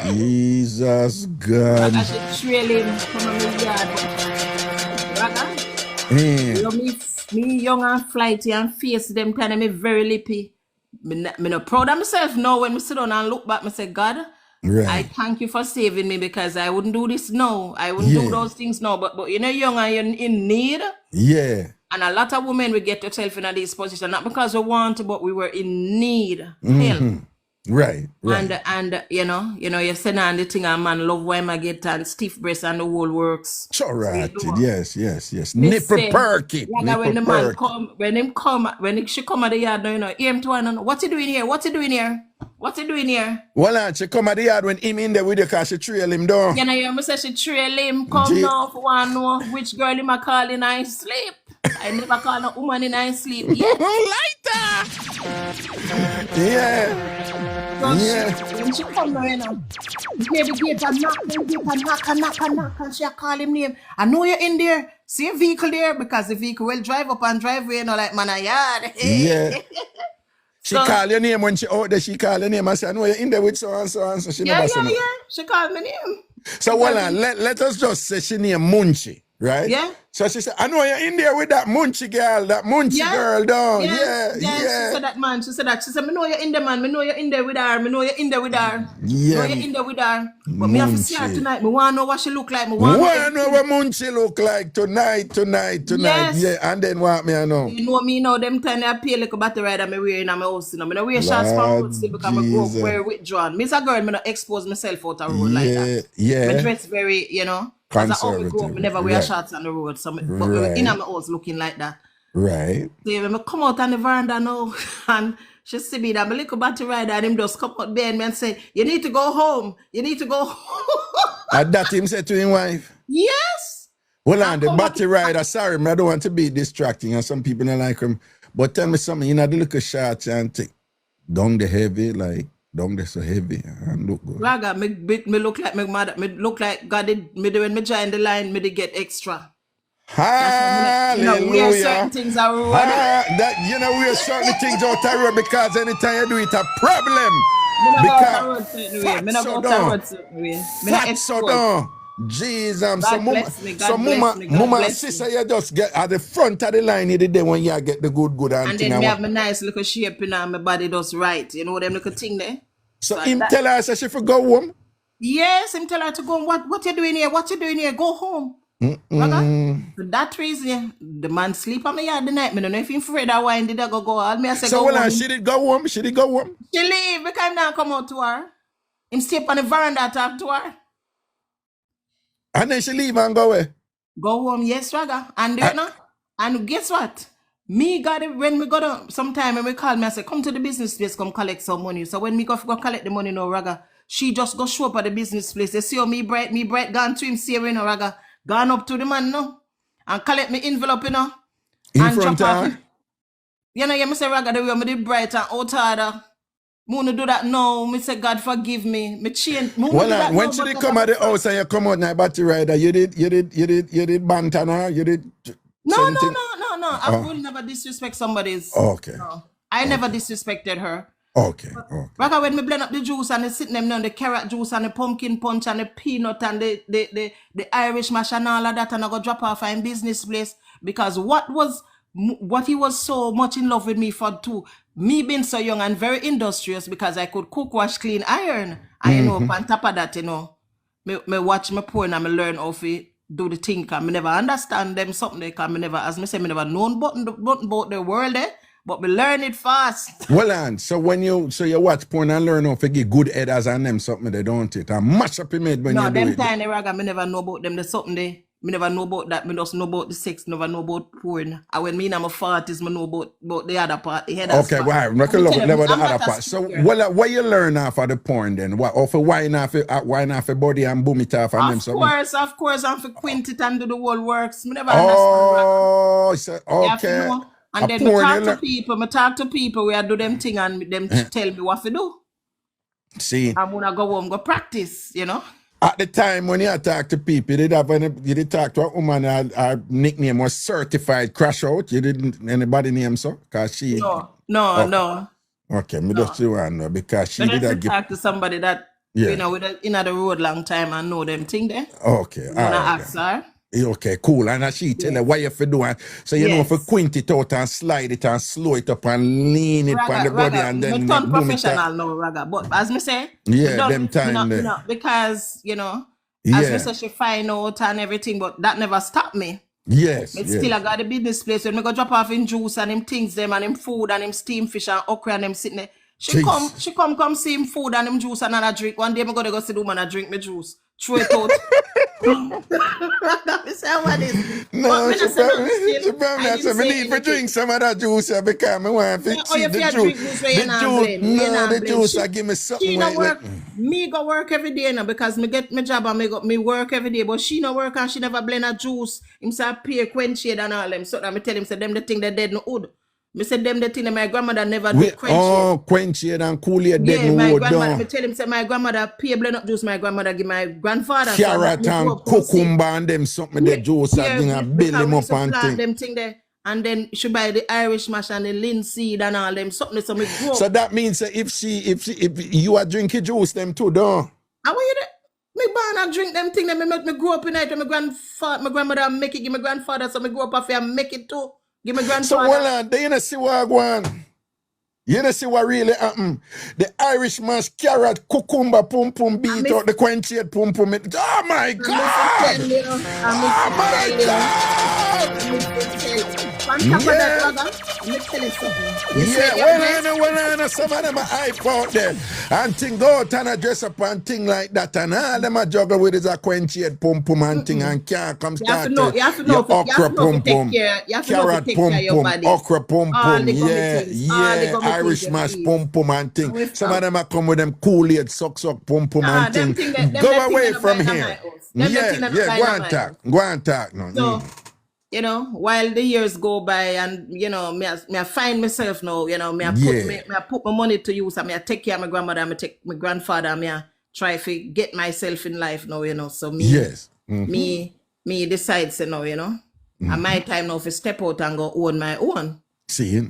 Jesus God.
Raga, she trail him come on my yard. You know, me young and flighty and face them kind of me very lippy. Me not proud of myself now. When me sit down and look back, me say, God, I thank you for saving me, because I wouldn't do this now. I wouldn't do those things now. But you know, young and you're in need.
Yeah.
And a lot of women we get yourself in this position, not because we want to, but we were in need help.
Right.
And you know, you send on the thing and man love why I get and stiff breast and the whole works.
Sure, right.
So
Yes. Nipple perky.
When the man come, when she come at the yard, you know, hear him to one, what you doing here? What you doing here? What you doing here?
Well, she come at the yard when him in there with you because she trail him down.
You know, you say she trail him, come now for one know which girl him a call in his sleep. I never call no woman in his sleep yet.
Lighter! Yeah.
So when she come now, you know, hear the gate and knock, and she call him name. I know you're in there. See a vehicle there because the vehicle will drive up and drive away, you know, like man a yard.
Yeah. She call your name when she out there. She call your name and say, I know you're in there with so and so and so. She never say no.
She called my name.
So let us just say she name Munchie, right?
Yeah.
So she said, I know you're in there with that Munchie girl, girl down. Yeah.
She said that, man. She said, I know you're in there, man. I know you're in there with her.
Yeah.
I know you're in there with her. But me have to see her tonight. I want to know what she look like. I want
to know what Munchie look like tonight.
Yes.
Yeah, and then what me I know?
You know me now, them time I pay like a battery ride and I wear in my house. I don't wear shots from road still because I go very withdrawn. Me as a girl, I don't expose myself out of road like that.
Yeah.
I dress very, you know. Because I always grow up, I never wear shorts on the road. So but in my house looking like that.
Right.
So when I come out on the veranda now and she see me that my little battery rider and him just come out behind me and say, you need to go home. You need to go home.
And that him said to his wife?
Yes.
Well, on the battery rider, sorry, I don't want to be distracting and some people don't like him. But tell me something, you know, the little shots and take down the heavy, like, down there so heavy and look good.
Raga, me look like my mother. Me look like God did me when me join the line, me get extra.
Hallelujah.
You know, wear certain things are road.
Wear certain things out the road because anytime you do it a problem.
Me not go to road certain way. Me not expose.
Jesus, so mama, sister, you just get at the front of the line the day when you get the good
and then me have my nice little shape in my body does right. You know them little thing there.
So him tell her say she for go home?
Yes, him tell her to go home. What you doing here? What you doing here? Go home. For that reason, the man sleep on my yard the night. I don't know if he's afraid of why did I go all me I say
so
go home.
She did go home? She did go home?
She leave because I'm not come out to her. Him stay on the veranda talk to her.
And then she leave and go away?
Go home, yes, Raga. And you know, and guess what? Me got it when we got up sometime when we call me, I say, come to the business place, come collect some money. So when me go collect the money, no, Raga, she just go show up at the business place. They see how me bright, gone to him, see her, you know, Raga, gone up to the man, no, and collect me envelope, you know.
In front of her?
You know, you say, Raga, the way me did bright and out harder. Me do that now. Me say, God forgive me. Me change.
Well, when she did come at the house and you come out now battery rider, you did banter her? You did
No. I will never disrespect somebody's.
Okay.
No. I never disrespected her.
Okay.
Right when me blend up the juice and they sit them down, the carrot juice and the pumpkin punch and the peanut and the Irish mash and all of that, and I go drop off in business place because what he was so much in love with me for too. Me being so young and very industrious because I could cook, wash, clean, iron. And you know, on top of that, you know, me watch me porn and me learn how to do the thing. Cause me never understand them something. Because me never, as me say, me never known button about the world but me learn it fast. Well,
and so when you watch porn and learn how to get good headers and them something they don't it and mash up your made when you do it.
No, them tiny Raga, me never know about them. There's something they. Me never know about that. Me just know about the sex. Never know about porn. And when me in my 40s, me know about the other part. The head.
Okay, well, I'm not looking about the other part. So, what you learn off of the porn then? What off of wine off a body and boom it off and them something?
Of course, I'm for quint it and do the whole works. Me never understand.
So, okay.
And then me talk to people. We do them thing and them tell me what to do.
See,
I'm gonna go home, go practice. You know.
At the time when you talk to people, you did talk to a woman, her nickname was Certified Crash Out. You didn't anybody name so? Cause she
No.
Okay, me just want to know because she did
talk to somebody that you know with in the road long time and know them thing there.
Okay.
You wanna ask her?
Okay, cool. And she tell her what you have to do. So you know, if you quint it out and slide it and slow it up and lean it on the body and then
turn professional now, Raga. But as me say,
them time
because you know, as me say, she find out and everything, but that never stopped me.
Yes,
But
yes.
still, I got the business place when I go drop off in juice and him things them and him food and him steam fish and okra and them sitting there. She come see him food and him juice and I drink. One day I'm gonna go see the woman and drink my juice. Throw it out. That is how it is.
No, she probably said, I need to drink some of that juice here because I want to see the juice. The juice, I give me something.
She no work. Me go work every day now because me get my job and me work every day. But she no work and she never blend a juice. Him say pear, quench shade and all them. So I tell him, say them the thing they dead no wood. Me say them the thing that my grandmother never do quench shade.
Oh, quench shade and cool dead no
my
wood.
grandmother, me tell him, say my grandmother pear blend up juice, my grandmother give my grandfather.
Carrot and cucumber and them something the juice and build them up and thing.
Them thing there. And then she buy the Irish mash and the linseed and all them something. So me grow.
So that means if you are drinking juice them too, don't?
How are you there? Me born and drink them thing. Then me make me grow up in it. My grandmother make it. Give my grandfather. So me grow up after and make it too. Give my grandfather.
So hold on, they see what I want. You know see what really happened? The Irish mash, carrot, cucumber, pum pum, beat out the quench shade, pum pum. Oh my God! Oh my God!
On top of that, let me tell you something.
Well, some of them are hype out there. And thing go out and dress up and thing like that. And all them are juggle with is a quench shade, pum pum and thing and can't come start.
You have to know
okra pum pum, carrot pum pum, okra pum pum, Irish mash pum pum and thing. Some of them are come with them Kool-Aid, suck pum pum and thing. Go away from here. Go and talk now.
So, you know, while the years go by and, you know, me I find myself now, you know, I put my money to use and me I take care of my grandmother and I take my grandfather and me I try to get myself in life now, you know. So me decides, you know, and my time now to step out and go own my own.
See?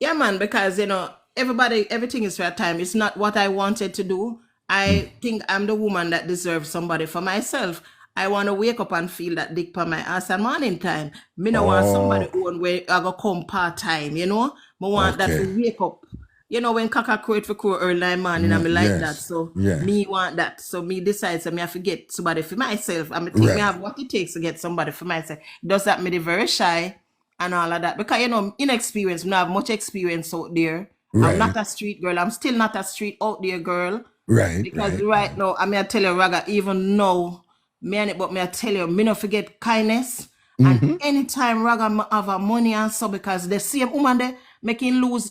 Yeah, man, because, you know, everything is for a time. It's not what I wanted to do. I think I'm the woman that deserves somebody for myself. I want to wake up and feel that dick on my ass at morning time. Me no want somebody own where I go come part time, you know. Me want that to wake up. You know, when Kaka crow for crow early in the morning, I me like that. So me want that. So me decide so me have to get somebody for myself. I think me have what it takes to get somebody for myself. Does that me very shy and all of that? Because, you know, inexperienced, me have much experience out there. I'm not a street girl. I'm still not a street out there girl.
Right.
Because right now, I mean, I tell you, Raga, even now, but me I tell you, me no forget kindness. And anytime Raga have a money and so, because the same woman there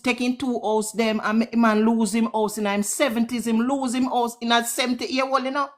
taking 2 house them and man lose him house in him 70s, him lose him house in a 70-year-old, you know.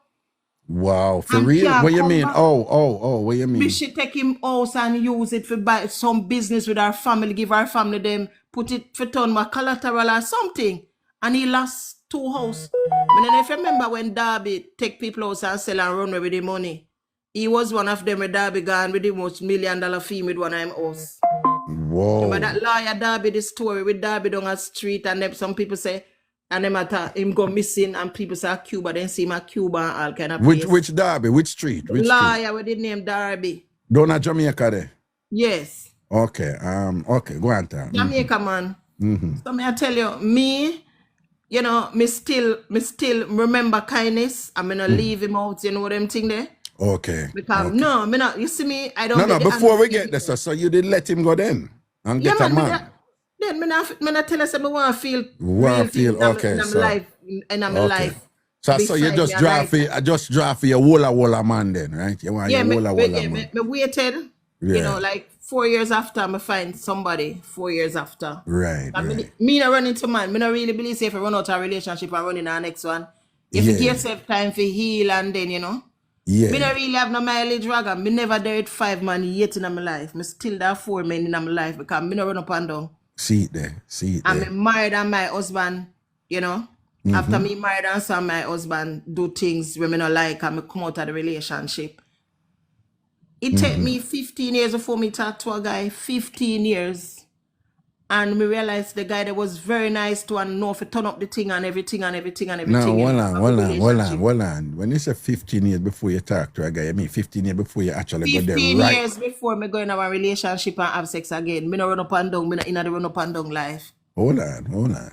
Wow, for real? What you mean? What you mean?
We should take him house and use it for buy some business with our family, give our family them, put it for turn my collateral or something. And he lost 2 houses. And then if you remember when Darby take people house and sell and run with the money, he was one of them with Darby gone with the most $1 million fee with one of them house.
Whoa.
Remember that lawyer Darby, the story with Darby down the street, and then some people say, and them at him go missing, and people say Cuba, then see him at Cuba and all kind of place.
Which Darby? Which street? Which
lawyer with the name Darby.
Down at Jamaica there?
Yes.
Okay, go on, Tom.
Jamaica, man. So me I tell you, me, you know, me still remember kindness. I'm gonna leave him out, you know what I'm thinking there?
Okay.
Because no, me not. You see me, I don't.
No, before we get this, so you did let him go then and get a man.
Then me not tell us I want to feel. Okay. In my life.
So you just draw for your walla man then, right? You want your walla man.
Me waited. You know, like 4 years after I find somebody. 4 years after.
Right.
Me not run into man. Me not really believe if I run out of relationship and run in our next one. If you give yourself time for heal and then, you know.
Yeah.
Me not really have no mileage Raga. Me never did 5 man yet in my life. Me still there 4 men in my life because me not run up and down.
See it there.
I'm married and my husband, you know. After me married and saw my husband do things when me not like and me come out of the relationship. It take me 15 years before me talk to a guy. 15 years. And me realized the guy that was very nice to and know if turn up the thing and everything.
No, hold on. When you say 15 years before you talk to a guy, I mean 15 years before you actually go there, right?
15 years before me go in our relationship and have sex again. Me not run up and down. Me not in the run up and down life.
Hold on.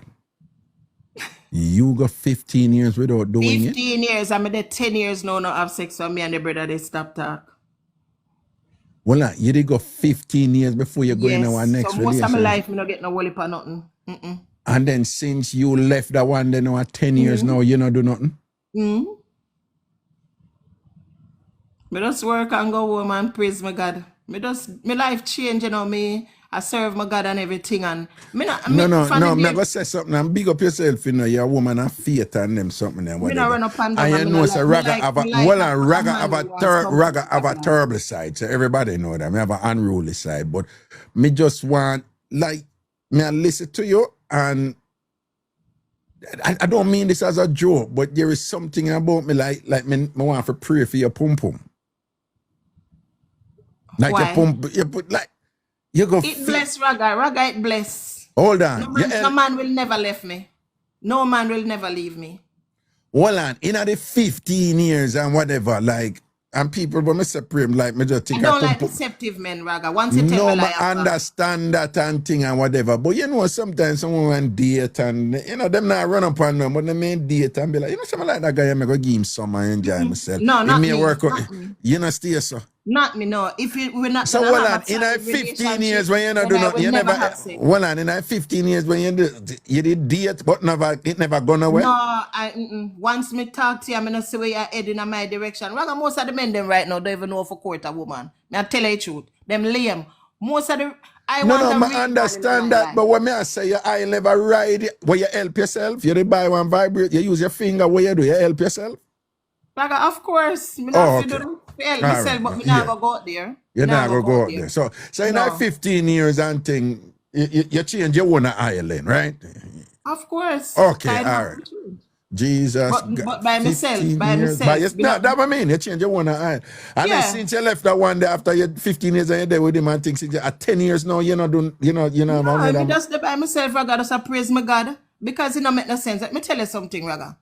You got 15 years without doing
15 years. I'm there 10 years now not have sex with me and the brother they stop talk.
Well, you did go 15 years before you go in our
Yes.
next
So most of my
relationship.
life, me not get no wally for nothing.
And then since you left that one, then now 10 years now, you not do nothing?
Me just work and go home and praise my God. Me life change, you know, me. I serve my God and everything. And me not,
No,
me,
I'm going to say something and big up yourself, you know, you're a woman of faith and them something and
me not
whatever.
run up and
And
down.
you
and me
know,
not
so
like,
Raga have a,
me like
well,
a
Raga
man
have
who wants something
Raga have a
like
terrible side. So everybody know that. Me have an unruly side. But me just want, like, me I listen to you and I don't mean this as a joke, but there is something about me like me want to pray for your pum pum. Like
Why?
your pum, you put like you go.
It bless Raga. Raga it bless.
Hold on.
No man will never leave me. No man will never leave me.
Hold on. In the 15 years and whatever, like, and people when me say pray, like me just think
I don't like deceptive men, Raga. Once you tell me
I understand that and thing and whatever. But you know, sometimes someone date and you know them not run up on them, but they may date and be like, you know, something like that guy, I'm gonna give him some and enjoy myself.
No, not me.
Work out. You know, stay so.
Not me, no. If we're not
so well on in 15 years when you not do nothing, you never well on in 15 years when you did date but it never gone away.
No, once me talk to you, I'm not see where you're heading in my direction. Raga, most of the men them right now don't even know for court a woman. Me I tell you the truth. Them lame. Most of the I
understand that, but when I say I never ride it, where you help yourself, you buy one vibrate, you use your finger, what you do, you help yourself.
Raga, of course. Me not help myself, but me not go out there.
You're not going to go out there. So in that 15 years and thing, you change your own island, right?
Of course.
Okay, all right. Jesus.
But by myself.
No, that I mean, you change your own island. And then since you left that one day after you 15 years and you're there with him and things, at 10 years now, you're not doing, no,
I'm just there by myself, Raga, just praise my God. Because it don't make no sense. Let me tell you something, Raga.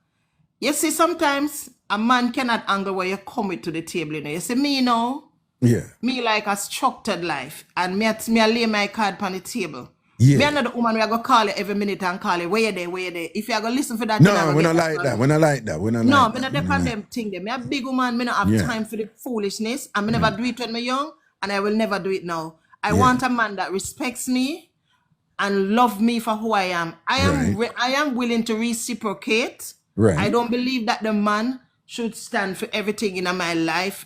You see, sometimes a man cannot angle where you come with to the table, you know. You see, me, you know, me like a structured life, and me I lay my card on the table. Me another woman, we are going to call you every minute and call you, where you there. If you are going to listen for that,
no, we're not like that. We're not like that.
No, me not depend them thing there. Me a big woman, me not have time for the foolishness, and me never do it when me young, and I will never do it now. I want a man that respects me and love me for who I am. I am willing to reciprocate.
Right.
I don't believe that the man should stand for everything in my life.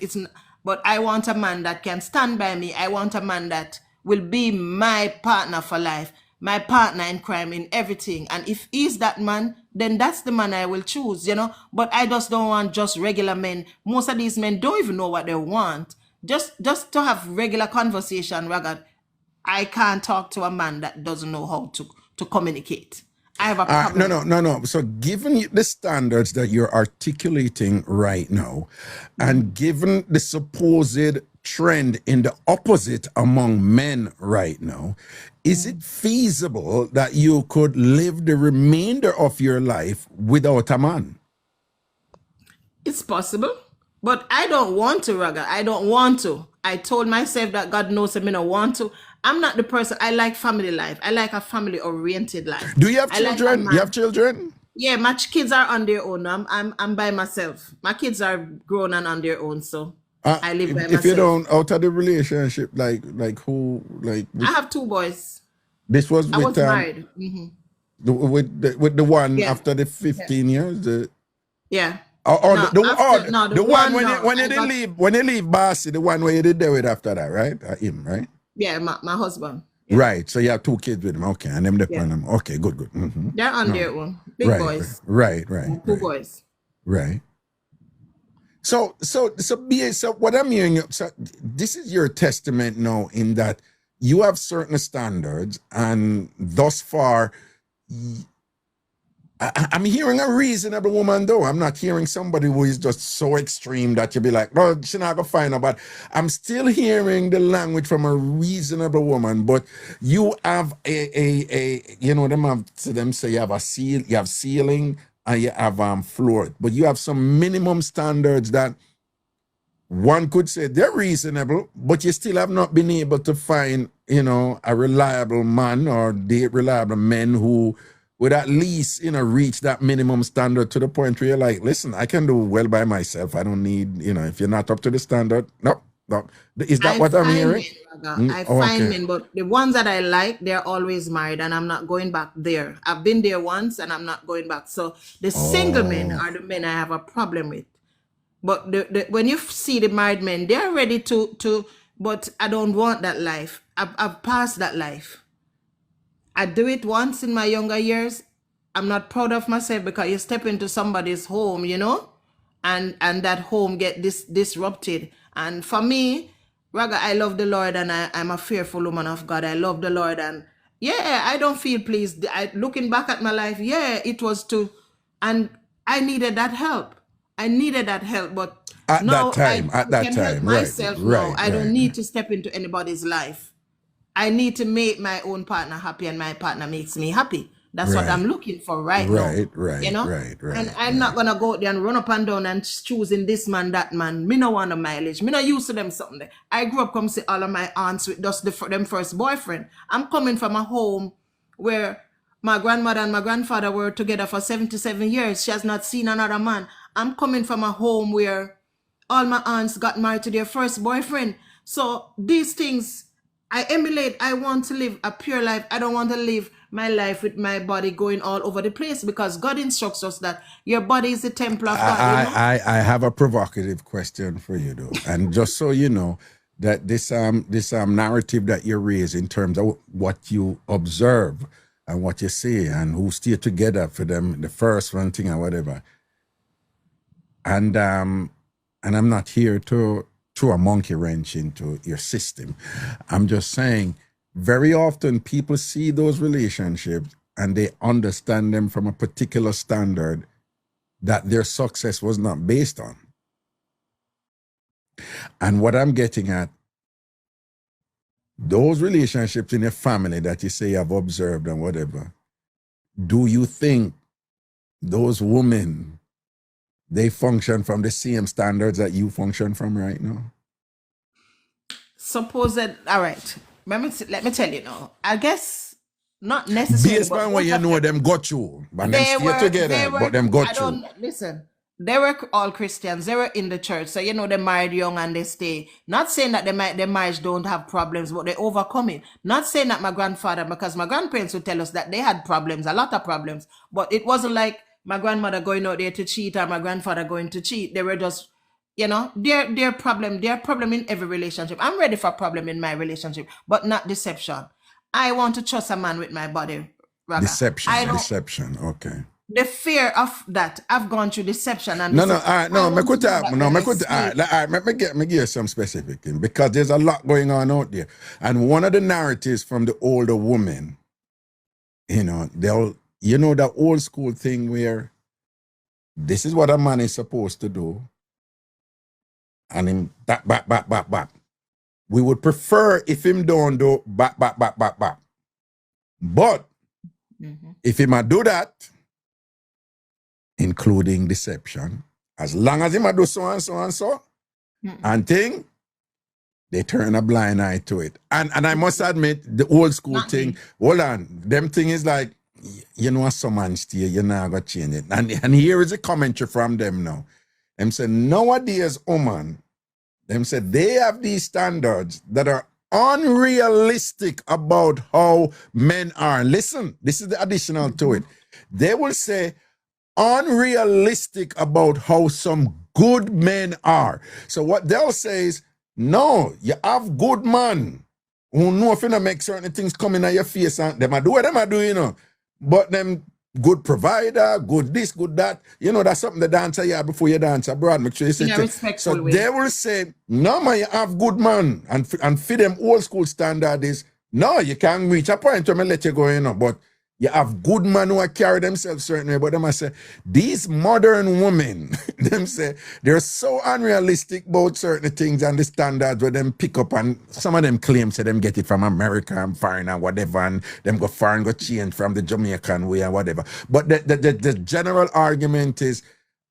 But I want a man that can stand by me. I want a man that will be my partner for life, my partner in crime, in everything. And if he's that man, then that's the man I will choose, you know. But I just don't want just regular men. Most of these men don't even know what they want. Just to have regular conversation, Raga. I can't talk to a man that doesn't know how to communicate. I have a problem.
No. So given the standards that you're articulating right now, and given the supposed trend in the opposite among men right now, is it feasible that you could live the remainder of your life without a man?
It's possible, but I don't want to, Raga. I don't want to. I told myself that God knows I don't want to. I'm not the person. I like family life. I like a family-oriented life.
Do you have children? You have children?
Yeah, my kids are on their own. I'm by myself. My kids are grown and on their own, so I live by myself.
If you don't, out of the relationship, like who, like...
I have 2 boys.
This was with...
I was married.
With the one after the 15 years? The one when you leave Bossy, the one where you did there with after that, right? Him, right?
Yeah, my husband. Yeah.
Right, so you have 2 kids with him. Okay, and them depend on them. Okay, good. Mm-hmm.
They're on their own. Big boys.
Right.
2 boys.
Right. So what I'm hearing, so this is your testament now in that you have certain standards, and thus far, I'm hearing a reasonable woman, though. I'm not hearing somebody who is just so extreme that you'll be like, oh, she's not going to find her. But I'm still hearing the language from a reasonable woman. But you have them say you have ceiling and you have floor. But you have some minimum standards that one could say they're reasonable, but you still have not been able to find, a reliable man or date reliable men who would at least, reach that minimum standard to the point where you're like, listen, I can do well by myself. I don't need, if you're not up to the standard, no, Is that
I
what I'm
find
hearing?
men, Raga. I find men, but the ones that I like, they're always married, and I'm not going back there. I've been there once, and I'm not going back. So the single men are the men I have a problem with. But when you see the married men, they're ready to. But I don't want that life. I've passed that life. I do it once in my younger years. I'm not proud of myself because you step into somebody's home, you know, and that home get disrupted. And for me, Raga, I love the Lord, and I'm a fearful woman of God. I love the Lord, and yeah, I don't feel pleased. Looking back at my life, yeah, it was and I needed that help. But
At
now
that
I can help
time, right,
myself now.
right,
I don't
right,
need to step into anybody's life. I need to make my own partner happy, and my partner makes me happy. That's what I'm
right,
looking for right now.
right, right,
You know?
right,
And
right.
I'm not gonna go out there and run up and down and choosing this man, that man. Me no want a mileage. Me no used to them something there. I grew up come see all of my aunts with just them first boyfriend. I'm coming from a home where my grandmother and my grandfather were together for 77 years. She has not seen another man. I'm coming from a home where all my aunts got married to their first boyfriend. So these things I emulate. I want to live a pure life. I don't want to live my life with my body going all over the place, because God instructs us that your body is the temple of God, you know?
I have a provocative question for you though, and just so you know that this narrative that you raise in terms of what you observe and what you see and who stay together for them, the first one thing or whatever, and I'm not here to throw a monkey wrench into your system. I'm just saying, very often people see those relationships and they understand them from a particular standard that their success was not based on. And what I'm getting at, those relationships in your family that you say you have observed and whatever, do you think those women, they function from the same standards that you function from right now?
Suppose that, all right, let me tell you now. I guess not necessarily,
Based
but
on what you know them got you, but them stay together, but them got you.
Listen, they were all Christians. They were in the church. So, you know, they married young and they stay. Not saying that their marriage don't have problems, but they overcome it. Not saying that my grandfather, because my grandparents would tell us that they had problems, a lot of problems. But it wasn't like my grandmother going out there to cheat or my grandfather going to cheat. They were just, you know, their problem in every relationship. I'm ready for a problem in my relationship, but not deception. I want to trust a man with my body, Raga.
Deception, okay.
The fear of that, I've gone through deception and
all right, let me give you some specific thing, because there's a lot going on out there. And one of the narratives from the older women, you know, that old school thing where this is what a man is supposed to do, and him back. We would prefer if him don't do back. But if he might do that, including deception, as long as he might do so and so, and thing, they turn a blind eye to it. And I must admit, the old school thing, hold on, them thing is like, you know, some man stay, you're not gonna change it. And here is a commentary from them now. Them say, nowadays, woman, them said they have these standards that are unrealistic about how men are. Listen, this is the additional to it. They will say unrealistic about how some good men are. So what they'll say is, no, you have good man who know if you not make certain things come in your face, and them I do what them I do, you know. But them good provider, good this, good that. You know, that's something the dancer you have before you dance abroad. Make sure you say so way. They will say, no man, you have good man. And for them old school standard is, no, you can't reach a point where I let you go, you know. But you have good men who carry themselves certain way. But them I say, these modern women, them say, they're so unrealistic about certain things and the standards where them pick up, and some of them claim say them get it from America and foreign and whatever, and them go foreign, go change from the Jamaican way and whatever. But the general argument is,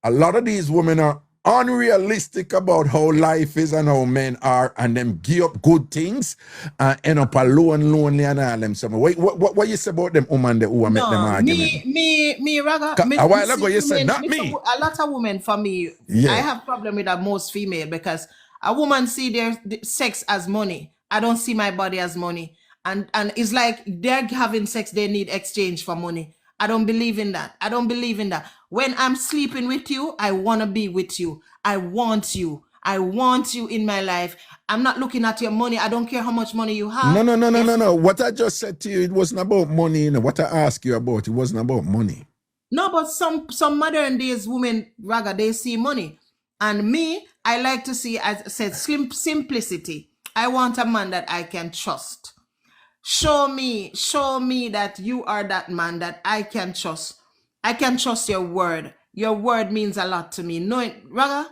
a lot of these women are unrealistic about how life is and how men are, and them give up good things and end up alone, lonely and all them. What you say about them women who make them argument?
Me, Raga.
A while ago you said, not me.
A lot of women, for me, I have problem with that most female, because A woman see their sex as money. I don't see my body as money. And it's like they're having sex, they need exchange for money. I don't believe in that. I don't believe in that. When I'm sleeping with you, I want to be with you. I want you. I want you in my life. I'm not looking at your money. I don't care how much money you have.
No. What I just said to you, it wasn't about money. You know, what I asked you about, it wasn't about money.
No, but some modern days women, Raga, they see money. And me, I like to see, as I said, simplicity. I want a man that I can trust. Show me that you are that man that I can trust. I can trust your word. Your word means a lot to me. Knowing, Raga,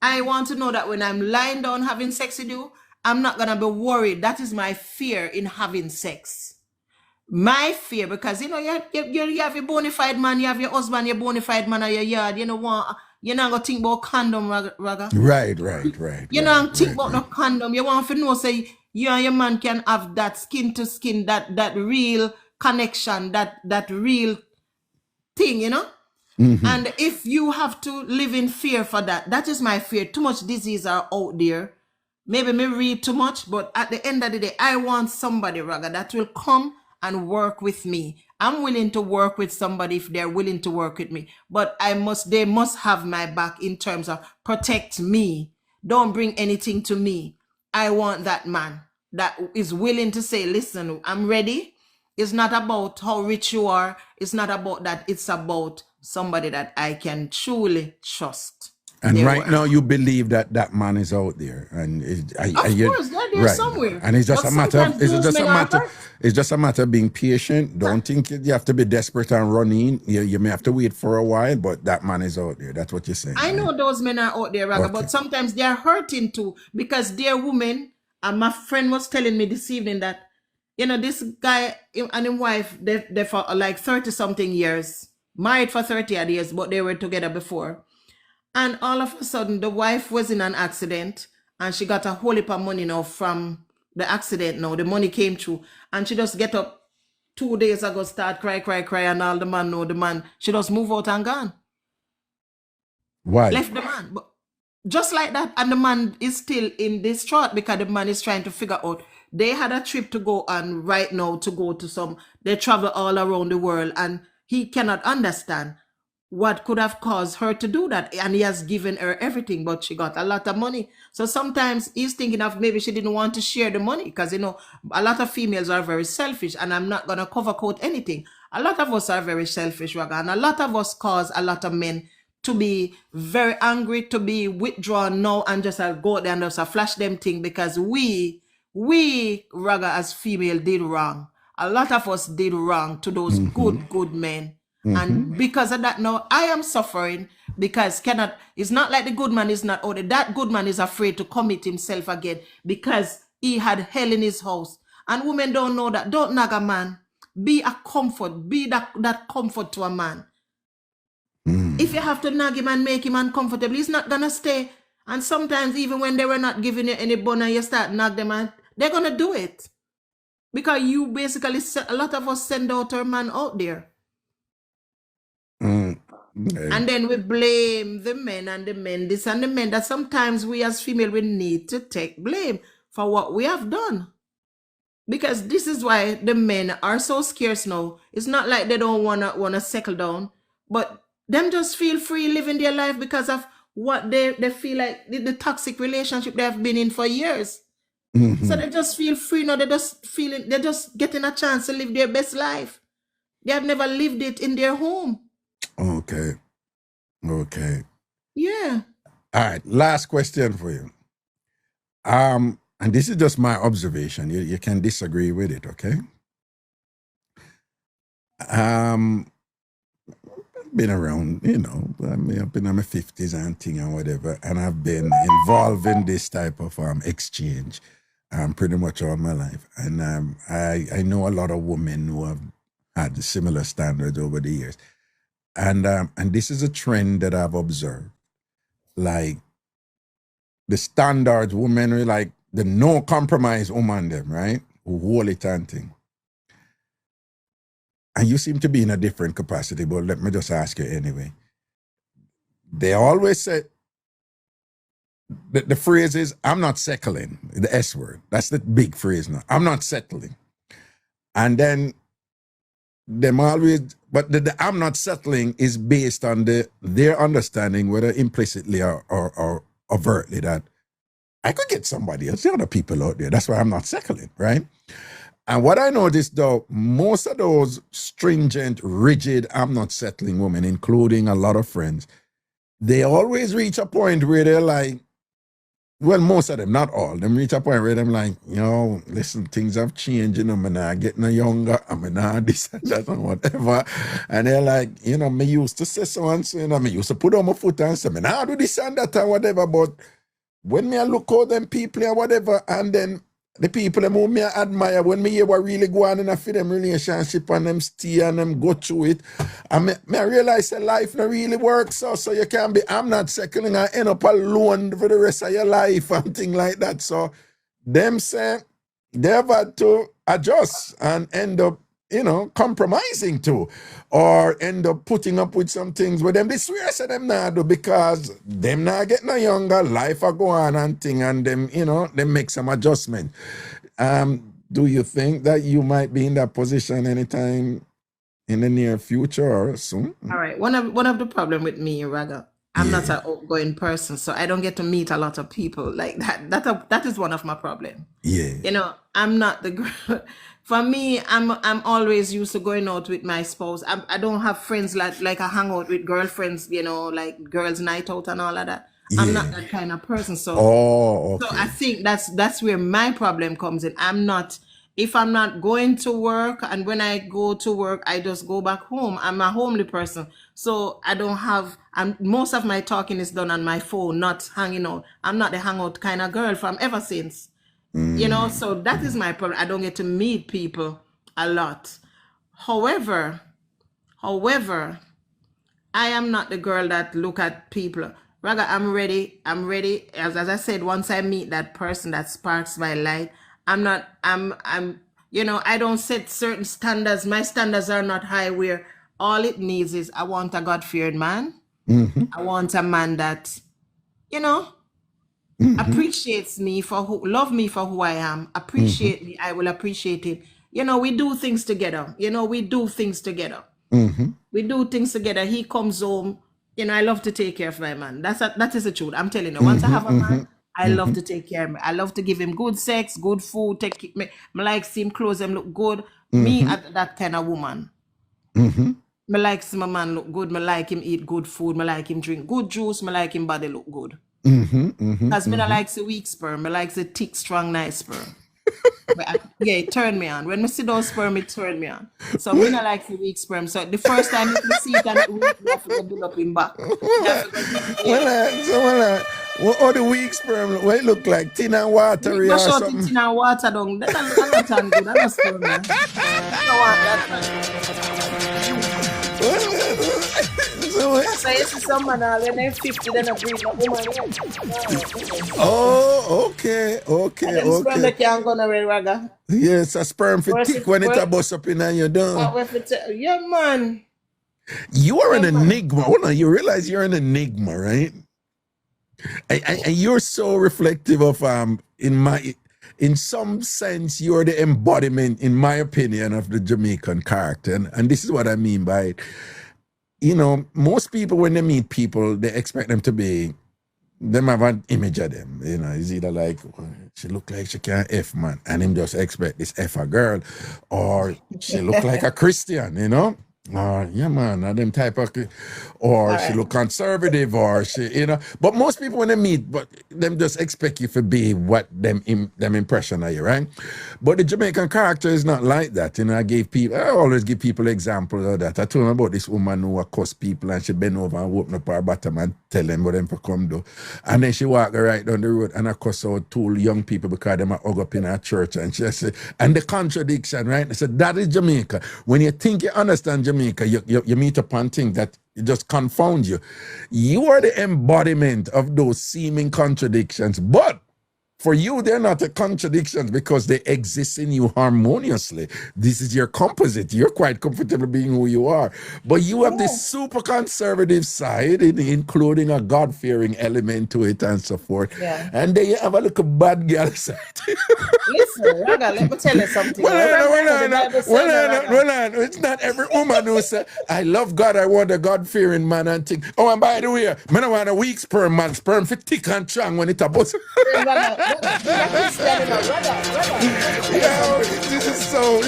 I want to know that when I'm lying down having sex with you, I'm not going to be worried. That is my fear in having sex. My fear, because you know, you have your bona fide man, you have your husband, your bona fide man at your yard. You know, you're not going to think about condom, Raga.
Right.
You know, think about the condom. You want to know, say, you and your man can have that skin to skin, that real connection, that real thing, you know? And if you have to live in fear for that, that is my fear. Too much disease are out there. Maybe me read too much, but at the end of the day, I want somebody, Raga, that will come and work with me. I'm willing to work with somebody if they're willing to work with me, but they must have my back in terms of protect me. Don't bring anything to me. I want that man that is willing to say, listen, I'm ready. It's not about how rich you are. It's not about that. It's about somebody that I can truly trust.
And right now, you believe that that man is out there, and
of course, they're there somewhere.
And it's just a matter of it's just a matter of being patient. Don't think you have to be desperate and run in. You may have to wait for a while, but that man is out there. That's what you're saying.
I know those men are out there, Raga, but sometimes they are hurting too because they're women. And my friend was telling me this evening that, you know, this guy and his wife, they're for like 30 something years, married for 30 years, but they were together before. And all of a sudden, the wife was in an accident and she got a whole heap of money now from the accident now. The money came through and she just get up 2 days ago, start cry. And all the man know the man. She just move out and gone.
Why?
Left the man. But just like that. And the man is still in distraught because the man is trying to figure out. They had a trip to go on right now to go to they travel all around the world and he cannot understand what could have caused her to do that. And he has given her everything, but she got a lot of money. So sometimes he's thinking of maybe she didn't want to share the money because, you know, a lot of females are very selfish and I'm not going to coat anything. A lot of us are very selfish, Raga, and a lot of us cause a lot of men to be very angry, to be withdrawn now and just go there and just flash them thing because we, Raga, as female did wrong. A lot of us did wrong to those good men. And because of that, now I am suffering because it's not like the good man is not out there. That good man is afraid to commit himself again because he had hell in his house. And women don't know that. Don't nag a man. Be a comfort. Be that comfort to a man. If you have to nag him and make him uncomfortable, he's not going to stay. And sometimes even when they were not giving you any bone and you start nag them, and they're going to do it. Because you basically, a lot of us send out our man out there. And then we blame the men and the men this and the men that sometimes we as female we need to take blame for what we have done, because this is why the men are so scarce now. It's not like they don't wanna settle down, but them just feel free living their life because of what they feel like the toxic relationship they have been in for years. So they just feel free now. They're just getting a chance to live their best life. They have never lived it in their home.
Okay.
Yeah.
All right. Last question for you. And this is just my observation. You can disagree with it, okay? Been around, you know, I've been in my 50s and thing and whatever, and I've been involved in this type of exchange pretty much all my life. And I know a lot of women who have had similar standards over the years. And this is a trend that I've observed. Like, the standards women are like the no compromise woman them, right? Who hold it and thing. And you seem to be in a different capacity, but let me just ask you anyway. They always say, the phrase is, I'm not settling, the S word. That's the big phrase now. I'm not settling. And then them always, but the I'm not settling is based on their understanding, whether implicitly or overtly, that I could get somebody else. There are other people out there. That's why I'm not settling, right? And what I noticed though, most of those stringent, rigid, I'm not settling women, including a lot of friends, they always reach a point where they're like, well, most of them, not all, them reach a point where they're like, listen, things have changed, I'm not getting younger, I'm not this and that and whatever. And they're like, me used to say so and so, me used to put on my foot and say, I do this and that and whatever, but when me I look at them people and whatever, and then the people who me I admire, when me hear what really go on in a for them relationship and them stay and them go through it, and me I realize that life not really works, so you can't be, I'm not settling and end up alone for the rest of your life and things like that. So them say they've had to adjust and end up, compromising too, or end up putting up with some things with them. They swear say them not do, because them not getting no younger, life a go on and thing, and them, them make some adjustment. Do you think that you might be in that position anytime in the near future or soon?
All right. One of the problem with me, Raga, I'm not an outgoing person, so I don't get to meet a lot of people like that. That is one of my problems.
Yeah.
I'm not the girl. For me, I'm always used to going out with my spouse. I don't have friends like I hang out with girlfriends, like girls' night out and all of that. Yeah. I'm not that kind of person. So,
okay.
So I think that's where my problem comes in. If I'm not going to work, and when I go to work, I just go back home. I'm a homely person. So I don't have, most of my talking is done on my phone, not hanging out. I'm not the hangout kind of girl from ever since. So that is my problem. I don't get to meet people a lot. However, I am not the girl that look at people. Raga, I'm ready. As I said, once I meet that person that sparks my light, I don't set certain standards. My standards are not high, where all it needs is, I want a God-fearing man.
Mm-hmm.
I want a man that, appreciates me love me for who I am, appreciate me, I will appreciate it. We do things together. We do things together. We do things together. He comes home. I love to take care of my man. That is the truth. I'm telling you. Once I have a man, I love to take care of him. I love to give him good sex, good food. Me like see him clothes, him look good. Me, that kind of woman. Me like see my man look good. Me like him eat good food. Me like him drink good juice. Me like him body look good. Because me not like the weak sperm. Me like the thick, strong, nice sperm. It turned me on. When I see those sperm, it turned me on. So me not like the weak sperm. So the first time you see it and it weak, you have to build up him back.
What the weak sperm, what it look like? Tin and watery or something?
Tin and water down. That's not good. That's sperm, man. So you see some man when they're 50, they're not breathing up woman yet.
Oh, okay.
Sperm that can't go nowhere, Raga.
Yes, a sperm for thick when it's a bust up in and you're done.
Yeah, man.
You are an enigma. Hold on, you realize you're an enigma, right? And you're so reflective of in some sense, you're the embodiment, in my opinion, of the Jamaican character. And this is what I mean by it. Most people, when they meet people, they expect them to be, them have an image of them. It's either like, she look like she can't F, man, and him just expect this F a girl, or she look like a Christian, or yeah, man, them type of, or she look conservative, or she, but most people when they meet, but them just expect you to be what them impression of you, right? But the Jamaican character is not like that. I always give people examples of that. I told them about this woman who cuss people, and she bend over and open up her bottom and tell them what them for come do, and then she walk right down the road and I cuss out 2 young people because them are hug up in her church, and she said, and the contradiction, right? I said, that is Jamaica. When you think you understand Jamaica, you meet upon things that just confound you. You are the embodiment of those seeming contradictions, but For you, they're not a contradiction because they exist in you harmoniously. This is your composite. You're quite comfortable being who you are. But you have this super conservative side, including a God-fearing element to it and so forth.
Yeah.
And then you have a little bad girl side.
Listen, Raga, let me tell you something.
It's not every woman who says, I love God, I want a God-fearing man and think. Oh, and by the way, I don't want a weak sperm man. Sperm for thick and strong when it's a bus. This is so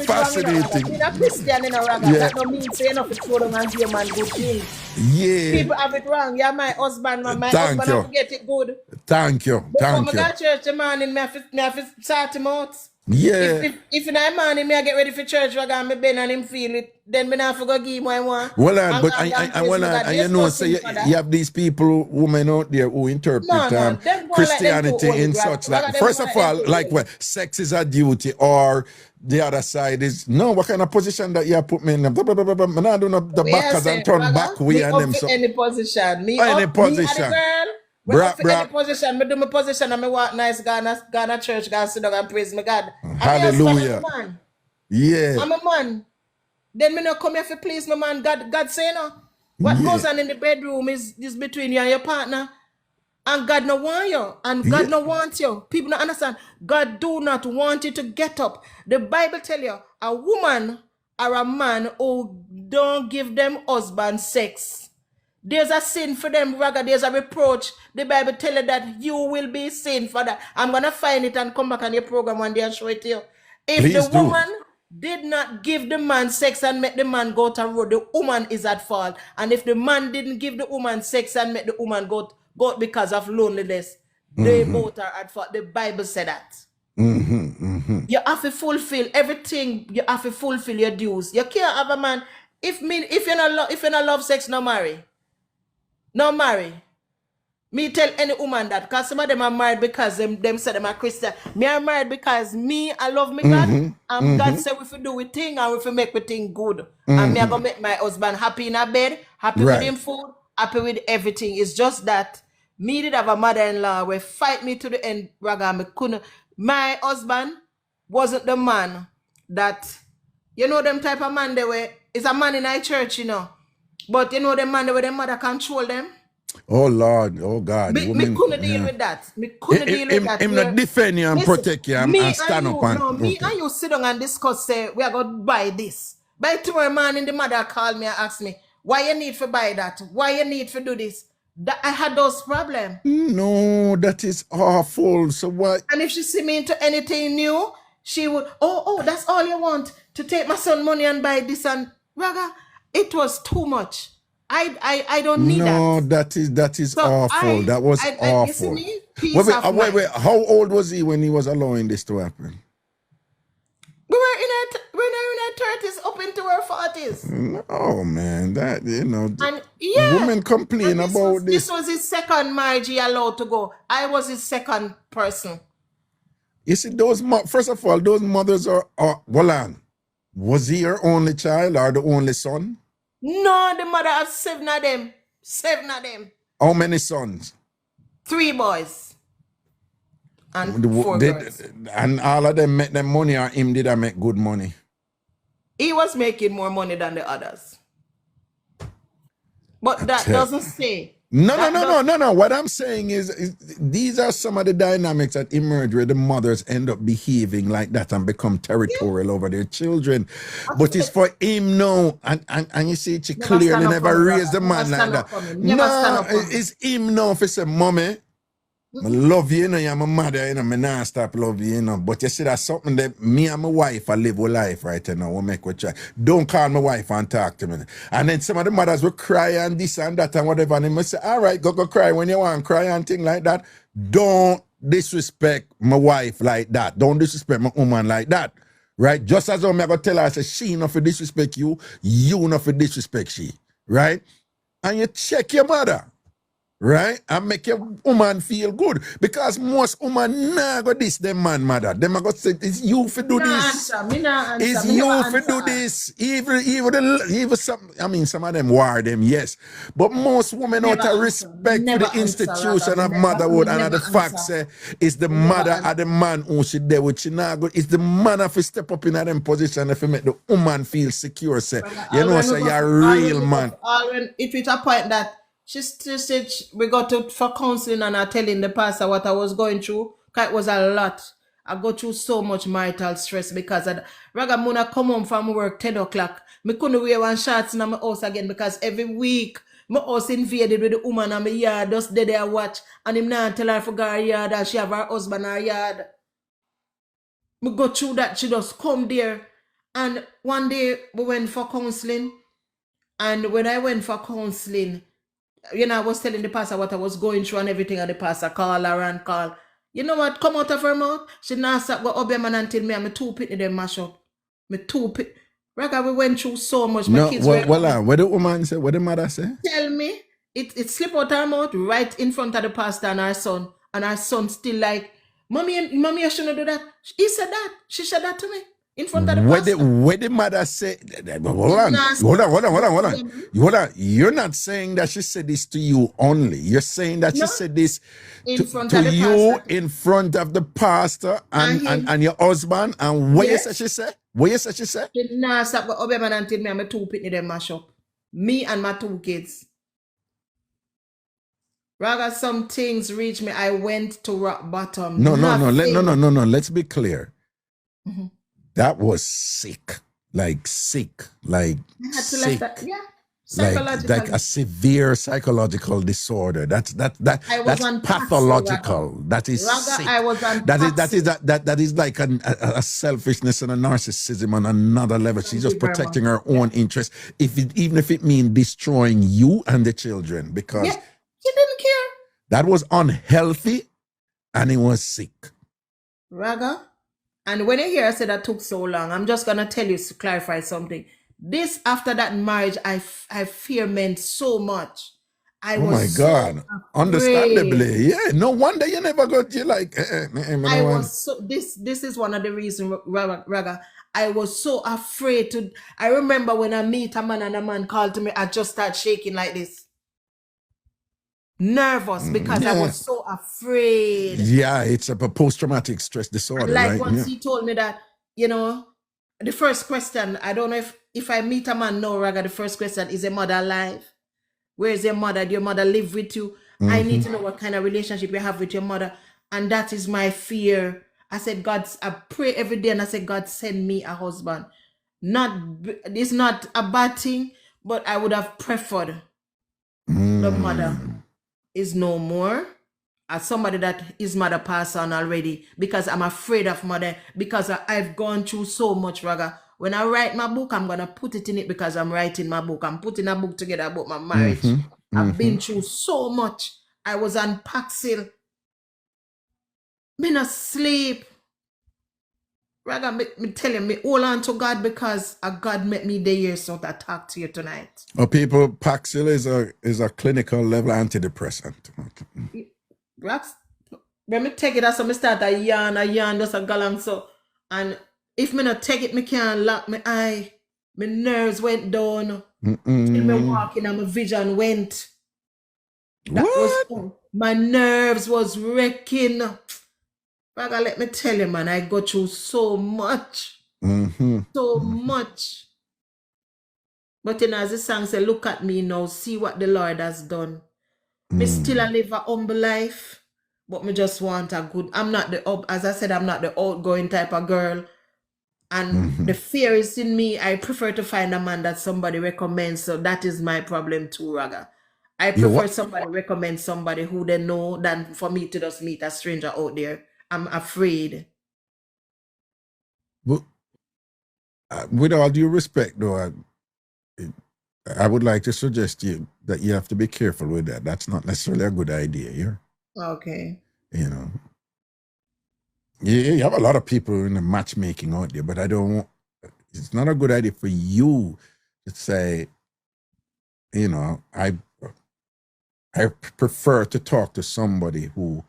fascinating.
That don't mean say enough to throw them and give man good things.
Yeah.
People have it wrong. You're my husband, man. My
Thank
husband
you.
have to get it good.
Thank you.
But
Thank
when
you.
I go to church the morning, I have to start him out.
Yeah.
If in the morning, I get ready for church, I got my bed and him feel it, then I have to go give him what I want.
Well, but you know, say you have these people, women out there who interpret Christianity in such like, first of all, like what sex is a duty, or the other side is no. What kind of position that you put me in? I do not the backers and turn back way and them. So
any position,
any position.
Any position, I do my position and I walk nice, go to church, go sit down and praise my God.
Hallelujah. Yeah.
I'm a man. Then me not come here to please my man. God say no. What goes on in the bedroom is between you and your partner. And God no want you. And God no want you. People don't understand. God do not want you to get up. The Bible tell you, a woman or a man who don't give them husband sex, there's a sin for them, Raga. There's a reproach. The Bible tell you that you will be sin for that. I'm going to find it and come back on your program one day and show it to you. If the woman did not give the man sex and make the man go to road, the woman is at fault. And if the man didn't give the woman sex and make the woman go because of loneliness, they both are at fault. The Bible said that. You have to fulfill everything. You have to fulfill your dues. You can't have a man. If you not love sex, no marry. No marry. Me tell any woman that, because some of them are married because them say them are Christian. Me are married because I love me God. And God said if we do we thing and if we make we thing good. And me I gonna make my husband happy in a bed, happy with him food, happy with everything. It's just that me did have a mother-in-law who fight me to the end, Raga. Me couldn't. My husband wasn't the man that, you know them type of man they were, it's a man in our church, you know. But you know the man where their mother control them.
Oh Lord, oh God.
Me couldn't deal with that. Me couldn't deal with that.
Him not defend you and protect you and stand up and...
No, me and you sit down and discuss, say, we are going to buy this. By tomorrow morning, the mother called me and asked me, why you need to buy that? Why you need to do this? That I had those problems.
No, that is awful. So what?
And if she see me into anything new, she would, oh, that's all you want? To take my son money and buy this and... Raga, it was too much. I don't need that.
No, that is so awful. That was awful.
You see me?
Wait. How old was he when he was allowing this to happen?
We were in our 30s, up into our 40s.
No, man, that
and
women complain about this.
This was his second marriage he allowed to go. I was his second person.
You see, first of all, those mothers are hold on. Was he your only child or the only son?
No, the mother has 7 of them. 7 of them.
How many sons?
3 boys. And 4 girls.
And all of them make them money, or him did I make good money?
He was making more money than the others. But that doesn't say.
No. What I'm saying is these are some of the dynamics that emerge where the mothers end up behaving like that and become territorial over their children. But it's for him now. And you see, she clearly never raised the man like that. No, it's him now for say, mommy, I love you, you're my mother, I not stop love you, But you see, that's something that me and my wife, I live with life right now. We make we try. Don't call my wife and talk to me. And then some of the mothers will cry and this and that and whatever. And they must say, all right, go cry when you want to cry and things like that. Don't disrespect my wife like that. Don't disrespect my woman like that. Right? Just as I'm going to tell her, I say, she not for disrespect you not for disrespect she. Right? And you check your mother. right? And make your woman feel good. Because most woman nah go this them man mother. Them a go say it's you for do this.
Me nah answer.
It's
Me never
you for
answer
do
her.
this. Even some, I mean, some of them war them, yes. But most women out
Never
of
answer. Me
respect for
never
the
answer, Raga.
institution of motherhood
Me
and
never
of the fact
answer.
say it's the
Me never
mother
answer.
or the man who she there with she nah good. It's the man if step up in a them position if you make the woman feel secure. Say, you know, say you're a real man.
It reached a point that she said we got to for counseling and I telling the pastor what I was going through. 'Cause it was a lot. I go through so much marital stress because Raga Muna come home from work 10 o'clock. Me couldn't wear one shorts in my house again because every week my house invaded with the woman in my yard just there watch and him now tell her for go her yard and she have her husband in her yard. Me go through that, she just come there. And one day we went for counseling. And when I went for counseling, you know, I was telling the pastor what I was going through and everything, and the pastor call her and call. You know what? Come out of her mouth. She now start go Hubby man until me and me two pitney them mash up. Me two pit. Raga, we went through so much. My
No,
kids were
what the woman say? What the mother say?
tell me. It slip out her mouth right in front of the pastor and her son. And her son still like, Mommy, you shouldn't do that. He said that. She said that to me. In front of the pastor.
What the mother say? Hold on. You're not saying that she said this to you only. You're saying that she said this to you in front of the pastor and your husband. And what you say she said? What you say she said?
She nah stop go Hubby man until me and my two pitney them mash up. Me and my two kids. Raga, some things reach me. I went to rock bottom.
No. Let's be clear.
Mm-hmm.
That was sick. Like sick. Like
I had to
sick.
let that, yeah. Psychological.
Like a severe psychological disorder. That's pathological. That is
Raga,
sick.
I was on
That is like a selfishness and a narcissism on another level. She's just protecting her own interest, even if it means destroying you and the children, because
she didn't care.
that was unhealthy and it was sick.
Raga, and when you hear I said that took so long, I'm just gonna tell you to clarify something. This after that marriage, I fear meant so much. I was
my God.
so
Understandably. Yeah. No wonder you never got you like
I was so this is one of the reasons, Raga. I was so afraid to. I remember when I meet a man and a man called to me, I just start shaking like this. Nervous because I was so afraid.
Yeah, it's a post-traumatic stress disorder.
And like
right?
once he told me that, you know, the first question, I don't know if I meet a man now, Raga, the first question, is your mother alive? Where is your mother? Did your mother live with you? I need to know what kind of relationship you have with your mother. And that is my fear. I said, I pray every day and I said, God, send me a husband. It's not a bad thing, but I would have preferred the mother is no more. As somebody that his mother passed on already, because I'm afraid of mother, because I've gone through so much, Raga. When I write my book, I'm going to put it in it because I'm writing my book. I'm putting a book together about my marriage. I've been through so much. I was on Paxil. Me not sleep. Raga, me tell you, me hold on to God because God met me the year so I talk to you tonight.
Oh, people, Paxil is a clinical level antidepressant.
When me take it, that's how me start a yarn, just a galang so. And if me not take it, me can't lock my eye. My nerves went down. Till me walking and my vision went. My nerves was wrecking. Raga, let me tell you, man, I go through so much. So much. But you know, as the song say, look at me now, see what the Lord has done. Me still live a humble life, but me just want a good. As I said, I'm not the outgoing type of girl. And the fear is in me. I prefer to find a man that somebody recommends. So that is my problem too, Raga. I prefer somebody recommend somebody who they know than for me to just meet a stranger out there. I'm afraid.
But, with all due respect, though, I would like to suggest that you have to be careful with that. That's not necessarily a good idea here.
Okay.
You know, you have a lot of people in the matchmaking out there, but it's not a good idea for you to say, you know, I prefer to talk to somebody who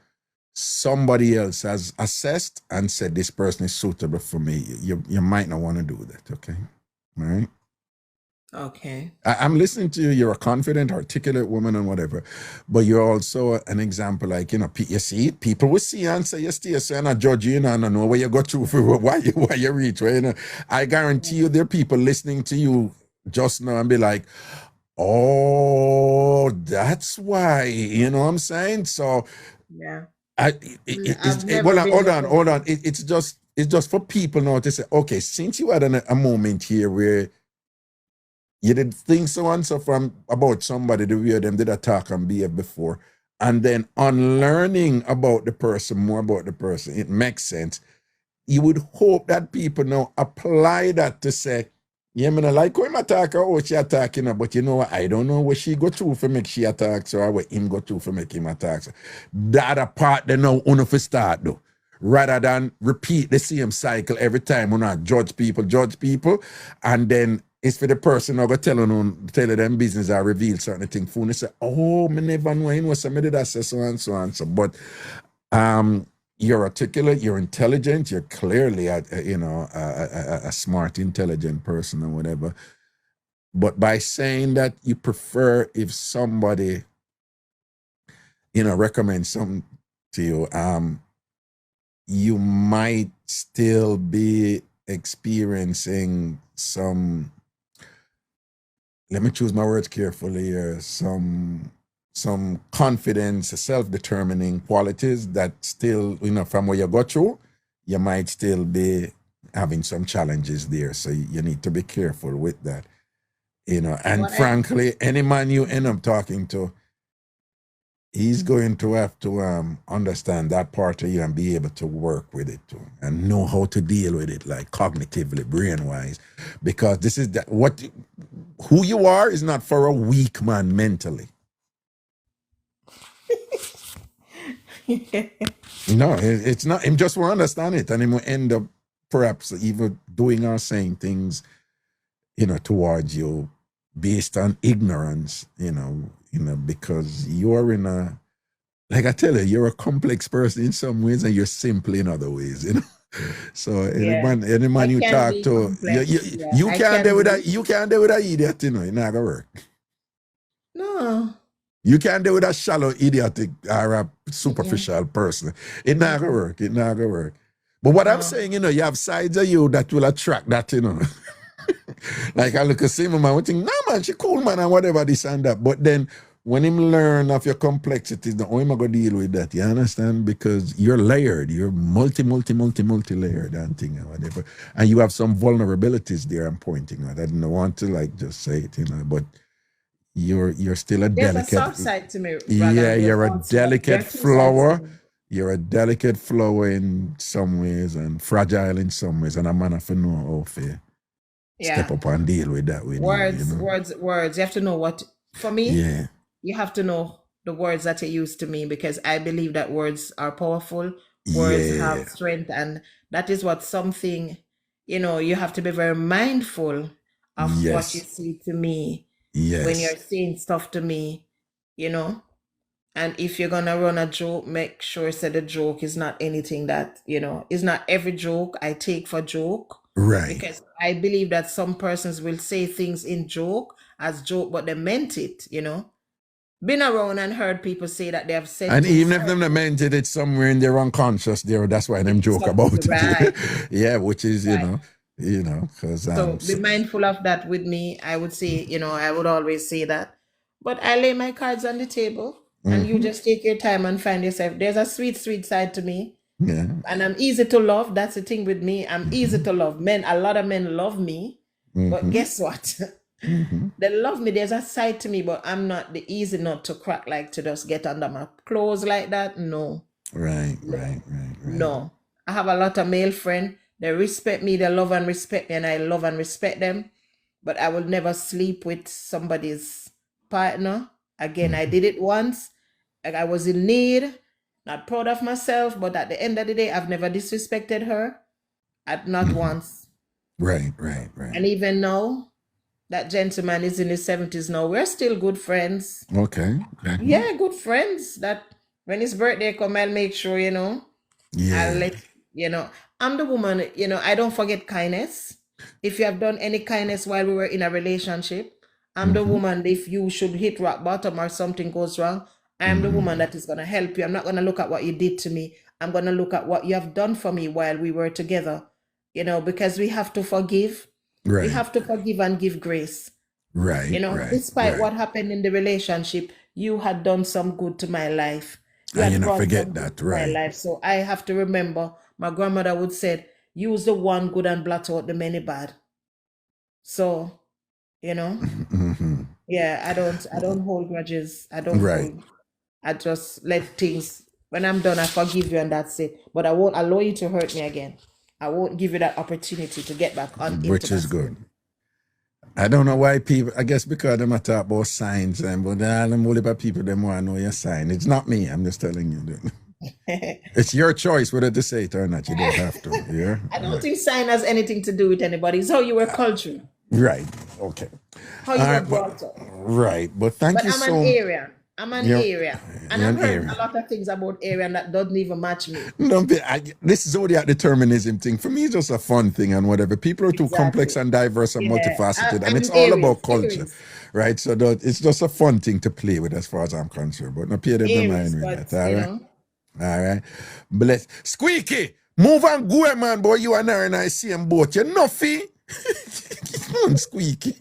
somebody else has assessed and said this person is suitable for me. You might not want to do that, okay? All right?
Okay.
I'm listening to you. You're a confident, articulate woman and whatever, but you're also an example. Like, you see it. People will see you and say, you stay, so you're not judging, and I know where you go through for why you reach. Where, I guarantee you, there are people listening to you just now and be like, oh, that's why. You know what I'm saying? So,
yeah.
Hold on. It's just for people now to say, okay, since you had a moment here where you did think so and so from about somebody, the way them did attack and behave before, and then unlearning about the person, more about the person, it makes sense. You would hope that people now apply that to say, yeah, I mean, like when I attack her, oh, she attacking her, but you know what? I don't know what she go through for make she attacks her or what him go through for make him attacks her. That a part they know uno for start though. Rather than repeat the same cycle every time, we not judge people, and then it's for the person who go tell them business or reveal certain things. Phone say, oh, me never know, you know, somebody that says so and so and so. But you're articulate, you're intelligent, you're clearly a smart, intelligent person or whatever. But by saying that you prefer if somebody, recommends something to you, you might still be experiencing some, let me choose my words carefully here, some confidence, self-determining qualities that still, from where you go through, you might still be having some challenges there. So you need to be careful with that. And frankly, any man you end up talking to, he's going to have to understand that part of you and be able to work with it too, and know how to deal with it, like cognitively, brain-wise, because this is who you are is not for a weak man mentally. No, it's not. Him just will understand it, and he will end up perhaps even doing or saying things, towards you based on ignorance, because you're in a, like I tell you, you're a complex person in some ways, and you're simple in other ways, So any man you talk to, you can't deal with that. You can't deal with that idiot, It's not gonna work.
No.
You can't deal with a shallow, idiotic, or a superficial person. It not gonna work. It not gonna work. But what I'm saying, you have sides of you that will attract that, Like I look at Simon man, we think, no man, she cool man and whatever, this and that. But then when him learn of your complexities, how am I gonna deal with that? You understand? Because you're layered, you're multi-layered and thing and whatever. And you have some vulnerabilities there I'm pointing at. I don't want to just say it, but you're still a
There's
delicate.
a soft side to me.
Yeah, you're a delicate flower. You're a delicate flower in some ways and fragile in some ways, and a man have to know how to step up and deal with that.
Words. You have to know what. For me, you have to know the words that you use to me, because I believe that words are powerful. Words have strength, and that is what something. You have to be very mindful of what you say to me.
Yes.
When you're saying stuff to me, and if you're gonna run a joke, make sure that the joke is not anything that, is not every joke I take for joke.
Right.
Because I believe that some persons will say things in joke as joke, but they meant it, Been around and heard people say that they have said,
and even if them meant it, it's somewhere in their unconscious there. That's why them joke about it. Yeah, which is, because
so be mindful of that with me. I would say, I would always say that. But I lay my cards on the table, and you just take your time and find yourself. There's a sweet, sweet side to me.
Yeah.
And I'm easy to love. That's the thing with me. I'm easy to love. A lot of men love me. But guess what? They love me. There's a side to me, but I'm not the easy nut to crack, like to just get under my clothes like that. No.
Right.
No. I have a lot of male friends. They respect me. They love and respect me, and I love and respect them. But I will never sleep with somebody's partner. Again, I did it once. Like I was in need, not proud of myself, but at the end of the day, I've never disrespected her. Not once.
Right.
And even now, That gentleman is in his 70s now. We're still good friends.
Okay.
Yeah, good friends. That when his birthday come, I'll make sure, I'll let, I'm the woman, I don't forget kindness. If you have done any kindness while we were in a relationship, I'm the woman, if you should hit rock bottom or something goes wrong, I'm the woman that is going to help you. I'm not going to look at what you did to me. I'm going to look at what you have done for me while we were together, because we have to forgive.
Right.
We have to forgive and give grace.
Right.
Despite what happened in the relationship, you had done some good to my life. You
and
had
you not
brought
forget
some
that,
good to my life. So I have to remember, my grandmother would say, use the one good and blot out the many bad. So, yeah, I don't hold grudges. I just let things, when I'm done, I forgive you and that's it. But I won't allow you to hurt me again. I won't give you that opportunity to get back on
which
into
is
my
good. I don't know why people, I guess because them talk about signs, but them only about people them want to know your sign. It's not me, I'm just telling you. It's your choice whether to say it or not. You don't have to. Yeah.
I don't think sign has anything to do with anybody. It's how you were cultured.
Right. Okay.
How you were brought up.
Right. But thank you so much.
I'm an area. And I've heard a lot of things about area that doesn't even match me.
No, this Zodiac determinism thing, for me, is just a fun thing and whatever. People are too complex and diverse and multifaceted, and it's all about culture, right? So it's just a fun thing to play with as far as I'm concerned. But no pay them no mind with that, all right? All right. Bless. Squeaky, move and go, man, boy. You and I see him both. You're nuffy. Squeaky.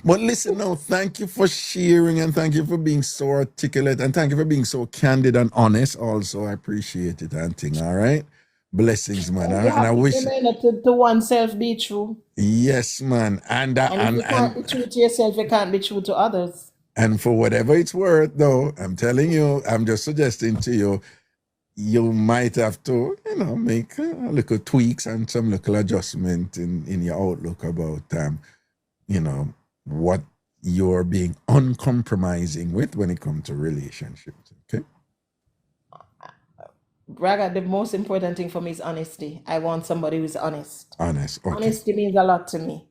But listen now, thank you for sharing and thank you for being so articulate and thank you for being so candid and honest also. I appreciate it and thing, all right? Blessings, man. And I wish
to oneself be true.
Yes, man. And
if you can't be true to yourself, you can't be true to others.
And for whatever it's worth, though, I'm telling you, I'm just suggesting to you, you might have to, make little tweaks and some little adjustment in your outlook about, what you're being uncompromising with when it comes to relationships, okay?
Raga, the most important thing for me is honesty. I want somebody who's honest.
Honest, okay.
Honesty means a lot to me.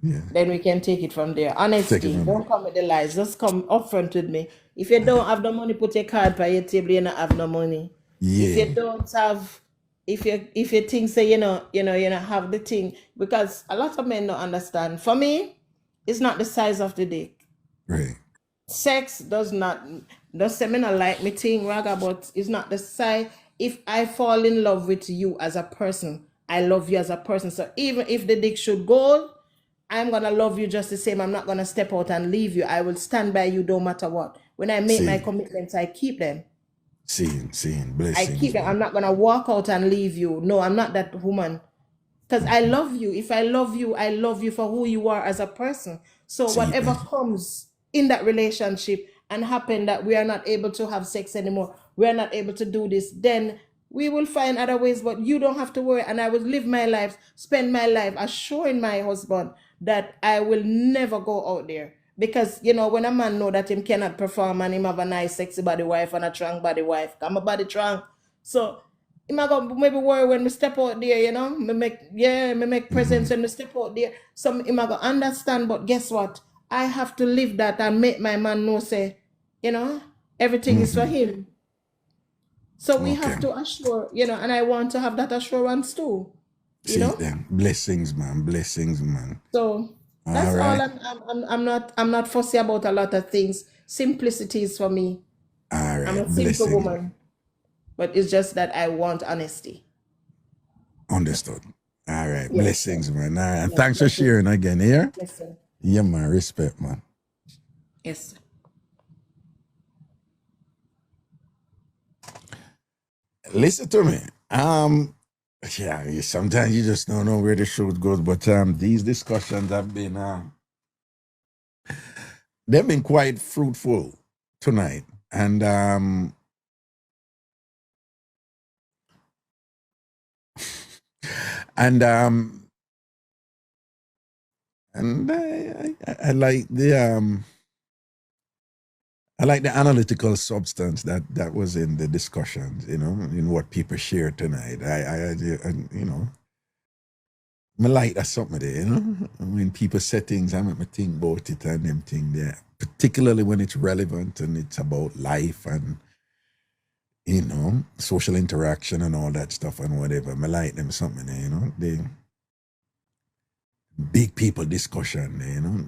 Then we can take it from there. Honesty, don't come with the lies. Just come upfront with me. If you don't have the money, put your card by your table. You don't have no money.
Yeah.
If you don't have, if you think say you know have the thing, because a lot of men don't understand. For me, it's not the size of the dick.
Right.
Sex does say me not like me thing, Raga, but it's not the size. If I fall in love with you as a person, I love you as a person. So even if the dick should go, I'm going to love you just the same. I'm not going to step out and leave you. I will stand by you no matter what. When I make my commitments, I keep them.
Seeing, blessings.
I keep them. I'm not going to walk out and leave you. No, I'm not that woman. Because I love you. If I love you for who you are as a person. So whatever comes in that relationship and happen that we are not able to have sex anymore, we are not able to do this, then we will find other ways. But you don't have to worry. And I will live my life, spend my life assuring my husband that I will never go out there. Because, when a man know that him cannot perform and him have a nice sexy body wife and a strong body wife, I'm a body strong. So, him go maybe worry when we step out there, me make presents when we step out there. So, him go understand, but guess what? I have to live that and make my man know, say, everything is for him. So we have to assure, and I want to have that assurance too.
Them. Blessings, man.
So that's all. I'm not fussy about a lot of things. Simplicity is for me.
All right.
I'm a simple woman. But it's just that I want honesty.
Understood. All right. Yes. Blessings, man. All right. And thanks for sharing again here.
Yes, sir.
Yeah, man. Respect, man.
Yes, sir.
Listen to me. Sometimes you just don't know where the truth goes, but these discussions have been they've been quite fruitful tonight. And I like the analytical substance that was in the discussions, in what people shared tonight. me like that something there, you know? When people say things, I make me think about it and them thing there. Particularly when it's relevant and it's about life and, you know, social interaction and all that stuff and whatever. Me like them something there, you know? The big people discussion there, you know?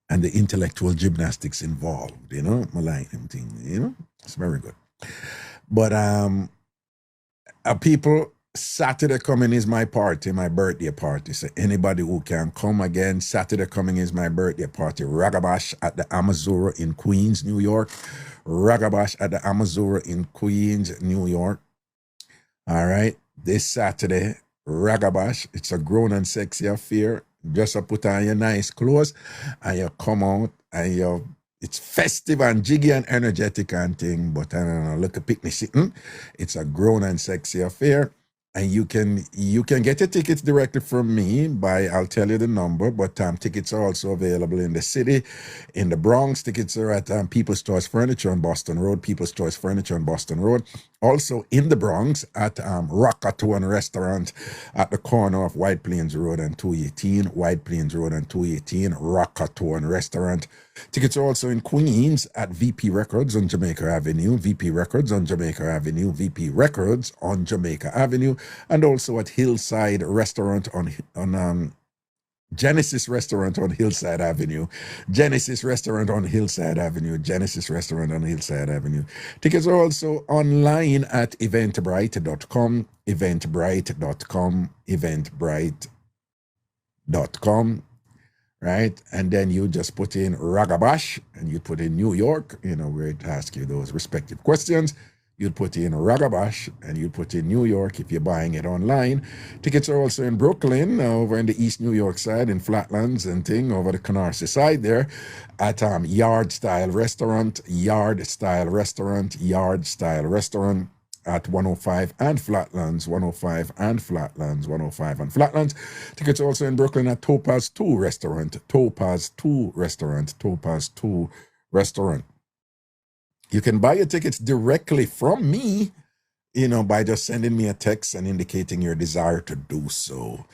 And the intellectual gymnastics involved, you know? Me like them thing, you know? It's very good. But people, Saturday coming is my party, my birthday party. So anybody who can come again, Saturday coming is my birthday party. Ragabash at the Amazura in Queens, New York. Ragabash at the Amazura in Queens, New York. All right. This Saturday, Ragabash. It's a grown and sexy affair. Just put on your nice clothes and you come out and it's festive and jiggy and energetic and thing, but I don't know, look a picnic sitting. It's a grown and sexy affair. And you can get your tickets directly from me by, I'll tell you the number, but tickets are also available in the city. In the Bronx, tickets are at People's Choice Furniture on Boston Road, People's Choice Furniture on Boston Road. Also in the Bronx at Ragashanti Restaurant at the corner of White Plains Road and 218, White Plains Road and 218, Ragashanti Restaurant. Tickets are also in Queens at VP Records on Jamaica Avenue, VP Records on Jamaica Avenue, VP Records on Jamaica Avenue, and also at Hillside Restaurant on Genesis Restaurant on Hillside Avenue, Genesis Restaurant on Hillside Avenue, Genesis Restaurant on Hillside Avenue. Tickets are also online at eventbrite.com, eventbrite.com, eventbrite.com. Right? And then you just put in Ragabash and you put in New York, you know, where it asks you those respective questions. You'd put in Ragabash and you'd put in New York if you're buying it online. Tickets are also in Brooklyn, over in the East New York side, in Flatlands and thing, over the Canarsie side there, at Yard Style Restaurant, Yard Style Restaurant, Yard Style Restaurant. At 105 and Flatlands, 105 and Flatlands, 105 and Flatlands. Tickets also in Brooklyn at Topaz 2 Restaurant, Topaz 2 Restaurant, Topaz 2 Restaurant. You can buy your tickets directly from me, you know, by just sending me a text and indicating your desire to do so.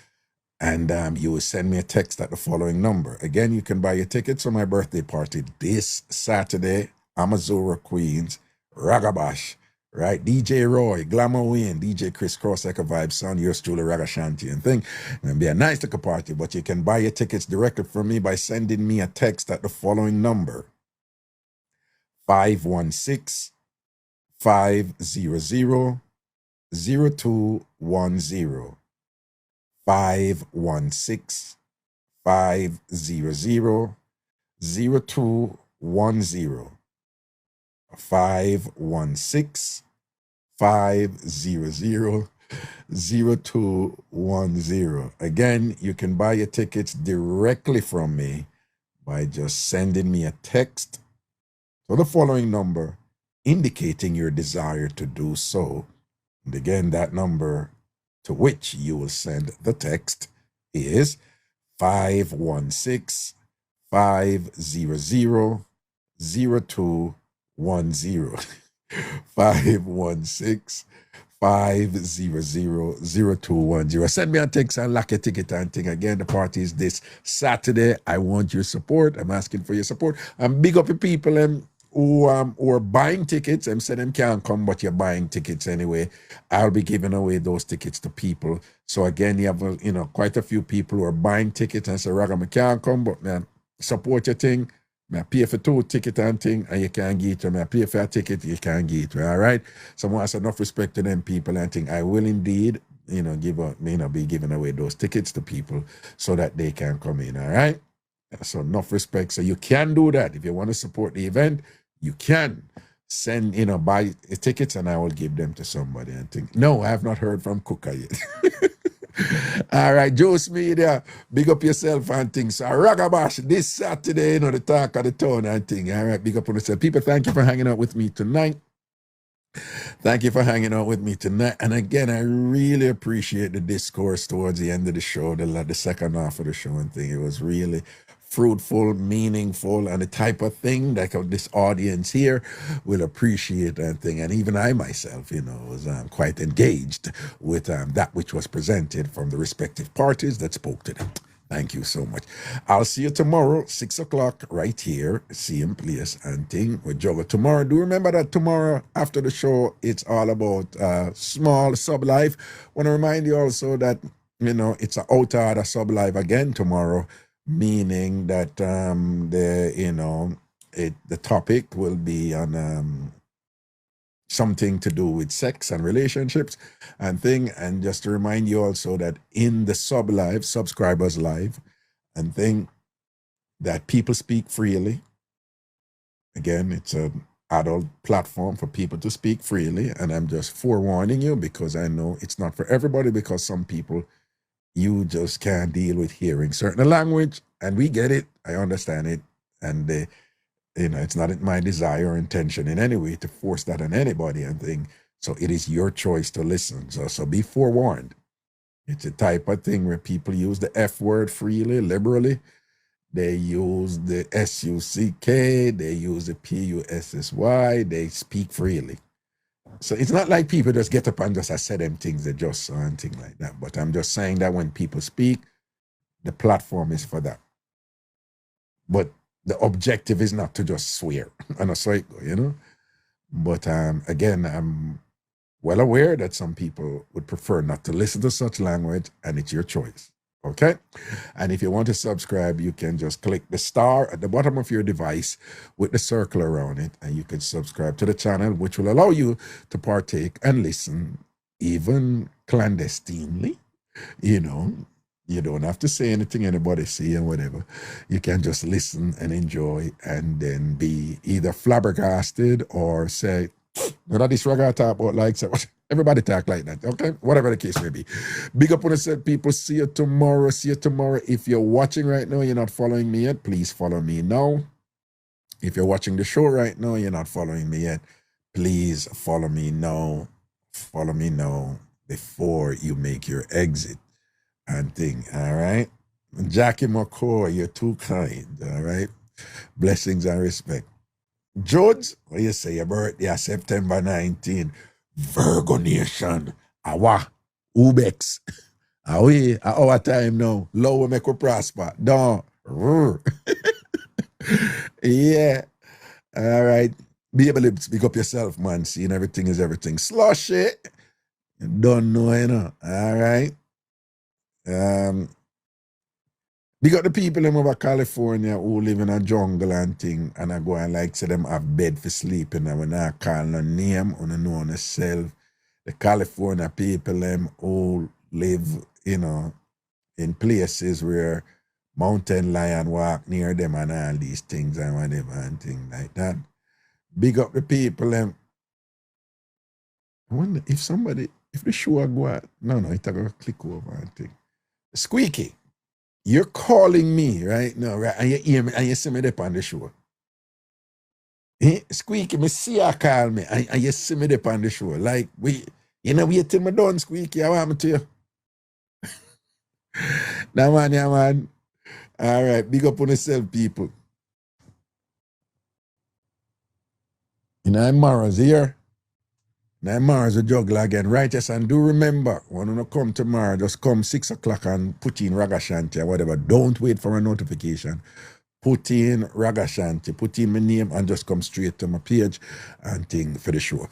And you will send me a text at the following number. Again, you can buy your tickets for my birthday party this Saturday, Amazura, Queens, Ragabash. Right, DJ Roy, Glamour Wayne, DJ Chris Cross, Echo Vibe Sound, yours truly, Ragashanti and thing. It'll be a nice little party, but you can buy your tickets directly from me by sending me a text at the following number: 516-500-0210. 516-500-0210. 516-500-0210. Again, you can buy your tickets directly from me by just sending me a text to the following number indicating your desire to do so. And again, that number to which you will send the text is 516-500-0210. 516-500-0210. Send me a text and lock your ticket and thing. Again, the party is this Saturday. I want your support. I'm asking for your support. And big up the people who are buying tickets. I'm saying them can't come, but you're buying tickets anyway. I'll be giving away those tickets to people. So again, you have quite a few people who are buying tickets and say, Raga, I can't come, but man, support your thing. I pay for 2 tickets and thing, and you can't get it. I pay for a ticket, you can't get it. All right. Someone has enough respect to them people and think I will indeed, be giving away those tickets to people so that they can come in. All right. So enough respect. So you can do that. If you want to support the event, you can send, buy tickets and I will give them to somebody and think, no, I have not heard from Kuka yet. All right, Juice Media, big up yourself and things. So Ragabash this Saturday, the talk of the town and thing. All right, big up on yourself. People, thank you for hanging out with me tonight. Thank you for hanging out with me tonight. And again, I really appreciate the discourse towards the end of the show, the second half of the show and thing. It was really fruitful, meaningful, and the type of thing that this audience here will appreciate and thing. And even I myself, was quite engaged with that which was presented from the respective parties that spoke today. Thank you so much. I'll see you tomorrow, 6 o'clock, right here, same place and thing with Jogger. Tomorrow, do remember that tomorrow after the show, it's all about small sub-life. Want to remind you also that, it's an out-order sub-life again tomorrow, meaning that the topic will be on something to do with sex and relationships and thing. And just to remind you also that in the sub-live, subscribers live and thing, that people speak freely. Again, it's an adult platform for people to speak freely. And I'm just forewarning you because I know it's not for everybody, because some people, you just can't deal with hearing certain language, and we get it. I understand it. And it's not my desire or intention in any way to force that on anybody and thing. So it is your choice to listen. So be forewarned. It's a type of thing where people use the F word freely, liberally. They use the S-U-C-K. They use the P-U-S-S-Y. They speak freely. So it's not like people just get up and just say them things they just saw and things like that. But I'm just saying that when people speak, the platform is for that. But the objective is not to just swear. And I saw it go, But again, I'm well aware that some people would prefer not to listen to such language, and it's your choice. Okay? And if you want to subscribe, you can just click the star at the bottom of your device with the circle around it, and you can subscribe to the channel, which will allow you to partake and listen, even clandestinely, You don't have to say anything anybody say and whatever. You can just listen and enjoy and then be either flabbergasted or say, that this Raga talk about like, so everybody talk like that, okay? Whatever the case may be. Big up on the set, people. See you tomorrow. If you're watching right now, you're not following me yet, please follow me now. If you're watching the show right now, you're not following me yet, please follow me now. Follow me now before you make your exit and thing, all right? Jackie McCoy, you're too kind, all right? Blessings and respect. George, what you say, your birthday September 19, Virgo Nation, Awa, Ubex, Awe, our time now, low make we prosper, don't, yeah, all right, be able to speak up yourself, man, seeing everything is everything, slushy, you don't know, all right? Big up the people in over California who live in a jungle and thing, and I go and like say them have bed for sleeping, and when I call no name, or no know on self, the California people them who live, in places where mountain lion walk near them and all these things and whatever and things like that. Big up the people them. I wonder if the show go out, no, it's going to click over and thing. Squeaky, you're calling me right now, right? And you hear me, and you see me there on the show. Squeaky, me see you call me, and you see me there on the show. Like, wait till me done, Squeaky, I want me to you. Nah, man, yeah, man. All right, big up on yourself, people. I'm Mars here. I'm Mars a juggler again. Right, yes, and do remember, when you come tomorrow, just come 6 o'clock and put in Ragashanti or whatever. Don't wait for a notification. Put in Ragashanti, put in my name, and just come straight to my page and thing for the show.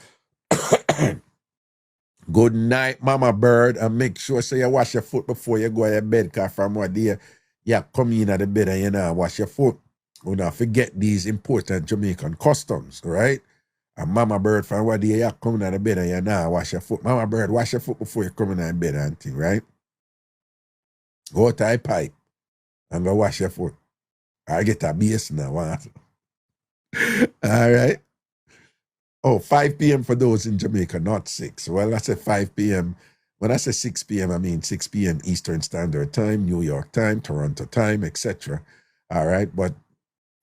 Good night, Mama Bird, and make sure so you wash your foot before you go to your bed, because from what day you come in at the bed and you wash your foot. You don't forget these important Jamaican customs, right? And Mama Bird, from what day you come in the bed and you wash your foot. Mama Bird, wash your foot before you come in the bed and thing, right? Go to a pipe and go wash your foot. I get a base now. All right. Oh, 5 p.m. for those in Jamaica, not 6. Well, I said 5 p.m. When I say 6 p.m., I mean 6 p.m. Eastern Standard Time, New York time, Toronto time, etc. All right. But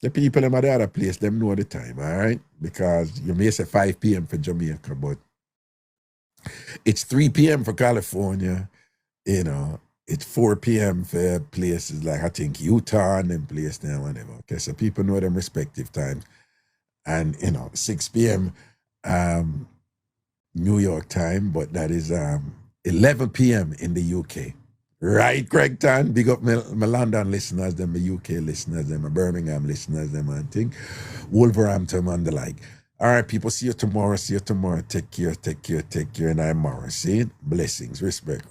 the people in the other place, them know the time, all right? Because you may say 5 p.m. for Jamaica, but it's 3 p.m. for California, it's 4 p.m. for places like, I think, Utah and them place there, whatever. Okay, so people know them respective times. And, 6 p.m. New York time, but that is 11 p.m. in the UK. Right, Craigton? Big up my London listeners, them my UK listeners, them my Birmingham listeners, them and thing. Wolverhampton and the like. All right, people, see you tomorrow. Take care. And I'm Morris saying blessings, respect.